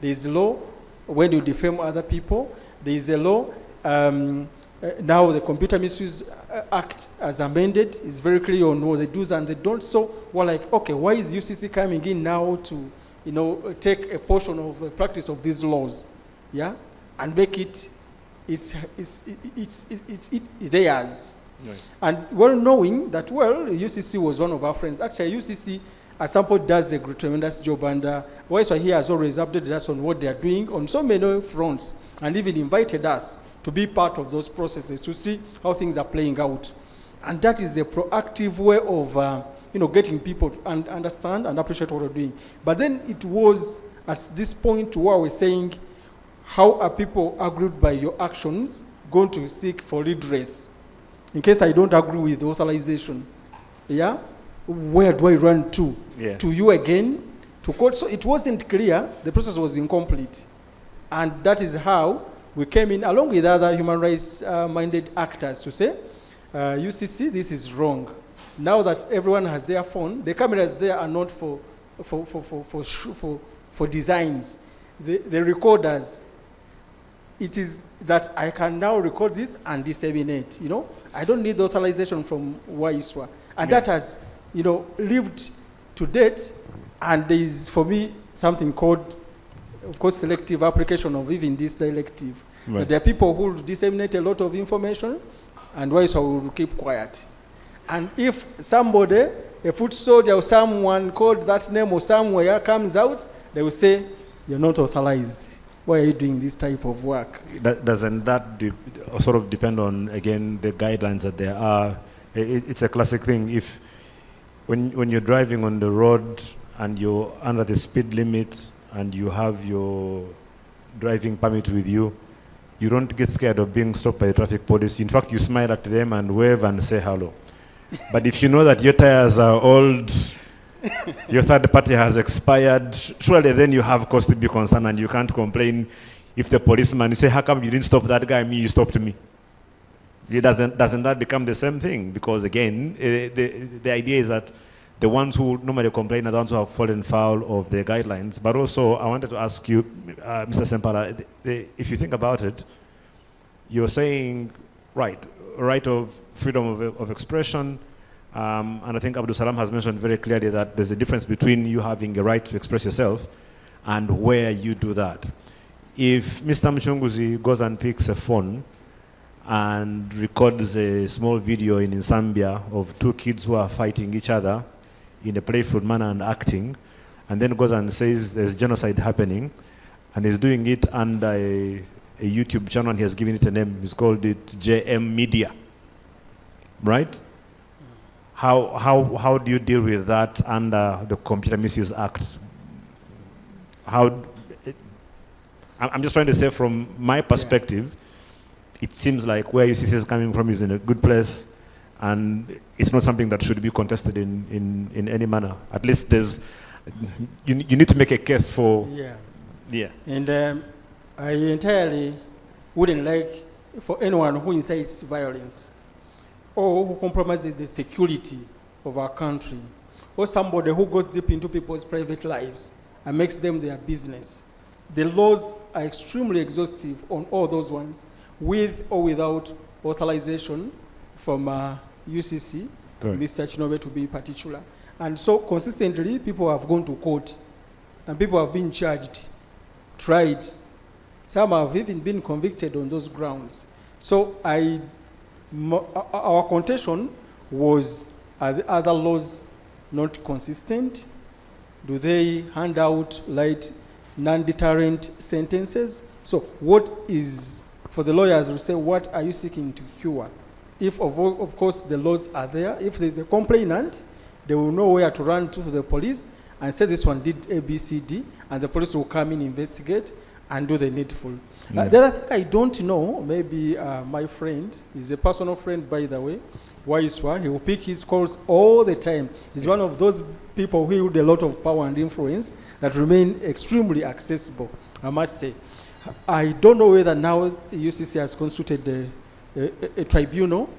Speaker 18: There is a law when you defame other people. There is a law. Now the Computer Misuse Act, as amended, is very clear on what they do and they don't. So we're like, okay, why is UCC coming in now to, take a portion of the practice of these laws, yeah, and make it theirs? Right. And well knowing that, UCC was one of our friends. Actually, UCC at some point does a tremendous job, and Waiswa here has always updated us on what they are doing on so many fronts, and even invited us to be part of those processes to see how things are playing out. And that is a proactive way of getting people to understand and appreciate what we're doing. But then it was at this point to where we're saying, how are people aggrieved by your actions going to seek for redress? In case I don't agree with the authorization, yeah, where do I run to? Yeah. To you again? To court? So it wasn't clear, the process was incomplete. And that is how we came in, along with other human rights-minded actors, to say, UCC, this is wrong. Now that everyone has their phone, the cameras there are not for designs. The recorders, it is that I can now record this and disseminate. I don't need the authorization from Waiswa, and that has, lived to date. And there is, for me, something called, of course, selective application of even this directive. Right. There are people who disseminate a lot of information, and Waiswa will keep quiet. And if somebody, a foot soldier or someone called that name or somewhere comes out, they will say, you're not authorized. Why are you doing this type of work?
Speaker 1: Doesn't that sort of depend on, again, the guidelines that there are? It's a classic thing. If when you're driving on the road and you're under the speed limit and you have your driving permit with you, you don't get scared of being stopped by the traffic police. In fact, you smile at them and wave and say hello. But if you know that your tires are old, your third party has expired, surely then you have cause to be concerned and you can't complain if the policeman, you say, how come you didn't stop that guy, you stopped me? Doesn't that become the same thing? Because again, the idea is that the ones who normally complain are the ones who have fallen foul of the guidelines. But also, I wanted to ask you, Mr. Sempala, if you think about it, you're saying, right of freedom of expression, and I think Abdul Salam has mentioned very clearly that there's a difference between you having a right to express yourself and where you do that. If Mr. Mchunguzi goes and picks a phone and records a small video in Zambia of two kids who are fighting each other in a playful manner and acting, and then goes and says there's genocide happening, and he's doing it under a YouTube channel, and he has given it a name, he's called it JM Media, right? How do you deal with that under the Computer Misuse Act? I'm just trying to say, from my perspective, it seems like where UCC is coming from is in a good place, and it's not something that should be contested in any manner. At least you need to make a case for... Yeah. And I entirely wouldn't like for anyone who incites violence or who compromises the security of our country, or somebody who goes deep into people's private lives and makes them their business. The laws are extremely exhaustive on all those ones, with or without authorization from UCC, Mr. Chinobe to be particular. And so consistently, people have gone to court, and people have been charged, tried. Some have even been convicted on those grounds. So our contention was, are the other laws not consistent? Do they hand out light, non-deterrent sentences? So what is, for the lawyers to say, what are you seeking to cure? If, of course, the laws are there, if there's a complainant,
Speaker 18: They will know where to run to the police and say this one did A, B, C, D, and the police will come in, investigate, and do the needful.
Speaker 1: Yeah.
Speaker 18: The other thing I don't know, maybe my friend, is a personal friend, by the way, Waiswa, he will pick his calls all the time. He's one of those people who hold a lot of power and influence that remain extremely accessible, I must say. I don't know whether now the UCC has constituted a tribunal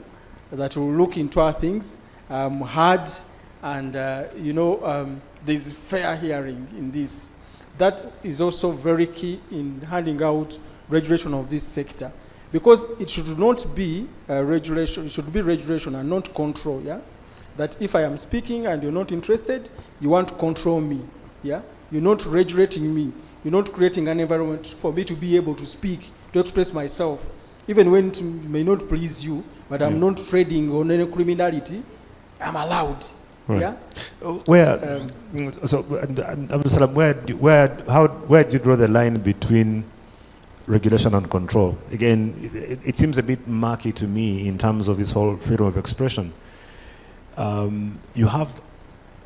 Speaker 18: that will look into our things hard, and there's fair hearing in this. That is also very key in handing out regulation of this sector, because it should not be regulation, it should be regulation and not control, yeah? That if I am speaking and you're not interested, you want to control me, yeah? You're not regulating me, you're not creating an environment for me to be able to speak, to express myself, even when it may not please you, but I'm not trading on any criminality, I'm allowed,
Speaker 1: right.
Speaker 18: yeah?
Speaker 1: Where do you draw the line between regulation and control? Again, it seems a bit murky to me in terms of this whole freedom of expression. You have,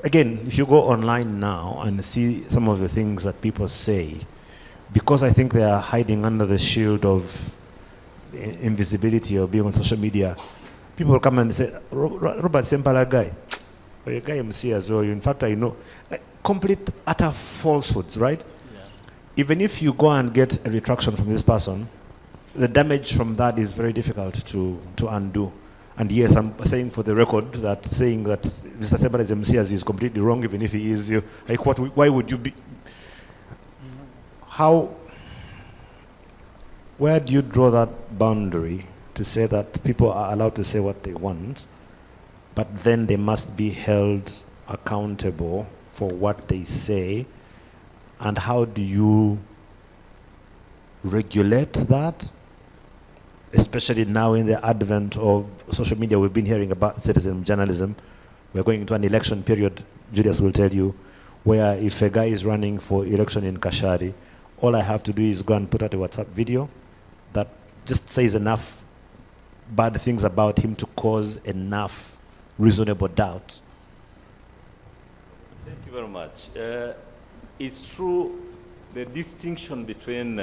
Speaker 1: again, if you go online now and see some of the things that people say, because I think they are hiding under the shield of invisibility or being on social media, people will come and say, Robert Sempala guy, or a guy MC as well, in fact I know, complete utter falsehoods, right? Even if you go and get a retraction from this person, the damage from that is very difficult to undo. And yes, I'm saying for the record that saying that Mr. Sempala's MC is completely wrong, even if he is, like why would you be? Where do you draw that boundary to say that people are allowed to say what they want, but then they must be held accountable for what they say? And how do you regulate that? Especially now in the advent of social media, we've been hearing about citizen journalism. We're going into an election period, Julius will tell you, where if a guy is running for election in Kashari, all I have to do is go and put out a WhatsApp video that just says enough bad things about him to cause enough reasonable doubt.
Speaker 17: Thank you very much. It's true, the distinction between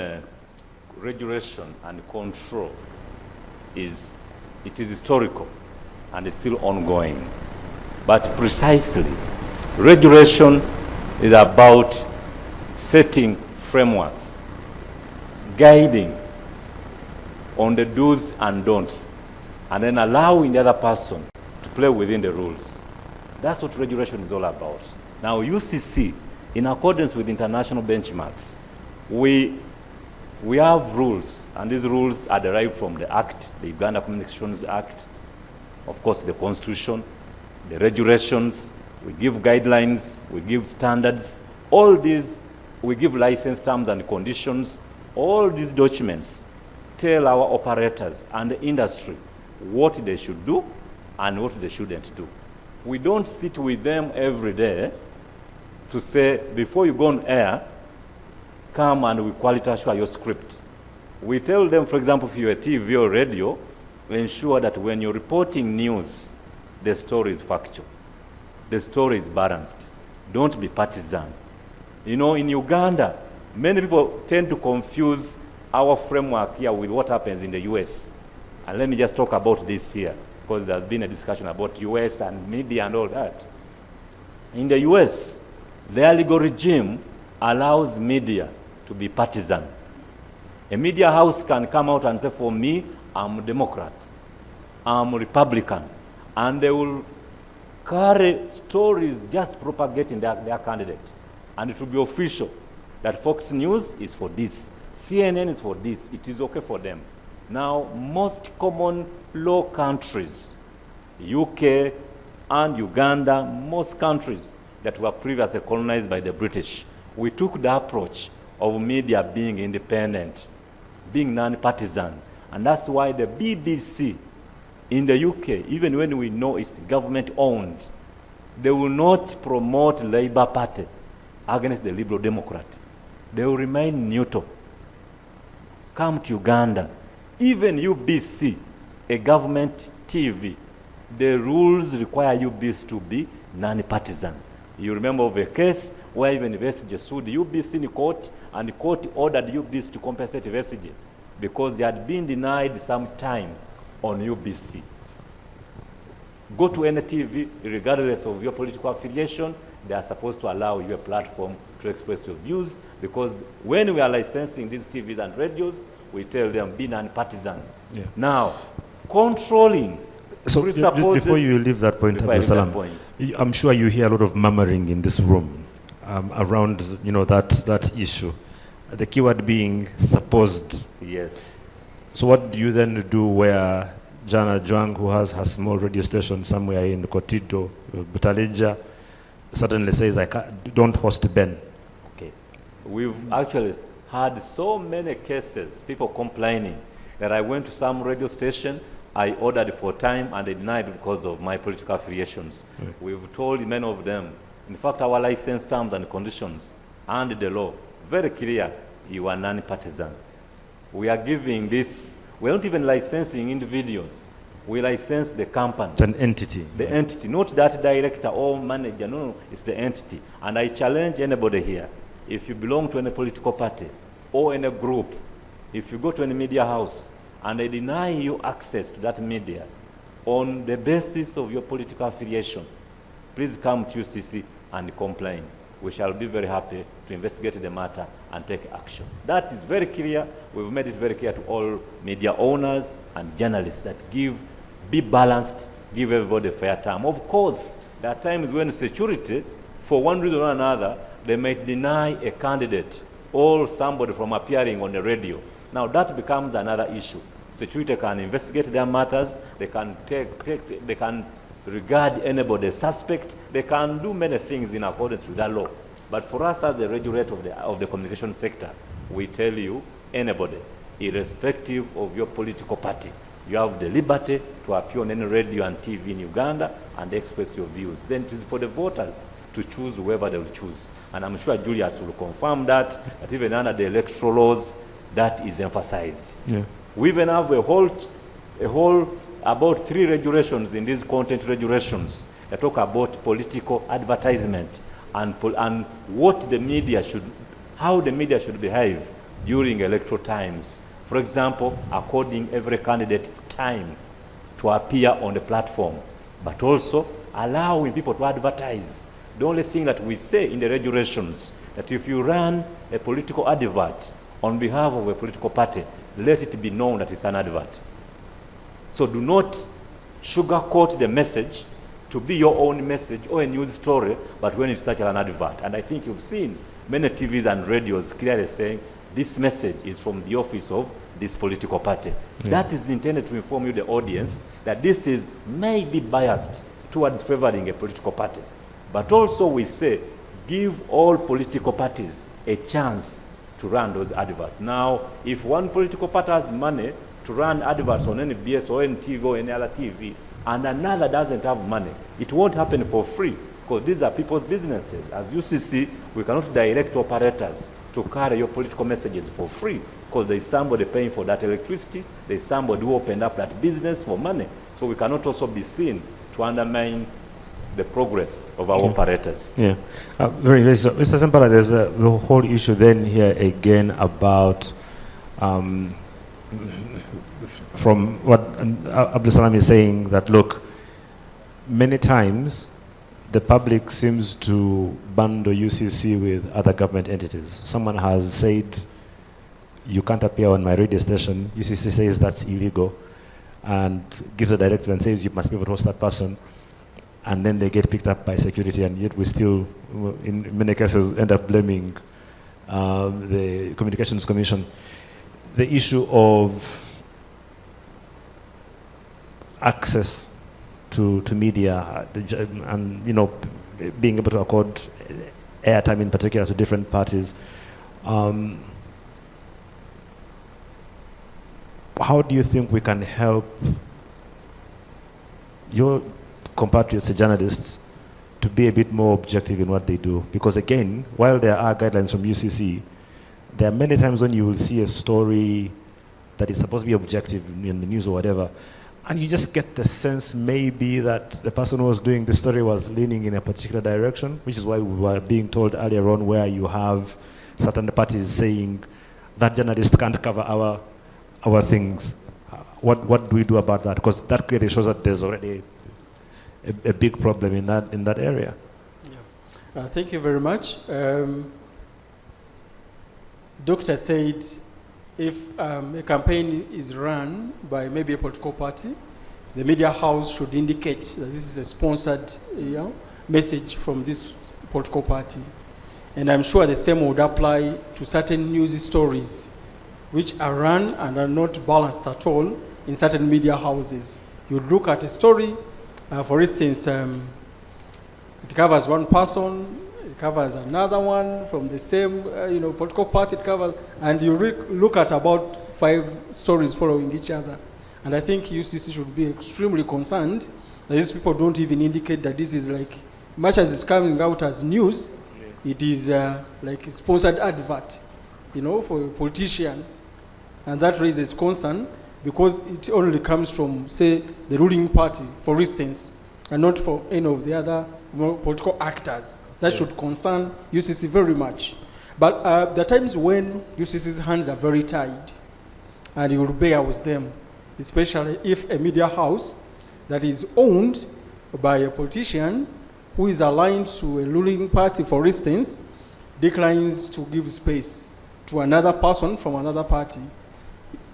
Speaker 17: regulation and control is historical and it's still ongoing. But precisely, regulation is about setting frameworks, guiding on the do's and don'ts, and then allowing the other person to play within the rules. That's what regulation is all about. Now, UCC, in accordance with international benchmarks, we have rules, and these rules are derived from the Act, the Uganda Communications Act, of course the Constitution, the regulations, we give guidelines, we give standards, all these, we give license terms and conditions. All these documents tell our operators and the industry what they should do and what they shouldn't do. We don't sit with them every day to say, before you go on air, come and we quality assure your script. We tell them, for example, if you're a TV or radio, we ensure that when you're reporting news, the story is factual. The story is balanced. Don't be partisan. You know, in Uganda, many people tend to confuse our framework here with what happens in the US. And let me just talk about this here, because there's been a discussion about US and media and all that. In the US, their legal regime allows media to be partisan. A media house can come out and say, for me, I'm a Democrat, I'm a Republican, and they will carry stories just propagating their candidate. And it will be official that Fox News is for this, CNN is for this, it is okay for them. Now, most common law countries, UK and Uganda, most countries that were previously colonized by the British, we took the approach of media being independent, being non-partisan. And that's why the BBC in the UK, even when we know it's government-owned, they will not promote Labour Party against the Liberal Democrat. They will remain neutral. Come to Uganda. Even UBC, a government TV, the rules require UBC to be non-partisan. You remember of a case where even Vestige sued UBC in court, and the court ordered UBC to compensate Vestige because they had been denied some time on UBC. Go to any TV, regardless of your political affiliation, they are supposed to allow you a platform to express your views, because when we are licensing these TVs and radios, we tell them be non-partisan.
Speaker 1: Yeah.
Speaker 17: Now, controlling
Speaker 1: So before you leave that point, Abdul Salam, I'm sure you hear a lot of murmuring in this room around that issue. The keyword being supposed.
Speaker 17: Yes.
Speaker 1: So what do you then do where Jana Juang, who has her small radio station somewhere in Kotido, Butaleja, suddenly says, don't host Ben?
Speaker 17: Okay. We've actually had so many cases, people complaining that I went to some radio station, I ordered for time and they denied because of my political affiliations. Right. We've told many of them, in fact, our license terms and conditions and the law, very clear, you are non-partisan. We are giving this, we're not even licensing individuals. We license the company.
Speaker 1: It's an entity.
Speaker 17: The entity, not that director or manager, no, it's the entity. And I challenge anybody here, if you belong to any political party or any group, if you go to any media house and they deny you access to that media on the basis of your political affiliation, please come to UCC and complain. We shall be very happy to investigate the matter and take action. That is very clear. We've made it very clear to all media owners and journalists that be balanced, give everybody a fair time. Of course, there are times when security, for one reason or another, they might deny a candidate or somebody from appearing on the radio. Now that becomes another issue. Security can investigate their matters, they can they can regard anybody as suspect, they can do many things in accordance with that law. But for us as a regulator of the communication sector, we tell you, anybody, irrespective of your political party, you have the liberty to appear on any radio and TV in Uganda and express your views. Then it is for the voters to choose whoever they will choose. And I'm sure Julius will confirm that even under the electoral laws, that is emphasized. Yeah. We even have a whole about 3 regulations in these content regulations that talk about political advertisement and what the media how the media should behave during electoral times. For example, according every candidate time to appear on the platform, but also allowing people to advertise. The only thing that we say in the regulations, that if you run a political advert on behalf of a political party, let it be known that it's an advert. So do not sugarcoat the message to be your own message or a news story, but when it's such an advert. And I think you've seen many TVs and radios clearly saying, this message is from the office of this political party. Yeah. That is intended to inform you, the audience, that this may be biased towards favoring a political party. But also we say, give all political parties a chance to run those adverts. Now, if one political party has money to run adverts on any BS or any TV or any other TV, and another doesn't have money, it won't happen for free, because these are people's businesses. As UCC, we cannot direct operators to carry your political messages for free, because there is somebody paying for that electricity, there is somebody who opened up that business for money. So we cannot also be seen to undermine the progress of our operators.
Speaker 1: Yeah, very so. Mr. Sempala, there's the whole issue then here again about from what Abdul Salam is saying, that look, many times the public seems to bundle UCC with other government entities. Someone has said, you can't appear on my radio station. UCC says that's illegal and gives a directive and says you must be able to host that person. And then they get picked up by security, and yet we still, in many cases, end up blaming the Communications Commission. The issue of access to media and being able to accord airtime in particular to different parties. How do you think we can help your compatriots, the journalists, to be a bit more objective in what they do? Because again, while there are guidelines from UCC, there are many times when you will see a story that is supposed to be objective in the news or whatever, And you just get the sense maybe that the person who was doing the story was leaning in a particular direction, which is why we were being told earlier on where you have certain parties saying that journalist can't cover our things. What do we do about that? Because that clearly shows that there's already a big problem in that area.
Speaker 18: Yeah. Thank you very much. Doctor said if a campaign is run by maybe a political party, the media house should indicate that this is a sponsored message from this political party. And I'm sure the same would apply to certain news stories which are run and are not balanced at all in certain media houses. You look at a story, for instance, it covers one person, it covers another one from the same political party, it covers, and you look at about 5 stories following each other. And I think UCC should be extremely concerned that these people don't even indicate that this is like, much as it's coming out as news, it is like a sponsored advert, for a politician. And that raises concern because it only comes from, say, the ruling party, for instance, and not for any of the other political actors. That should concern UCC very much. But there are times when UCC's hands are very tied, and you will bear with them, especially if a media house that is owned by a politician who is aligned to a ruling party, for instance, declines to give space to another person from another party.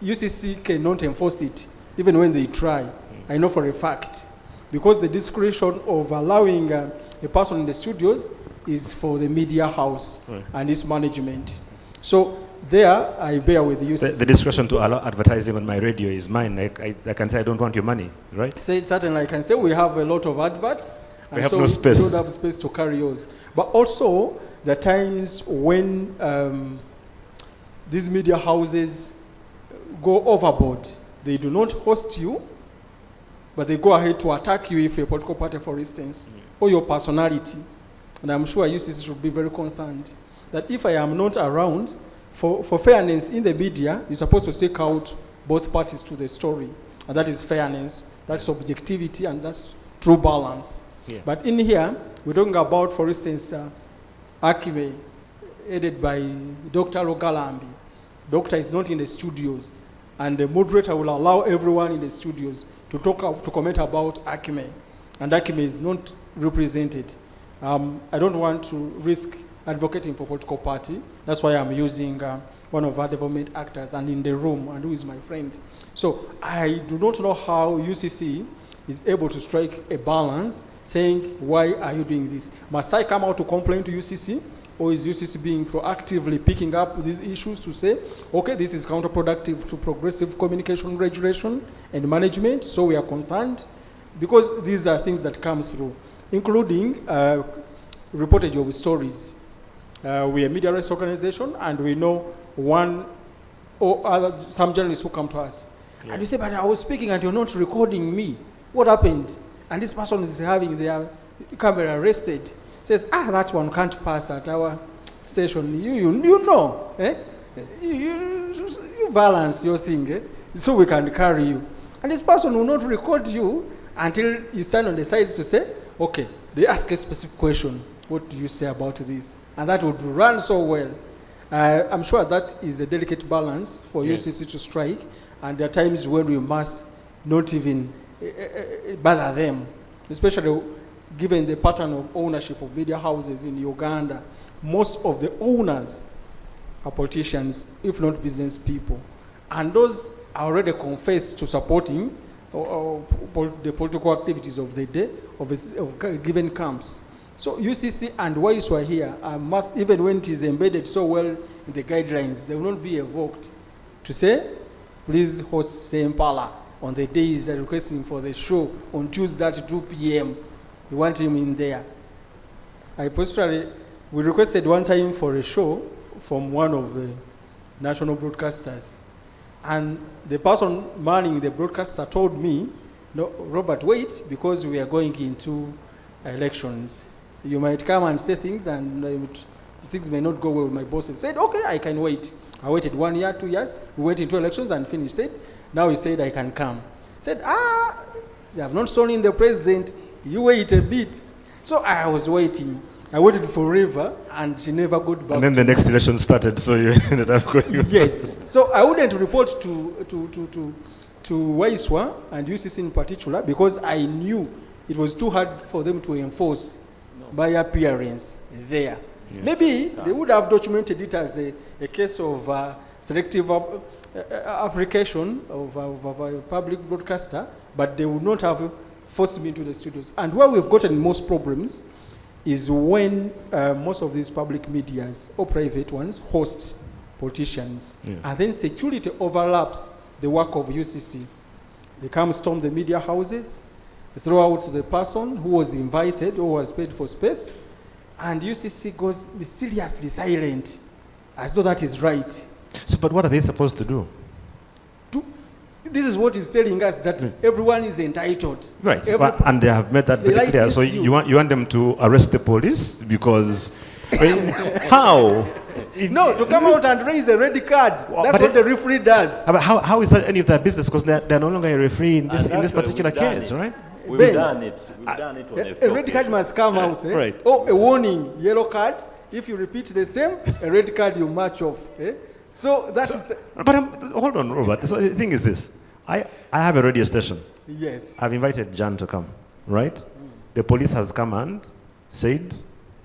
Speaker 18: UCC cannot enforce it, even when they try. I know for a fact. Because the discretion of allowing a person in the studios is for the media house and its management. So there, I bear with UCC.
Speaker 1: The discretion to allow advertising on my radio is mine. I can say I don't want your money, right?
Speaker 18: Certainly, I can say we have a lot of adverts.
Speaker 1: We have no space.
Speaker 18: We don't have space to carry yours. But also, the times when these media houses go overboard. They do not host you, but they go ahead to attack you if you're a political party, for instance, or your personality. And I'm sure UCC should be very concerned that if I am not around, for fairness in the media, you're supposed to seek out both parties to the story. And that is fairness, that's objectivity, and that's true balance. Yeah. But in here, we're talking about, for instance, Akime, headed by Dr. Ogalambi. Doctor is not in the studios, and the moderator will allow everyone in the studios to comment about Akime, and Akime is not represented. I don't want to risk advocating for political party. That's why I'm using one of our development actors and in the room, and who is my friend. So I do not know how UCC is able to strike a balance, saying, why are you doing this? Must I come out to complain to UCC? Or is UCC being proactively picking up these issues to say, okay, this is counterproductive to progressive communication regulation and management, so we are concerned? Because these are things that come through, including reportage of stories. We are a media rights organization, and we know one or other, some journalists who come to us. Yeah. And you say, but I was speaking and you're not recording me. What happened? And this person is having their camera arrested. Says, that one can't pass at our station. You know, eh? You balance your thing, eh? So we can carry you. And this person will not record you until you stand on the sides to say, okay, they ask a specific question. What do you say about this? And that would run so well. I'm sure that is a delicate balance for UCC to strike. And there are times when we must not even bother them, especially given the pattern of ownership of media houses in Uganda. Most of the owners are politicians, if not business people. And those are already confessed to supporting the political activities of the day, of given camps. So UCC and WISU are here, must, even when it is embedded so well in the guidelines, they will not be evoked to say, please host Sempala on the days requesting for the show on Tuesday at 2 p.m. We want him in there. We requested one time for a show from one of the national broadcasters. And the person manning the broadcaster told me, no, Robert, wait, because we are going into elections. You might come and say things and things may not go well with my boss. He said, okay, I can wait. I waited 1 year, 2 years. We went into elections and finished. Now he said, I can come. Said, they have not sworn in the president. You wait a bit. So I was waiting. I waited forever, and she never got back.
Speaker 1: And then the next election started, so you ended up going.
Speaker 18: Yes. So I wouldn't report to Waiswa and UCC in particular because I knew it was too hard for them to enforce by appearance there. Yeah. Maybe they would have documented it as a case of selective application of a public broadcaster, but they would not have forced me into the studios. And where we've gotten most problems is when most of these public medias or private ones host politicians. Yeah. And then security overlaps the work of UCC. They come storm the media houses, throw out the person who was invited or was paid for space, and UCC goes mysteriously silent, as though that is right.
Speaker 1: So, but what are they supposed to do?
Speaker 18: This is what is telling us that everyone is entitled.
Speaker 1: Right, and they have made that very clear. So you want them to arrest the police because how?
Speaker 18: No, to come out and raise a red card. That's what the referee does.
Speaker 1: But how is that any of their business? Because they're no longer a referee in this particular case, right?
Speaker 17: We've done it. We've done it on
Speaker 18: a red card must come out.
Speaker 1: Right.
Speaker 18: Oh, a warning, yellow card. If you repeat the same, a red card you march off. So that is.
Speaker 1: But hold on, Robert. So the thing is this. I have a radio station.
Speaker 18: Yes.
Speaker 1: I've invited Jan to come, right? The police has come and said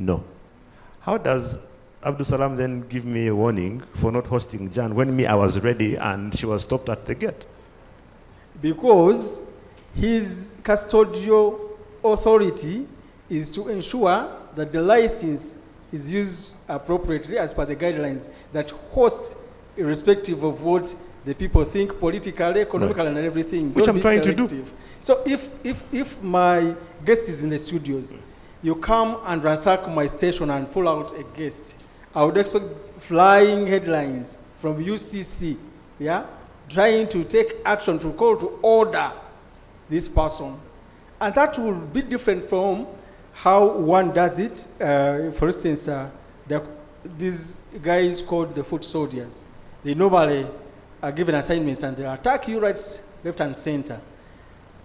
Speaker 1: no. How does Abdul Salam then give me a warning for not hosting Jan when I was ready and she was stopped at the gate?
Speaker 18: Because his custodial authority is to ensure that the license is used appropriately as per the guidelines that host, irrespective of what the people think politically, economically, and everything.
Speaker 1: Which I'm trying to do.
Speaker 18: So if my guest is in the studios, you come and ransack my station and pull out a guest, I would expect flying headlines from UCC, trying to take action to call to order this person. And that will be different from how one does it. For instance, these guys called the foot soldiers. They normally are given assignments and they attack you right, left, and center.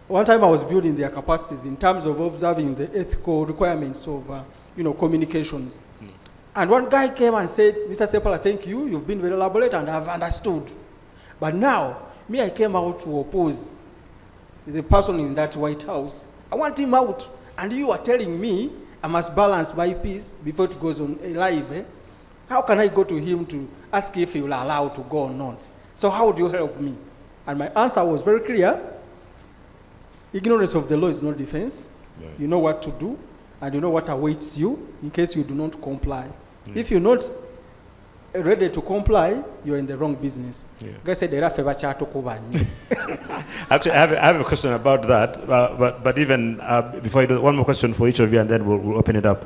Speaker 18: One time I was building their capacities in terms of observing the ethical requirements of communications. And one guy came and said, Mr. Sepala, thank you, you've been very elaborate and I've understood. But now, I came out to oppose the person in that White House. I want him out. And you are telling me I must balance my piece before it goes on live. How can I go to him to ask if he will allow to go or not? So how would you help me? And my answer was very clear. Ignorance of the law is no defense. Yeah. You know what to do, and you know what awaits you in case you do not comply. Yeah. If you're not ready to comply, you're in the wrong business. Yeah.
Speaker 1: Actually, I have a question about that, but even before I do, one more question for each of you, and then we'll open it up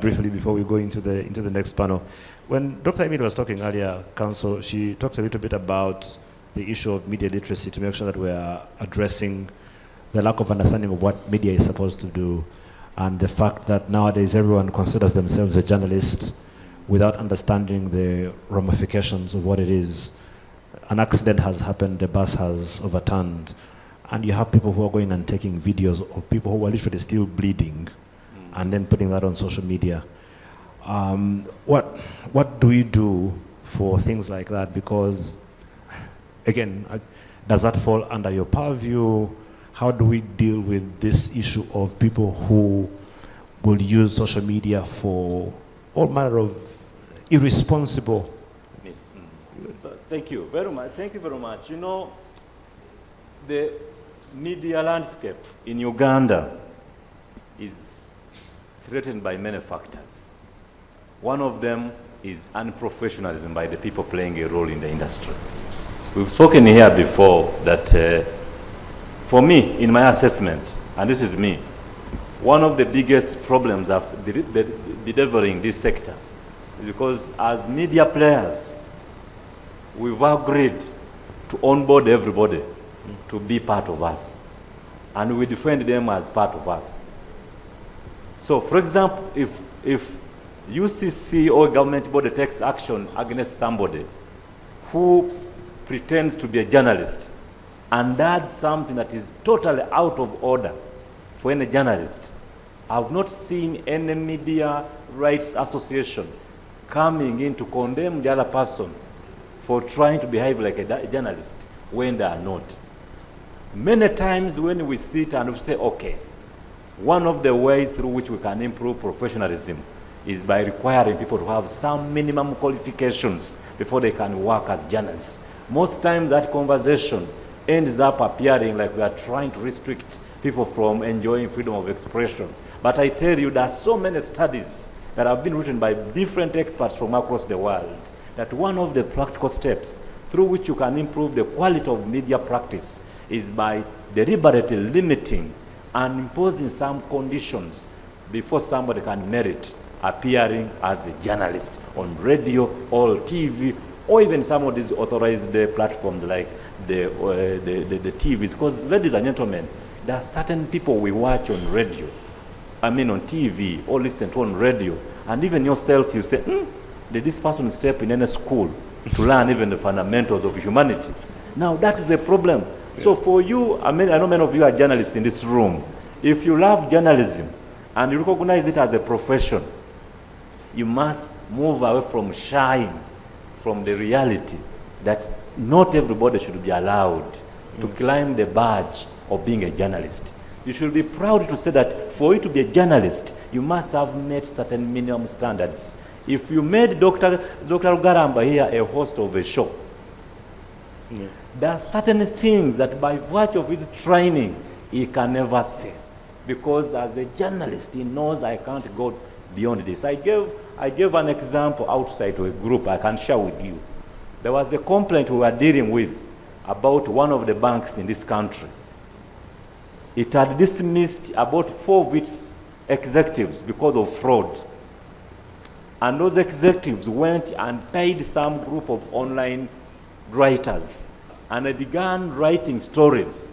Speaker 1: briefly before we go into the next panel. When Dr. Emid was talking earlier, Council, she talked a little bit about the issue of media literacy to make sure that we are addressing the lack of understanding of what media is supposed to do, and the fact that nowadays everyone considers themselves a journalist without understanding the ramifications of what it is. An accident has happened, the bus has overturned, and you have people who are going and taking videos of people who are literally still bleeding and then putting that on social media. What do we do for things like that? Because, again, does that fall under your purview? How do we deal with this issue of people who will use social media for all manner of irresponsible?
Speaker 17: Yes. Thank you very much. Thank you very much. You know, the media landscape in Uganda is threatened by many factors. One of them is unprofessionalism by the people playing a role in the industry. We've spoken here before that for me, in my assessment, and this is me, one of the biggest problems of delivering this sector is because as media players, we've agreed to onboard everybody to be part of us. And we defend them as part of us. So, for example, if UCC or government body takes action against somebody who pretends to be a journalist and does something that is totally out of order for any journalist. I've not seen any media rights association coming in to condemn the other person for trying to behave like a journalist when they are not. Many times when we sit and we say, okay, one of the ways through which we can improve professionalism is by requiring people to have some minimum qualifications before they can work as journalists. Most times that conversation ends up appearing like we are trying to restrict people from enjoying freedom of expression. But I tell you, there are so many studies that have been written by different experts from across the world that one of the practical steps through which you can improve the quality of media practice is by deliberately limiting and imposing some conditions before somebody can merit appearing as a journalist on radio or TV, or even some of these authorized platforms like the TVs. Because, ladies and gentlemen, there are certain people we watch on radio, on TV, or listen to on radio, and even yourself, you say, did this person step in any school to learn even the fundamentals of humanity? Now, that is a problem. Yeah. So for you, I know many of you are journalists in this room. If you love journalism and you recognize it as a profession, you must move away from shying from the reality that not everybody should be allowed to climb the badge of being a journalist. You should be proud to say that for you to be a journalist, you must have met certain minimum standards. If you made Dr. Garamba here a host of a show, there are certain things that by virtue of his training, he can never say. Because as a journalist, he knows I can't go beyond this. I gave an example outside to a group I can share with you. There was a complaint we were dealing with about one of the banks in this country. It had dismissed about 4 of its executives because of fraud. And those executives went and paid some group of online writers, and they began writing stories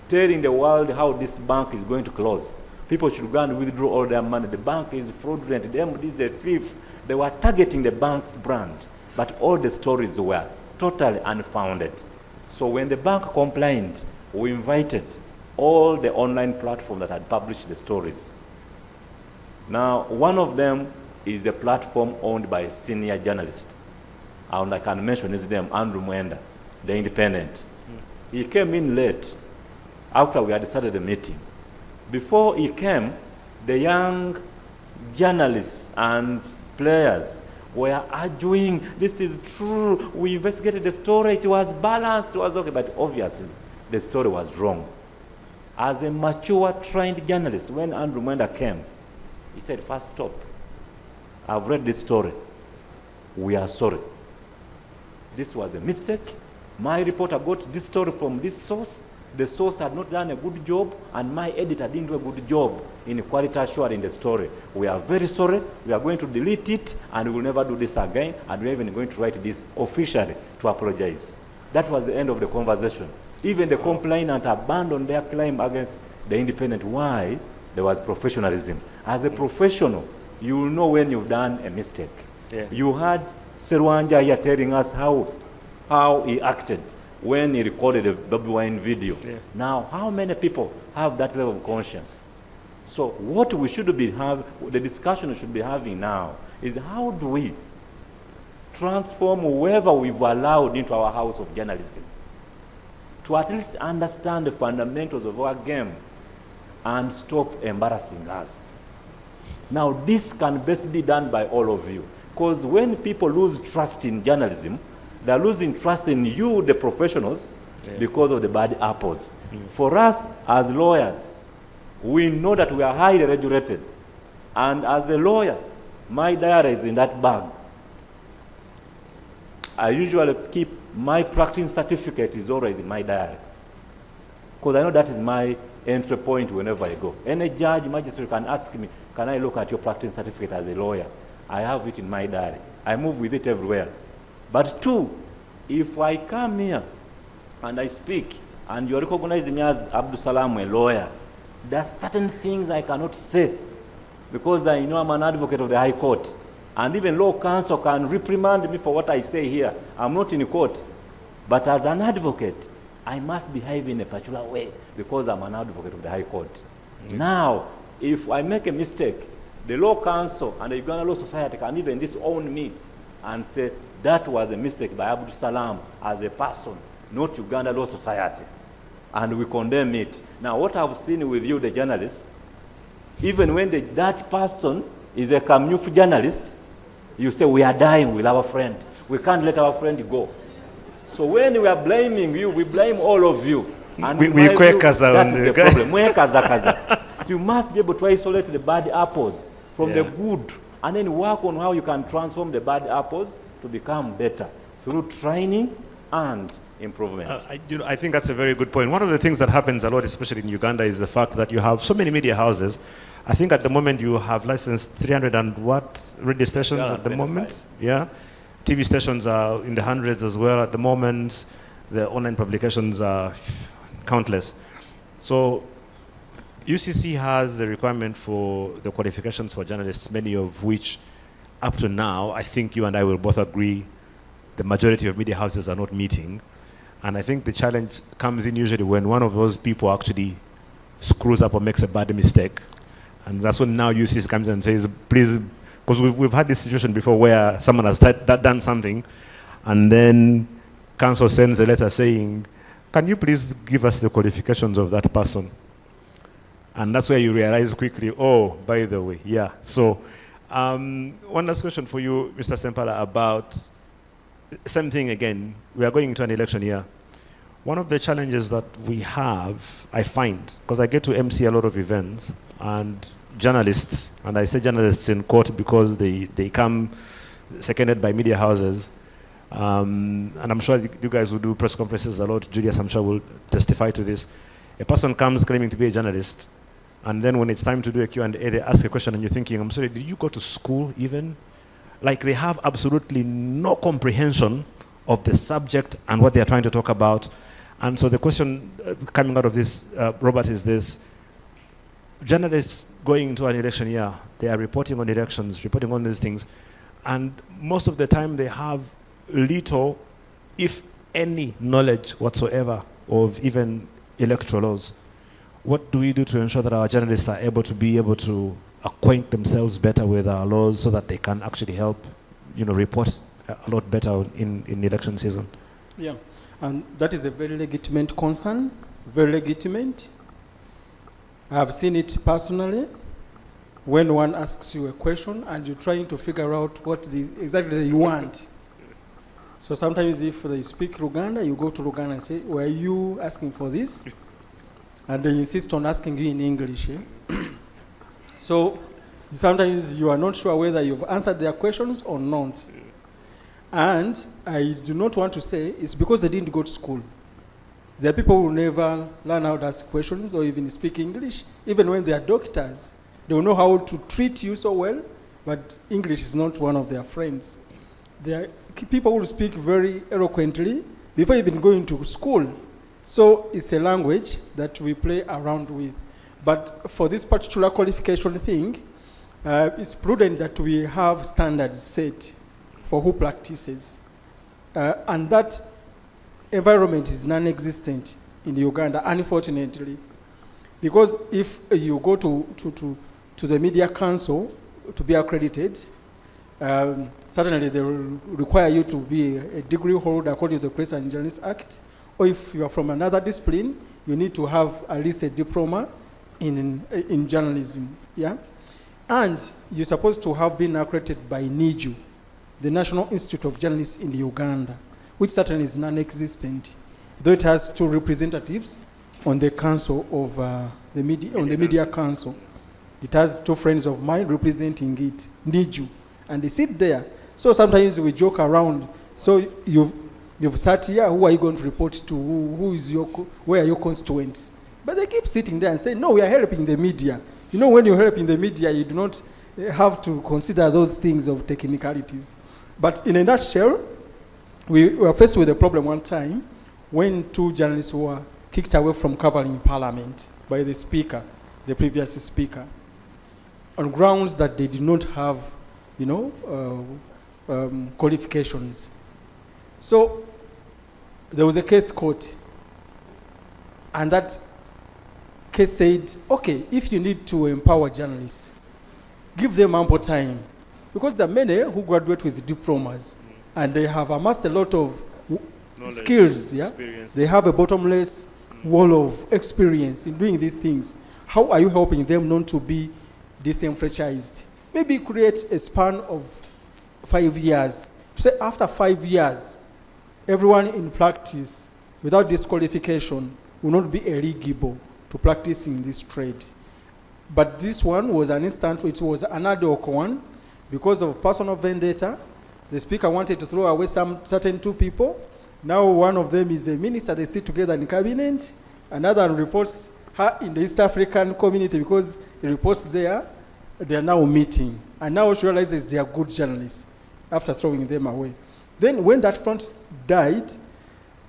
Speaker 17: telling the world how this bank is going to close. People should go and withdraw all their money. The bank is fraudulent. The MD is a thief. They were targeting the bank's brand, but all the stories were totally unfounded. So when the bank complained, we invited all the online platforms that had published the stories. Now, one of them is a platform owned by a senior journalist. And I can mention his name, Andrew Mwenda, the Independent. He came in late after we had started the meeting. Before he came, the young journalists and players were arguing, this is true, we investigated the story, it was balanced, it was okay, but obviously the story was wrong. As a mature, trained journalist, when Andrew Mwenda came, he said, first stop. I've read this story. We are sorry. This was a mistake. My reporter got this story from this source. The source had not done a good job, and my editor didn't do a good job in quality assuring the story. We are very sorry. We are going to delete it, and we will never do this again, and we're even going to write this officially to apologize. That was the end of the conversation. Even the complainant abandoned their claim against the Independent. Why? There was professionalism. As a professional, you will know when you've done a mistake. Yeah. You had Serwanja here telling us how he acted when he recorded a Baby Wine video. Yeah. Now, how many people have that level of conscience? So what we should be the discussion we should be having now is how do we transform whoever we've allowed into our house of journalism to at least understand the fundamentals of our game and stop embarrassing us. Now, this can best be done by all of you. Because when people lose trust in journalism, they're losing trust in you, the professionals, because of the bad apples. For us, as lawyers, we know that we are highly regulated. And as a lawyer, my diary is in that bag. I usually keep my practicing certificate is always in my diary. Because I know that is my entry point whenever I go. Any judge, magistrate can ask me, can I look at your practicing certificate as a lawyer? I have it in my diary. I move with it everywhere. But 2, if I come here and I speak and you recognize me as Abdul Salam, a lawyer, there are certain things I cannot say because I know I'm an advocate of the High Court. And even law counsel can reprimand me for what I say here. I'm not in court. But as an advocate, I must behave in a particular way because I'm an advocate of the High Court. Now, if I make a mistake, the Law Council and the Uganda Law Society can even disown me and say, that was a mistake by Abdul Salam as a person, not Uganda Law Society. And we condemn it. Now, what I've seen with you, the journalists, even when that person is a Kamyuf journalist, you say, we are dying with our friend. We can't let our friend go. So when we are blaming you, we blame all of you. And
Speaker 1: we
Speaker 17: that is the problem. So you must be able to isolate the bad apples from the good, and then work on how you can transform the bad apples to become better through training and improvement.
Speaker 1: I think that's a very good point. One of the things that happens a lot, especially in Uganda, is the fact that you have so many media houses. I think at the moment you have licensed 300 and what radio stations at the moment? Yeah. TV stations are in the hundreds as well at the moment. The online publications are countless. So UCC has the requirement for the qualifications for journalists, many of which up to now, I think you and I will both agree, the majority of media houses are not meeting. And I think the challenge comes in usually when one of those people actually screws up or makes a bad mistake. And that's when now UCC comes and says, please, because we've had this situation before where someone has done something, and then council sends a letter saying, can you please give us the qualifications of that person? And that's where you realize quickly, oh, by the way, yeah. So one last question for you, Mr. Sempala, about same thing again. We are going into an election year. One of the challenges that we have, I find, because I get to MC a lot of events, and journalists, and I say journalists in quote because they come seconded by media houses, and I'm sure you guys will do press conferences a lot. Julius, I'm sure, will testify to this. A person comes claiming to be a journalist, and then when it's time to do a Q&A, they ask a question, and you're thinking, I'm sorry, did you go to school even? Like they have absolutely no comprehension of the subject and what they're trying to talk about. And so the question coming out of this, Robert, is this. Journalists going into an election year, they are reporting on elections, reporting on these things, and most of the time they have little, if any, knowledge whatsoever of even electoral laws. What do we do to ensure that our journalists are able to acquaint themselves better with our laws so that they can actually help, report a lot better in the election season?
Speaker 18: Yeah, and that is a very legitimate concern, very legitimate. I have seen it personally when one asks you a question and you're trying to figure out what exactly you want. So sometimes if they speak Luganda, you go to Luganda and say, were you asking for this? And they insist on asking you in English. So sometimes you are not sure whether you've answered their questions or not. And I do not want to say it's because they didn't go to school. There are people who never learn how to ask questions or even speak English. Even when they are doctors, they will know how to treat you so well, but English is not one of their friends. There are people who speak very eloquently before even going to school. So it's a language that we play around with. But for this particular qualification thing, it's prudent that we have standards set for who practices. And that environment is non-existent in Uganda, unfortunately. Because if you go to the Media Council to be accredited, certainly they will require you to be a degree holder according to the Press and Journalists Act. Or if you are from another discipline, you need to have at least a diploma in journalism. Yeah? And you're supposed to have been accredited by NIJU, the National Institute of Journalists in Uganda, which certainly is non-existent, though it has 2 representatives on the council of the media council. It has 2 friends of mine representing it, NIJU, and they sit there. So sometimes we joke around. So you've sat here. Who are you going to report to? Where are your constituents? But they keep sitting there and say, no, we are helping the media. When you're helping the media, you do not have to consider those things of technicalities. But in a nutshell, we were faced with a problem one time when 2 journalists were kicked away from covering Parliament by the speaker, the previous speaker, on grounds that they did not have, qualifications. So there was a case court And that case said, okay, if you need to empower journalists, give them ample time. Because there are many who graduate with diplomas and they have amassed a lot of skills. Yeah? They have a bottomless wall of experience in doing these things. How are you helping them not to be disenfranchised? Maybe create a span of 5 years. Say after 5 years, everyone in practice, without disqualification, will not be eligible to practice in this trade. But this one was an instant, it was an ad hoc one, because of personal vendetta. The speaker wanted to throw away some certain 2 people. Now one of them is a minister, they sit together in cabinet. Another reports her in the East African community because he reports there. They are now meeting. And now she realizes they are good journalists after throwing them away. Then when that front died,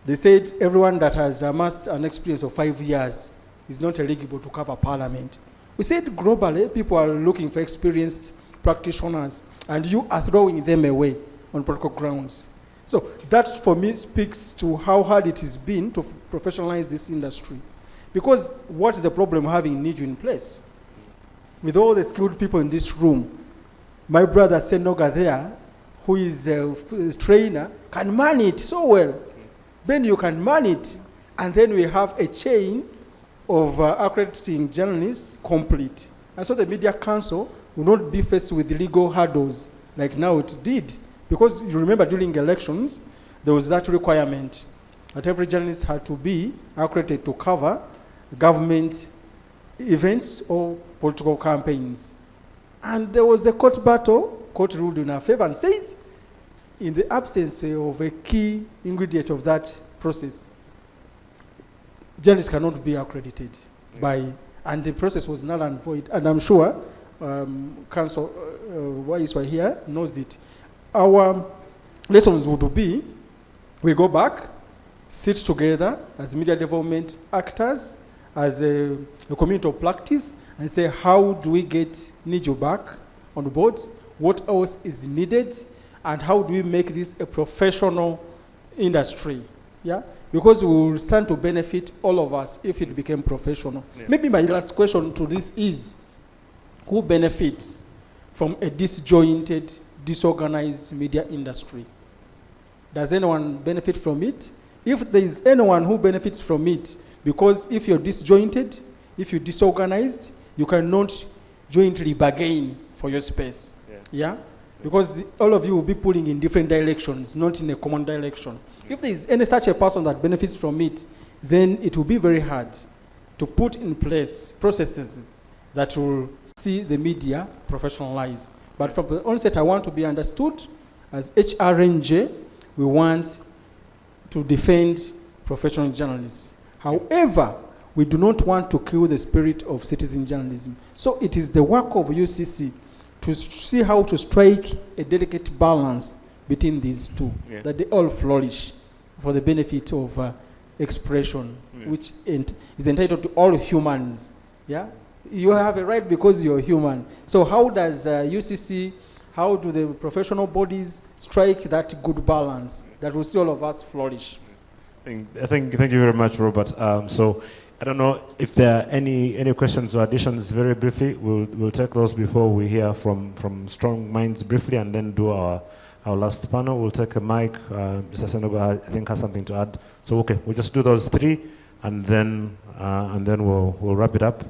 Speaker 18: they said everyone that has amassed an experience of 5 years is not eligible to cover parliament. We said globally, people are looking for experienced practitioners, and you are throwing them away on political grounds. So that, for me, speaks to how hard it has been to professionalize this industry. Because what is the problem having NIJU in place? With all the skilled people in this room, my brother Senoga there, who is a trainer, can man it so well. Then you can man it, and then we have a chain of accrediting journalists complete. And so the Media Council will not be faced with legal hurdles like now it did. Because you remember during elections, there was that requirement that every journalist had to be accredited to cover government events or political campaigns. And there was a court battle, court ruled in our favor and said, in the absence of a key ingredient of that process, journalists cannot be accredited by, and the process was null and void. And I'm sure Council Waiswa here knows it. Our lessons would be, we go back, sit together as media development actors, as a community of practice, and say, how do we get NIJU back on board? What else is needed? And how do we make this a professional industry? Yeah? Because we will stand to benefit all of us if it became professional. Yeah. Maybe my last question to this is, who benefits from a disjointed, disorganized media industry? Does anyone benefit from it? If there is anyone who benefits from it, because if you're disjointed, if you're disorganized, you cannot jointly bargain for your space. Yeah? Because all of you will be pulling in different directions, not in a common direction. If there is any such a person that benefits from it, then it will be very hard to put in place processes that will see the media professionalize. But from the onset, I want to be understood as HRNJ, we want to defend professional journalists. However, we do not want to kill the spirit of citizen journalism. So it is the work of UCC to see how to strike a delicate balance between these two, that they all flourish for the benefit of expression, which is entitled to all humans. Yeah, you have a right because you're human. So how does UCC, how do the professional bodies strike that good balance that will see all of us flourish?
Speaker 1: Thank you very much, Robert. So I don't know if there are any questions or additions. Very briefly, we'll take those before we hear from Strong Minds briefly, and then do our last panel. We'll take a mic. Mr. Senoga, I think, has something to add. So okay, we'll just do those three, and then we'll wrap it up.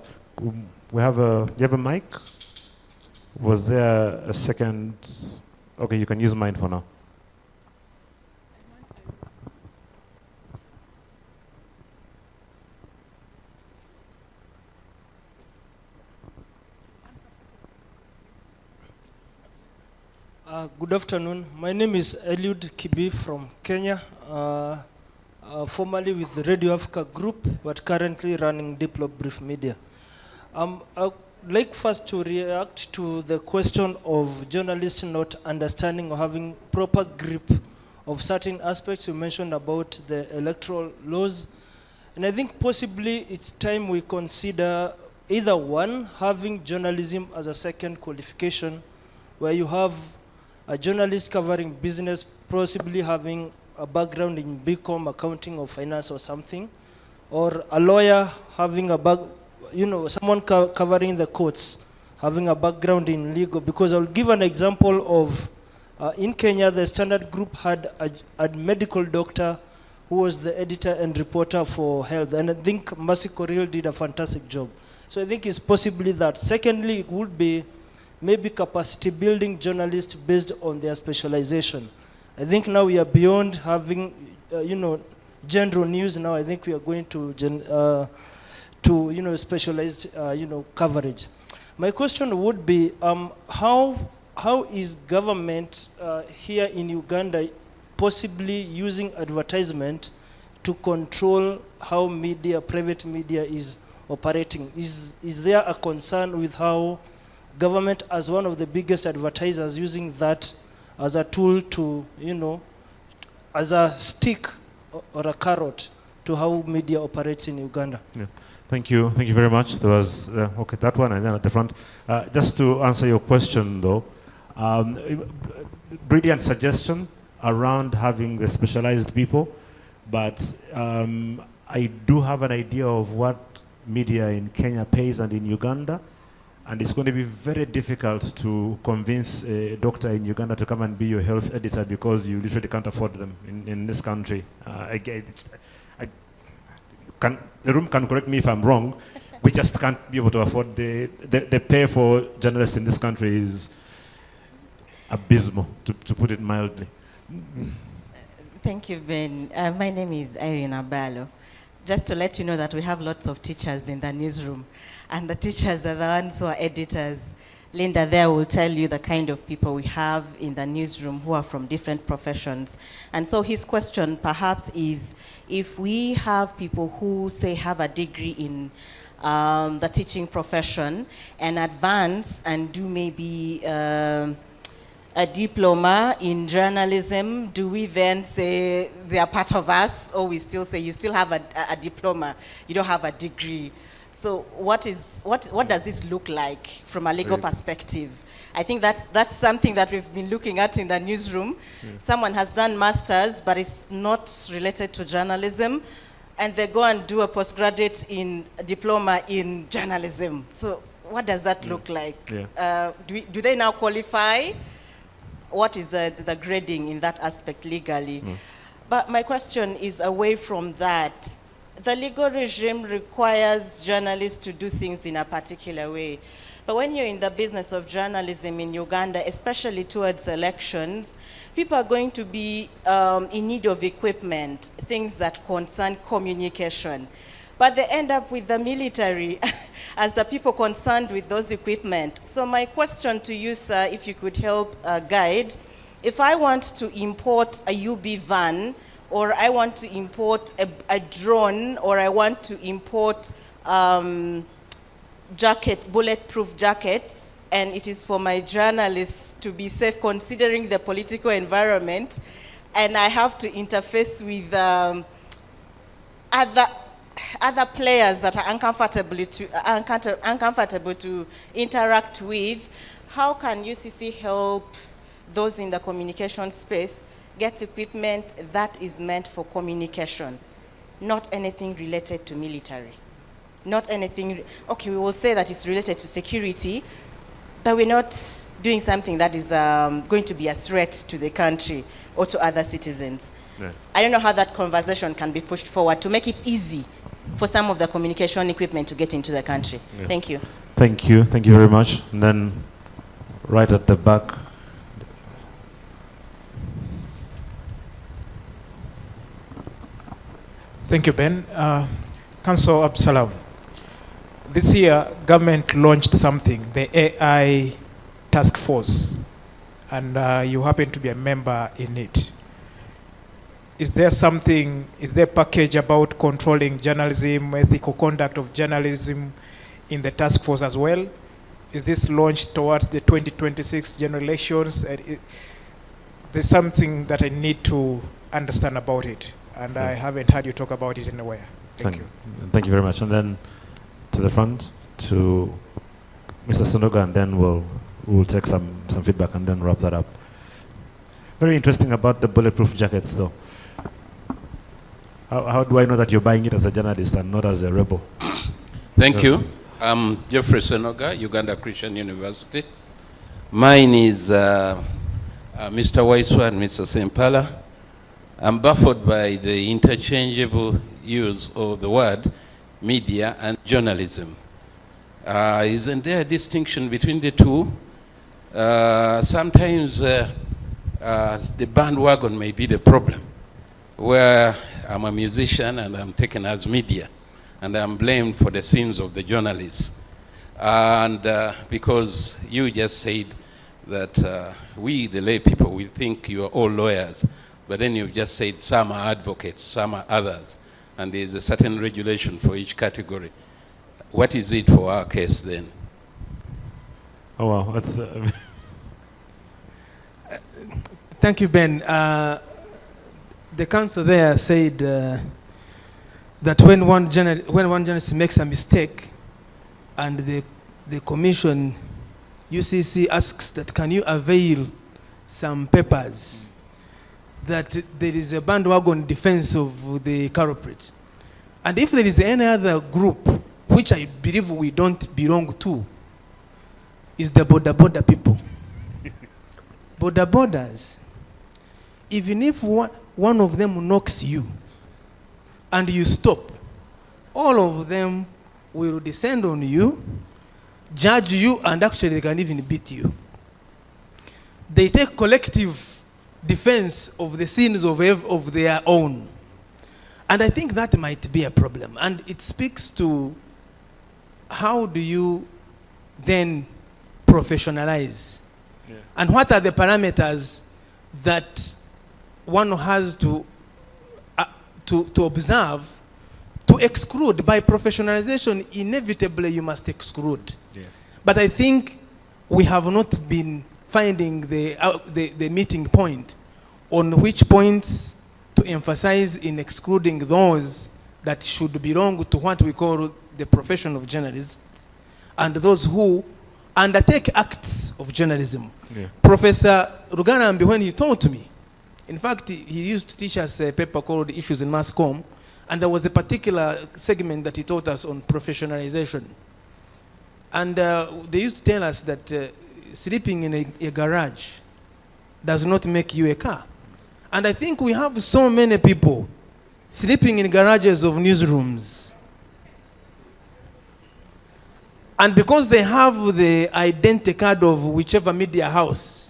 Speaker 1: We have do you have a mic? Was there a second? Okay, you can use mine for now.
Speaker 19: Good afternoon. My name is Eliud Kibi from Kenya, formerly with the Radio Africa Group, but currently running Diplo Brief Media. I'd like first to react to the question of journalists not understanding or having proper grip of certain aspects you mentioned about the electoral laws. And I think possibly it's time we consider either one, having journalism as a second qualification, where you have a journalist covering business, possibly having a background in BCom, accounting or finance or something, or a lawyer having someone covering the courts, having a background in legal. Because I'll give an example of, in Kenya, the Standard Group had a medical doctor who was the editor and reporter for health. And I think Mercy Korir did a fantastic job. So I think it's possibly that. Secondly, it would be maybe capacity building journalists based on their specialization. I think now we are beyond having, general news. Now I think we are going to specialized, coverage. My question would be, how is government here in Uganda possibly using advertisement to control how media, private media is operating? Is there a concern with how government, as one of the biggest advertisers, using that as a tool to, as a stick or a carrot to how media operates in Uganda?
Speaker 1: Yeah. Thank you very much. There was, that one, and then at the front. Just to answer your question though, brilliant suggestion around having the specialized people, but I do have an idea of what media in Kenya pays and in Uganda, and it's going to be very difficult to convince a doctor in Uganda to come and be your health editor because you literally can't afford them in this country. The room can correct me if I'm wrong. We just can't be able to afford the pay for journalists in this country is abysmal, to put it mildly.
Speaker 20: Thank you, Ben. My name is Irene Abalo. Just to let you know that we have lots of teachers in the newsroom, and the teachers are the ones who are editors. Linda there will tell you the kind of people we have in the newsroom who are from different professions. And so his question perhaps is, if we have people who say have a degree in the teaching profession and advance and do maybe a diploma in journalism, do we then say they are part of us, or we still say you still have a diploma, you don't have a degree? So what does this look like from a legal perspective? I think that's something that we've been looking at in the newsroom. Yeah. Someone has done masters, but it's not related to journalism, and they go and do a postgraduate in a diploma in journalism. So what does that look like? Yeah. Do they now qualify? What is the grading in that aspect legally? But my question is away from that. The legal regime requires journalists to do things in a particular way. But when you're in the business of journalism in Uganda, especially towards elections, people are going to be in need of equipment, things that concern communication. But they end up with the military as the people concerned with those equipment. So my question to you, sir, if you could help guide, if I want to import a UB van, or I want to import a drone, or I want to import bulletproof jackets, and it is for my journalists to be safe considering the political environment, and I have to interface with other players that are uncomfortable to interact with, how can UCC help those in the communication space get equipment that is meant for communication, not anything related to military? Not anything, okay, we will say that it's related to security, but we're not doing something that is going to be a threat to the country or to other citizens. Yeah. I don't know how that conversation can be pushed forward to make it easy for some of the communication equipment to get into the country. Yeah. Thank you.
Speaker 1: Thank you very much. And then right at the back.
Speaker 21: Thank you, Ben. Council Absalam. This year, government launched something, the AI task force, and you happen to be a member in it. Is there a package about controlling journalism, ethical conduct of journalism in the task force as well? Is this launched towards the 2026 general elections? There's something that I need to understand about it, and I haven't heard you talk about it anywhere. Thank you.
Speaker 1: Thank you very much. And then to the front, to Mr. Sonoga, and then we'll take some feedback and then wrap that up. Very interesting about the bulletproof jackets, though. How do I know that you're buying it as a journalist and not as a rebel?
Speaker 4: Thank you. I'm Jeffrey Senoga, Uganda Christian University. Mine is Mr. Waiswa and Mr. Sempala. I'm baffled by the interchangeable use of the word media and journalism. Isn't there a distinction between the two? Sometimes the bandwagon may be the problem, where I'm a musician and I'm taken as media, and I'm blamed for the sins of the journalists. And because you just said that we, the lay people, we think you are all lawyers, but then you've just said some are advocates, some are others, and there's a certain regulation for each category. What is it for our case then?
Speaker 1: Oh, wow. That's,
Speaker 12: Thank you, Ben. The council there said that when one journalist makes a mistake and the commission, UCC, asks that can you avail some papers, that there is a bandwagon defense of the culprit. And if there is any other group, which I believe we don't belong to, is the border people. Borders. Even if one of them knocks you and you stop, all of them will descend on you, judge you, and actually they can even beat you. They take collective defense of the sins of their own. And I think that might be a problem. And it speaks to how do you then professionalize? Yeah. And what are the parameters that one has to observe to exclude? By professionalization, inevitably you must exclude. Yeah. But I think we have not been finding the meeting point on which points to emphasize in excluding those that should belong to what we call the profession of journalists and those who undertake acts of journalism. Yeah. Professor Ruganambi, when he taught me, in fact, he used to teach us a paper called Issues in Mass Comm, and there was a particular segment that he taught us on professionalization. And they used to tell us that sleeping in a garage does not make you a car. And I think we have so many people sleeping in garages of newsrooms. And because they have the identity card of whichever media house,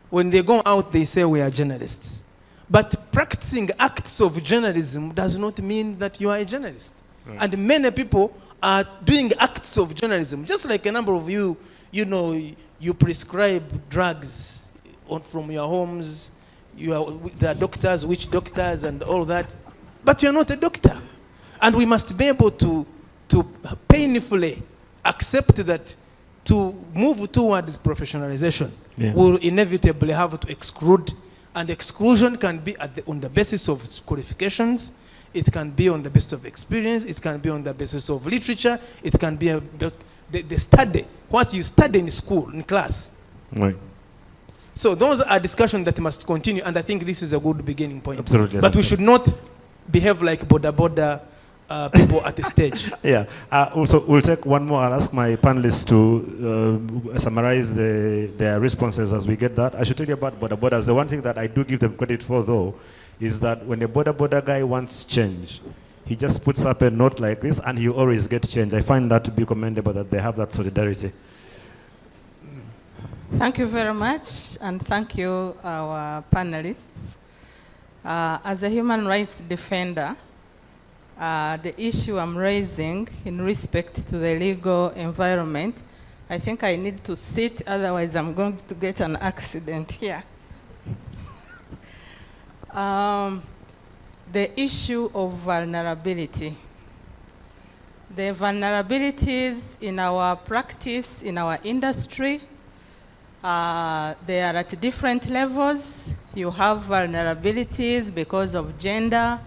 Speaker 12: when they go out, they say we are journalists. But practicing acts of journalism does not mean that you are a journalist. Right. And many people are doing acts of journalism. Just like a number of you, you prescribe drugs from your homes. There are doctors, witch doctors, and all that. But you're not a doctor. And we must be able to painfully accept that to move towards professionalization, will inevitably have to exclude. And exclusion can be on the basis of qualifications. It can be on the basis of experience. It can be on the basis of literature. It can be the study, what you study in school, in class. Right. So those are discussions that must continue, and I think this is a good beginning point.
Speaker 1: Absolutely.
Speaker 12: But we should not behave like border people at the stage.
Speaker 1: Yeah. Also, we'll take one more. I'll ask my panelists to summarize their responses as we get that. I should tell you about borders. The one thing that I do give them credit for, though, is that when a border guy wants change, he just puts up a note like this, and he always gets change. I find that to be commendable, that they have that solidarity.
Speaker 22: Thank you very much, and thank you, our panelists. As a human rights defender, the issue I'm raising in respect to the legal environment, I think I need to sit, otherwise I'm going to get an accident here. The issue of vulnerability. The vulnerabilities in our practice, in our industry, they are at different levels. You have vulnerabilities because of gender.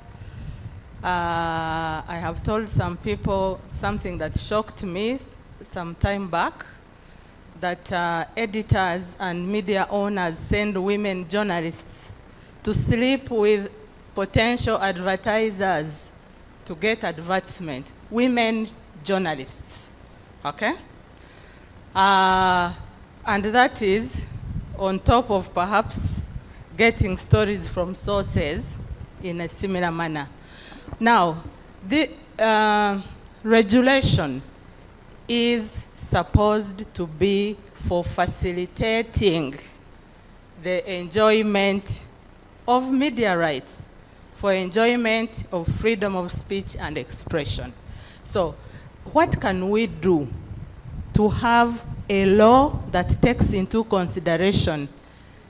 Speaker 22: I have told some people something that shocked me some time back, that editors and media owners send women journalists to sleep with potential advertisers to get advertisement, women journalists, okay? And that is on top of perhaps getting stories from sources in a similar manner. Now, the regulation is supposed to be for facilitating the enjoyment of media rights, for enjoyment of freedom of speech and expression. So, what can we do to have a law that takes into consideration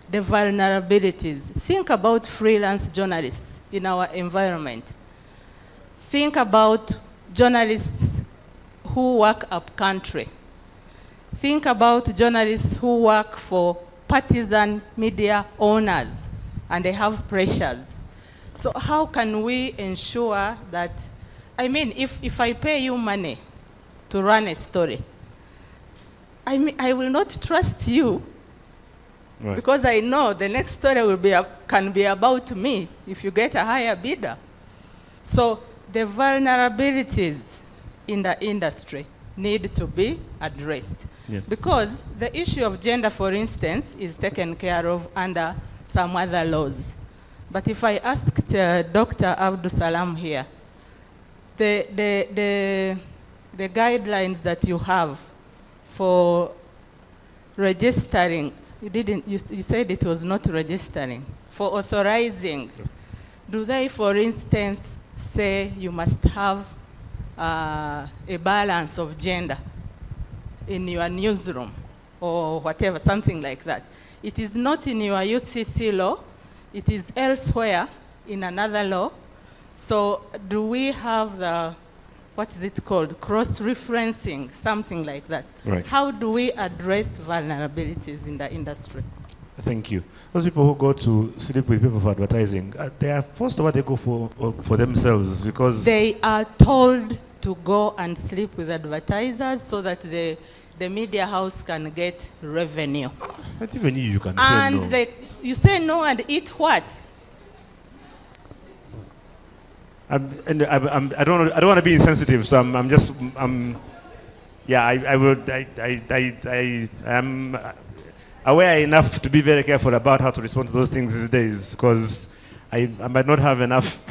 Speaker 22: the vulnerabilities? Think about freelance journalists in our environment. Think about journalists who work up country. Think about journalists who work for partisan media owners and they have pressures. So how can we ensure that, I mean, if I pay you money to run a story, I will not trust you, right, because I know the next story will be can be about me if you get a higher bidder. So the vulnerabilities in the industry need to be addressed. Yeah. Because the issue of gender, for instance, is taken care of under some other laws. But if I asked Dr. Abdul Salam here, the guidelines that you have for registering, you said it was not registering, for authorizing, do they, for instance, say you must have a balance of gender in your newsroom or whatever, something like that? It is not in your UCC law, it is elsewhere in another law. So do we have the, what is it called, cross-referencing, something like that? Right. How do we address vulnerabilities in the industry?
Speaker 1: Thank you. Those people who go to sleep with people for advertising, they are forced to what they go for themselves, because
Speaker 22: they are told to go and sleep with advertisers so that the media house can get revenue.
Speaker 1: But even you can
Speaker 22: and
Speaker 1: say no.
Speaker 22: You say no and eat what?
Speaker 1: I don't want to be insensitive, so I'm aware enough to be very careful about how to respond to those things these days, because I might not have enough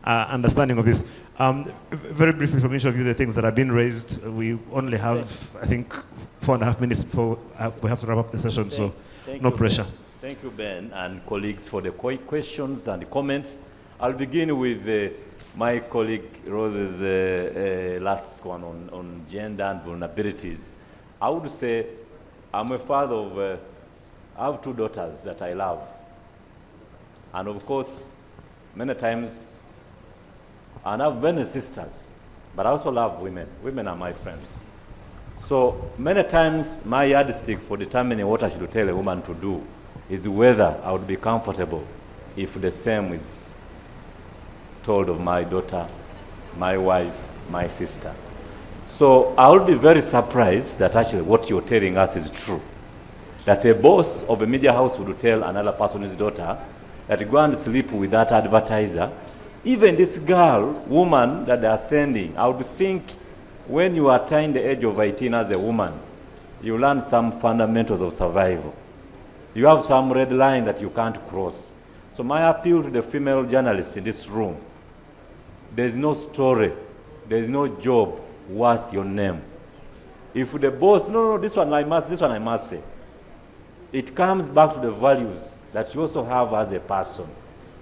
Speaker 1: understanding of this. Very briefly from each of you, the things that have been raised. We only have, I think, 4.5 minutes before we have to wrap up the session, so no pressure.
Speaker 17: Thank you, Ben, and colleagues, for the questions and the comments. I'll begin with my colleague Rose's last one on gender and vulnerabilities. I would say I'm a father of, I have 2 daughters that I love. And of course, many times, and I have many sisters, but I also love women. Women are my friends. So many times, my yardstick for determining what I should tell a woman to do is whether I would be comfortable if the same is told of my daughter, my wife, my sister. So I would be very surprised that actually what you're telling us is true. That a boss of a media house would tell another person's daughter that go and sleep with that advertiser. Even this girl, woman that they are sending, I would think when you attain the age of 18 as a woman, you learn some fundamentals of survival. You have some red line that you can't cross. So my appeal to the female journalists in this room, there is no story, there is no job worth your name. If the boss, no, this one I must say. It comes back to the values that you also have as a person.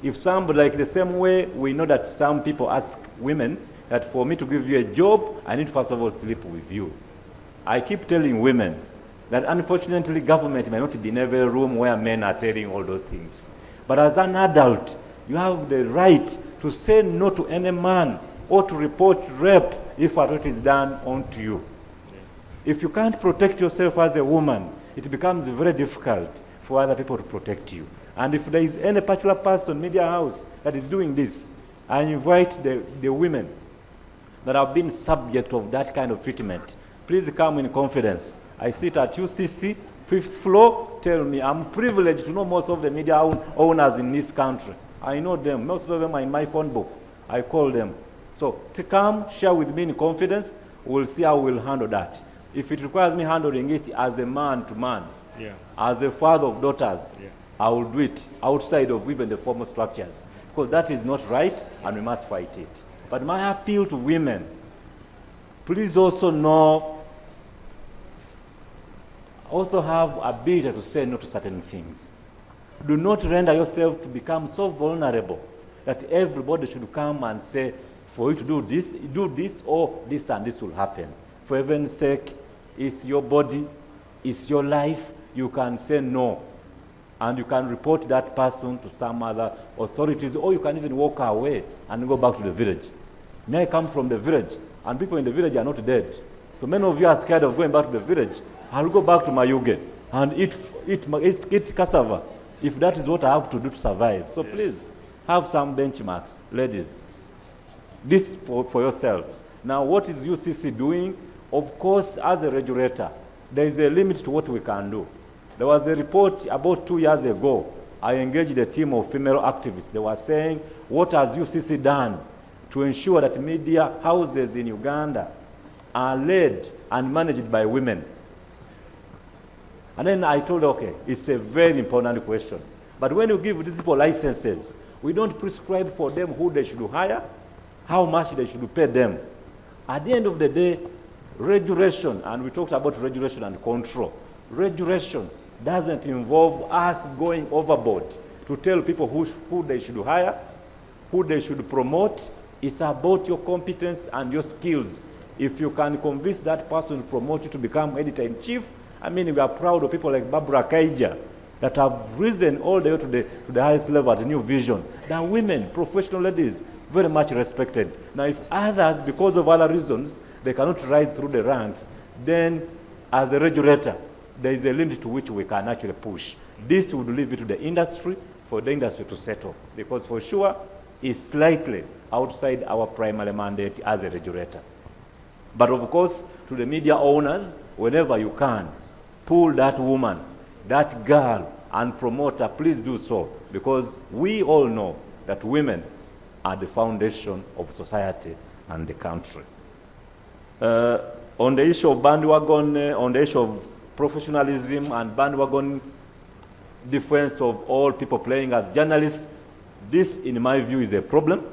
Speaker 17: If somebody, like the same way we know that some people ask women that for me to give you a job, I need first of all sleep with you. I keep telling women that unfortunately government may not be in every room where men are telling all those things. But as an adult, you have the right to say no to any man or to report rape if it is done onto you. If you can't protect yourself as a woman, it becomes very difficult for other people to protect you. And if there is any particular person, media house, that is doing this, I invite the women that have been subject of that kind of treatment, please come in confidence. I sit at UCC, 5th floor, tell me, I'm privileged to know most of the media owners in this country. I know them. Most of them are in my phone book. I call them. So to come, share with me in confidence. We'll see how we'll handle that. If it requires me handling it as a man to man, as a father of daughters, I will do it outside of even the formal structures, because that is not right and we must fight it. But my appeal to women, please also have ability to say no to certain things. Do not render yourself to become so vulnerable that everybody should come and say, for you to do this, or this and this will happen. For heaven's sake, it's your body, it's your life. You can say no. And you can report that person to some other authorities, or you can even walk away and go back to the village. May I come from the village, and people in the village are not dead. So many of you are scared of going back to the village. I'll go back to Mayuge and eat cassava, if that is what I have to do to survive. So please, have some benchmarks, ladies. This for yourselves. Now, what is UCC doing? Of course, as a regulator, there is a limit to what we can do. There was a report about 2 years ago. I engaged a team of female activists. They were saying, what has UCC done to ensure that media houses in Uganda are led and managed by women? And then I told, okay, it's a very important question. But when you give these people licenses, we don't prescribe for them who they should hire, how much they should pay them. At the end of the day, regulation, and we talked about regulation and control. Regulation doesn't involve us going overboard to tell people who they should hire, who they should promote. It's about your competence and your skills. If you can convince that person to promote you to become editor-in-chief, I mean, we are proud of people like Barbara Kaija that have risen all the way to the highest level at New Vision. They are women, professional ladies, very much respected. Now, if others, because of other reasons, they cannot rise through the ranks, then as a regulator, there is a limit to which we can actually push. This would leave it to the industry, for the industry to settle, because for sure, it's slightly outside our primary mandate as a regulator. But of course, to the media owners, whenever you can, pull that woman, that girl, and promote her, please do so, because we all know that women are the foundation of society and the country. On the issue of bandwagon, on the issue of professionalism and bandwagon defense of all people playing as journalists, this, in my view, is a problem.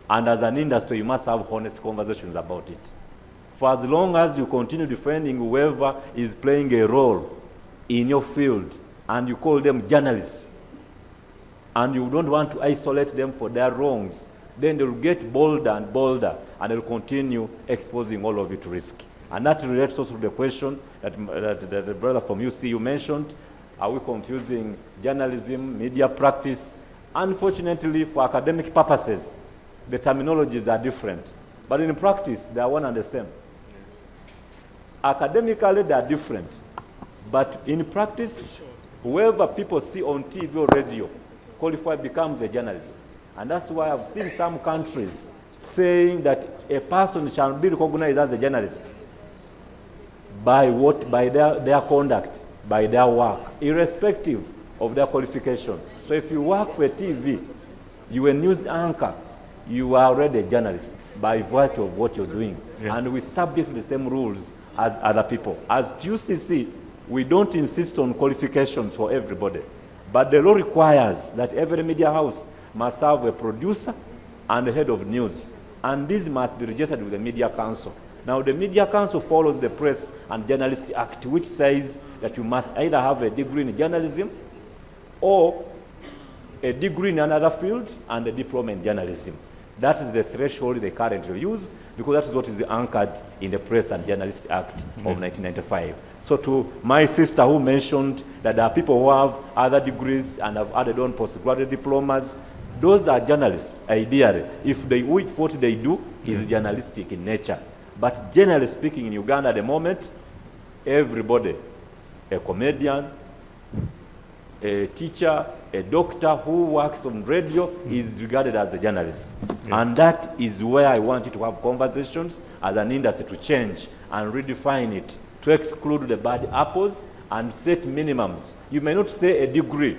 Speaker 17: And as an industry, you must have honest conversations about it. For as long as you continue defending whoever is playing a role in your field, and you call them journalists, and you don't want to isolate them for their wrongs, then they will get bolder and bolder, and they will continue exposing all of you to risk. And that relates also to the question that the brother from UCU mentioned. Are we confusing journalism, media practice? Unfortunately, for academic purposes, the terminologies are different. But in practice, they are one and the same. Academically, they are different. But in practice, whoever people see on TV or radio qualified becomes a journalist. And that's why I've seen some countries saying that a person shall be recognized as a journalist by what? By their conduct, by their work, irrespective of their qualification. So if you work for a TV, you're a news anchor, you are already a journalist by virtue of what you're doing. Yeah. And we subject to the same rules as other people. As UCC, we don't insist on qualifications for everybody. But the law requires that every media house must have a producer and a head of news. And this must be registered with the Media Council. Now, the Media Council follows the Press and Journalist Act, which says that you must either have a degree in journalism or a degree in another field and a diploma in journalism. That is the threshold they currently use, because that is what is anchored in the Press and Journalist Act of 1995. So to my sister who mentioned that there are people who have other degrees and have added on postgraduate diplomas, those are journalists, ideally. If what they do is journalistic in nature. But generally speaking, in Uganda at the moment, everybody, a comedian, a teacher, a doctor who works on radio is regarded as a journalist. Yeah. And that is where I want you to have conversations as an industry to change and redefine it, to exclude the bad apples and set minimums. You may not say a degree,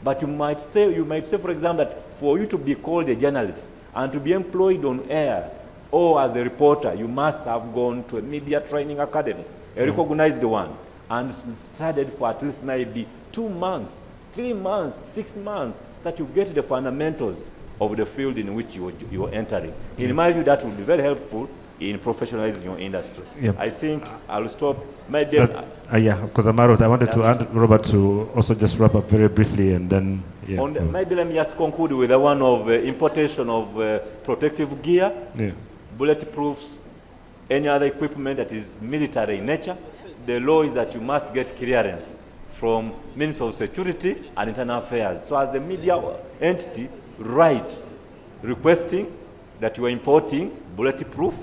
Speaker 17: but you might say, for example, that
Speaker 6: for you to be called a journalist and to be employed on air or as a reporter, you must have gone to a media training academy, a recognized one, and studied for at least maybe 2 months, 3 months, 6 months, so that you get the fundamentals of the field in which you are entering. In my view, that will be very helpful in professionalizing your industry.
Speaker 1: Yeah.
Speaker 6: I think I'll stop. Maybe
Speaker 1: yeah, because I wanted to add Robert to also just wrap up very briefly, and then yeah.
Speaker 6: Maybe let me just conclude with the one of importation of protective gear, bulletproofs, any other equipment that is military in nature. The law is that you must get clearance from Ministry of Security and Internal Affairs. So as a media entity, write requesting that you are importing bulletproof.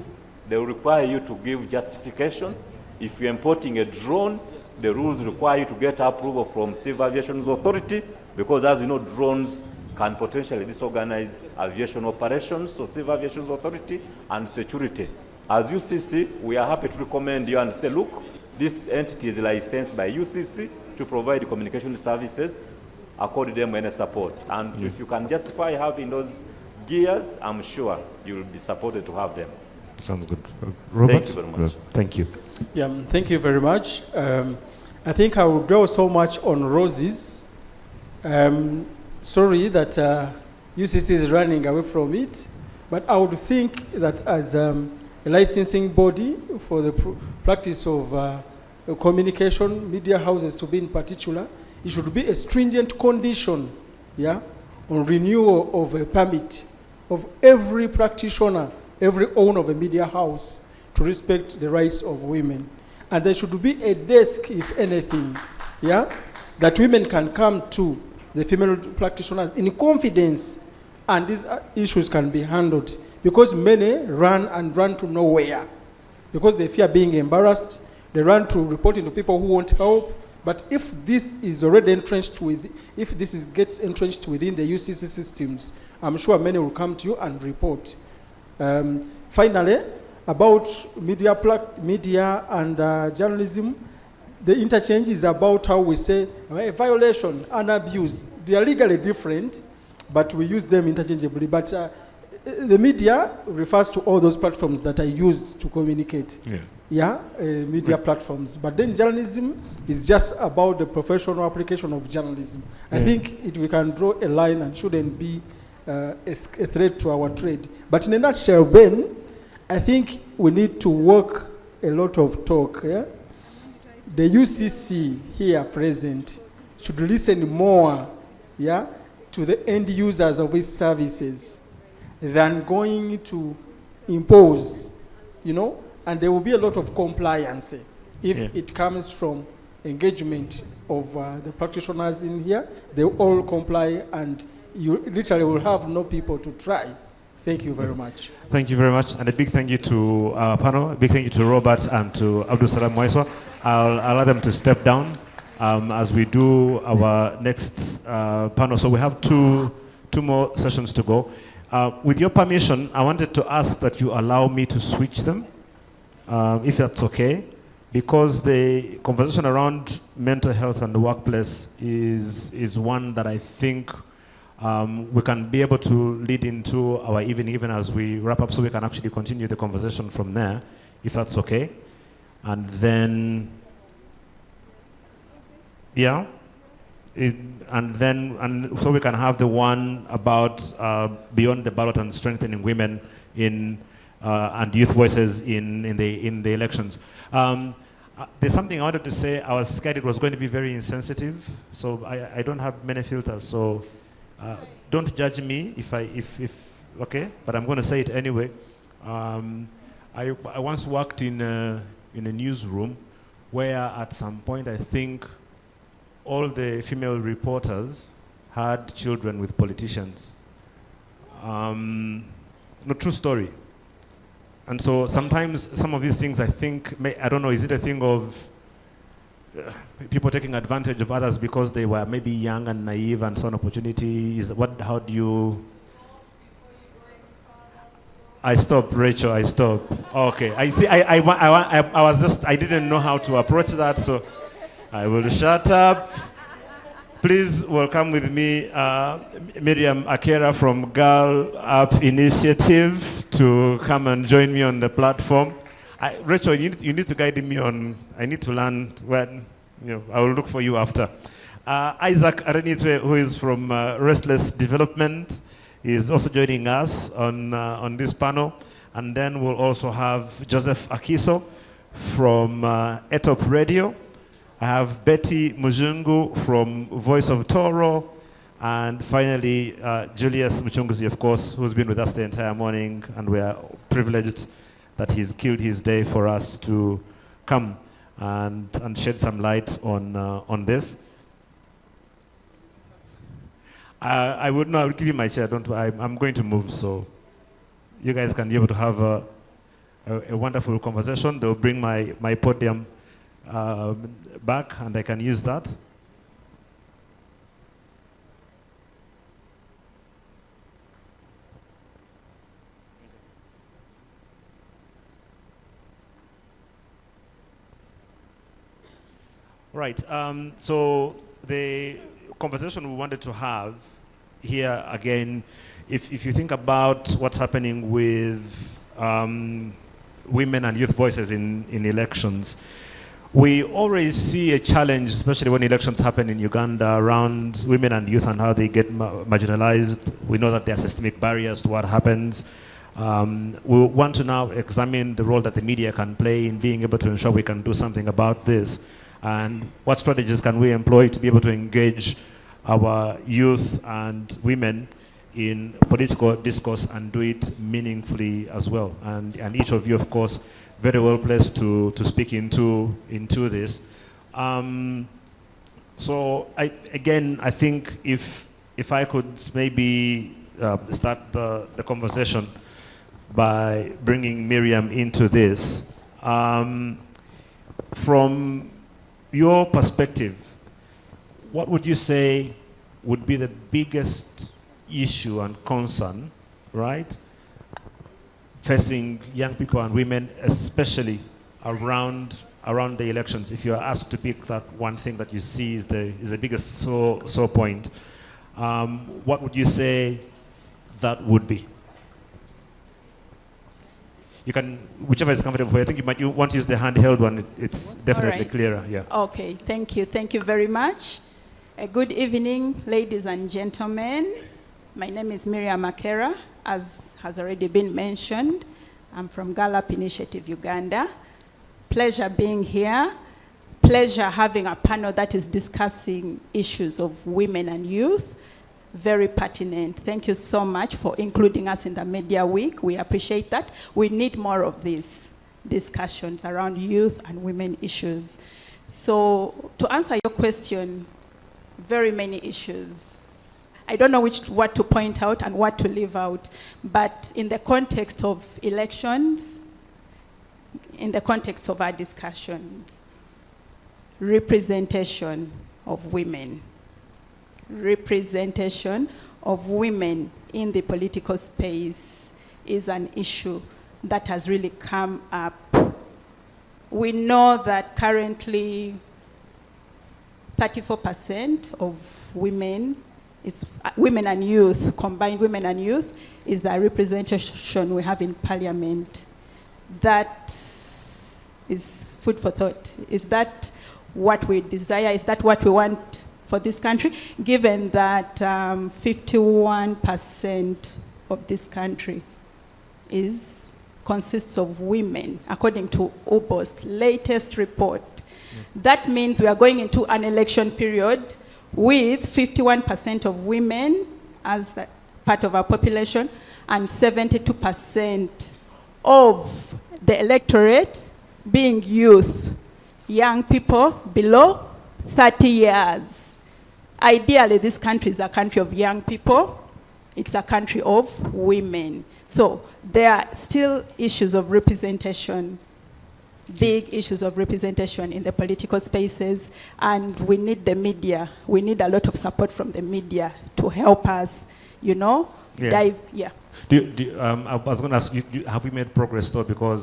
Speaker 6: They will require you to give justification. If you're importing a drone, the rules require you to get approval from Civil Aviation Authority, because as you know, drones can potentially disorganize aviation operations, so Civil Aviation Authority and security. As UCC, we are happy to recommend you and say, look, this entity is licensed by UCC to provide communication services, accord them any support. And if you can justify having those gears, I'm sure you will be supported to have them.
Speaker 1: Sounds good. Robert?
Speaker 6: Thank you very much.
Speaker 1: Thank you.
Speaker 18: Yeah, thank you very much. I think I will dwell so much on roses. Sorry that UCC is running away from it, but I would think that as a licensing body for the practice of communication, media houses to be in particular, it should be a stringent condition, yeah, on renewal of a permit of every practitioner, every owner of a media house, to respect the rights of women. And there should be a desk, if anything, yeah, that women can come to, the female practitioners, in confidence, and these issues can be handled. Because many run to nowhere, because they fear being embarrassed. They run to reporting to people who won't help. But if this is already entrenched gets entrenched within the UCC systems, I'm sure many will come to you and report. Finally, about media and journalism, the interchange is about how we say a violation and abuse. They are legally different, but we use them interchangeably. But the media refers to all those platforms that are used to communicate. Media platforms. But then journalism is just about the professional application of journalism. I think we can draw a line and shouldn't be a threat to our trade. But in a nutshell, Ben, I think we need to work a lot of talk. Yeah? The UCC here present should listen more, yeah, to the end users of these services than going to impose, you know, and there will be a lot of compliance if it comes from engagement of the practitioners in here. They all comply, and you literally will have no people to try. Thank you very much.
Speaker 1: Thank you very much, and a big thank you to our panel. A big thank you to Robert and to Abdul Salam Mwaiswa. I'll allow them to step down as we do our next panel. So we have two more sessions to go. With your permission, I wanted to ask that you allow me to switch them, if that's okay, because the conversation around mental health and the workplace is one that I think we can be able to lead into our evening, even as we wrap up, so we can actually continue the conversation from there, if that's okay. And then, so we can have the one about beyond the ballot and strengthening women in and youth voices in the elections. There's something I wanted to say. I was scared it was going to be very insensitive, so I don't have many filters. So don't judge me if okay, but I'm going to say it anyway. I once worked in a newsroom where at some point I think all the female reporters had children with politicians. No, true story. And so sometimes some of these things I think, I don't know, is it a thing of people taking advantage of others because they were maybe young and naive and saw an opportunity? How do you... I stopped, Rachel, I stopped. Okay, I see, I was just, I didn't know how to approach that, so I will shut up. Please welcome with me Miriam Akera from Girl Up Initiative to come and join me on the platform. Rachel, you need to guide me on, I need to learn when, I will look for you after. Isaac Arenitwe, who is from Restless Development, is also joining us on this panel. And then we'll also have Joseph Akiso from Etop Radio. I have Betty Mujungu from Voice of Toro, and finally Julius Muchunguzi, of course, who's been with us the entire morning, and we are privileged that he's killed his day for us to come and shed some light on this. I would give you my chair. I'm going to move, so you guys can be able to have a wonderful conversation. They'll bring my podium back, and I can use that. Right. So the conversation we wanted to have here again, if you think about what's happening with women and youth voices in elections, we always see a challenge, especially when elections happen in Uganda, around women and youth and how they get marginalized. We know that there are systemic barriers to what happens. We want to now examine the role that the media can play in being able to ensure we can do something about this. And what strategies can we employ to be able to engage our youth and women in political discourse and do it meaningfully as well. And each of you, of course, very well placed to speak into this. So I think if I could maybe start the conversation by bringing Miriam into this. From your perspective, what would you say would be the biggest issue and concern, right, facing young people and women, especially around the elections? If you are asked to pick that one thing that you see is the biggest sore point, what would you say that would be? You can, whichever is comfortable for you. I think you want to use the handheld one. It's definitely clearer. Yeah.
Speaker 2: Okay. Thank you. Thank you very much. Good evening, ladies and gentlemen. My name is Miriam Akera, as has already been mentioned. I'm from Girl Up Initiative, Uganda. Pleasure being here. Pleasure having a panel that is discussing issues of women and youth. Very pertinent. Thank you so much for including us in the Media Week. We appreciate that. We need more of these discussions around youth and women issues. So to answer your question, very many issues. I don't know what to point out and what to leave out, but in the context of elections, in the context of our discussions, representation of women. Representation of women in the political space is an issue that has really come up. We know that currently 34% of women, women and youth, combined women and youth, is the representation we have in parliament. That is food for thought. Is that what we desire? Is that what we want for this country, given that 51% of this country consists of women, according to UBO's latest report? That means we are going into an election period with 51% of women as part of our population and 72% of the electorate being youth, young people below 30 years. Ideally, this country is a country of young people. It's a country of women. So there are still issues of representation, big issues of representation in the political spaces, and we need the media. We need a lot of support from the media to help us, dive. Yeah.
Speaker 1: I was going to ask you, have we made progress though? Because,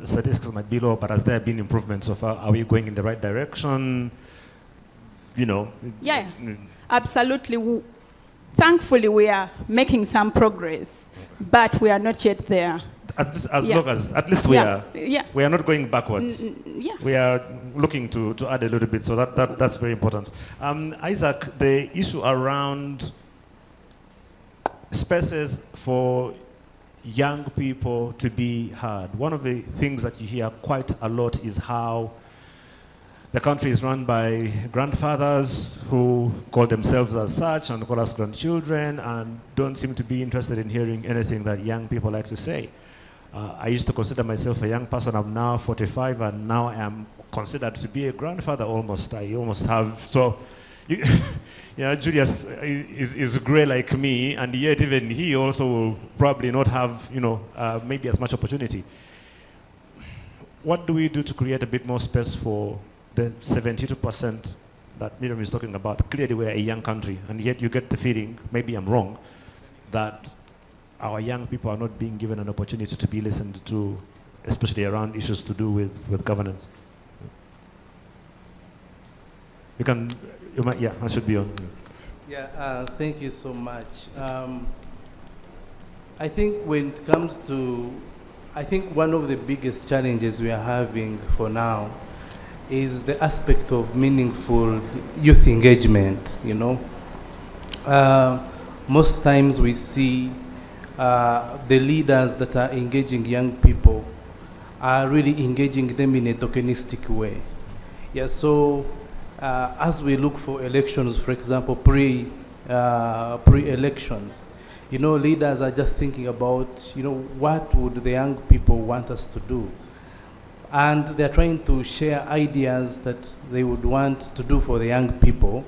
Speaker 1: statistics might be low, but has there been improvements so far? Are we going in the right direction? you know.
Speaker 2: Yeah, absolutely. Thankfully, we are making some progress, but we are not yet there.
Speaker 1: At least we are.
Speaker 2: Yeah.
Speaker 1: We are not going backwards.
Speaker 2: Yeah.
Speaker 1: We are looking to add a little bit, so that's very important. Isaac, the issue around spaces for young people to be heard. One of the things that you hear quite a lot is how the country is run by grandfathers who call themselves as such and call us grandchildren and don't seem to be interested in hearing anything that young people like to say. I used to consider myself a young person. I'm now 45 and now I am considered to be a grandfather almost. I almost have, so, Julius is gray like me, and yet even he also will probably not have, maybe as much opportunity. What do we do to create a bit more space for the 72% that Miriam is talking about? Clearly we're a young country, and yet you get the feeling, maybe I'm wrong, that our young people are not being given an opportunity to be listened to, especially around issues to do with governance. I should be on.
Speaker 3: Yeah, thank you so much. I think when it comes to, one of the biggest challenges we are having for now is the aspect of meaningful youth engagement, Most times we see the leaders that are engaging young people are really engaging them in a tokenistic way. Yeah, so as we look for elections, for example, pre-elections, leaders are just thinking about, what would the young people want us to do? And they're trying to share ideas that they would want to do for the young people,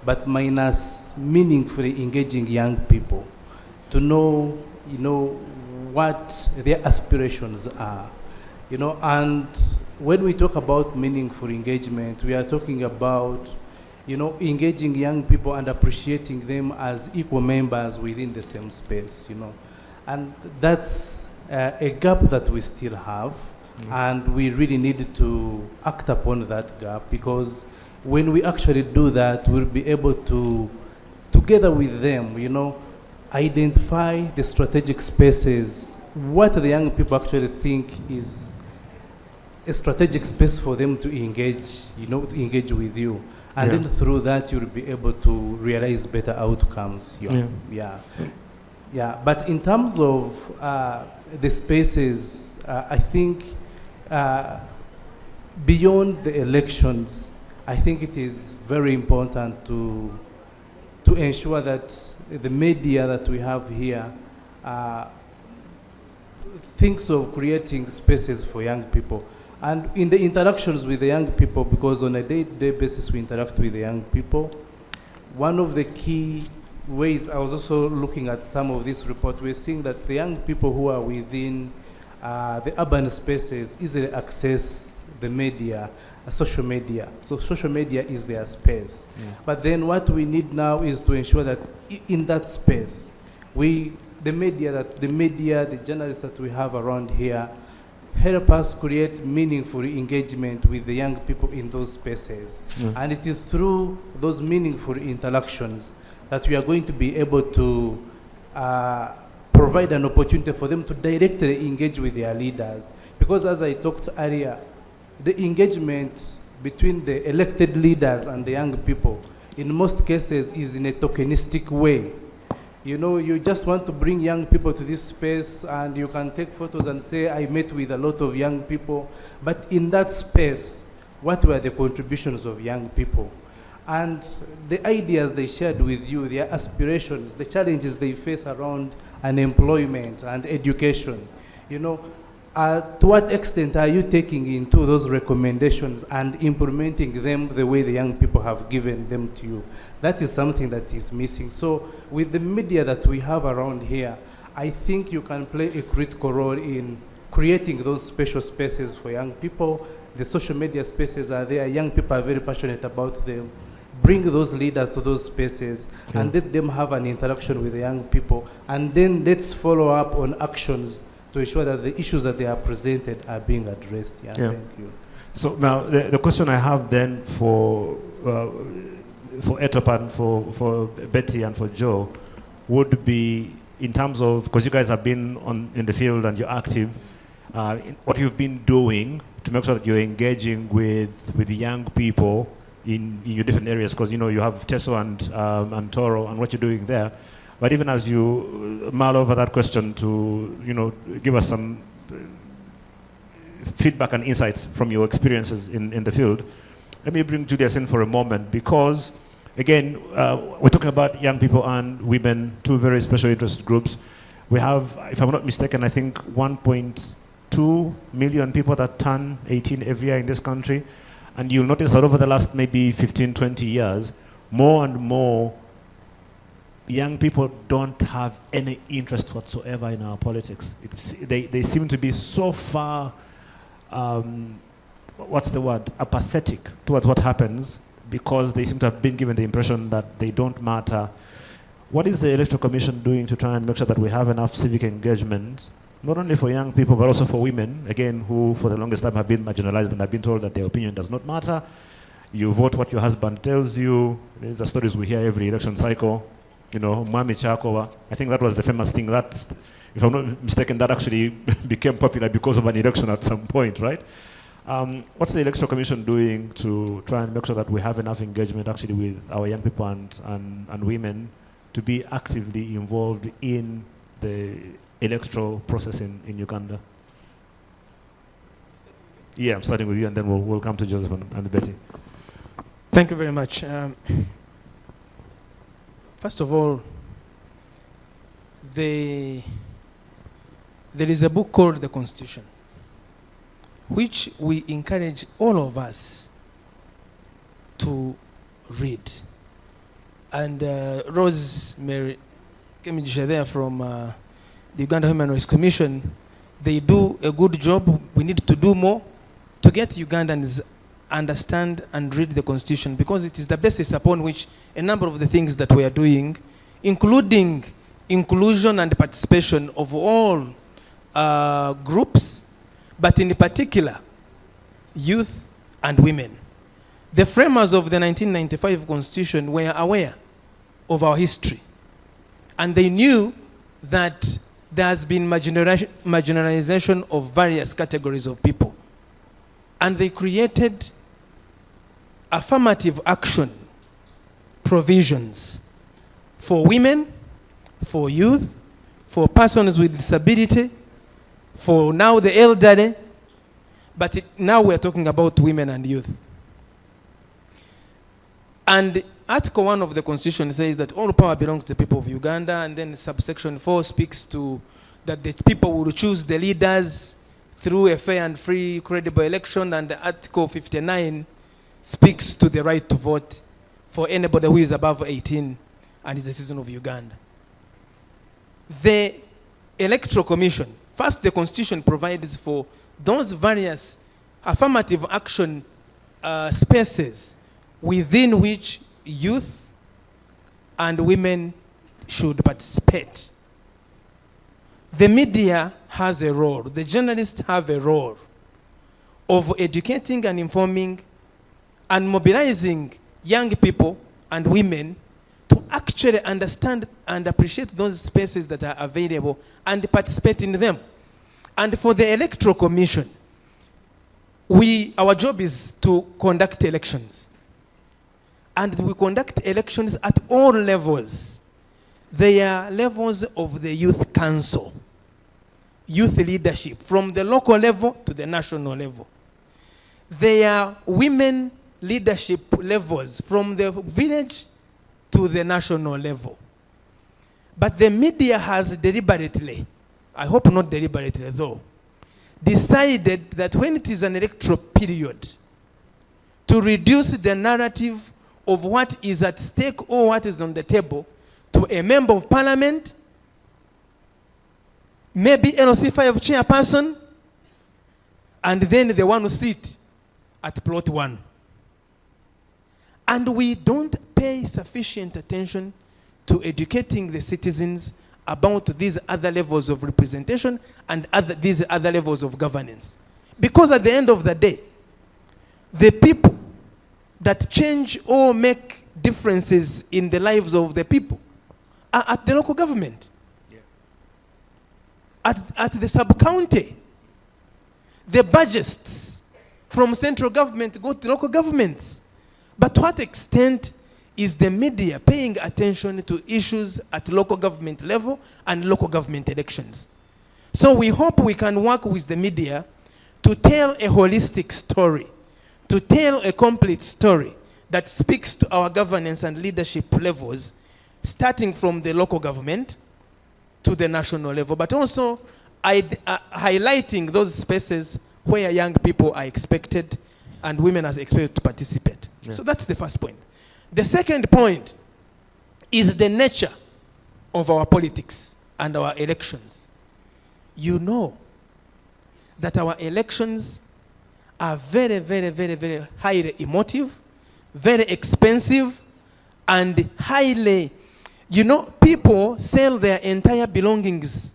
Speaker 3: but minus meaningfully engaging young people to know, what their aspirations are, and when we talk about meaningful engagement, we are talking about, engaging young people and appreciating them as equal members within the same space, And that's a gap that we still have, and we really need to act upon that gap, because when we actually do that, we'll be able to, together with them, identify the strategic spaces, what the young people actually think is a strategic space for them to engage, to engage with you. And then through that, you'll be able to realize better outcomes. But in terms of the spaces, I think beyond the elections, I think it is very important to ensure that the media that we have here thinks of creating spaces for young people. And in the interactions with the young people, because on a day-to-day basis we interact with the young people, one of the key ways, I was also looking at some of this report, we're seeing that the young people who are within the urban spaces easily access the media, social media. So social media is their space. But then what we need now is to ensure that in that space, the journalists that we have around here, help us create meaningful engagement with the young people in those spaces. And it is through those meaningful interactions that we are going to be able to provide an opportunity for them to directly engage with their leaders. Because as I talked earlier, the engagement between the elected leaders and the young people, in most cases, is in a tokenistic way. You just want to bring young people to this space and you can take photos and say, I met with a lot of young people. But in that space, what were the contributions of young people? And the ideas they shared with you, their aspirations, the challenges they face around unemployment and education. To what extent are you taking into those recommendations and implementing them the way the young people have given them to you? That is something that is missing. So with the media that we have around here, I think you can play a critical role in creating those special spaces for young people. The social media spaces are there. Young people are very passionate about them. Bring those leaders to those spaces and let them have an interaction with the young people. And then let's follow up on actions to ensure that the issues that they are presented are being addressed. Thank you.
Speaker 1: So now the question I have then for for Etop and for Betty and for Joe would be in terms of, because you guys have been in the field and you're active, what you've been doing to make sure that you're engaging with the young people in your different areas, because you have Teso and Toro and what you're doing there. But even as you mull over that question to give us some feedback and insights from your experiences in the field, let me bring Julius in for a moment, because again, we're talking about young people and women, two very special interest groups. We have, if I'm not mistaken, I think 1.2 million people that turn 18 every year in this country. And you'll notice that over the last maybe 15, 20 years, more and more young people don't have any interest whatsoever in our politics. They seem to be so far, apathetic towards what happens, because they seem to have been given the impression that they don't matter. What is the Electoral Commission doing to try and make sure that we have enough civic engagement, not only for young people, but also for women, again, who for the longest time have been marginalized and have been told that their opinion does not matter? You vote what your husband tells you. These are stories we hear every election cycle. Mwami Chakova. I think that was the famous thing. That, if I'm not mistaken, that actually became popular because of an election at some point, right? What's the Electoral Commission doing to try and make sure that we have enough engagement actually with our young people and women to be actively involved in the electoral process in Uganda? Yeah, I'm starting with you, and then we'll come to Joseph and Betty.
Speaker 21: Thank you very much. First of all, there is a book called The Constitution, which we encourage all of us to read. And Rosemary Kemijisha there from the Uganda Human Rights Commission, they do a good job. We need to do more to get Ugandans understand and read the Constitution, because it is the basis upon which a number of the things that we are doing, including inclusion and participation of all groups, but in particular, youth and women. The framers of the 1995 Constitution were aware of our history, and they knew that there has been marginalization of various categories of people. And they created affirmative action provisions for women, for youth, for persons with disability, for now the elderly, but now we're talking about women and youth. And Article 1 of the Constitution says that all power belongs to the people of Uganda, and then subsection 4 speaks to that the people will choose the leaders through a fair and free, credible election, and Article 59 speaks to the right to vote for anybody who is above 18 and is a citizen of Uganda. The Electoral Commission, first the Constitution provides for those various affirmative action spaces within which youth and women should participate. The media has a role, the journalists have a role of educating and informing and mobilizing young people and women to actually understand and appreciate those spaces that are available and participate in them. And for the Electoral Commission, our job is to conduct elections. And we conduct elections at all levels. There are levels of the Youth Council, youth leadership, from the local level to the national level. There are women leadership levels from the village to the national level. But the media has deliberately, I hope not deliberately though, decided that when it is an electoral period, to reduce the narrative of what is at stake or what is on the table to a member of parliament, maybe LC5 chairperson, and then the one who sit at plot 1. And we don't pay sufficient attention to educating the citizens about these other levels of representation and these other levels of governance. Because at the end of the day, the people
Speaker 12: that change or make differences in the lives of the people are at the local government, at the sub-county. The budgets from central government go to local governments. But to what extent is the media paying attention to issues at local government level and local government elections? So we hope we can work with the media to tell a holistic story, to tell a complete story that speaks to our governance and leadership levels, starting from the local government to the national level, but also highlighting those spaces where young people are expected and women are expected to participate. Yeah. So that's the first point. The second point is the nature of our politics and our elections. You know that our elections are very, very, very, very highly emotive, very expensive, and highly, you know, people sell their entire belongings,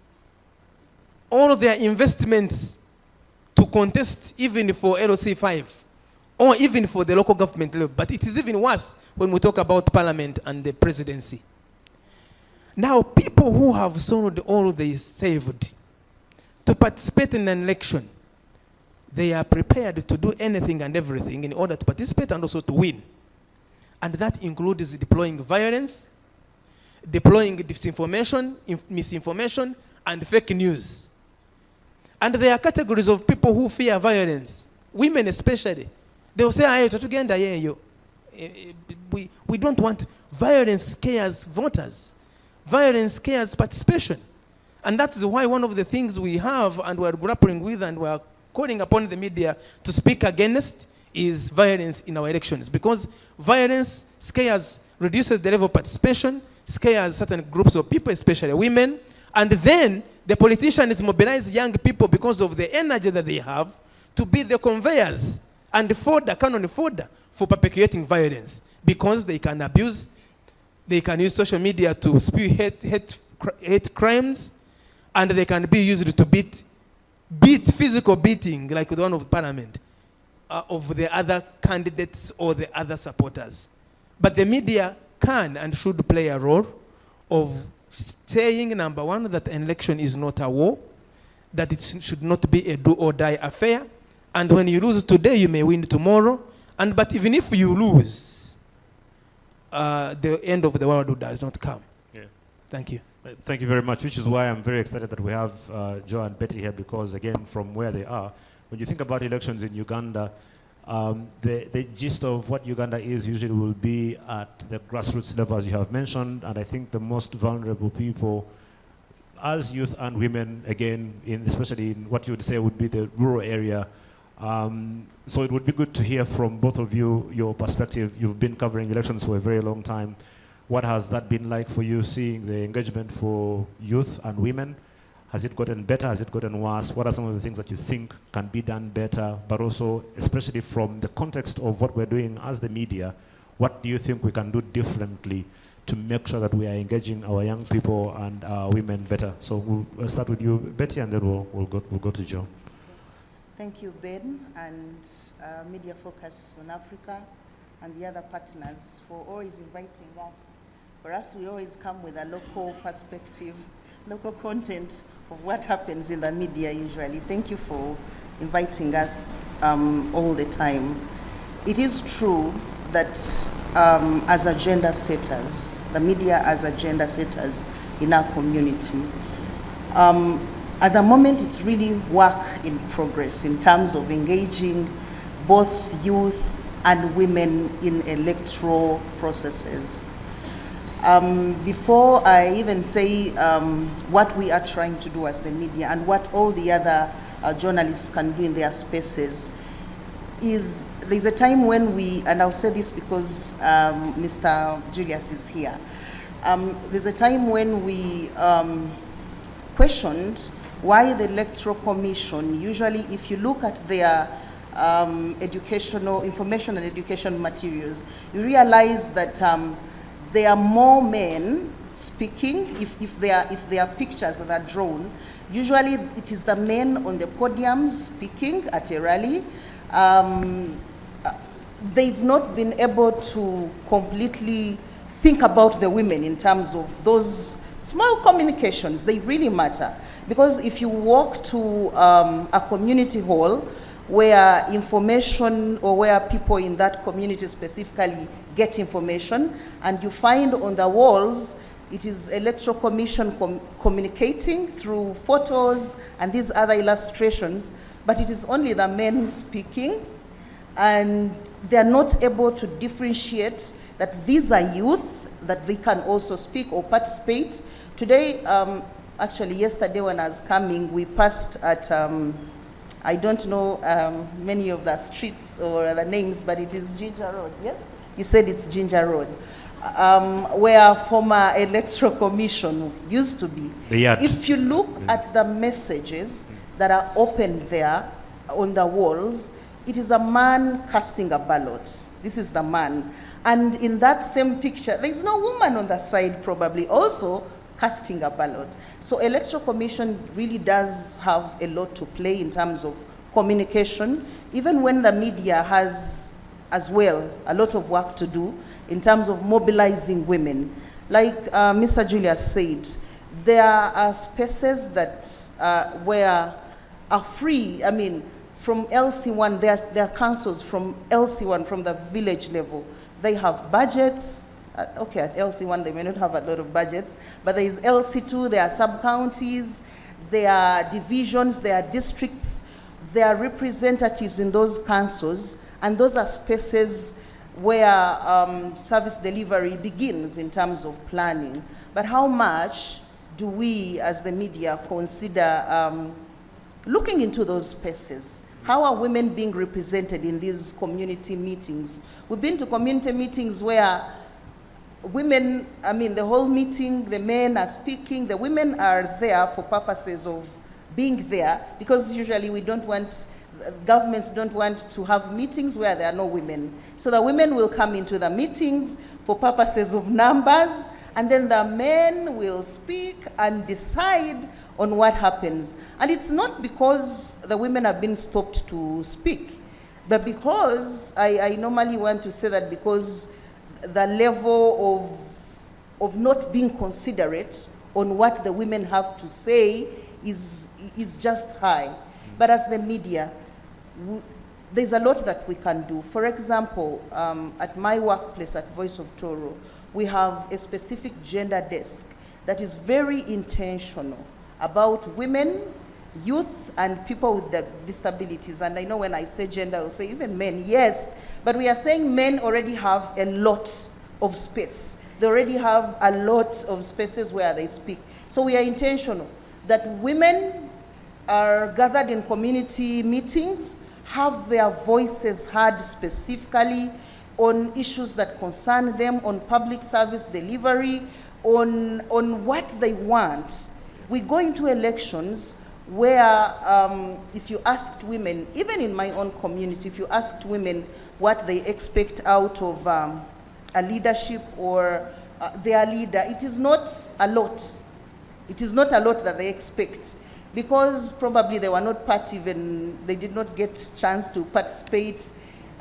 Speaker 12: all their investments to contest even for LOC 5 or even for the local government level. But it is even worse when we talk about parliament and the presidency. Now, people who have sold all they saved to participate in an election, they are prepared to do anything and everything in order to participate and also to win. And that includes deploying violence, deploying disinformation, misinformation, and fake news. And there are categories of people who fear violence, women especially. They will say, we don't want violence scares voters. Violence scares participation. And that's why one of the things we have and we're grappling with and we're calling upon the media to speak against is violence in our elections. Because violence scares, reduces the level of participation, scares certain groups of people, especially women, and then the politicians mobilize young people because of the energy that they have to be the conveyors and cannon fodder for perpetuating violence, because they can abuse, they can use social media to spew hate crimes, and they can be used to beat physical beating, like the one of parliament, of the other candidates or the other supporters. But the media can and should play a role of saying, number one, that an election is not a war, that it should not be a do-or-die affair, and when you lose today, you may win tomorrow, but even if you lose, the end of the world does not come. Yeah. Thank you.
Speaker 1: Thank you very much, which is why I'm very excited that we have Joe and Betty here, because, again, from where they are, when you think about elections in Uganda, the gist of what Uganda is usually will be at the grassroots level, as you have mentioned, and I think the most vulnerable people as youth and women, again, especially in what you would say would be the rural area. So it would be good to hear from both of you, your perspective. You've been covering elections for a very long time. What has that been like for you, seeing the engagement for youth and women? Has it gotten better? Has it gotten worse? What are some of the things that you think can be done better? But also, especially from the context of what we're doing as the media, what do you think we can do differently to make sure that we are engaging our young people and our women better? So we'll start with you, Betty, and then we'll go to Joe.
Speaker 5: Thank you, Ben, and Media Focus on Africa and the other partners for always inviting us. For us, we always come with a local perspective, local content of what happens in the media usually. Thank you for inviting us all the time. It is true that as agenda setters, the media as agenda setters in our community, at the moment it's really work in progress in terms of engaging both youth and women in electoral processes. Before I even say what we are trying to do as the media and what all the other journalists can do in their spaces, there's a time when and I'll say this because Mr. Julius is here, there's a time when we questioned why the Electoral Commission, usually if you look at their educational, information and education materials, you realize that there are more men speaking. If there are pictures that are drawn, usually it is the men on the podiums speaking at a rally. they've not been able to completely think about the women in terms of those small communications. They really matter. Because if you walk to a community hall where information, or where people in that community specifically get information, and you find on the walls, it is Electoral Commission communicating through photos and these other illustrations, but it is only the men speaking, and they're not able to differentiate that these are youth, that they can also speak or participate. Today, actually yesterday when I was coming, we passed at, I don't know many of the streets or the names, but it is Ginger Road, yes? You said it's Ginger Road, where former Electoral Commission used to be. If you look at the messages that are open there on the walls, it is a man casting a ballot. This is the man. And in that same picture, there's no woman on the side probably also casting a ballot. So Electoral Commission really does have a lot to play in terms of communication, even when the media has as well a lot of work to do in terms of mobilizing women. Like Mr. Julius said, there are spaces that where are free. I mean, from LC1, there are councils from LC1, from the village level. They have budgets. Okay, at LC1 they may not have a lot of budgets, but there is LC2, there are sub-counties, there are divisions, there are districts, there are representatives in those councils, and those are spaces where service delivery begins in terms of planning. But how much do we as the media consider looking into those spaces? How are women being represented in these community meetings? We've been to community meetings where women, I mean, the whole meeting, the men are speaking, the women are there for purposes of being there, because usually we don't want, governments don't want to have meetings where there are no women. So the women will come into the meetings for purposes of numbers, and then the men will speak and decide on what happens. And it's not because the women have been stopped to speak, but because, I normally want to say that because the level of not being considerate on what the women have to say is just high. But as the media, there's a lot that we can do. For example, at my workplace at Voice of Toro, we have a specific gender desk that is very intentional about women, youth, and people with disabilities. And I know when I say gender, I'll say even men, yes. But we are saying men already have a lot of space. They already have a lot of spaces where they speak. So we are intentional that women are gathered in community meetings, have their voices heard specifically on issues that concern them, on public service delivery, on what they want. We go into elections where if you asked women, even in my own community, if you asked women what they expect out of a leadership or their leader, it is not a lot. It is not a lot that they expect, because probably they were not part even, they did not get a chance to participate.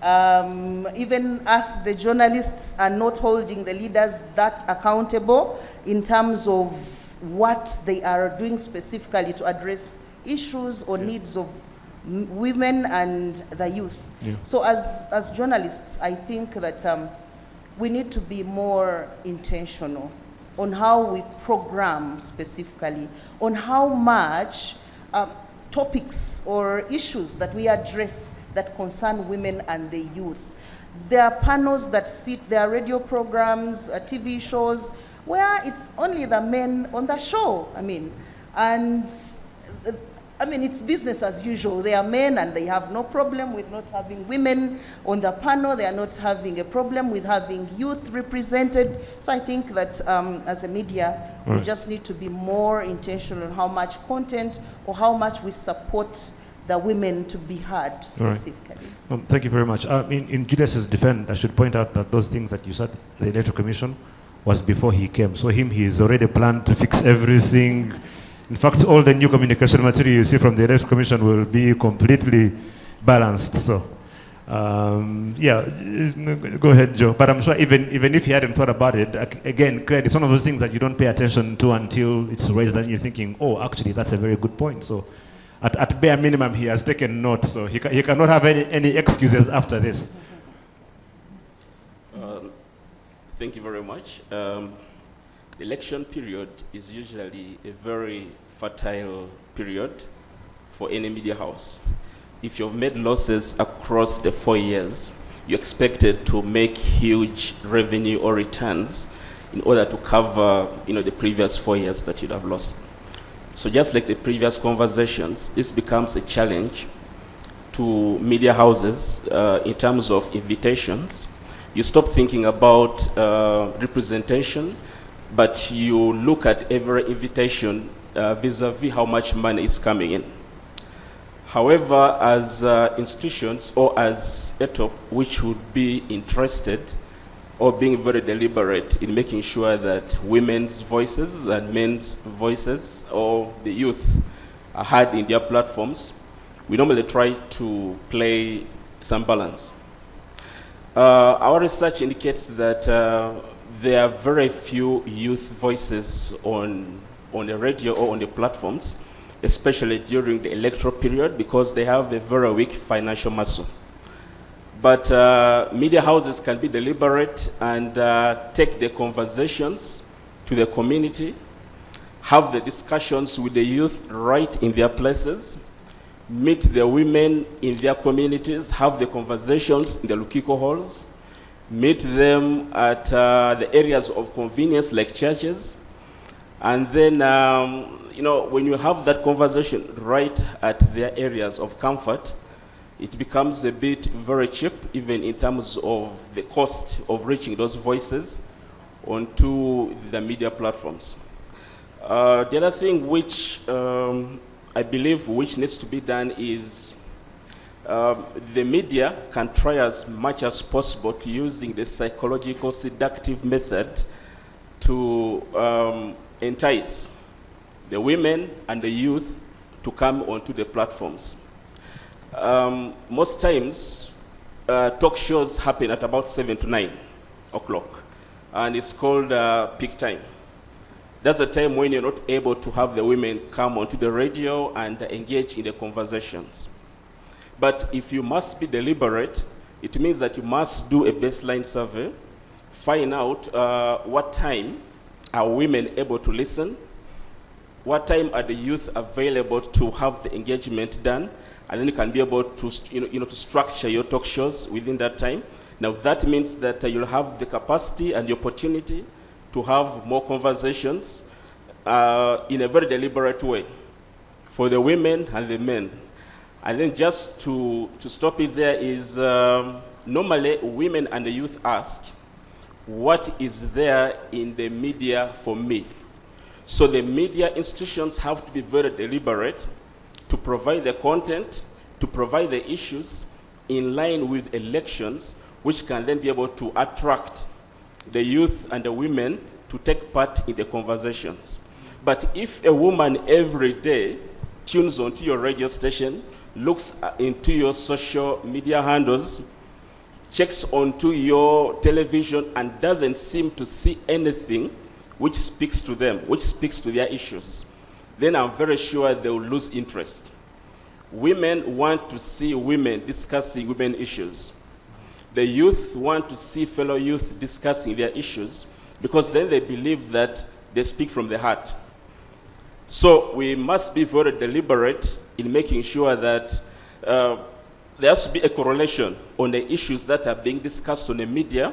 Speaker 5: Even us, the journalists, are not holding the leaders that accountable in terms of what they are doing specifically to address issues or needs of women and the youth. So as journalists, I think that we need to be more intentional on how we program specifically, on how much topics or issues that we address that concern women and the youth. There are panels that sit, there are radio programs, TV shows, where it's only the men on the show, and it's business as usual. They are men and they have no problem with not having women on the panel. They are not having a problem with having youth represented. So I think that as a media, we just need to be more intentional on how much content or how much we support the women to be heard specifically.
Speaker 1: Thank you very much. In Julius's defense, I should point out that those things that you said, the Electoral Commission, was before he came. So he's already planned to fix everything. In fact, all the new communication material you see from the Electoral Commission will be completely balanced. So Yeah, go ahead, Joe. But I'm sure even if you hadn't thought about it, again, Craig, it's one of those things that you don't pay attention to until it's raised and you're thinking, oh, actually, that's a very good point. So at bare minimum, he has taken note, so he cannot have any excuses after this.
Speaker 7: Thank you very much. The election period is usually a very fertile period for any media house. If you've made losses across the 4 years, you're expected to make huge revenue or returns in order to cover, the previous 4 years that you'd have lost. So just like the previous conversations, this becomes a challenge to media houses in terms of invitations. You stop thinking about representation, but you look at every invitation vis-a-vis how much money is coming in. However, as institutions or as ETOP, which would be interested or being very deliberate in making sure that women's voices and men's voices or the youth are heard in their platforms, we normally try to play some balance. Our research indicates that there are very few youth voices on the radio or on the platforms, especially during the electoral period, because they have a very weak financial muscle. But media houses can be deliberate and take the conversations to the community, have the discussions with the youth right in their places, meet the women in their communities, have the conversations in the Lukiko halls, meet them at the areas of convenience like churches, and then when you have that conversation right at their areas of comfort, it becomes a bit very cheap, even in terms of the cost of reaching those voices onto the media platforms. The other thing which I believe which needs to be done is the media can try as much as possible to using the psychological seductive method to entice the women and the youth to come onto the platforms. Most times, talk shows happen at about 7 to 9 o'clock, and it's called peak time. That's a time when you're not able to have the women come onto the radio and engage in the conversations. But if you must be deliberate, it means that you must do a baseline survey, find out what time are women able to listen, what time are the youth available to have the engagement done, and then you can be able to, to structure your talk shows within that time. Now that means that you'll have the capacity and the opportunity to have more conversations in a very deliberate way for the women and the men. And then just to stop it there is normally women and the youth ask, what is there in the media for me? So the media institutions have to be very deliberate to provide the content, to provide the issues in line with elections, which can then be able to attract the youth and the women to take part in the conversations. But if a woman every day tunes onto your radio station, looks into your social media handles, checks onto your television and doesn't seem to see anything which speaks to them, which speaks to their issues, then I'm very sure they will lose interest. Women want to see women discussing women issues. The youth want to see fellow youth discussing their issues, because then they believe that they speak from the heart. So we must be very deliberate in making sure that there has to be a correlation on the issues that are being discussed on the media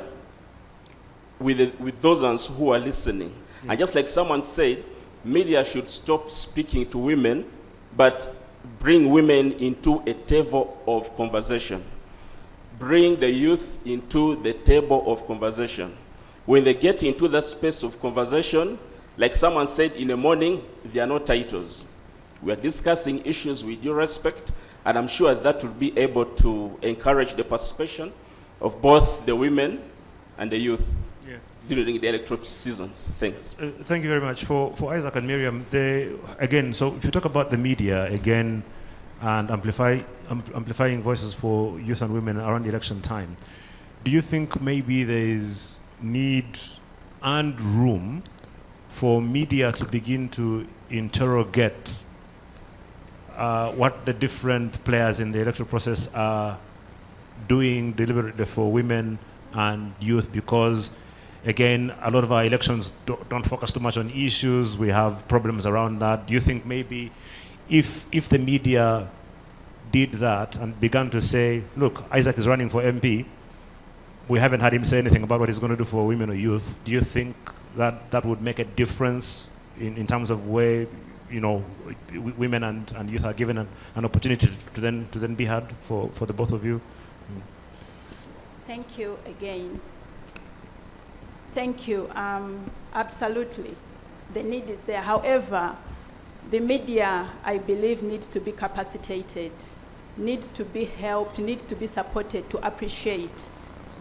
Speaker 7: with those ones who are listening. And just like someone said, media should stop speaking to women, but bring women into a table of conversation. Bring the youth into the table of conversation. When they get into that space of conversation, like someone said in the morning, there are no titles. We are discussing issues with due respect, and I'm sure that will be able to encourage the participation of both the women and the youth during the electoral seasons. Thanks.
Speaker 1: Thank you very much. For Isaac and Miriam, again, so if you talk about the media, again, and amplifying voices for youth and women around election time. Do you think maybe there is need and room for media to begin to interrogate what the different players in the electoral process are doing deliberately for women and youth? Because again, a lot of our elections don't focus too much on issues. We have problems around that. Do you think maybe if the media did that and began to say, look, Isaac is running for MP, we haven't had him say anything about what he's going to do for women or youth, do you think that that would make a difference in terms of where, you know, women and youth are given an opportunity to then be heard for the both of you?
Speaker 2: Thank you again. Thank you. Absolutely. The need is there. However, the media, I believe, needs to be capacitated, needs to be helped, needs to be supported to appreciate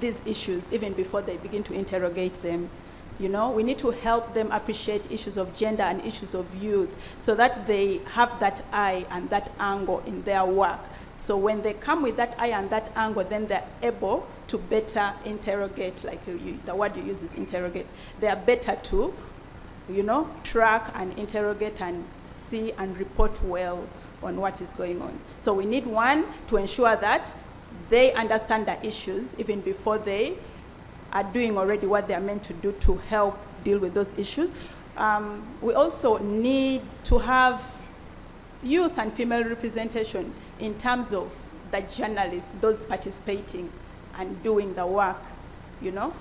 Speaker 2: these issues even before they begin to interrogate them. You know, we need to help them appreciate issues of gender and issues of youth so that they have that eye and that angle in their work. So when they come with that eye and that angle, then they're able to better interrogate, like the word you use is interrogate. They are better to, you know, track and interrogate and see and report well on what is going on. So we need one to ensure that they understand the issues even before they are doing already what they are meant to do to help deal with those issues. We also need to have youth and female representation in terms of the journalists, those participating and doing the work, you know.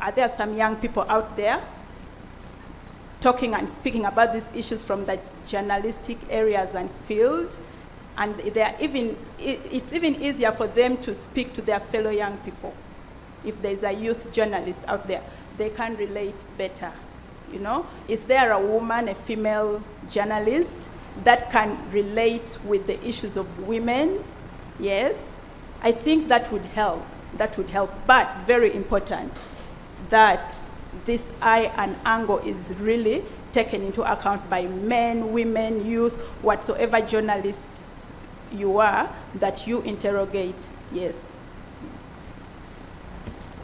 Speaker 2: Are there some young people out there talking and speaking about these issues from the journalistic areas and field? And it's even easier for them to speak to their fellow young people. If there's a youth journalist out there, they can relate better, you know. Is there a woman, a female journalist that can relate with the issues of women? Yes, I think that would help. That would help, but very important that this eye and angle is really taken into account by men, women, youth, whatsoever journalist you are, that you interrogate. Yes.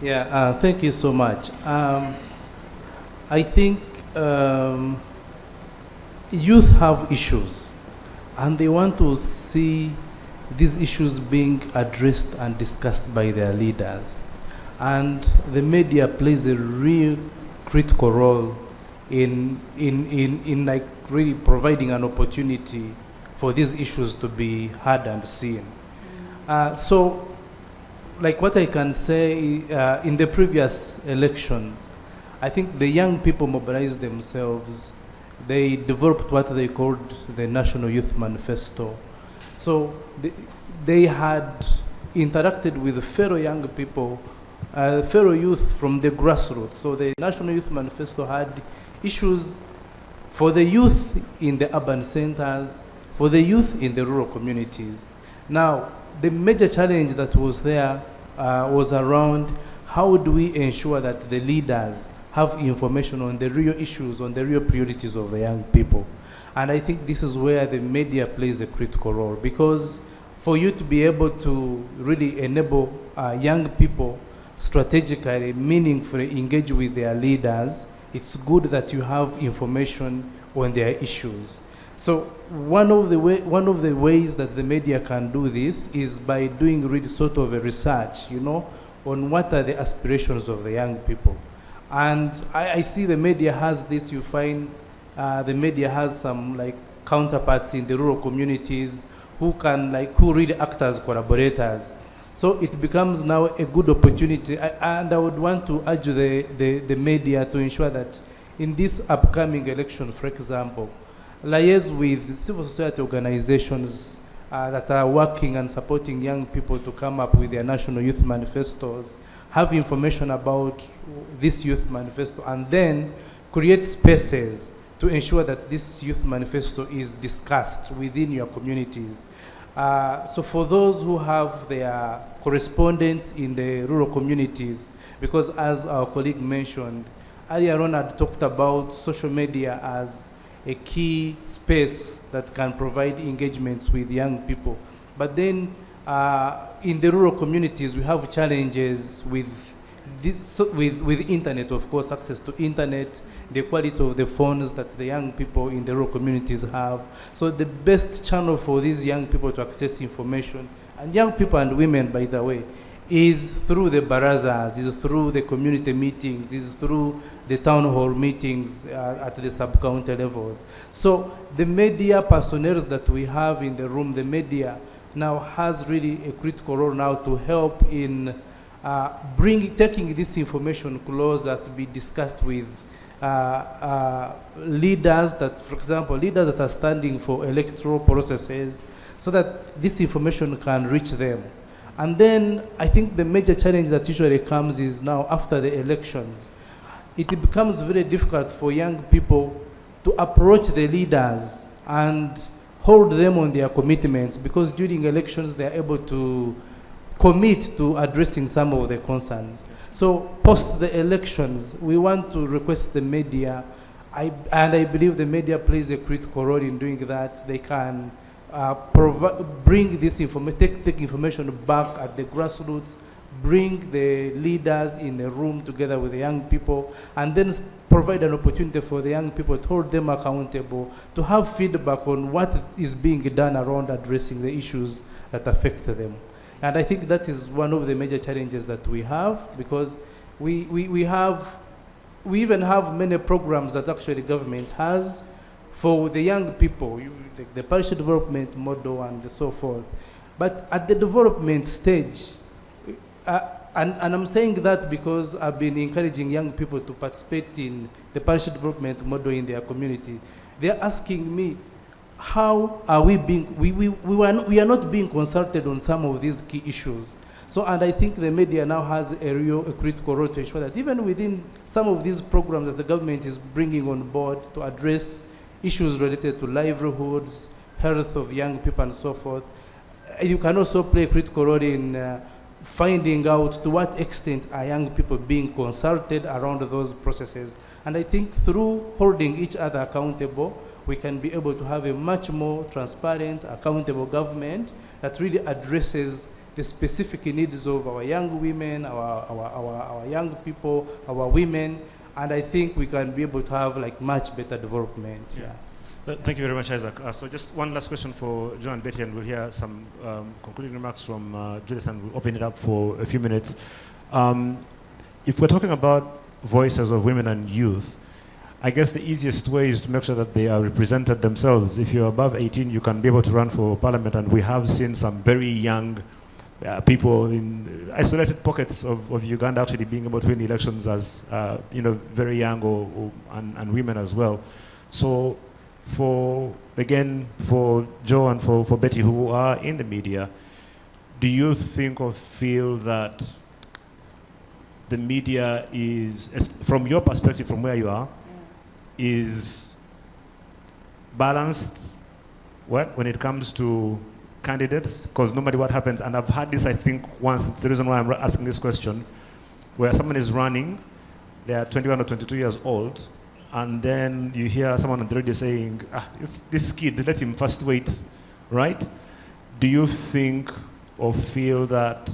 Speaker 3: Yeah, thank you so much. I think youth have issues and they want to see these issues being addressed and discussed by their leaders. And the media plays a real critical role in like really providing an opportunity for these issues to be heard and seen. So, like what I can say, in the previous elections, I think the young people mobilized themselves. They developed what they called the National Youth Manifesto. So they had interacted with fellow young people, fellow youth from the grassroots. So the National Youth Manifesto had issues for the youth in the urban centers, for the youth in the rural communities. Now, the major challenge that was there was around how do we ensure that the leaders have information on the real issues, on the real priorities of the young people. And I think this is where the media plays a critical role, because for you to be able to really enable young people strategically, meaningfully engage with their leaders, it's good that you have information on their issues. So one of the ways that the media can do this is by doing really sort of a research, you know, on what are the aspirations of the young people. And I see the media has this. You find the media has some like counterparts in the rural communities who really act as collaborators. So it becomes now a good opportunity. And I would want to urge the media to ensure that in this upcoming election, for example, liaise with civil society organizations that are working and supporting young people to come up with their national youth manifestos, have information about this youth manifesto, and then create spaces to ensure that this youth manifesto is discussed within your communities. So for those who have their correspondents in the rural communities, because as our colleague mentioned, earlier on had talked about social media as a key space that can provide engagements with young people. But then in the rural communities, we have challenges with this, with internet, of course, access to internet, the quality of the phones that the young people in the rural communities have. So the best channel for these young people to access information, and young people and women, by the way, is through the barazas, is through the community meetings, is through the town hall meetings at the sub-county levels. So the media personnel that we have in the room, the media now has really a critical role now to help in taking this information closer to be discussed with leaders that, for example, leaders that are standing for electoral processes, so that this information can reach them. And then I think the major challenge that usually comes is now after the elections, it becomes very difficult for young people to approach the leaders and hold them on their commitments, because during elections they are able to commit to addressing some of the concerns. So post the elections, we want to request the media, and I believe the media plays a critical role in doing that. They can bring this information, take information back at the grassroots, bring the leaders in the room together with the young people, and then provide an opportunity for the young people to hold them accountable, to have feedback on what is being done around addressing the issues that affect them. And I think that is one of the major challenges that we have, because we even have many programs that actually government has for the young people, the parish development model and so forth. But at the development stage, and I'm saying that because I've been encouraging young people to participate in the parish development model in their community. They're asking me, how are we being, we are not being consulted on some of these key issues. So, and I think the media now has a critical role to ensure that even within some of these programs that the government is bringing on board to address issues related to livelihoods, health of young people and so forth, you can also play a critical role in finding out to what extent are young people being consulted around those processes. And I think through holding each other accountable, we can be able to have a much more transparent, accountable government that really addresses the specific needs of our young women, our young people, our women, and I think we can be able to have like much better development. Yeah.
Speaker 1: Thank you very much, Isaac. So just one last question for John and Betty, and we'll hear some concluding remarks from Julius, and we'll open it up for a few minutes. If we're talking about voices of women and youth, I guess the easiest way is to make sure that they are represented themselves. If you're above 18, you can be able to run for parliament, and we have seen some very young people in isolated pockets of Uganda actually being able to win elections as very young and women as well. So for Joe and for Betty, who are in the media, do you think or feel that the media is, from your perspective, from where you are, is balanced when it comes to candidates? Because normally what happens, and I've had this I think once, it's the reason why I'm asking this question, where someone is running, they are 21 or 22 years old, and then you hear someone on the radio saying, it's this kid, let him first wait, right? Do you think or feel that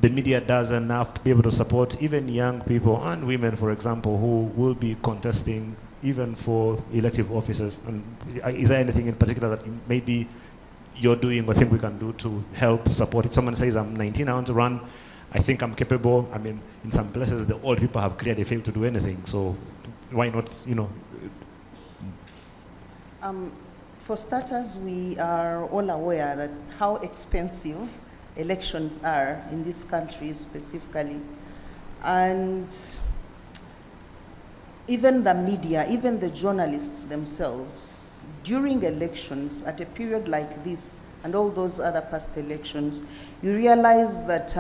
Speaker 1: the media does enough to be able to support even young people and women, for example, who will be contesting even for elective offices? And is there anything in particular that maybe you're doing or think we can do to help support? If someone says, I'm 19, I want to run, I think I'm capable. I mean, in some places, the old people have clearly failed to do anything. So why not,
Speaker 5: For starters, we are all aware that how expensive elections are in this country specifically. And even the media, even the journalists themselves, during elections, at a period like this, and all those other past elections, you realize that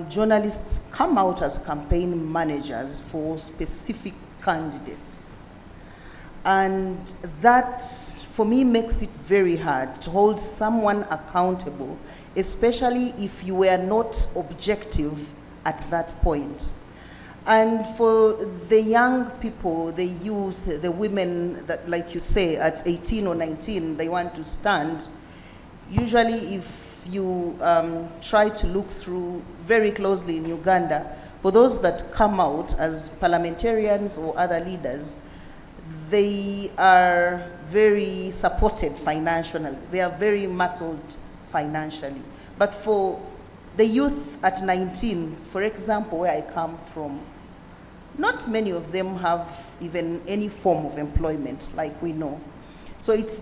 Speaker 5: journalists come out as campaign managers for specific candidates. And that, for me, makes it very hard to hold someone accountable, especially if you were not objective at that point. And for the young people, the youth, the women that, like you say, at 18 or 19, they want to stand, usually if you try to look through very closely in Uganda, for those that come out as parliamentarians or other leaders, they are very supported financially. They are very muscled financially. But for the youth at 19, for example, where I come from, not many of them have even any form of employment, like we know. So it's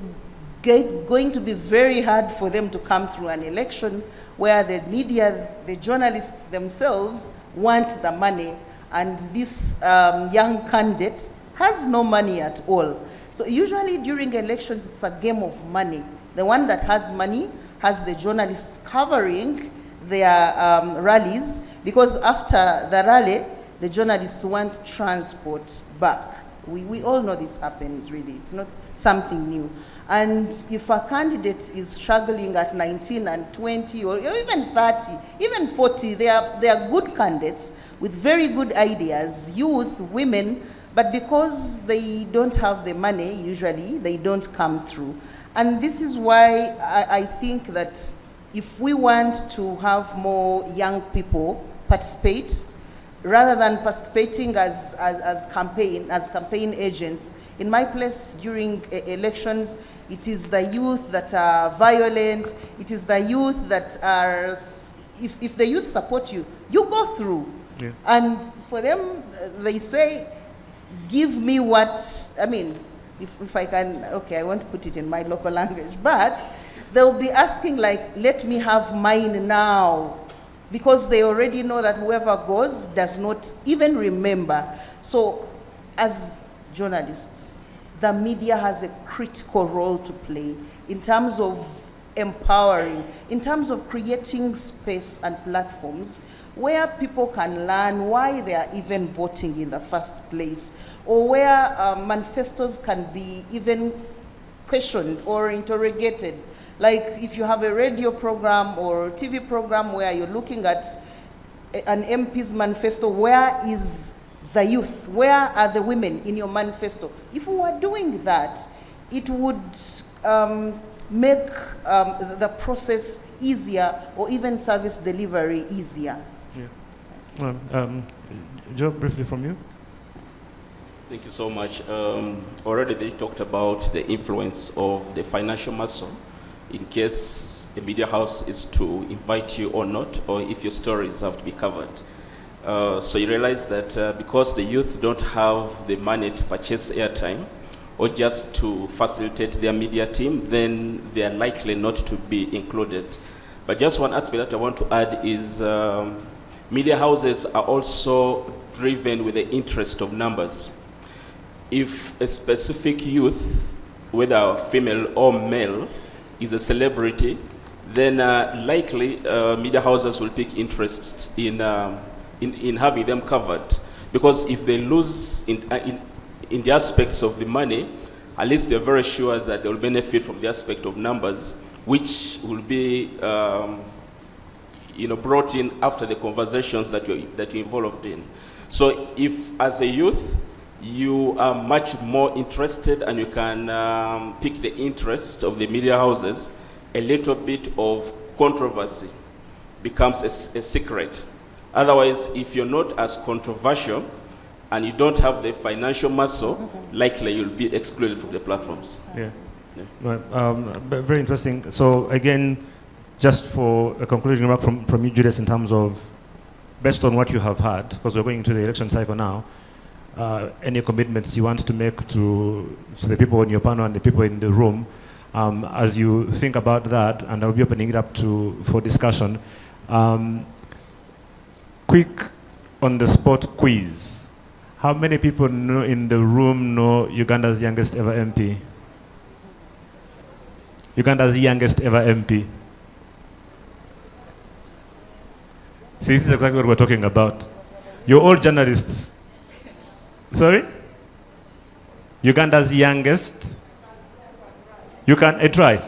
Speaker 5: going to be very hard for them to come through an election where the media, the journalists themselves want the money, and this young candidate has no money at all. So usually during elections, it's a game of money. The one that has money has the journalists covering their rallies, because after the rally, the journalists want transport back. We all know this happens, really. It's not something new. And if a candidate is struggling at 19 and 20 or even 30, even 40, they are good candidates with very good ideas, youth, women, but because they don't have the money, usually, they don't come through. And this is why I think that if we want to have more young people participate, rather than participating as campaign agents, in my place during elections, it is the youth that are violent, it is the youth that are, if the youth support you, you go through. Yeah. And for them, they say, give me what, I mean, if I can, okay, I won't put it in my local language, but they'll be asking like, let me have mine now, because they already know that whoever goes does not even remember. So as journalists, the media has a critical role to play in terms of empowering, in terms of creating space and platforms where people can learn why they are even voting in the first place, or where manifestos can be even questioned or interrogated. Like if you have a radio program or TV program where you're looking at an MP's manifesto, where is the youth? Where are the women in your manifesto? If we were doing that, it would make the process easier, or even service delivery easier.
Speaker 1: Yeah. Joe, briefly from you.
Speaker 7: Thank you so much. Already they talked about the influence of the financial muscle in case a media house is to invite you or not, or if your stories have to be covered. So you realize that because the youth don't have the money to purchase airtime or just to facilitate their media team, then they are likely not to be included. But just one aspect that I want to add is media houses are also driven with the interest of numbers. If a specific youth, whether female or male, is a celebrity, then likely media houses will pick interest in having them covered. Because if they lose in the aspects of the money, at least they're very sure that they will benefit from the aspect of numbers, which will be brought in after the conversations that you're involved in. So if as a youth, you are much more interested and you can pick the interest of the media houses, a little bit of controversy becomes a secret. Otherwise, if you're not as controversial and you don't have the financial muscle, likely you'll be excluded from the platforms.
Speaker 1: Yeah. Very interesting. So again, just for a concluding remark from you, Julius, in terms of, based on what you have had, because we're going into the election cycle now, any commitments you want to make to the people in your panel and the people in the room, as you think about that, and I'll be opening it up for discussion. Quick on-the-spot quiz. How many people in the room know Uganda's youngest ever MP? Uganda's youngest ever MP. See, this is exactly what we're talking about. You're all journalists. Sorry? Uganda's youngest. You can try.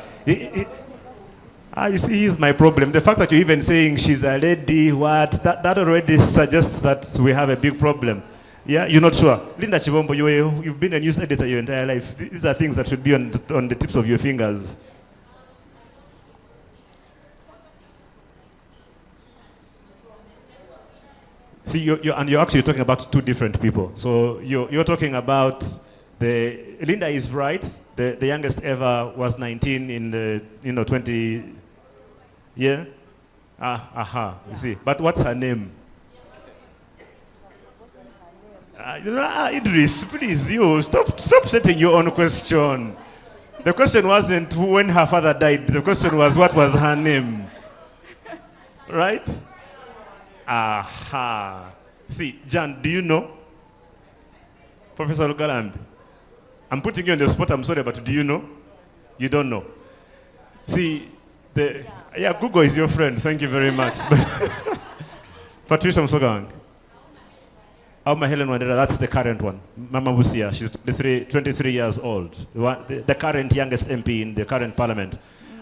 Speaker 1: You see, here's my problem. The fact that you're even saying she's a lady, that already suggests that we have a big problem. Yeah, you're not sure. Linda Chibombo, you've been a news editor your entire life. These are things that should be on the tips of your fingers. See, you're actually talking about two different people. So you're talking about Linda is right. The youngest ever was 19 in the 20. Yeah. You see. But what's her name? Idris, please, you stop setting your own question. The question wasn't when her father died. The question was what was her name, right? See, Jan, do you know Professor Lugalambi? I'm putting you on the spot. I'm sorry, but do you know? You don't know. See, Google is your friend. Thank you very much. Patricia Msogang. Alma Helen Wandera, that's the current one. Mama Busia, she's 23 years old. The current youngest MP in the current parliament.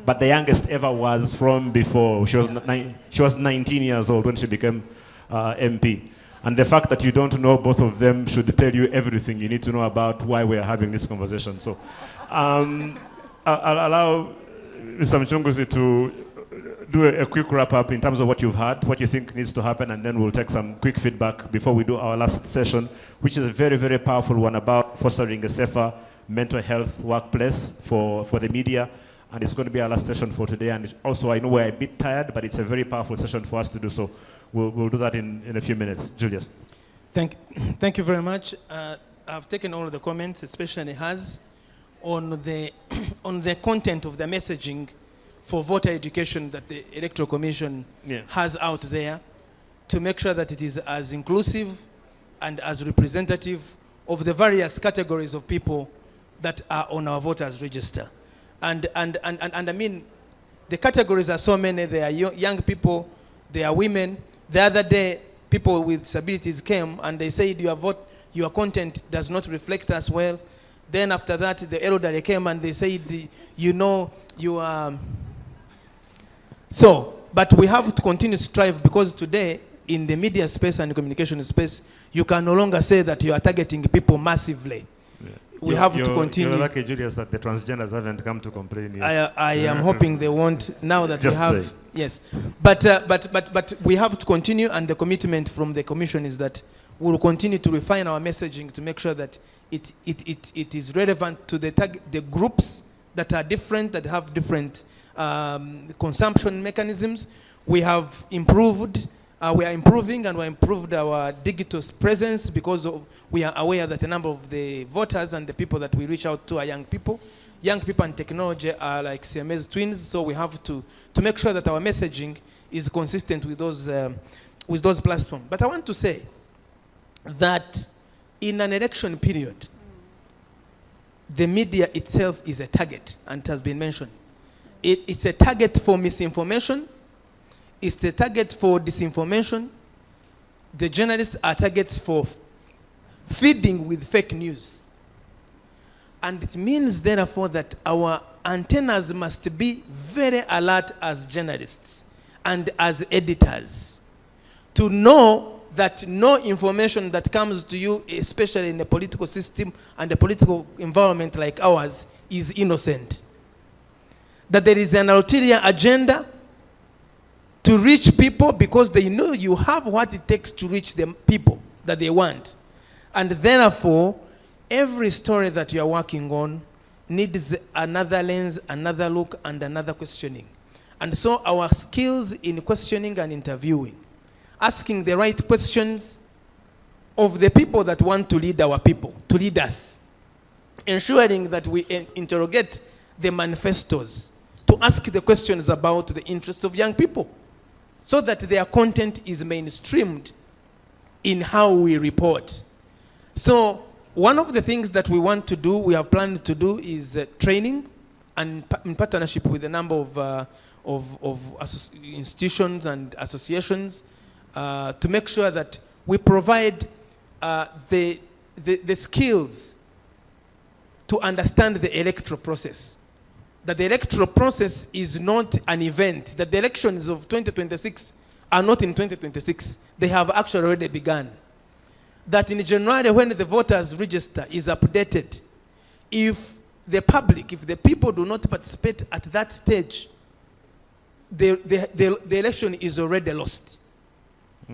Speaker 1: But the youngest ever was from before. She was 19 years old when she became MP. And the fact that you don't know both of them should tell you everything you need to know about why we are having this conversation. So I'll allow Mr. Mchunguzi to do a quick wrap up in terms of what you've heard, what you think needs to happen, and then we'll take some quick feedback before we do our last session, which is a very, very powerful one about fostering a safer mental health workplace for the media. And it's going to be our last session for today. And also, I know we're a bit tired, but it's a very powerful session for us to do so. We'll do that in a few minutes. Julius.
Speaker 12: Thank you very much. I've taken all of the comments, especially Haz, on the content of the messaging for voter education that the Electoral Commission has out there, to make sure that it is as inclusive and as representative of the various categories of people that are on our voters register. And I mean, the categories are so many. There are young people, there are women. The other day, people with disabilities came and they said your content does not reflect us well. Then after that, the elderly came and they said, you are. So, but we have to continue to strive, because today, in the media space and the communication space, you can no longer say that you are targeting people massively. We have to continue.
Speaker 1: You're lucky, Julius, that the transgenders haven't come to complain yet.
Speaker 12: I am hoping they won't, now that we have. Say. Yes. But we have to continue, and the commitment from the Commission is that we will continue to refine our messaging to make sure that it is relevant to the groups that are different, that have different consumption mechanisms. We have improved. We are improving, and we improved our digital presence, because we are aware that a number of the voters and the people that we reach out to are young people. Young people and technology are like Siamese twins, so we have to make sure that our messaging is consistent with those platforms. But I want to say that in an election period, the media itself is a target, and it has been mentioned. It's a target for misinformation. It's a target for disinformation. The journalists are targets for feeding with fake news. And it means, therefore, that our antennas must be very alert as journalists and as editors, to know that no information that comes to you, especially in a political system and a political environment like ours, is innocent. That there is an ulterior agenda to reach people, because they know you have what it takes to reach the people that they want. And therefore, every story that you are working on needs another lens, another look, and another questioning. And so our skills in questioning and interviewing, asking the right questions of the people that want to lead our people, to lead us, ensuring that we interrogate the manifestos, to ask the questions about the interests of young people, so that their content is mainstreamed in how we report. So one of the things that we want to do, we have planned to do, is training, and in partnership with a number of institutions and associations, to make sure that we provide the skills to understand the electoral process, that the electoral process is not an event, that the elections of 2026 are not in 2026. They have actually already begun. That in January, when the voters register is updated, if the public, if the people do not participate at that stage, the election is already lost.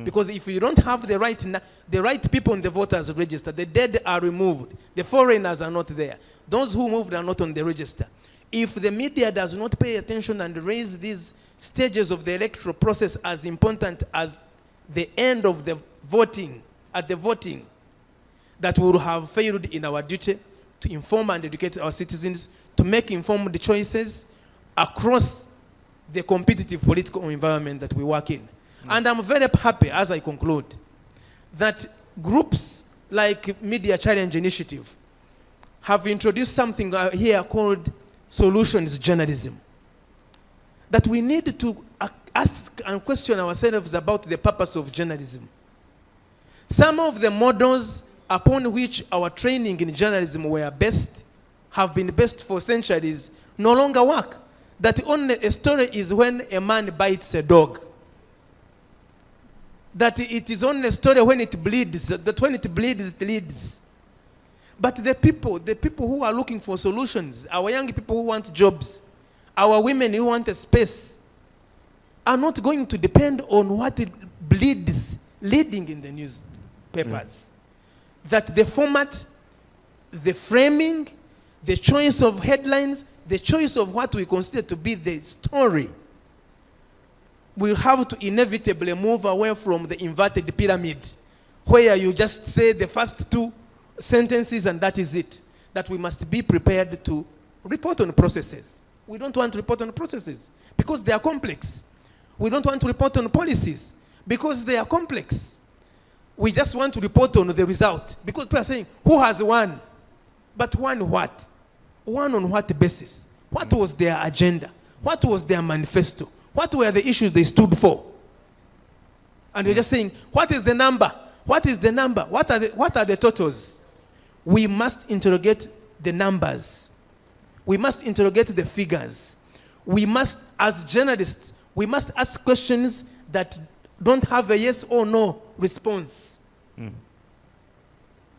Speaker 12: Because if you don't have the right people in the voters register, the dead are removed, the foreigners are not there, those who moved are not on the register. If the media does not pay attention and raise these stages of the electoral process as important as the end of the voting, that we will have failed in our duty to inform and educate our citizens, to make informed choices across the competitive political environment that we work in. And I'm very happy, as I conclude, that groups like Media Challenge Initiative have introduced something here called solutions journalism. That we need to ask and question ourselves about the purpose of journalism. Some of the models upon which our training in journalism have been based for centuries, no longer work. That only a story is when a man bites a dog. That it is only a story when it bleeds, that when it bleeds, it leads. But the people who are looking for solutions, our young people who want jobs, our women who want a space, are not going to depend on what it bleeds, leading in the newspapers. That the format, the framing, the choice of headlines, the choice of what we consider to be the story, will have to inevitably move away from the inverted pyramid, where you just say the first two sentences and that is it. That we must be prepared to report on processes. We don't want to report on processes because they are complex. We don't want to report on policies because they are complex. We just want to report on the result because people are saying, who has won? But won what? Won on what basis? What was their agenda? What was their manifesto? What were the issues they stood for? And you're just saying, what is the number? What is the number? What are the totals? We must interrogate the numbers. We must interrogate the figures. We must, as journalists, we must ask questions that don't have a yes or no response.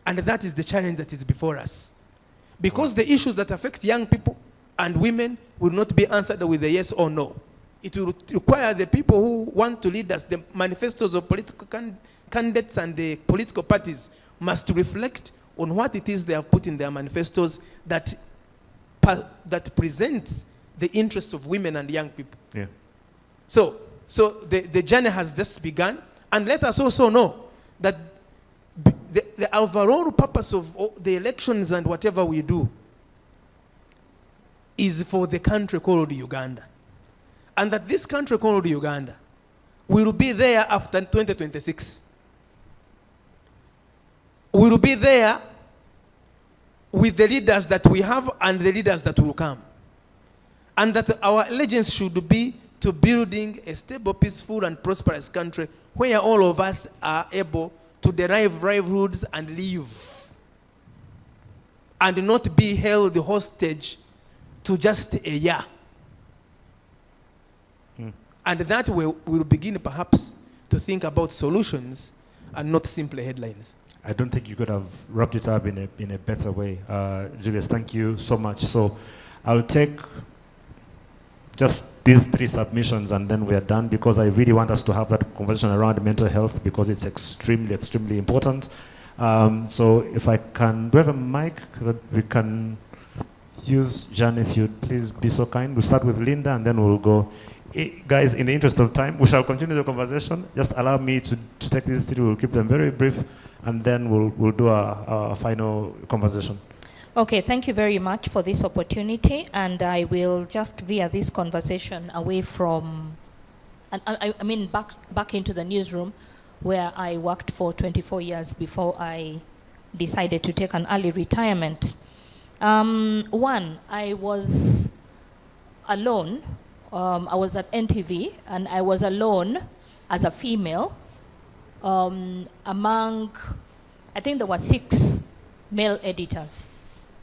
Speaker 12: And that is the challenge that is before us. Because the issues that affect young people and women will not be answered with a yes or no. It will require the people who want to lead us, the manifestos of political candidates and the political parties must reflect on what it is they have put in their manifestos that presents the interests of women and young people.
Speaker 1: Yeah.
Speaker 12: So the journey has just begun, and let us also know that the overall purpose of the elections and whatever we do is for the country called Uganda. And that this country called Uganda will be there after 2026. We will be there with the leaders that we have and the leaders that will come. And that our allegiance should be to building a stable, peaceful, and prosperous country where all of us are able to derive livelihoods and live. And not be held hostage to just a year. And that way we'll begin perhaps to think about solutions and not simply headlines.
Speaker 1: I don't think you could have wrapped it up in a better way. Julius, thank you so much. So I'll take just these 3 submissions and then we are done, because I really want us to have that conversation around mental health because it's extremely, extremely important. So if I can, do I have a mic that we can use? Jan, if you'd please be so kind. We'll start with Linda and then we'll go. Guys, in the interest of time, we shall continue the conversation. Just allow me to take these 3. We'll keep them very brief, and then we'll do our final conversation.
Speaker 13: Okay, thank you very much for this opportunity, and I will just veer this conversation away from, I mean back into the newsroom, where I worked for 24 years before I decided to take an early retirement. One, I was alone. I was at NTV, and I was alone as a female among, I think there were 6 male editors.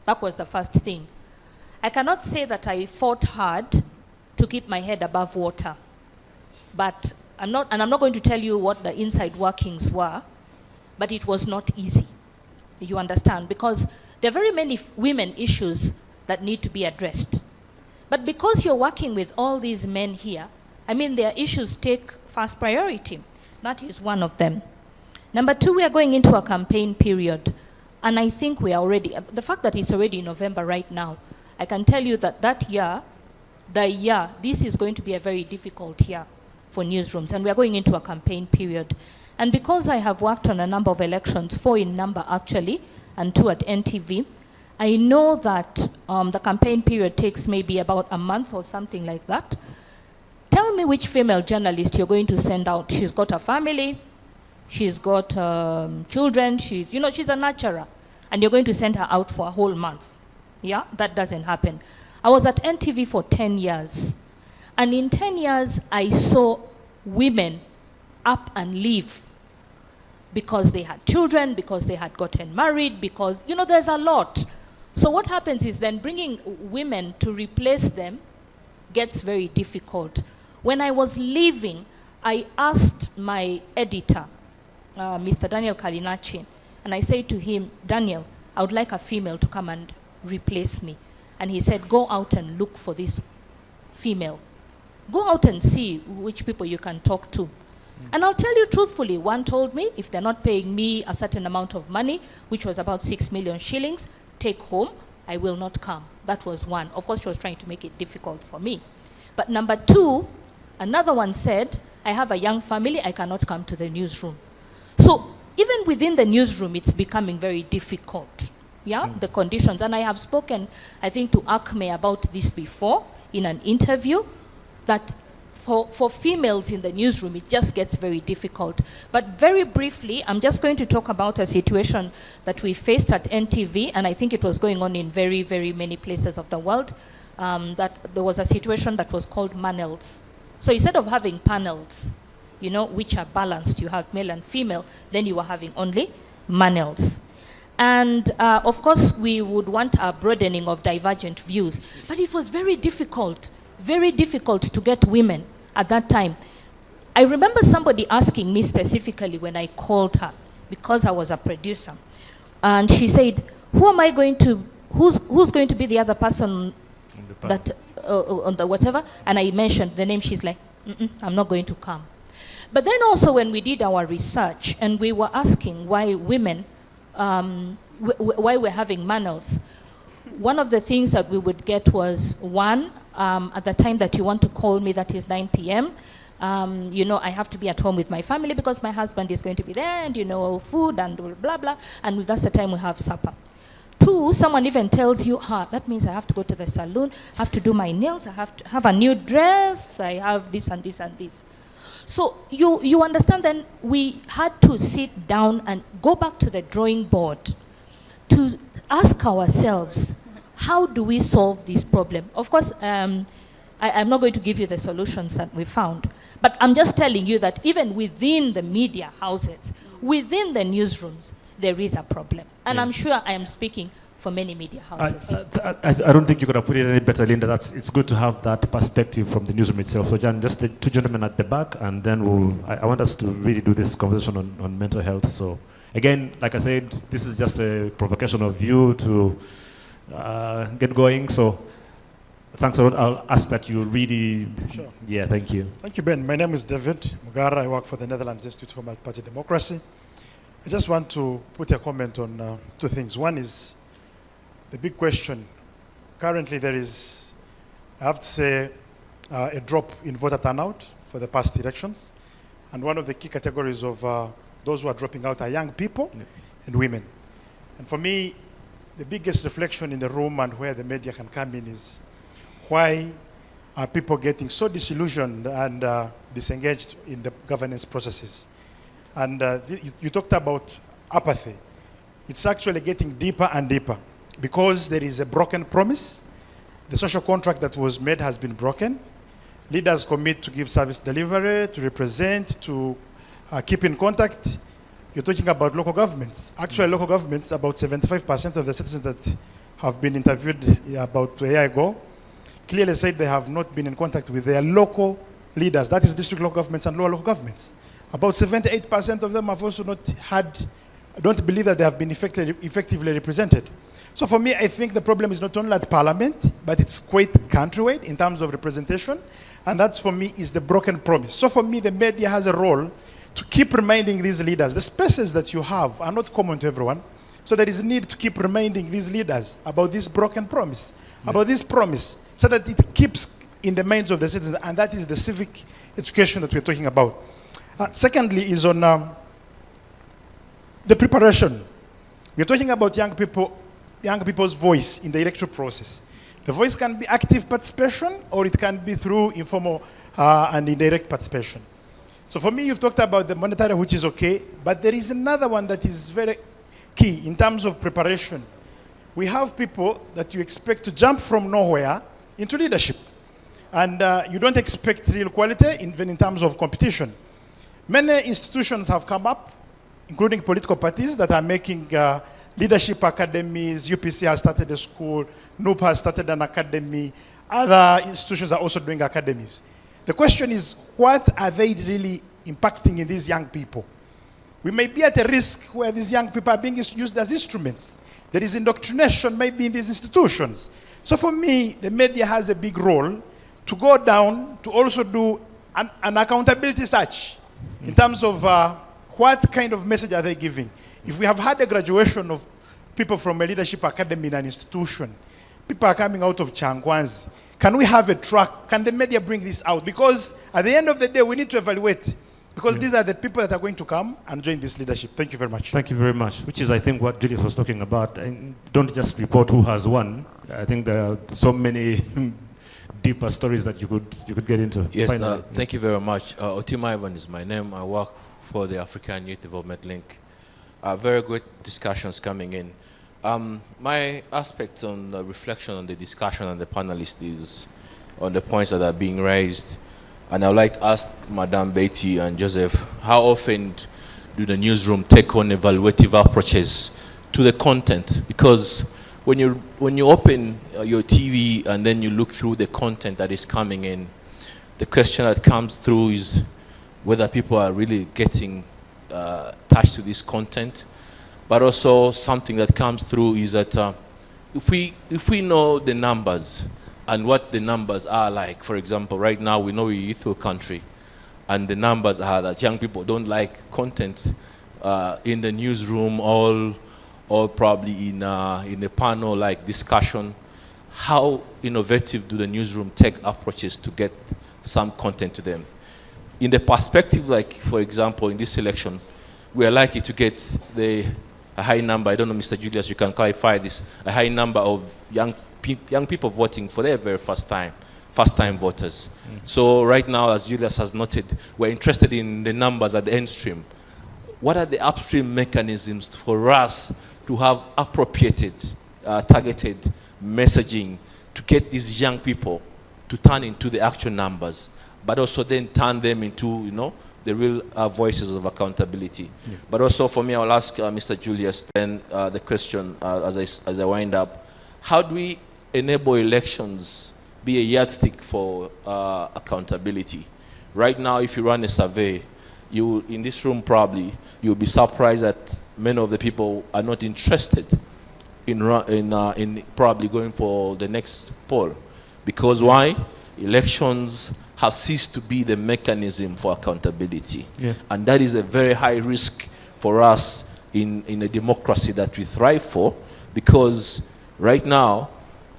Speaker 13: That was the first thing. I cannot say that I fought hard to keep my head above water, but I'm not going to tell you what the inside workings were, but it was not easy. You understand? Because there are very many women issues that need to be addressed. But because you're working with all these men here, I mean, their issues take first priority. That is one of them. Number two, we are going into a campaign period. And I think we are already, the fact that it's already November right now, I can tell you that this is going to be a very difficult year for newsrooms. And we are going into a campaign period. And because I have worked on a number of elections, 4 in number actually, and 2 at NTV, I know that the campaign period takes maybe about a month or something like that. Tell me which female journalist you're going to send out. She's got a family, she's got children, she's a nurturer, and you're going to send her out for a whole month. Yeah, that doesn't happen. I was at NTV for 10 years, and in 10 years, I saw women up and leave because they had children, because they had gotten married, because, there's a lot. So what happens is then bringing women to replace them gets very difficult. When I was leaving, I asked my editor, Mr. Daniel Kalinachi, and I said to him, Daniel, I would like a female to come and replace me. And he said, go out and look for this female. Go out and see which people you can talk to. And I'll tell you truthfully, one told me, if they're not paying me a certain amount of money, which was about 6 million shillings, take home, I will not come. That was one. Of course, she was trying to make it difficult for me. But number two, another one said, I have a young family, I cannot come to the newsroom. So even within the newsroom, it's becoming very difficult, the conditions. And I have spoken, I think, to ACME about this before in an interview, that for females in the newsroom, it just gets very difficult. But very briefly, I'm just going to talk about a situation that we faced at NTV, and I think it was going on in very, very many places of the world, that there was a situation that was called manels. So instead of having panels, which are balanced, you have male and female, then you were having only manels. And of course, we would want a broadening of divergent views, but it was very difficult to get women at that time. I remember somebody asking me specifically when I called her, because I was a producer, and she said, who's going to be the other person that on the whatever? And I mentioned the name. She's like, I'm not going to come. But then also when we did our research and we were asking why women, why we're having manels, one of the things that we would get was, one, at the time that you want to call me, that is 9 p.m., I have to be at home with my family because my husband is going to be there, and, food and blah, blah, and that's the time we have supper. Two, someone even tells you, that means I have to go to the salon, I have to do my nails, I have to have a new dress, I have this and this and this. So you understand, then we had to sit down and go back to the drawing board to ask ourselves, how do we solve this problem? Of course, I'm not going to give you the solutions that we found, but I'm just telling you that even within the media houses, within the newsrooms, there is a problem. And I'm sure I am speaking for many media houses.
Speaker 1: I don't think you could have put it any better, Linda. It's good to have that perspective from the newsroom itself. So, Jan, just the two gentlemen at the back, and then I want us to really do this conversation on mental health. So, again, like I said, this is just a provocation of you to get going. So, thanks a lot. I'll ask that you really...
Speaker 14: Sure.
Speaker 1: Yeah, thank you.
Speaker 14: Thank you, Ben. My name is David Mugara. I work for the Netherlands Institute for Multi-Party Democracy. I just want to put a comment on two things. One is the big question. Currently, there is, I have to say, a drop in voter turnout for the past elections. And one of the key categories of those who are dropping out are young people and women. And for me, the biggest reflection in the room and where the media can come in is why are people getting so disillusioned and disengaged in the governance processes? And you talked about apathy. It's actually getting deeper and deeper because there is a broken promise. The social contract that was made has been broken. Leaders commit to give service delivery, to represent, to keep in contact. You're talking about local governments. Actually, local governments, about 75% of the citizens that have been interviewed about a year ago clearly said they have not been in contact with their local leaders, that is district local governments and lower local governments. About 78% of them have also don't believe that they have been effectively represented. So for me, I think the problem is not only at Parliament, but it's quite countrywide in terms of representation, and that for me is the broken promise. So for me, the media has a role to keep reminding these leaders, the spaces that you have are not common to everyone, so there is need to keep reminding these leaders about this broken promise, about this promise, so that it keeps in the minds of the citizens, and that is the civic education that we're talking about. Secondly is on the preparation. We're talking about young people's voice in the electoral process. The voice can be active participation, or it can be through informal and indirect participation. So for me, you've talked about the monetary, which is okay, but there is another one that is very key in terms of preparation. We have people that you expect to jump from nowhere into leadership. And you don't expect real quality, even in terms of competition. Many institutions have come up, including political parties, that are making leadership academies. UPC has started a school, NUP has started an academy, other institutions are also doing academies. The question is, what are they really impacting in these young people? We may be at a risk where these young people are being used as instruments. There is indoctrination maybe in these institutions. So for me, the media has a big role to go down to also do an accountability search in terms of what kind of message are they giving. If we have had a graduation of people from a leadership academy in an institution, people are coming out of Changwanzi, can we have a track? Can the media bring this out? Because at the end of the day, we need to evaluate. Because these are the people that are going to come and join this leadership. Thank you very much.
Speaker 1: Thank you very much. Which is, I think, what Julius was talking about. And don't just report who has won. I think there are so many deeper stories that you could get into.
Speaker 15: Yes, thank you very much. Otima Ivan is my name. I work for the African Youth Development Link. Very good discussions coming in. My aspect on the reflection on the discussion and the panelists is on the points that are being raised. And I would like to ask Madam Betty and Joseph, how often do the newsroom take on evaluative approaches to the content? Because when you open your TV and then you look through the content that is coming in, the question that comes through is whether people are really getting attached to this content. But also something that comes through is that if we know the numbers and what the numbers are like, for example, right now we know we're a youthful country, and the numbers are that young people don't like content in the newsroom or probably in a panel-like discussion. How innovative do the newsroom take approaches to get some content to them? In the perspective, like, for example, in this election, we are likely to get a high number, I don't know, Mr. Julius, you can clarify this, a high number of young people voting for their very first time voters. So right now, as Julius has noted, we're interested in the numbers at the end stream. What are the upstream mechanisms for us to have appropriated, targeted messaging to get these young people to turn into the actual numbers, but also then turn them into, the real voices of accountability. Yeah. But also for me, I'll ask Mr. Julius then the question as I wind up. How do we enable elections be a yardstick for accountability? Right now, if you run a survey, in this room probably, you'll be surprised that many of the people are not interested in probably going for the next poll. Because why? Elections have ceased to be the mechanism for accountability. Yeah. And that is a very high risk for us in a democracy that we thrive for, because right now,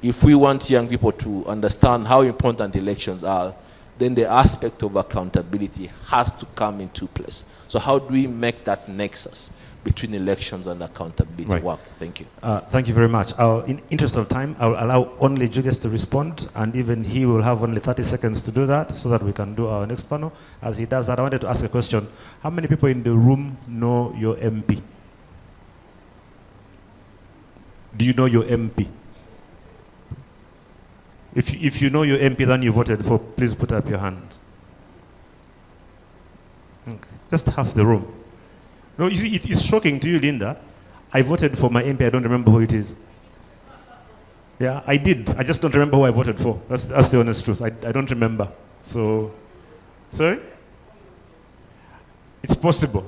Speaker 15: if we want young people to understand how important elections are, then the aspect of accountability has to come into place. So how do we make that nexus between elections and accountability work? Thank you.
Speaker 1: Thank you very much. In interest of time, I'll allow only Julius to respond, and even he will have only 30 seconds to do that so that we can do our next panel. As he does that, I wanted to ask a question. How many people in the room know your MP? Do you know your MP? If you know your MP, then you voted for, please put up your hand. Okay. Just half the room. No, it's shocking to you, Linda. I voted for my MP, I don't remember who it is. Yeah, I did. I just don't remember who I voted for. That's the honest truth. I don't remember. So, sorry? It's possible.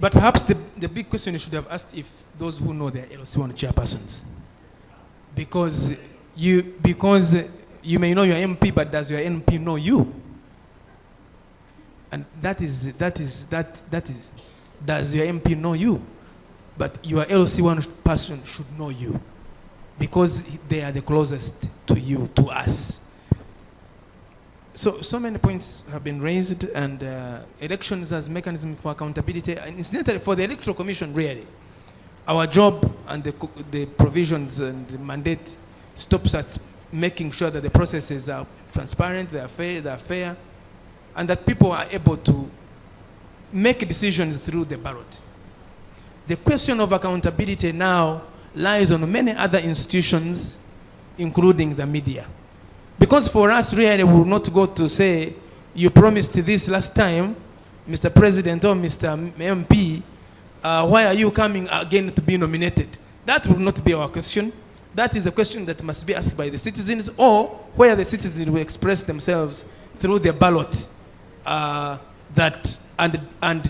Speaker 21: But perhaps the big question you should have asked if those who know their LOC1 chairpersons. Because you may know your MP, but does your MP know you? And that is, does your MP know you? But your LOC1 person should know you, because they are the closest to you, to us. So many points have been raised, and elections as mechanism for accountability, and incidentally for the Electoral Commission, really, our job and the provisions and the mandate stops at making sure that the processes are transparent, they are fair, and that people are able to make decisions through the ballot. The question of accountability now lies on many other institutions, including the media. Because for us, really, we will not go to say, you promised this last time, Mr. President or Mr. MP, why are you coming again to be nominated? That will not be our question. That is a question that must be asked by the citizens, or where the citizens will express themselves through the ballot and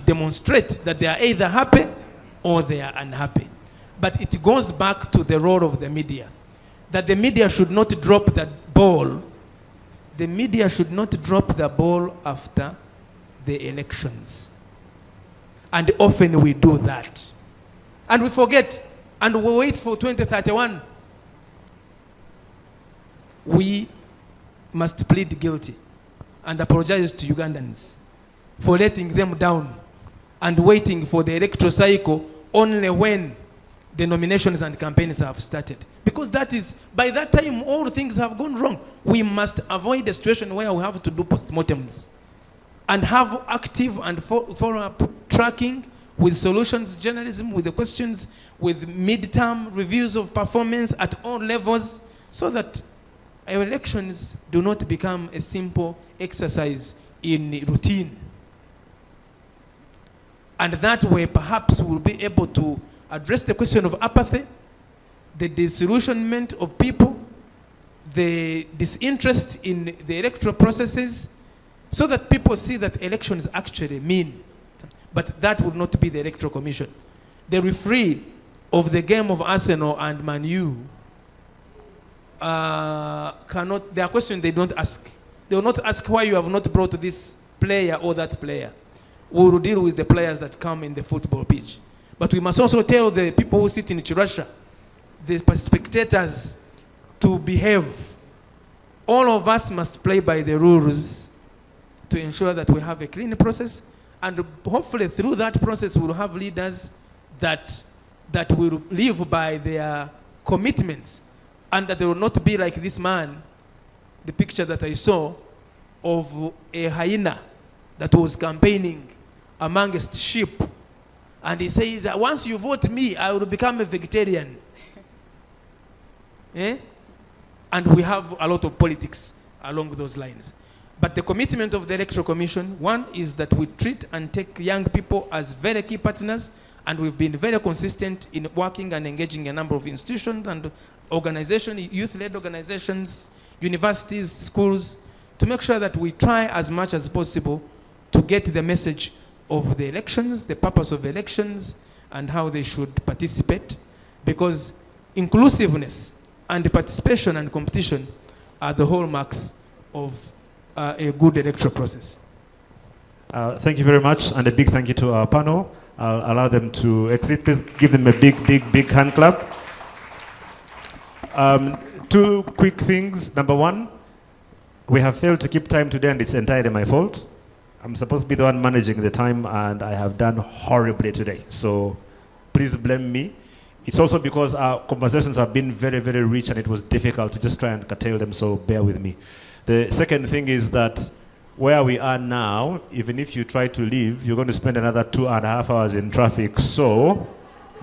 Speaker 21: demonstrate that they are either happy or they are unhappy. But it goes back to the role of the media, that the media should not drop that ball. The media should not drop the ball after the elections. And often we do that. And we forget, and we wait for 2031. We must plead guilty and apologize to Ugandans for letting them down and waiting for the electoral cycle only when the nominations and campaigns have started. Because that is, by that time, all things have gone wrong. We must avoid a situation where we have to do postmortems and have active and follow-up tracking with solutions journalism, with the questions, with midterm reviews of performance at all levels, so that our elections do not become a simple exercise in routine. And that way, perhaps we'll be able to address the question of apathy, the disillusionment of people, the disinterest in the electoral processes, so that people see that elections actually mean. But that would not be the Electoral Commission. The referee of the game of Arsenal and Man U cannot, there are questions they don't ask. They will not ask why you have not brought this player or that player. We will deal with the players that come in the football pitch. But we must also tell the people who sit in Chirasha, the spectators, to behave. All of us must play by the rules to ensure that we have a clean process, and hopefully through that process we'll have leaders that will live by their commitments, and that they will not be like this man, the picture that I saw of a hyena that was campaigning amongst sheep. And he says, once you vote me, I will become a vegetarian. And we have a lot of politics along those lines. But the commitment of the Electoral Commission, one is that we treat and take young people as very key partners, and we've been very consistent in working and engaging a number of institutions and organizations, youth-led organizations, universities, schools, to make sure that we try as much as possible to get the message of the elections, the purpose of elections, and how they should participate, because inclusiveness and participation and competition are the hallmarks of a good electoral process.
Speaker 1: Thank you very much, and a big thank you to our panel. I'll allow them to exit. Please give them a big hand clap. Two quick things. Number one, we have failed to keep time today, and it's entirely my fault. I'm supposed to be the one managing the time, and I have done horribly today. So please blame me. It's also because our conversations have been very, very rich, and it was difficult to just try and curtail them, so bear with me. The second thing is that where we are now, even if you try to leave, you're going to spend another 2.5 hours in traffic. So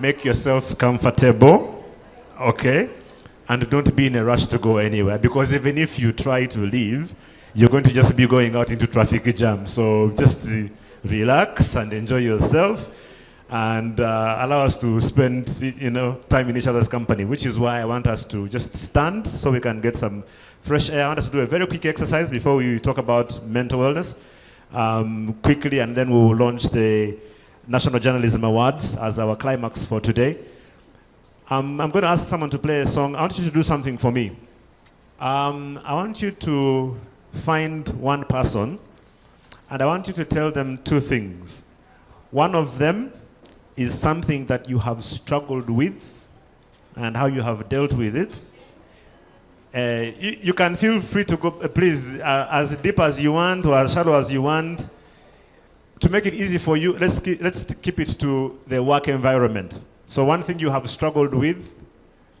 Speaker 1: make yourself comfortable, okay? And don't be in a rush to go anywhere, because even if you try to leave, you're going to just be going out into traffic jam. So just relax and enjoy yourself. and allow us to spend time in each other's company, which is why I want us to just stand so we can get some fresh air. I want us to do a very quick exercise before we talk about mental wellness quickly, and then we will launch the National Journalism Awards as our climax for today. I'm going to ask someone to play a song. I want you to do something for me. I want you to find one person, and I want you to tell them two things. One of them is something that you have struggled with and how you have dealt with it. You can feel free to go, please, as deep as you want or as shallow as you want. To make it easy for you, let's keep it to the work environment. So one thing you have struggled with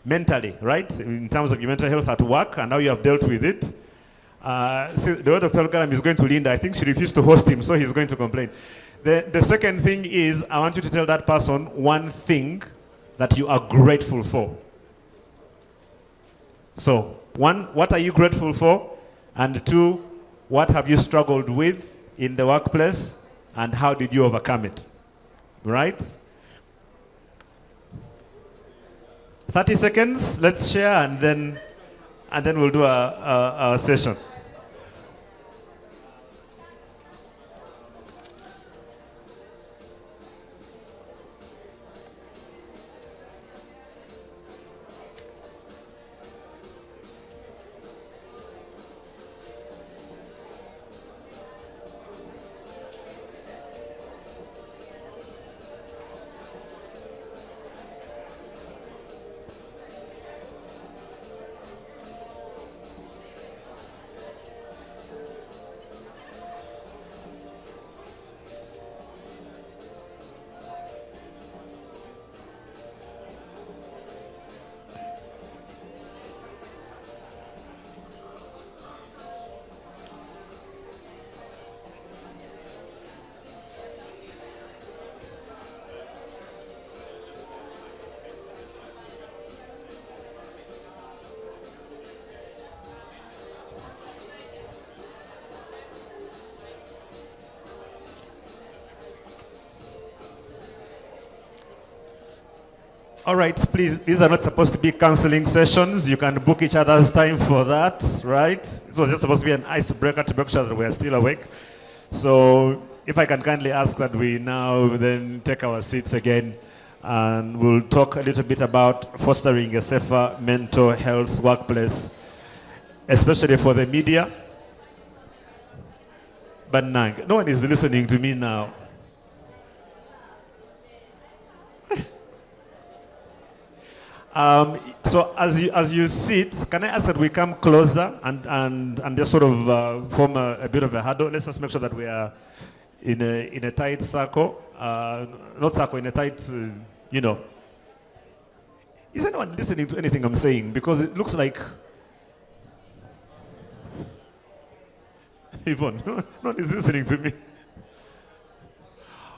Speaker 1: mentally, right, in terms of your mental health at work and how you have dealt with it. So the word of Dr. Garam is going to Linda. I think she refused to host him, so he's going to complain. The second thing is, I want you to tell that person one thing that you are grateful for. So, one, what are you grateful for? And two, what have you struggled with in the workplace? And how did you overcome it? Right? 30 seconds, let's share, and then we'll do a session. All right, please, these are not supposed to be counseling sessions. You can book each other's time for that, right? This was just supposed to be an icebreaker to make sure that we are still awake. So if I can kindly ask that we now then take our seats again, and we'll talk a little bit about fostering a safer mental health workplace, especially for the media. But no one is listening to me now. So as you sit, can I ask that we come closer and just sort of form a bit of a huddle? Let's just make sure that we are in a tight circle, not circle, in a tight, Is anyone listening to anything I'm saying? Because it looks like Yvonne, no one is listening to me.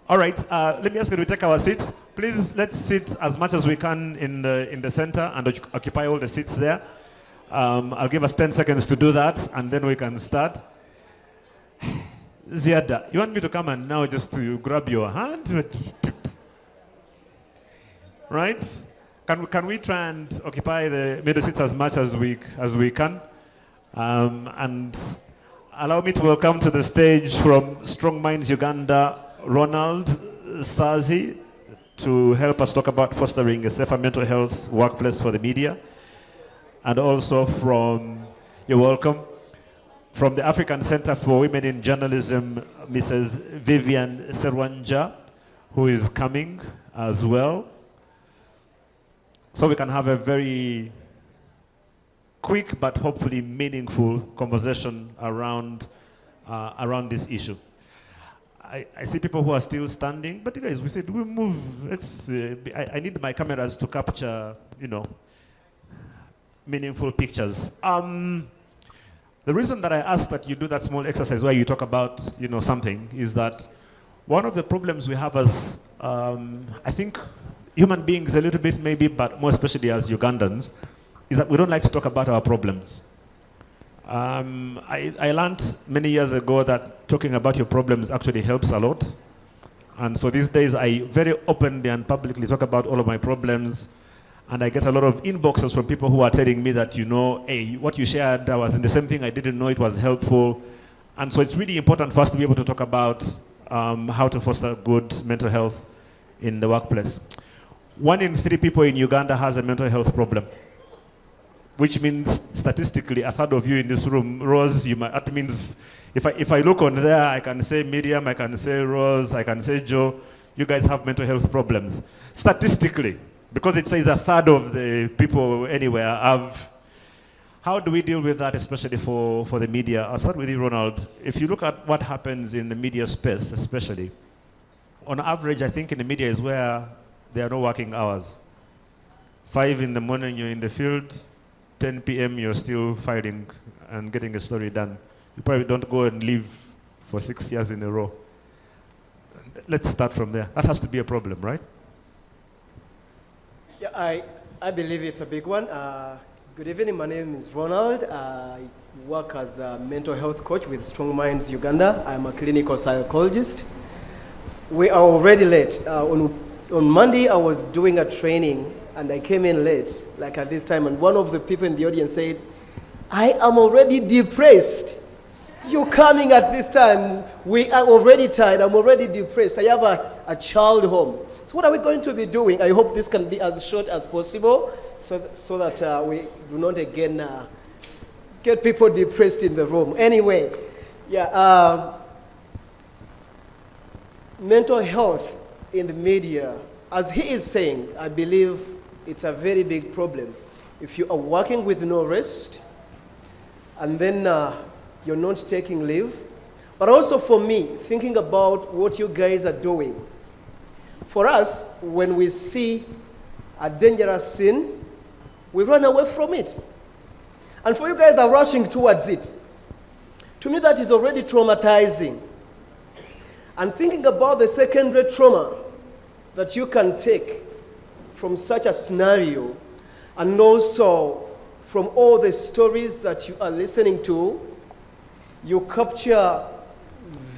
Speaker 1: All right, let me ask you to take our seats. Please, let's sit as much as we can in the center and occupy all the seats there. I'll give us 10 seconds to do that, and then we can start. Ziada, you want me to come and now just to grab your hand? Right? Can we try and occupy the middle seats as much as we can? And allow me to welcome to the stage from Strong Minds Uganda, Ronald Sazi, to help us talk about fostering a safer mental health workplace for the media. And also you're welcome, from the African Center for Women in Journalism, Mrs. Vivian Serwanja, who is coming as well. So we can have a very quick but hopefully meaningful conversation around this issue. I see people who are still standing, but you guys, we said we move. I need my cameras to capture, meaningful pictures. The reason that I asked that you do that small exercise where you talk about, something is that one of the problems we have as, I think, human beings a little bit maybe, but more especially as Ugandans, is that we don't like to talk about our problems. I learned many years ago that talking about your problems actually helps a lot. And so these days I very openly and publicly talk about all of my problems, and I get a lot of inboxes from people who are telling me that, you know, hey, what you shared, I was in the same thing, I didn't know it was helpful. And so it's really important for us to be able to talk about how to foster good mental health in the workplace. 1 in 3 people in Uganda has a mental health problem, which means statistically a third of you in this room, Rose, that means if I look on there, I can say Miriam, I can say Rose, I can say Joe, you guys have mental health problems. Statistically, because it says a third of the people anywhere have. How do we deal with that, especially for the media? I'll start with you, Ronald. If you look at what happens in the media space, especially, on average, I think in the media is where there are no working hours. 5 in the morning, you're in the field. 10 p.m., you're still fighting and getting a story done. You probably don't go and live for 6 years in a row. Let's start from there. That has to be a problem, right?
Speaker 11: Yeah, I believe it's a big one. Good evening, my name is Ronald. I work as a mental health coach with Strong Minds Uganda. I'm a clinical psychologist. We are already late. On Monday, I was doing a training and I came in late, like at this time, and one of the people in the audience said, I am already depressed. You're coming at this time. We are already tired. I'm already depressed. I have a child home. So what are we going to be doing? I hope this can be as short as possible so that we do not again get people depressed in the room. Anyway, yeah, mental health in the media, as he is saying, I believe it's a very big problem. If you are working with no rest, and then you're not taking leave, but also for me, thinking about what you guys are doing. For us, when we see a dangerous scene, we run away from it. And for you guys that are rushing towards it, to me that is already traumatizing. And thinking about the secondary trauma that you can take from such a scenario, and also from all the stories that you are listening to, you capture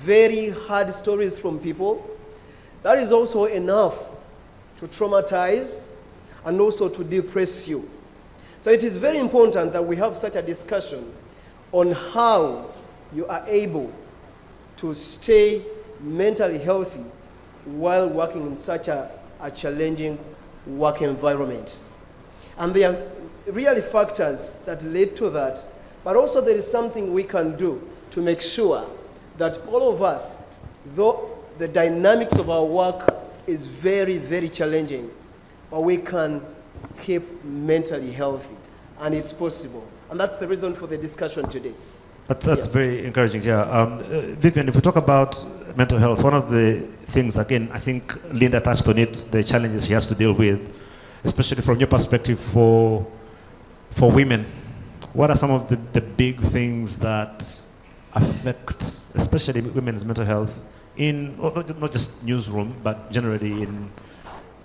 Speaker 11: very hard stories from people. That is also enough to traumatize and also to depress you. So it is very important that we have such a discussion on how you are able to stay mentally healthy while working in such a challenging work environment. And there are really factors that lead to that, but also there is something we can do to make sure that all of us, though the dynamics of our work is very, very challenging, but we can keep mentally healthy, and it's possible. And that's the reason for the discussion today.
Speaker 1: That's very encouraging, yeah. Vivian, if we talk about mental health, one of the things, again, I think Linda touched on it, the challenges she has to deal with, especially from your perspective for women. What are some of the big things that affect, especially women's mental health, in not just newsroom, but generally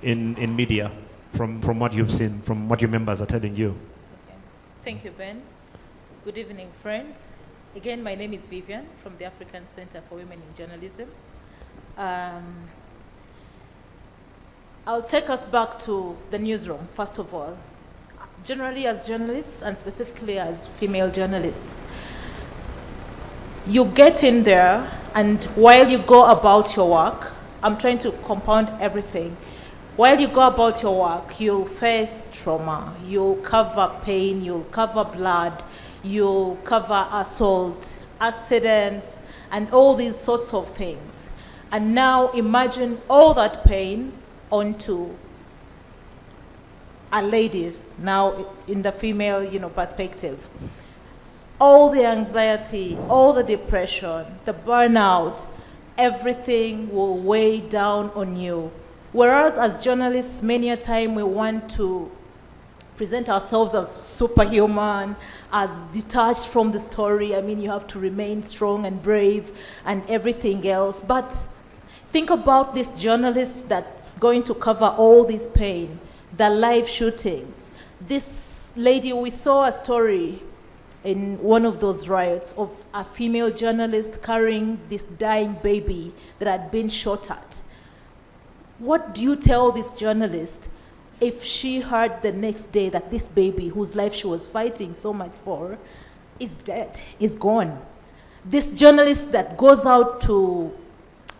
Speaker 1: in media, from what you've seen, from what your members are telling you?
Speaker 16: Okay. Thank you, Ben. Good evening, friends. Again, my name is Vivian from the African Center for Women in Journalism. I'll take us back to the newsroom, first of all. Generally, as journalists, and specifically as female journalists, you get in there, and while you go about your work, I'm trying to compound everything. While you go about your work, you'll face trauma, you'll cover pain, you'll cover blood, you'll cover assault, accidents, and all these sorts of things. And now imagine all that pain onto a lady, now in the female, perspective. All the anxiety, all the depression, the burnout, everything will weigh down on you. Whereas as journalists, many a time we want to present ourselves as superhuman, as detached from the story. I mean, you have to remain strong and brave and everything else. But think about this journalist that's going to cover all this pain, the live shootings. This lady, we saw a story in one of those riots of a female journalist carrying this dying baby that had been shot at. What do you tell this journalist if she heard the next day that this baby whose life she was fighting so much for is dead, is gone? This journalist that goes out to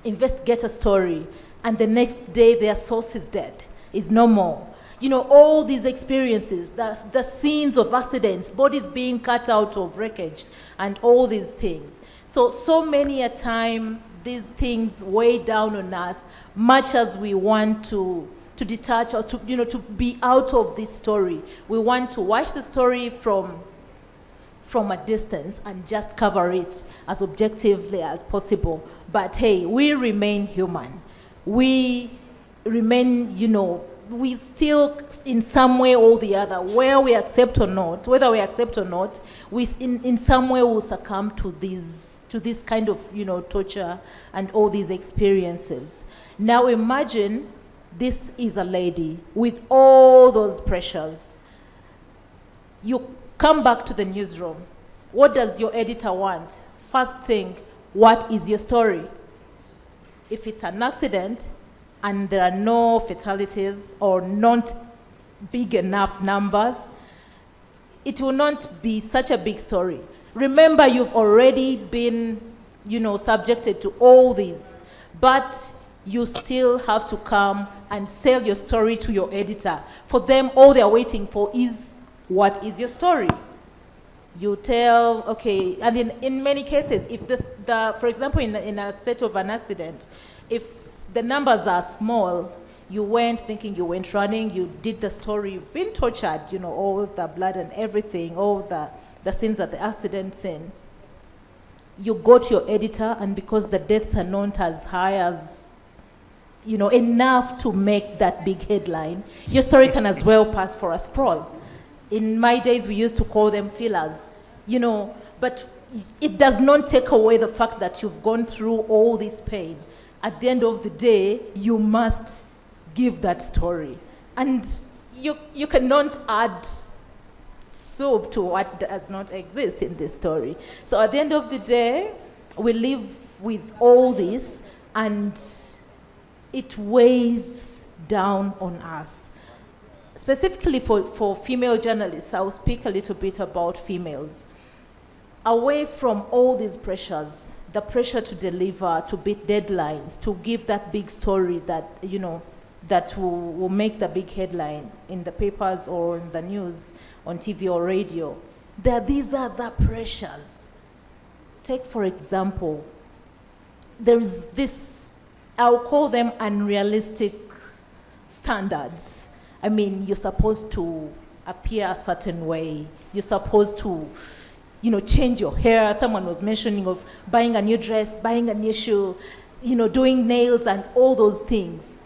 Speaker 16: investigate a story and the next day their source is dead, is no more. You know, all these experiences, the scenes of accidents, bodies being cut out of wreckage, and all these things. So many a time, these things weigh down on us, much as we want to detach or to be out of this story. We want to watch the story from a distance and just cover it as objectively as possible. But hey, we remain human. We remain, we still, in some way or the other, whether we accept or not, we in some way will succumb to this kind of, torture and all these experiences. Now imagine this is a lady with all those pressures. You come back to the newsroom. What does your editor want? First thing, what is your story? If it's an accident, and there are no fatalities or not big enough numbers, it will not be such a big story. Remember, you've already been, subjected to all these, but you still have to come and sell your story to your editor. For them, all they're waiting for is, what is your story? You tell, okay, and in many cases, if for example, in a set of an accident, if the numbers are small, you went thinking you went running, you did the story, you've been tortured, all the blood and everything, all the scenes at the accident scene. You go to your editor, and because the deaths are not as high as, enough to make that big headline, your story can as well pass for a scroll. In my days, we used to call them fillers, but it does not take away the fact that you've gone through all this pain. At the end of the day, you must give that story. And you cannot add soup to what does not exist in this story. So at the end of the day, we live with all this, and it weighs down on us. Specifically for female journalists, I'll speak a little bit about females. Away from all these pressures, the pressure to deliver, to beat deadlines, to give that big story that, that will make the big headline in the papers or in the news, on TV or radio. These are the pressures. Take, for example, there's this, I'll call them unrealistic standards. I mean, you're supposed to appear a certain way. You're supposed to change your hair. Someone was mentioning of buying a new dress, buying a new shoe, doing nails and all those things.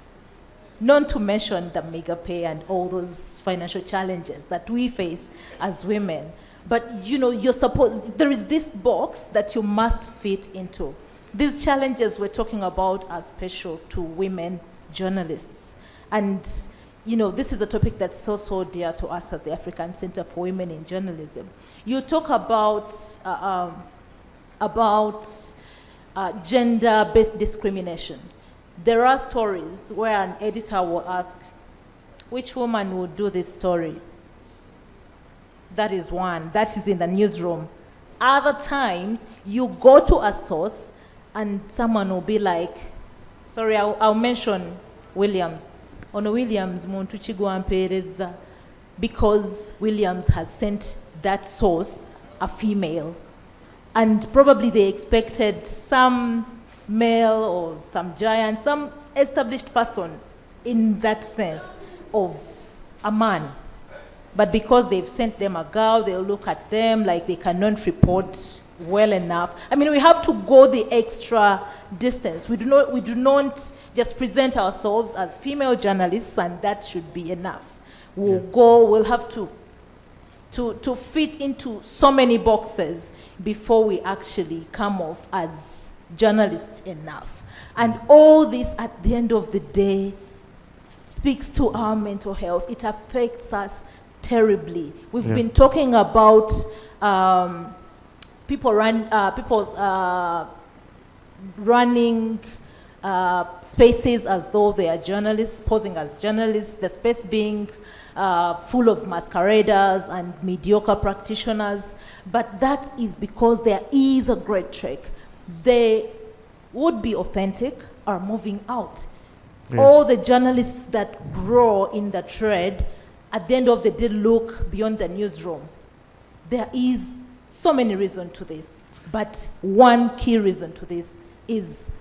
Speaker 16: Not to mention the mega pay and all those financial challenges that we face as women. But you're supposed, there is this box that you must fit into. These challenges we're talking about are special to women journalists. And this is a topic that's so dear to us as the African Center for Women in Journalism. You talk about gender-based discrimination. There are stories where an editor will ask, which woman would do this story? That is one. That is in the newsroom. Other times, you go to a source and someone will be like, sorry, I'll mention Williams. Ono Williams muntu kigwampereza, because Williams has sent that source a female. And probably they expected some male or some giant, some established person in that sense of a man. But because they've sent them a girl, they'll look at them like they cannot report well enough. I mean, we have to go the extra distance. We do not just present ourselves as female journalists, and that should be enough. We'll have to fit into so many boxes before we actually come off as journalists enough. And all this, at the end of the day, speaks to our mental health. It affects us terribly. We've been talking about people running spaces as though they are journalists, posing as journalists, the space being full of masqueraders and mediocre practitioners, but that is because there is a great trick. They would be authentic, are moving out. Yeah. All the journalists that grow in the trade, at the end of the day, look beyond the newsroom. There is so many reasons to this, but one key reason to this is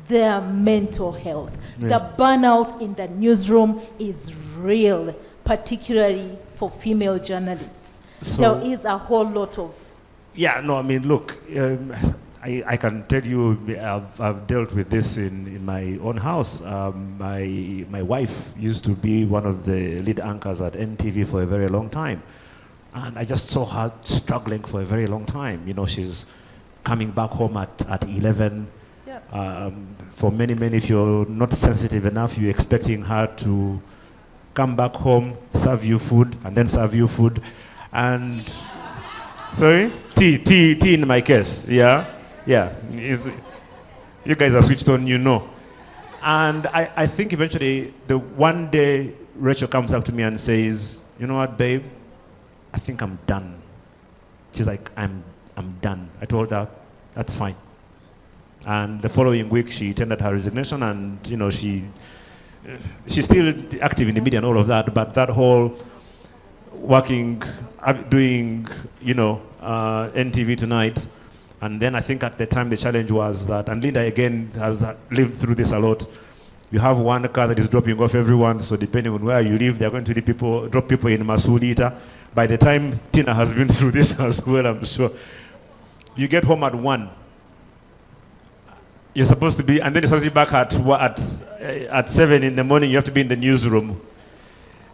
Speaker 16: their mental health. Yeah. The burnout in the newsroom is real, particularly for female journalists. So there is a whole lot of...
Speaker 1: Yeah, no, I mean, look, I can tell you, I've dealt with this in my own house. My wife used to be one of the lead anchors at NTV for a very long time. And I just saw her struggling for a very long time. You know, she's coming back home at 11. Yeah. For many, if you're not sensitive enough, you're expecting her to come back home, serve you food, and then serve you food. And, sorry? Tea in my case, yeah? Yeah, you guys are switched on, you know. And I think eventually, the one day, Rachel comes up to me and says, you know what, babe? I think I'm done. She's like, I'm done. I told her, that's fine. And the following week, she tendered her resignation, and you know, she's still active in the media and all of that, but that whole working, doing, you know, NTV Tonight. And then I think at the time the challenge was that, and Linda again has lived through this a lot, you have one car that is dropping off everyone, so depending on where you live, they're going to drop people in Masulita. By the time Tina has been through this as well, I'm sure, you get home at 1. You're supposed to be, and then you're supposed to be back at 7 in the morning, you have to be in the newsroom.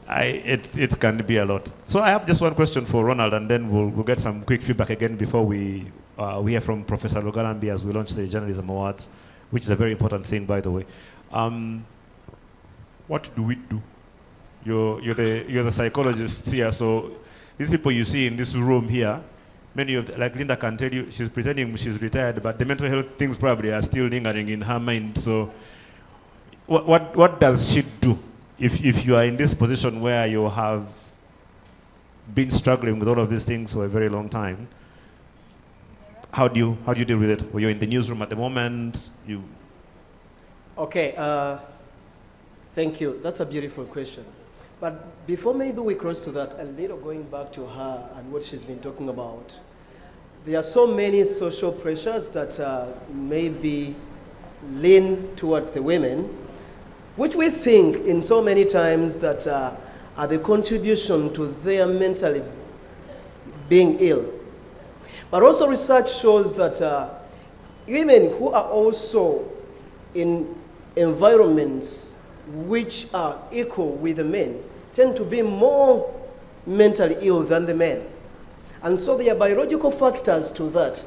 Speaker 1: It can be a lot. So I have just one question for Ronald, and then we'll get some quick feedback again before we hear from Professor Lugarambi as we launch the Journalism Awards, which is a very important thing, by the way. What do we do? You're the psychologists here, so these people you see in this room here, many of like Linda can tell you, she's pretending she's retired, but the mental health things probably are still lingering in her mind. So what does she do? If you are in this position where you have been struggling with all of these things for a very long time, how do you deal with it? Or you're in the newsroom at the moment,
Speaker 11: Okay, thank you. That's a beautiful question. But before maybe we cross to that, a little going back to her and what she's been talking about, there are so many social pressures that maybe lean towards the women, which we think in so many times that are the contribution to their mentally being ill. But also research shows that women who are also in environments which are equal with the men tend to be more mentally ill than the men. And so there are biological factors to that.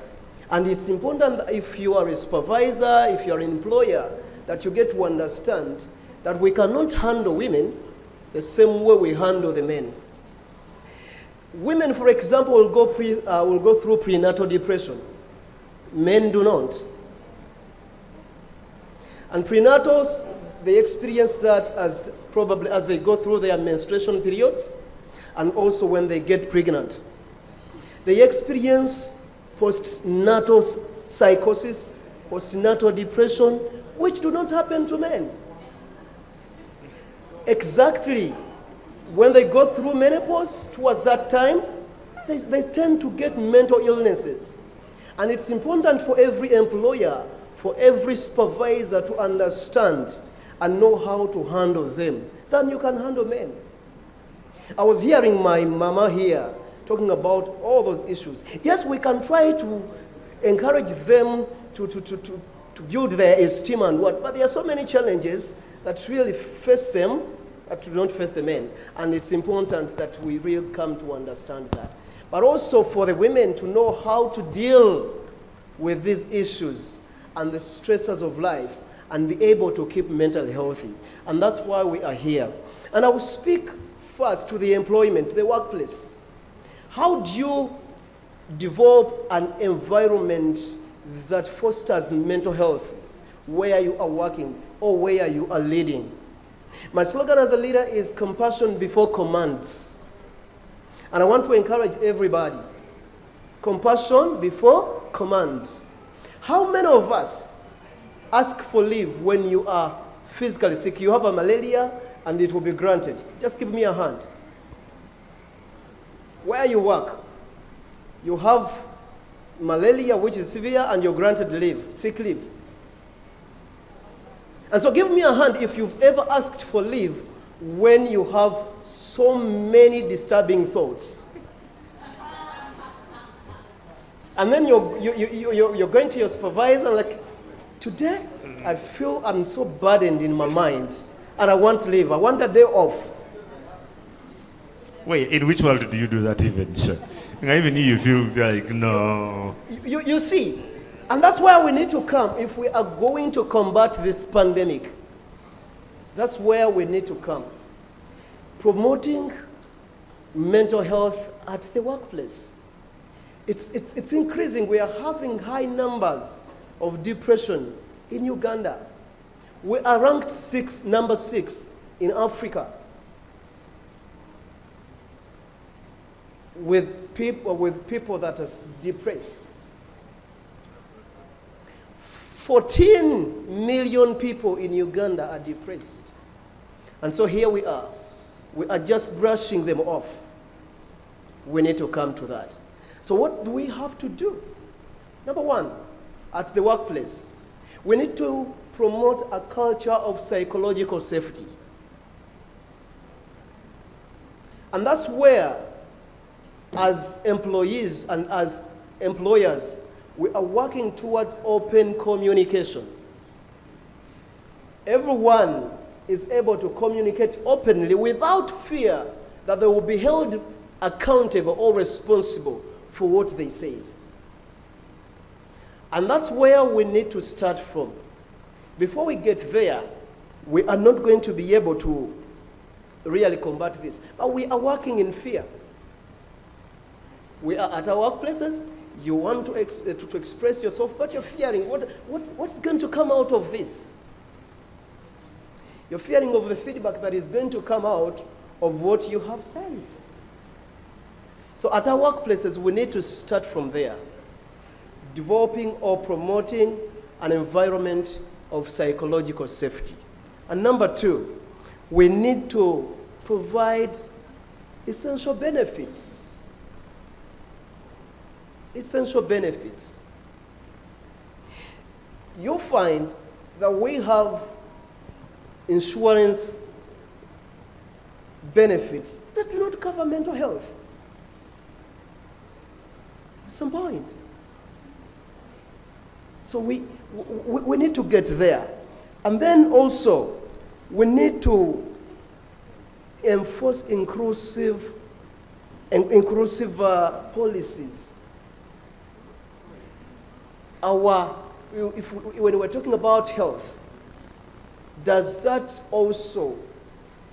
Speaker 11: And it's important that if you are a supervisor, if you are an employer, that you get to understand that we cannot handle women the same way we handle the men. Women, for example, will go through prenatal depression. Men do not. And prenatals, they experience that probably as they go through their menstruation periods and also when they get pregnant. They experience postnatal psychosis, postnatal depression, which do not happen to men. Exactly when they go through menopause, towards that time, they tend to get mental illnesses. And it's important for every employer, for every supervisor to understand and know how to handle them. Then you can handle men. I was hearing my mama here talking about all those issues. Yes, we can try to encourage them to build their esteem and what, but there are so many challenges that really face them that don't face the men. And it's important that we really come to understand that. But also for the women to know how to deal with these issues and the stresses of life and be able to keep mentally healthy. And that's why we are here. And I will speak first to the employment, the workplace. How do you develop an environment that fosters mental health where you are working or where you are leading. My slogan as a leader is compassion before commands. And I want to encourage everybody, compassion before commands. How many of us ask for leave when you are physically sick? You have a malaria and it will be granted. Just give me a hand. Where you work, you have malaria which is severe and you're granted leave, sick leave. And so give me a hand if you've ever asked for leave when you have so many disturbing thoughts. And then you're going to your supervisor like, today I feel I'm so burdened in my mind and I want leave. I want a day off.
Speaker 1: Wait, in which world do you do that even? Sure. Even you feel like, no.
Speaker 11: You see, and that's where we need to come if we are going to combat this pandemic. That's where we need to come. Promoting mental health at the workplace. It's increasing. We are having high numbers of depression in Uganda. We are ranked number 6 in Africa with people that are depressed. 14 million people in Uganda are depressed. And so here we are. We are just brushing them off. We need to come to that. So what do we have to do? Number one, at the workplace, we need to promote a culture of psychological safety. And that's where, as employees and as employers, we are working towards open communication. Everyone is able to communicate openly without fear that they will be held accountable or responsible for what they said. And that's where we need to start from. Before we get there, we are not going to be able to really combat this. But we are working in fear. We are at our workplaces. You want to express yourself, but you're fearing what's going to come out of this. You're fearing of the feedback that is going to come out of what you have said. So at our workplaces, we need to start from there, developing or promoting an environment of psychological safety. And number two, we need to provide essential benefits. Essential benefits. You'll find that we have insurance benefits that do not cover mental health. At some point. So we need to get there. And then also, we need to enforce inclusive policies. When we're talking about health, does that also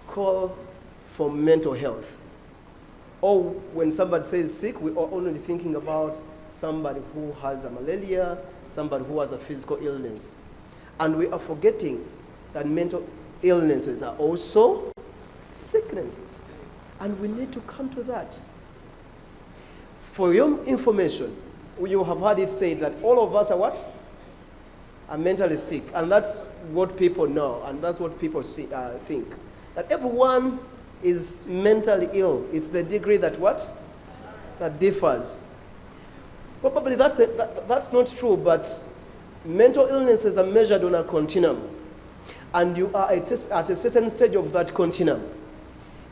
Speaker 11: call for mental health? Or when somebody says sick, we are only thinking about somebody who has a malaria, somebody who has a physical illness. And we are forgetting that mental illnesses are also sicknesses. And we need to come to that. For your information, you have heard it said that all of us are what? Are mentally sick. And that's what people know, and that's what people think. That everyone is mentally ill. It's the degree that what? That differs. Probably that's not true, but mental illnesses are measured on a continuum. And you are at a certain stage of that continuum.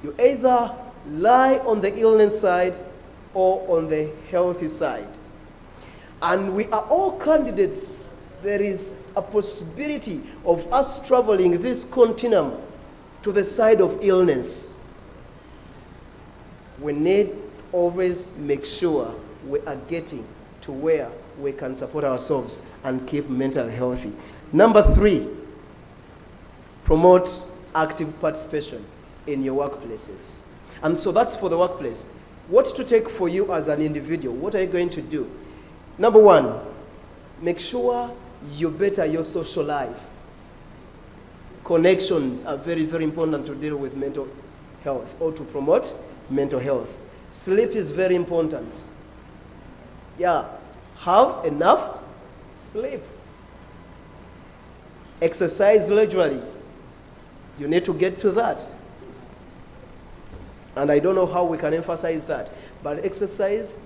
Speaker 11: You either lie on the illness side or on the healthy side. And we are all candidates. There is a possibility of us traveling this continuum to the side of illness. We need always make sure we are getting to where we can support ourselves and keep mental healthy. Number three, promote active participation in your workplaces. And so that's for the workplace. What to take for you as an individual? What are you going to do? Number one, make sure you better your social life. Connections are very, very important to deal with mental health or to promote mental health. Sleep is very important. Yeah, have enough sleep. Exercise regularly. You need to get to that. And I don't know how we can emphasize that, but exercise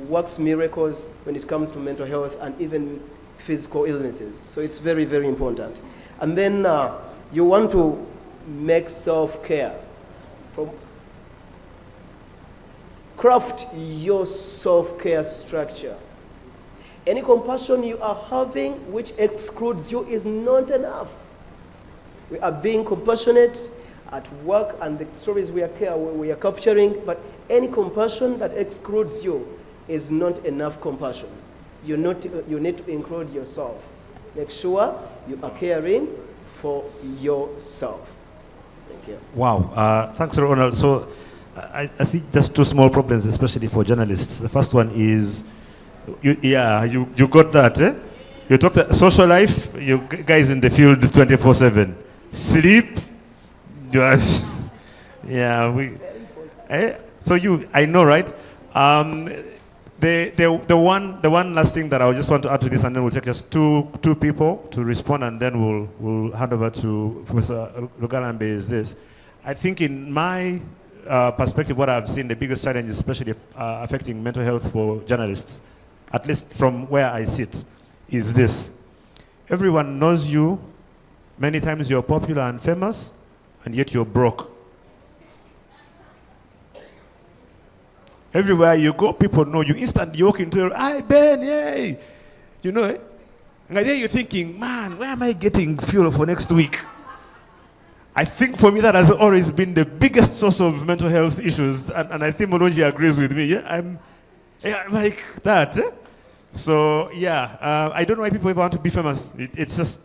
Speaker 11: works miracles when it comes to mental health and even physical illnesses. So it's very, very important. And then you want to make self-care. Craft your self-care structure. Any compassion you are having which excludes you is not enough. We are being compassionate at work and the stories we are capturing, but any compassion that excludes you is not enough compassion. You need to include yourself. Make sure you are caring for yourself. Thank you.
Speaker 1: Wow, thanks, Ronald. So I see just two small problems, especially for journalists. The first one is, you got that, eh? You talked social life, you guys in the field 24/7. Sleep, so I know, right? The one last thing that I just want to add to this, and then we'll take just two people to respond, and then we'll hand over to Professor Lugalambe, is this. I think in my perspective, what I've seen, the biggest challenge, especially affecting mental health for journalists, at least from where I sit, is this. Everyone knows you. Many times you're popular and famous, and yet you're broke. Everywhere you go, people know you. Instantly walk into "Hi, Ben, yay!" You know, eh? And then you're thinking, man, where am I getting fuel for next week? I think for me that has always been the biggest source of mental health issues, and I think Molonji agrees with me. Yeah, I'm like that. Eh? So I don't know why people ever want to be famous. It's just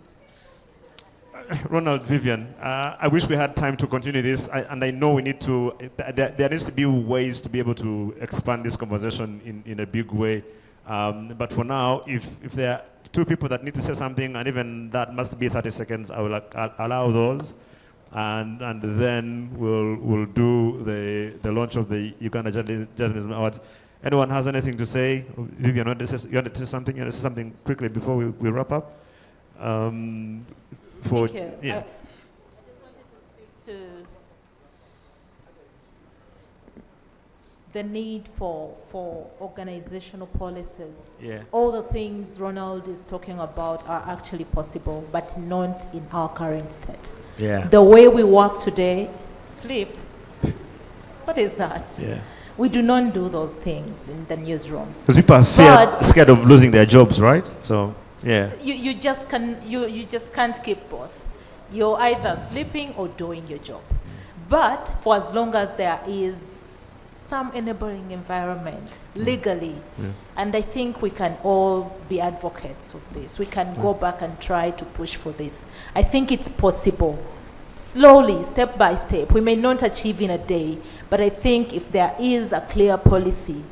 Speaker 1: Ronald, Vivian. I wish we had time to continue this, and I know we need to. There needs to be ways to be able to expand this conversation in a big way. But for now, if there are two people that need to say something, and even that must be 30 seconds, I will allow those. And then we'll do the launch of the Uganda Journalism Awards. Anyone has anything to say? Vivian, you want to say something? You want to say something quickly before we wrap up?
Speaker 16: Thank you.
Speaker 1: Yeah.
Speaker 16: I just wanted to speak to the need for organizational policies.
Speaker 1: Yeah.
Speaker 16: All the things Ronald is talking about are actually possible, but not in our current state.
Speaker 1: Yeah.
Speaker 16: The way we work today, sleep, what is that?
Speaker 1: Yeah.
Speaker 16: We do not do those things in the newsroom.
Speaker 1: Because people are scared of losing their jobs, right? So, yeah.
Speaker 16: You just can't keep both. You're either sleeping or doing your job. But for as long as there is some enabling environment legally, and I think we can all be advocates of this. We can go back and try to push for this. I think it's possible. Slowly, step by step. We may not achieve in a day, but I think if there is a clear policy,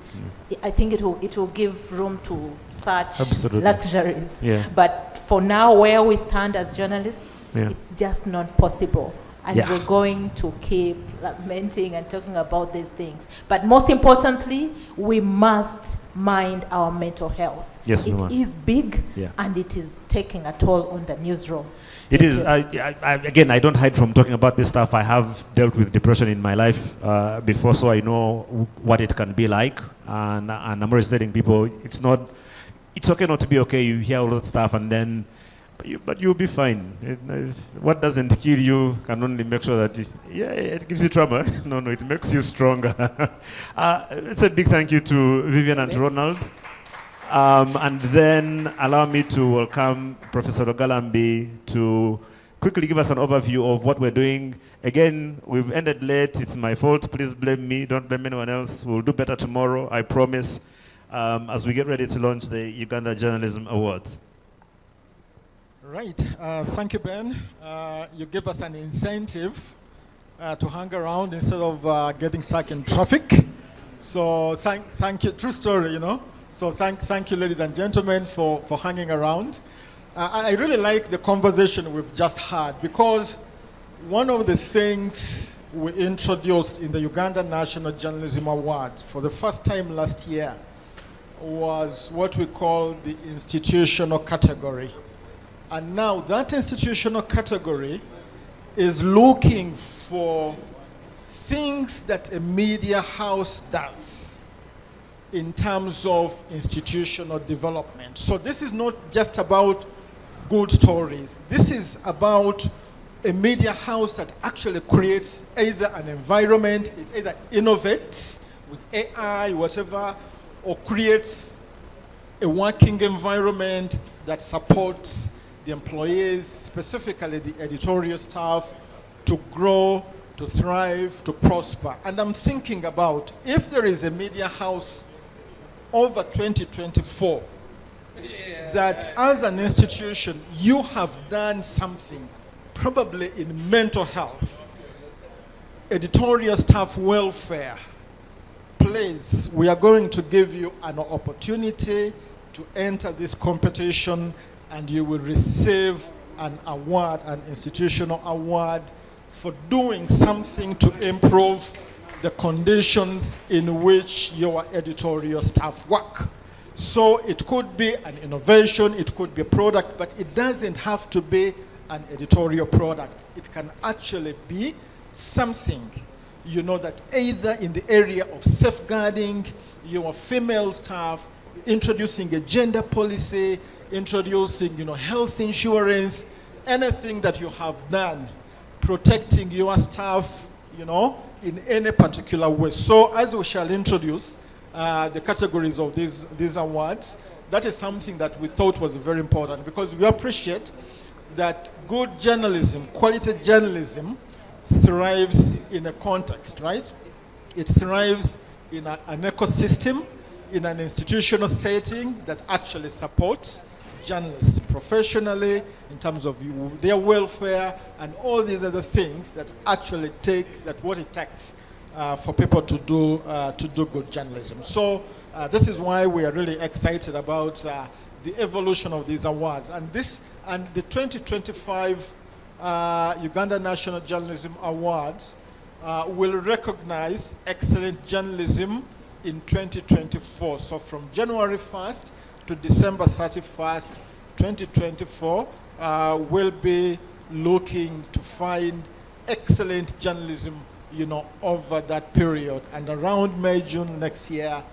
Speaker 16: I think it will give room to such luxuries. Yeah. But for now, where we stand as journalists, it's just not possible. And we're going to keep lamenting and talking about these things. But most importantly, we must mind our mental health.
Speaker 1: Yes,
Speaker 16: it is big, and it is taking a toll on the newsroom.
Speaker 1: It is. Again, I don't hide from talking about this stuff. I have dealt with depression in my life before, so I know what it can be like. And I'm always telling people, it's okay not to be okay. You hear all that stuff, and then, but you'll be fine. What doesn't kill you can only make sure that it gives you trauma. No, it makes you stronger. It's a big thank you to Vivian and to Ronald. And then allow me to welcome Professor Lugalambe to quickly give us an overview of what we're doing. Again, we've ended late. It's my fault. Please blame me. Don't blame anyone else. We'll do better tomorrow, I promise, as we get ready to launch the Uganda Journalism Awards.
Speaker 9: Right. Thank you, Ben. You give us an incentive to hang around instead of getting stuck in traffic. So thank you. True story, you know. So thank you, ladies and gentlemen, for hanging around. I really like the conversation we've just had, because one of the things we introduced in the Uganda National Journalism Awards for the first time last year was what we call the institutional category. And now that institutional category is looking for things that a media house does in terms of institutional development. So this is not just about good stories. This is about a media house that actually creates either an environment, it either innovates with AI, whatever, or creates a working environment that supports the employees, specifically the editorial staff, to grow, to thrive, to prosper. And I'm thinking about if there is a media house over 2024 that as an institution you have done something, probably in mental health, editorial staff welfare, please, we are going to give you an opportunity to enter this competition, and you will receive an award, an institutional award, for doing something to improve the conditions in which your editorial staff work. So it could be an innovation, it could be a product, but it doesn't have to be an editorial product. It can actually be something, you know, that either in the area of safeguarding your female staff, introducing a gender policy, introducing, you know, health insurance, anything that you have done, protecting your staff, you know, in any particular way. So as we shall introduce the categories of these awards, that is something that we thought was very important, because we appreciate that good journalism, quality journalism, thrives in a context, right? It thrives in an ecosystem, in an institutional setting that actually supports journalists professionally in terms of their welfare and all these other things that actually take that what it takes for people to do good journalism. So this is why we are really excited about the evolution of these awards. And the 2025 Uganda National Journalism Awards will recognize excellent journalism in 2024. So from January 1st to December 31st, 2024, we'll be looking to find excellent journalism, you know, over that period. And around May, June next year,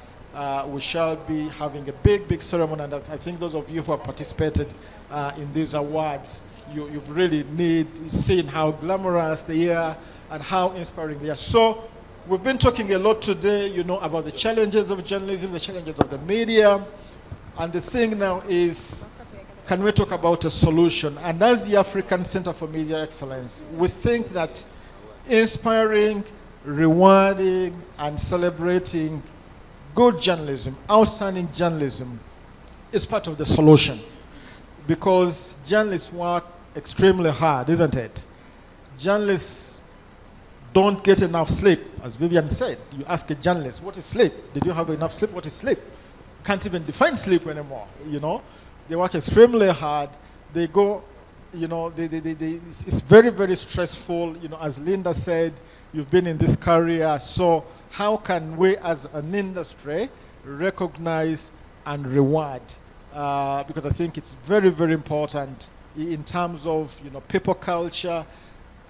Speaker 9: we shall be having a big ceremony. And I think those of you who have participated in these awards, you've really seen how glamorous they are and how inspiring they are. So we've been talking a lot today, you know, about the challenges of journalism, the challenges of the media. And the thing now is, can we talk about a solution? And as the African Center for Media Excellence, we think that inspiring, rewarding, and celebrating good journalism, outstanding journalism, is part of the solution. Because journalists work extremely hard, isn't it? Journalists don't get enough sleep. As Vivian said, you ask a journalist, what is sleep? Did you have enough sleep? What is sleep? Can't even define sleep anymore, you know? They work extremely hard. They go, you know, it's very stressful. You know, as Linda said, you've been in this career. So how can we as an industry recognize and reward? Because I think it's very important in terms of, you know, people culture,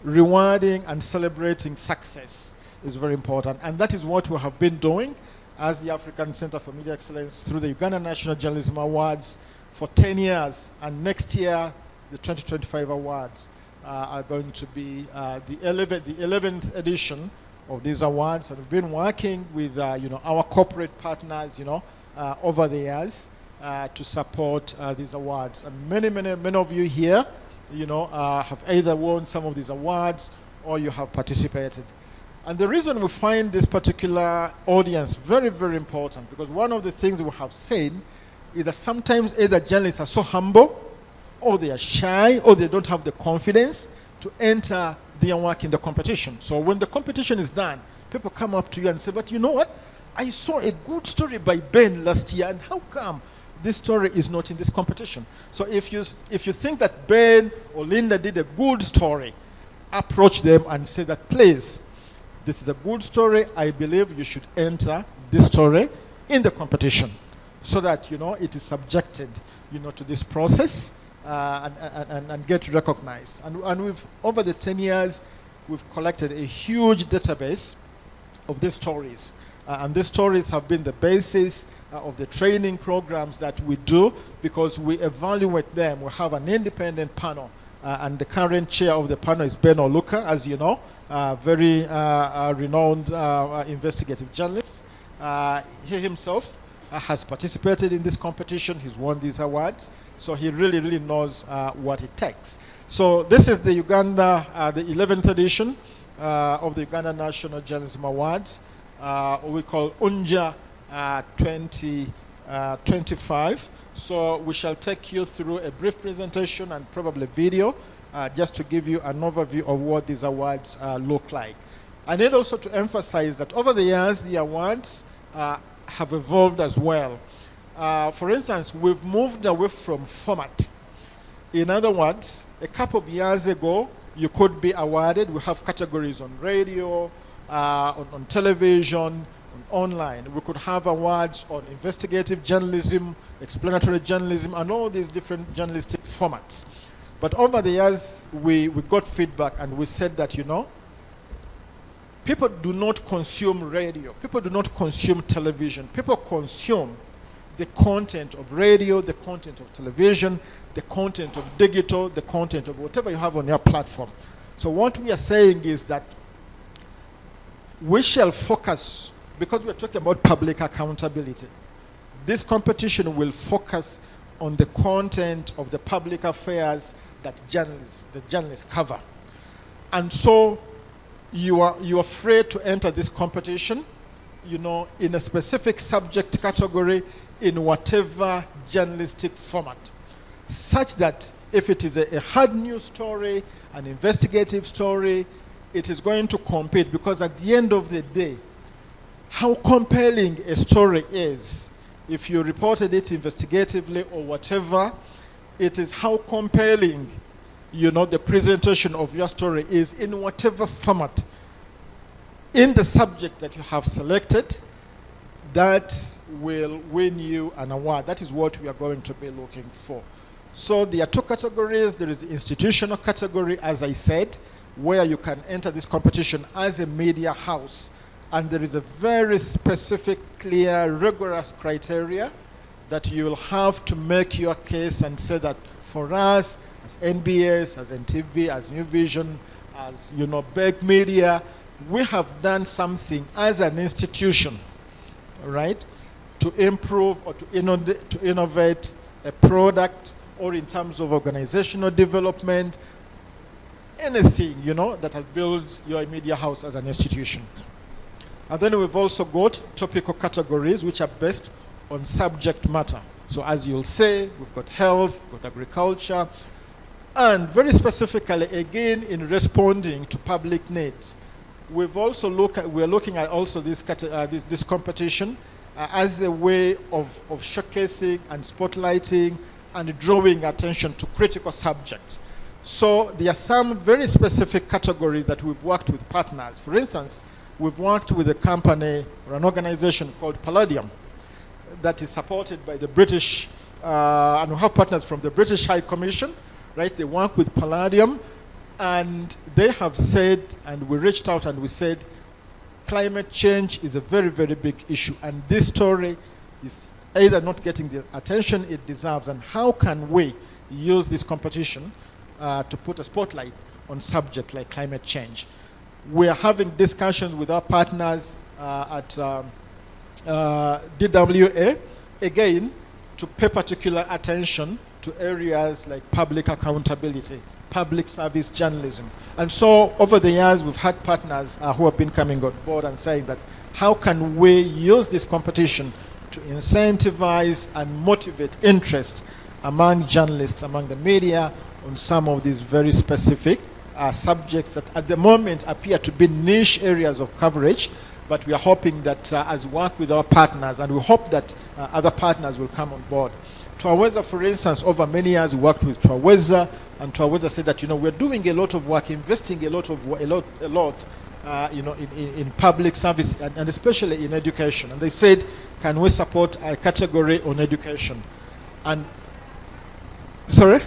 Speaker 9: rewarding and celebrating success is very important. And that is what we have been doing as the African Center for Media Excellence through the Uganda National Journalism Awards for 10 years. And next year, the 2025 awards are going to be the 11th edition of these awards. And we've been working with you know, our corporate partners, you know, over the years to support these awards. And many of you here, you know, have either won some of these awards or you have participated. And the reason we find this particular audience very important, because one of the things we have seen is that sometimes either journalists are so humble, or they are shy, or they don't have the confidence to enter their work in the competition. So when the competition is done, people come up to you and say, but you know what? I saw a good story by Ben last year, and how come this story is not in this competition. So if you think that Ben or Linda did a good story, approach them and say that, please, this is a good story. I believe you should enter this story in the competition, so that it is subjected to this process and get recognized. And we've, over the 10 years, we've collected a huge database of these stories. And these stories have been the basis of the training programs that we do, because we evaluate them. We have an independent panel, and the current chair of the panel is Ben Oluka, as you know, very renowned investigative journalist. He himself has participated in this competition. He's won these awards, so he really, really knows what it takes. So this is the Uganda, the 11th edition of the Uganda National Journalism Awards. We call UNJA 2025. So we shall take you through a brief presentation and probably video, just to give you an overview of what these awards look like. I need also to emphasize that over the years, the awards have evolved as well. For instance, we've moved away from format. In other words, a couple of years ago, you could be awarded. We have categories on radio, on television, on online. We could have awards on investigative journalism, explanatory journalism, and all these different journalistic formats. But over the years, we got feedback, and we said that, people do not consume radio. People do not consume television. People consume the content of radio, the content of television, the content of digital, the content of whatever you have on your platform. So what we are saying is that we shall focus, because we're talking about public accountability, this competition will focus on the content of the public affairs that the journalists cover. And so you are free to enter this competition, in a specific subject category, in whatever journalistic format, such that if it is a hard news story, an investigative story, it is going to compete, because at the end of the day, how compelling a story is, if you reported it investigatively or whatever, it is how compelling, the presentation of your story is in whatever format, in the subject that you have selected, that will win you an award. That is what we are going to be looking for. So there are two categories. There is the institutional category, as I said, where you can enter this competition as a media house. And there is a very specific, clear, rigorous criteria that you will have to make your case and say that for us, as NBS, as NTV, as New Vision, as Big Media, we have done something as an institution, right, to improve or to innovate a product, or in terms of organizational development, anything, that builds your media house as an institution. And then we've also got topical categories, which are based on subject matter. So as you'll say, we've got health, we've got agriculture, and very specifically, again, in responding to public needs. We're looking at also this competition as a way of showcasing and spotlighting and drawing attention to critical subjects. So there are some very specific categories that we've worked with partners. For instance, we've worked with a company or an organization called Palladium that is supported by the British, and we have partners from the British High Commission, right? They work with Palladium, and they have said, and we reached out and we said, climate change is a very, very big issue, and this story is either not getting the attention it deserves, and how can we use this competition to put a spotlight on subject like climate change. We are having discussions with our partners at DWA, again, to pay particular attention to areas like public accountability, public service journalism. And so over the years, we've had partners who have been coming on board and saying that, how can we use this competition to incentivize and motivate interest among journalists, among the media, on some of these very specific subjects that at the moment appear to be niche areas of coverage, but we are hoping that as we work with our partners, and we hope that other partners will come on board, Twaweza, for instance, over many years we worked with Twaweza, and Twaweza said that, we're doing a lot of work, investing a lot, in public service and especially in education. And they said, can we support a category on education? And sorry.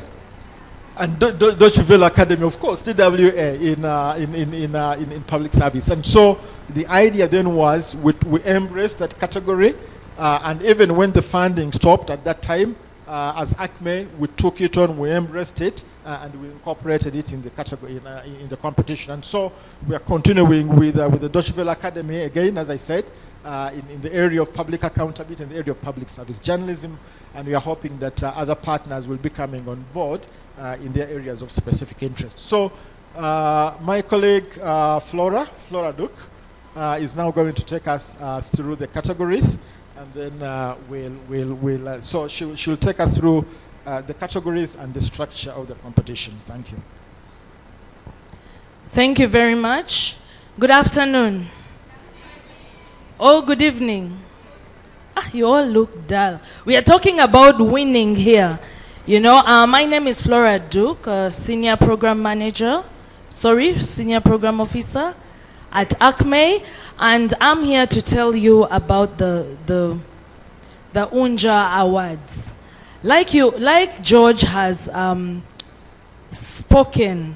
Speaker 9: And Deutsche Welle Academy, of course, TWA in public service. And so the idea then was we embraced that category, and even when the funding stopped at that time, as ACME, we took it on, we embraced it, and we incorporated it in the category, in the competition. And so we are continuing with the Deutsche Welle Academy, again, as I said, in the area of public accountability, in the area of public service journalism, and we are hoping that other partners will be coming on board in their areas of specific interest. So my colleague Flora Duke is now going to take us through the categories, and then so she'll take us through the categories and the structure of the competition. Thank you.
Speaker 8: Thank you very much. Good afternoon. Oh, good evening. You all look dull. We are talking about winning here. My name is Flora Duke, Senior Program Officer at ACME, and I'm here to tell you about the UNJA Awards. Like George has spoken,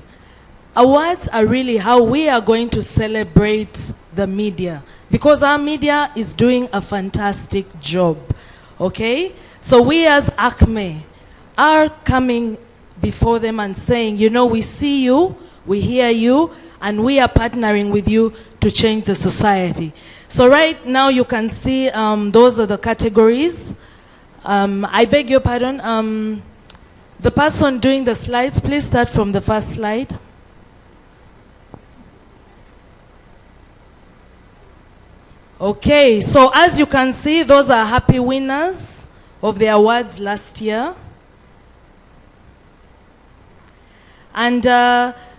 Speaker 8: awards are really how we are going to celebrate the media, because our media is doing a fantastic job, okay? So we as ACME are coming before them and saying, we see you, we hear you, and we are partnering with you to change the society. So right now you can see those are the categories. I beg your pardon. The person doing the slides, please start from the first slide. Okay, so as you can see, those are happy winners of the awards last year. And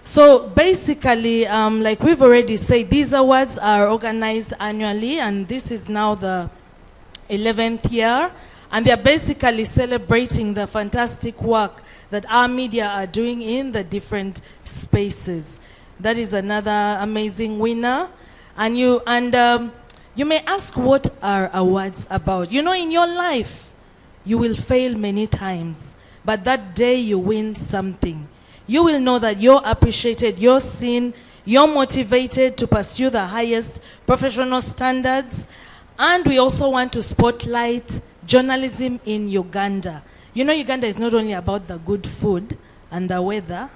Speaker 8: so basically, like we've already said, these awards are organized annually, and this is now the 11th year. And they're basically celebrating the fantastic work that our media are doing in the different spaces. That is another amazing winner. And you may ask, what are awards about? In your life, you will fail many times, but that day you win something. You will know that you're appreciated, you're seen, you're motivated to pursue the highest professional standards. And we also want to spotlight journalism in Uganda. Uganda is not only about the good food and the weather,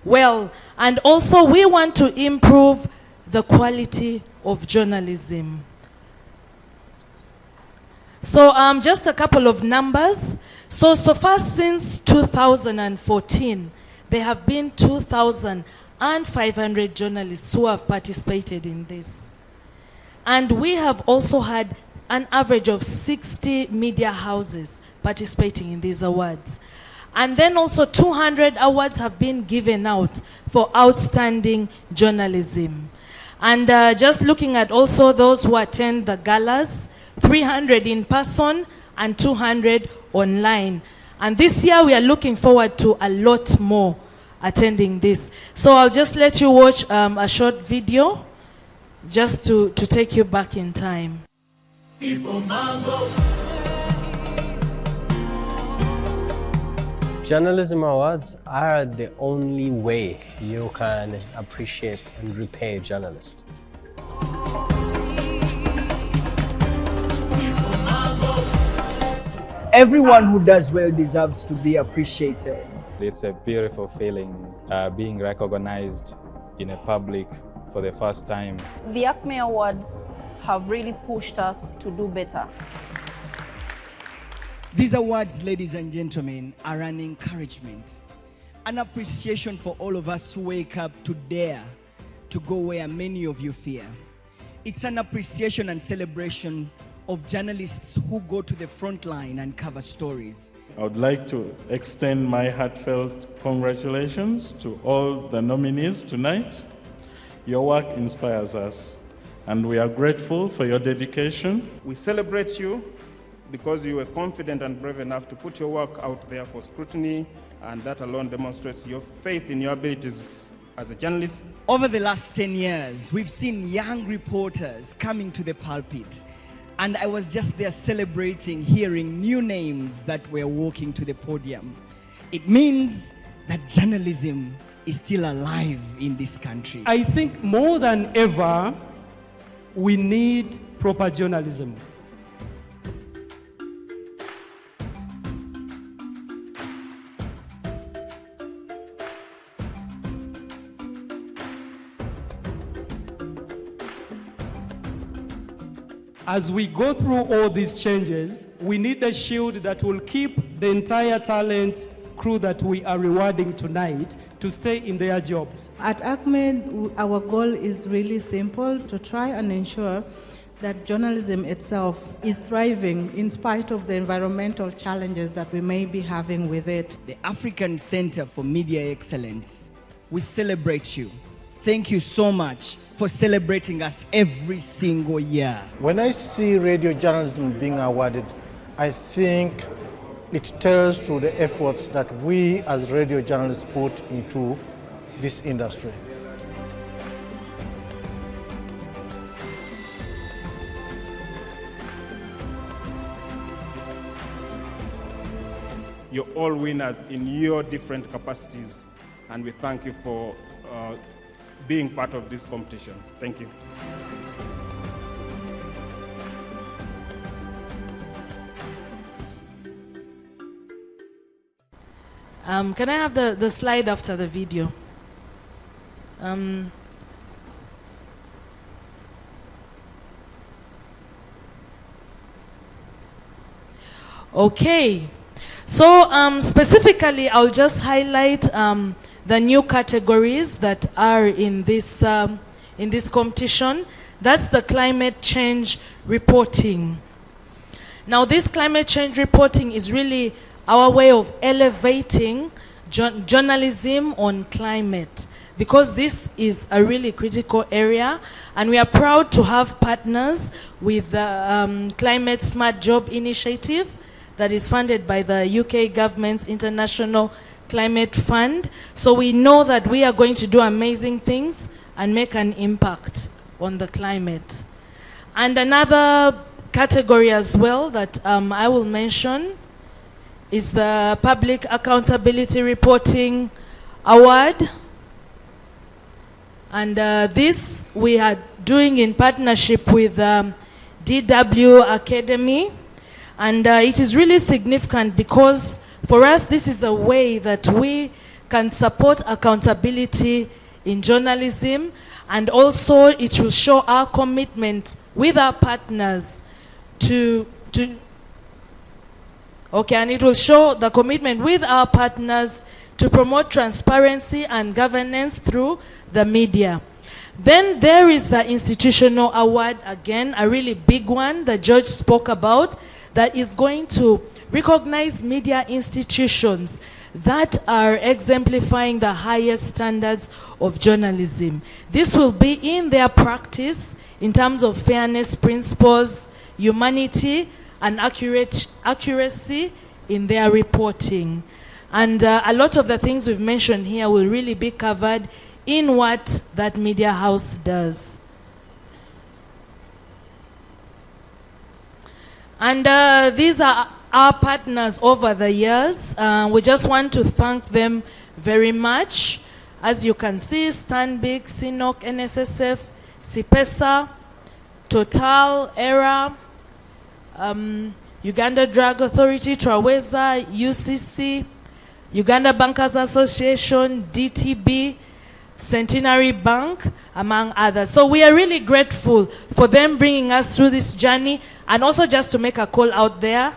Speaker 8: Well, and also we want to improve the quality of journalism. So just a couple of numbers. So far since 2014, there have been 2,500 journalists who have participated in this. And we have also had an average of 60 media houses participating in these awards. And then also 200 awards have been given out for outstanding journalism. And just looking at also those who attend the galas, 300 in person and 200 online. And this year we are looking forward to a lot more attending this. So I'll just let you watch a short video just to take you back in time.
Speaker 10: Journalism awards are the only way you can appreciate and repay a journalist.
Speaker 23: Everyone who does well deserves to be appreciated.
Speaker 24: It's a beautiful feeling being recognized in a public for the first time.
Speaker 25: The ACME Awards have really pushed us to do better.
Speaker 23: These awards, ladies and gentlemen, are an encouragement, an appreciation for all of us who wake up to dare to go where many of you fear. It's an appreciation and celebration of journalists who go to the front line and cover stories.
Speaker 26: I would like to extend my heartfelt congratulations to all the nominees tonight. Your work inspires us, and we are grateful for your dedication.
Speaker 27: We celebrate you
Speaker 4: because you were confident and brave enough to put your work out there for scrutiny, and that alone demonstrates your faith in your abilities as a journalist.
Speaker 23: Over the last 10 years, we've seen young reporters coming to the pulpit. And I was just there celebrating, hearing new names that were walking to the podium. It means that journalism is still alive in this country.
Speaker 6: I think more than ever, we need proper journalism. As we go through all these changes, we need a shield that will keep the entire talent crew that we are rewarding tonight to stay in their jobs.
Speaker 17: At ACMED, our goal is really simple, to try and ensure that journalism itself is thriving in spite of the environmental challenges that we may be having with it.
Speaker 23: The African Center for Media Excellence, we celebrate you. Thank you so much for celebrating us every single year.
Speaker 19: When I see radio journalism being awarded, I think it tells through the efforts that we as radio journalists put into this industry.
Speaker 4: You're all winners in your different capacities, and we thank you for being part of this competition. Thank you.
Speaker 8: Can I have the slide after the video? Okay. So specifically, I'll just highlight the new categories that are in this competition. That's the climate change reporting. Now, this climate change reporting is really our way of elevating journalism on climate, because this is a really critical area, and we are proud to have partners with the Climate Smart Job Initiative that is funded by the UK government's International Climate Fund. So we know that we are going to do amazing things and make an impact on the climate. And another category as well that I will mention is the Public Accountability Reporting Award. And this we are doing in partnership with DW Academy. And it is really significant because for us, this is a way that we can support accountability in journalism, and also it will show our commitment with our partners and it will show the commitment with our partners to promote transparency and governance through the media. Then there is the institutional award, again, a really big one that George spoke about, that is going to recognize media institutions that are exemplifying the highest standards of journalism. This will be in their practice in terms of fairness principles, humanity, and accuracy in their reporting. And a lot of the things we've mentioned here will really be covered in what that media house does. And these are our partners over the years. We just want to thank them very much. As you can see, Stanbic, CNOC, NSSF, CIPESA, Total, ERA, Uganda Drug Authority, Traweza, UCC, Uganda Bankers Association, DTB, Centenary Bank, among others. So we are really grateful for them bringing us through this journey. And also, just to make a call out there,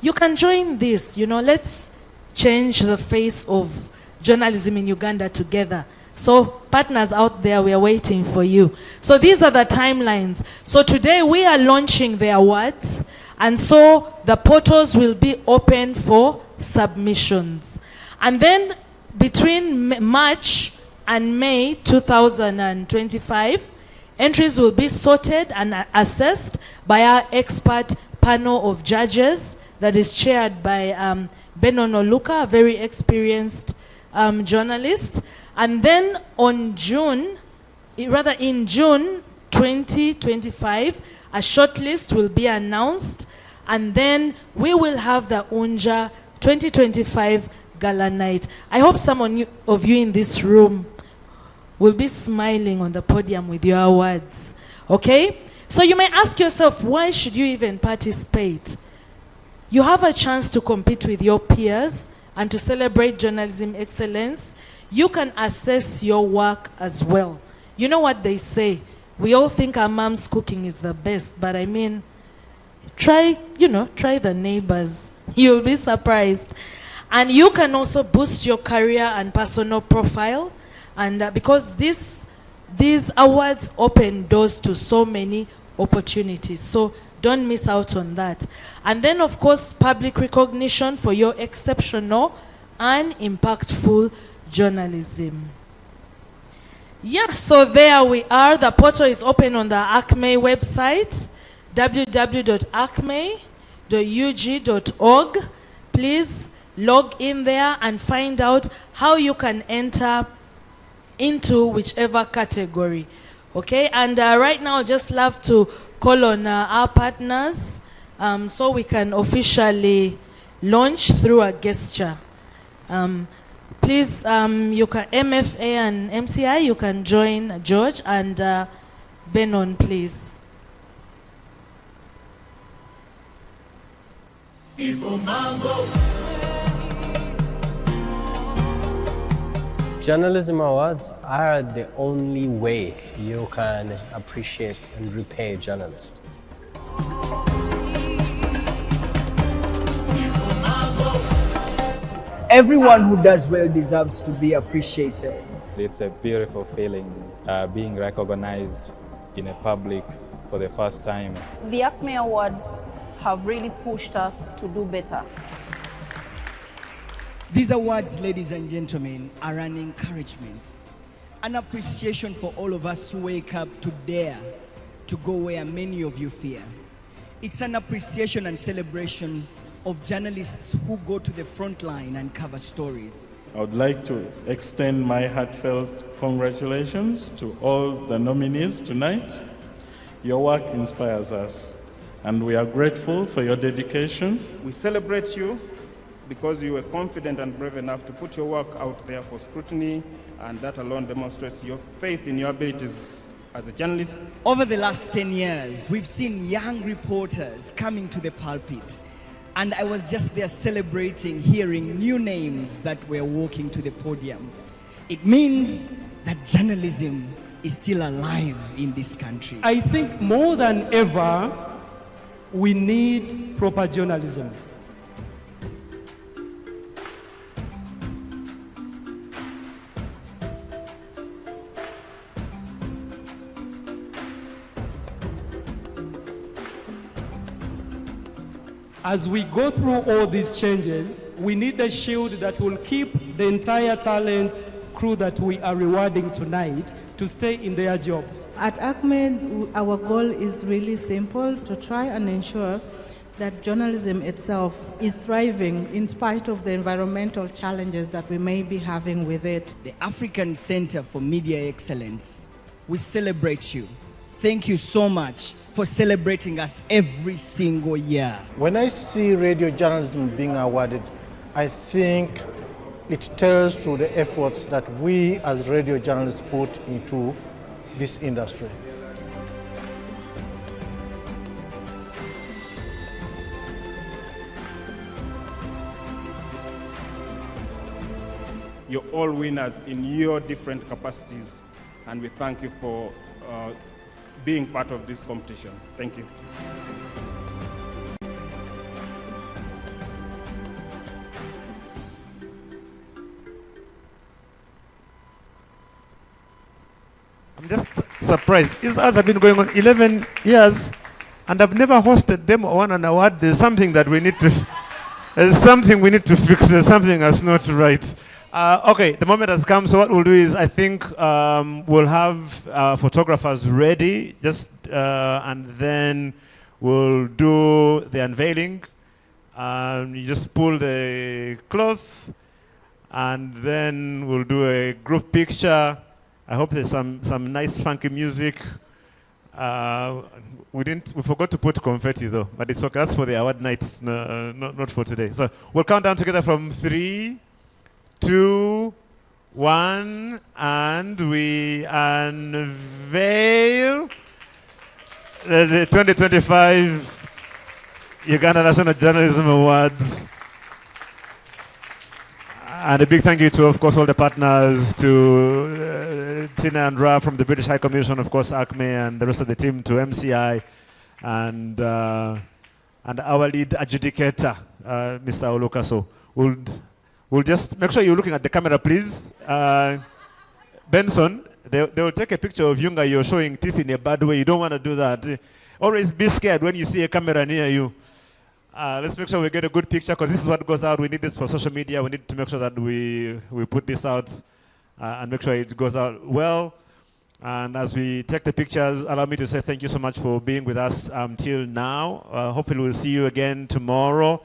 Speaker 8: you can join this, let's change the face of journalism in Uganda together. So partners out there, we are waiting for you. So these are the timelines. So today we are launching the awards, and so the portals will be open for submissions. And then between March and May 2025, entries will be sorted and assessed by our expert panel of judges that is chaired by Benon Oluka, a very experienced journalist. And then in June 2025, a shortlist will be announced, and then we will have the UNJA 2025 Gala Night. I hope some of you in this room will be smiling on the podium with your awards, okay? So you may ask yourself, why should you even participate? You have a chance to compete with your peers and to celebrate journalism excellence. You can assess your work as well. You know what they say, we all think our mom's cooking is the best, but I mean, try the neighbors. You'll be surprised. And you can also boost your career and personal profile, and because these awards open doors to so many opportunities. So don't miss out on that. And then, of course, public recognition for your exceptional and impactful journalism. Yeah, so there we are. The portal is open on the ACME website, www.acme.ug.org. Please log in there and find out how you can enter into whichever category. Okay, and right now I'd just love to call on our partners so we can officially launch through a gesture. Please, you can, MFA and MCI, you can join George and Benon, please.
Speaker 10: Journalism awards are the only way you can appreciate and repay journalists.
Speaker 23: Everyone who does well deserves to be appreciated.
Speaker 24: It's a beautiful feeling being recognized in a public for the first time.
Speaker 25: The ACME Awards have really pushed us to do better.
Speaker 23: These awards, ladies and gentlemen, are an encouragement, an appreciation for all of us who wake up to dare to go where many of you fear. It's an appreciation and celebration of journalists who go to the front line and cover stories.
Speaker 26: I would like to extend my heartfelt congratulations to all the nominees tonight. Your work inspires us, and we are grateful for your dedication.
Speaker 4: We celebrate you because you were confident and brave enough to put your work out there for scrutiny, and that alone demonstrates your faith in your abilities as a journalist.
Speaker 23: Over the last 10 years, we've seen young reporters coming to the pulpit, and I was just there celebrating, hearing new names that were walking to the podium. It means that journalism is still alive in this country.
Speaker 6: I think more than ever, we need proper journalism. As we go through all these changes, we need a shield that will keep the entire talent crew that we are rewarding tonight to stay in their jobs.
Speaker 17: At ACME, our goal is really simple, to try and ensure that journalism itself is thriving in spite of the environmental challenges that we may be having with it.
Speaker 23: The African Center for Media Excellence, we celebrate you. Thank you so much for celebrating us every single year.
Speaker 19: When I see radio journalism being awarded, I think it tells to the efforts that we as radio journalists put into this industry.
Speaker 4: You're all winners in your different capacities, and we thank you for being part of this competition. Thank you.
Speaker 1: I'm just surprised. These ads have been going on 11 years, and I've never hosted them or won an award. There's something that we need to, there's something we need to fix. There's something that's not right. Okay, the moment has come. So what we'll do is, I think we'll have photographers ready, and then we'll do the unveiling. You just pull the cloth, and then we'll do a group picture. I hope there's some nice funky music. We forgot to put confetti though, but it's okay. That's for the award night, not for today. So we'll count down together from 3, 2, 1, and we unveil the 2025 Uganda National Journalism Awards. And a big thank you to, of course, all the partners, to Tina and Ra from the British High Commission, of course, ACME, and the rest of the team, to MCI, and our lead adjudicator, Mr. Oluka. So we'll just make sure you're looking at the camera, please. Benson, they will take a picture of Yunga. You're showing teeth in a bad way. You don't want to do that. Always be scared when you see a camera near you. Let's make sure we get a good picture, because this is what goes out. We need this for social media. We need to make sure that we put this out and make sure it goes out well. And as we take the pictures, allow me to say thank you so much for being with us till now. Hopefully we'll see you again tomorrow.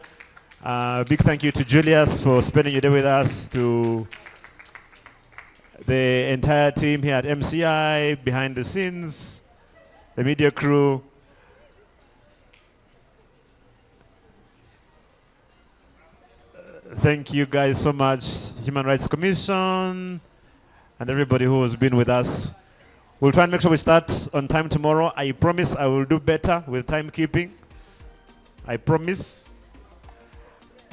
Speaker 1: Big thank you to Julius for spending your day with us, to the entire team here at MCI, behind the scenes, the media crew. Thank you guys so much, Human Rights Commission, and everybody who has been with us. We'll try and make sure we start on time tomorrow. I promise I will do better with timekeeping. I promise.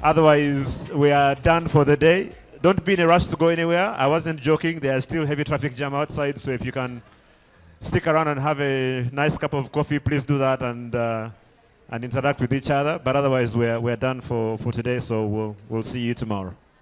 Speaker 1: Otherwise, we are done for the day. Don't be in a rush to go anywhere. I wasn't joking. There is still heavy traffic jam outside, so if you can stick around and have a nice cup of coffee, please do that, and interact with each other. But otherwise, we're done for today, so we'll see you tomorrow.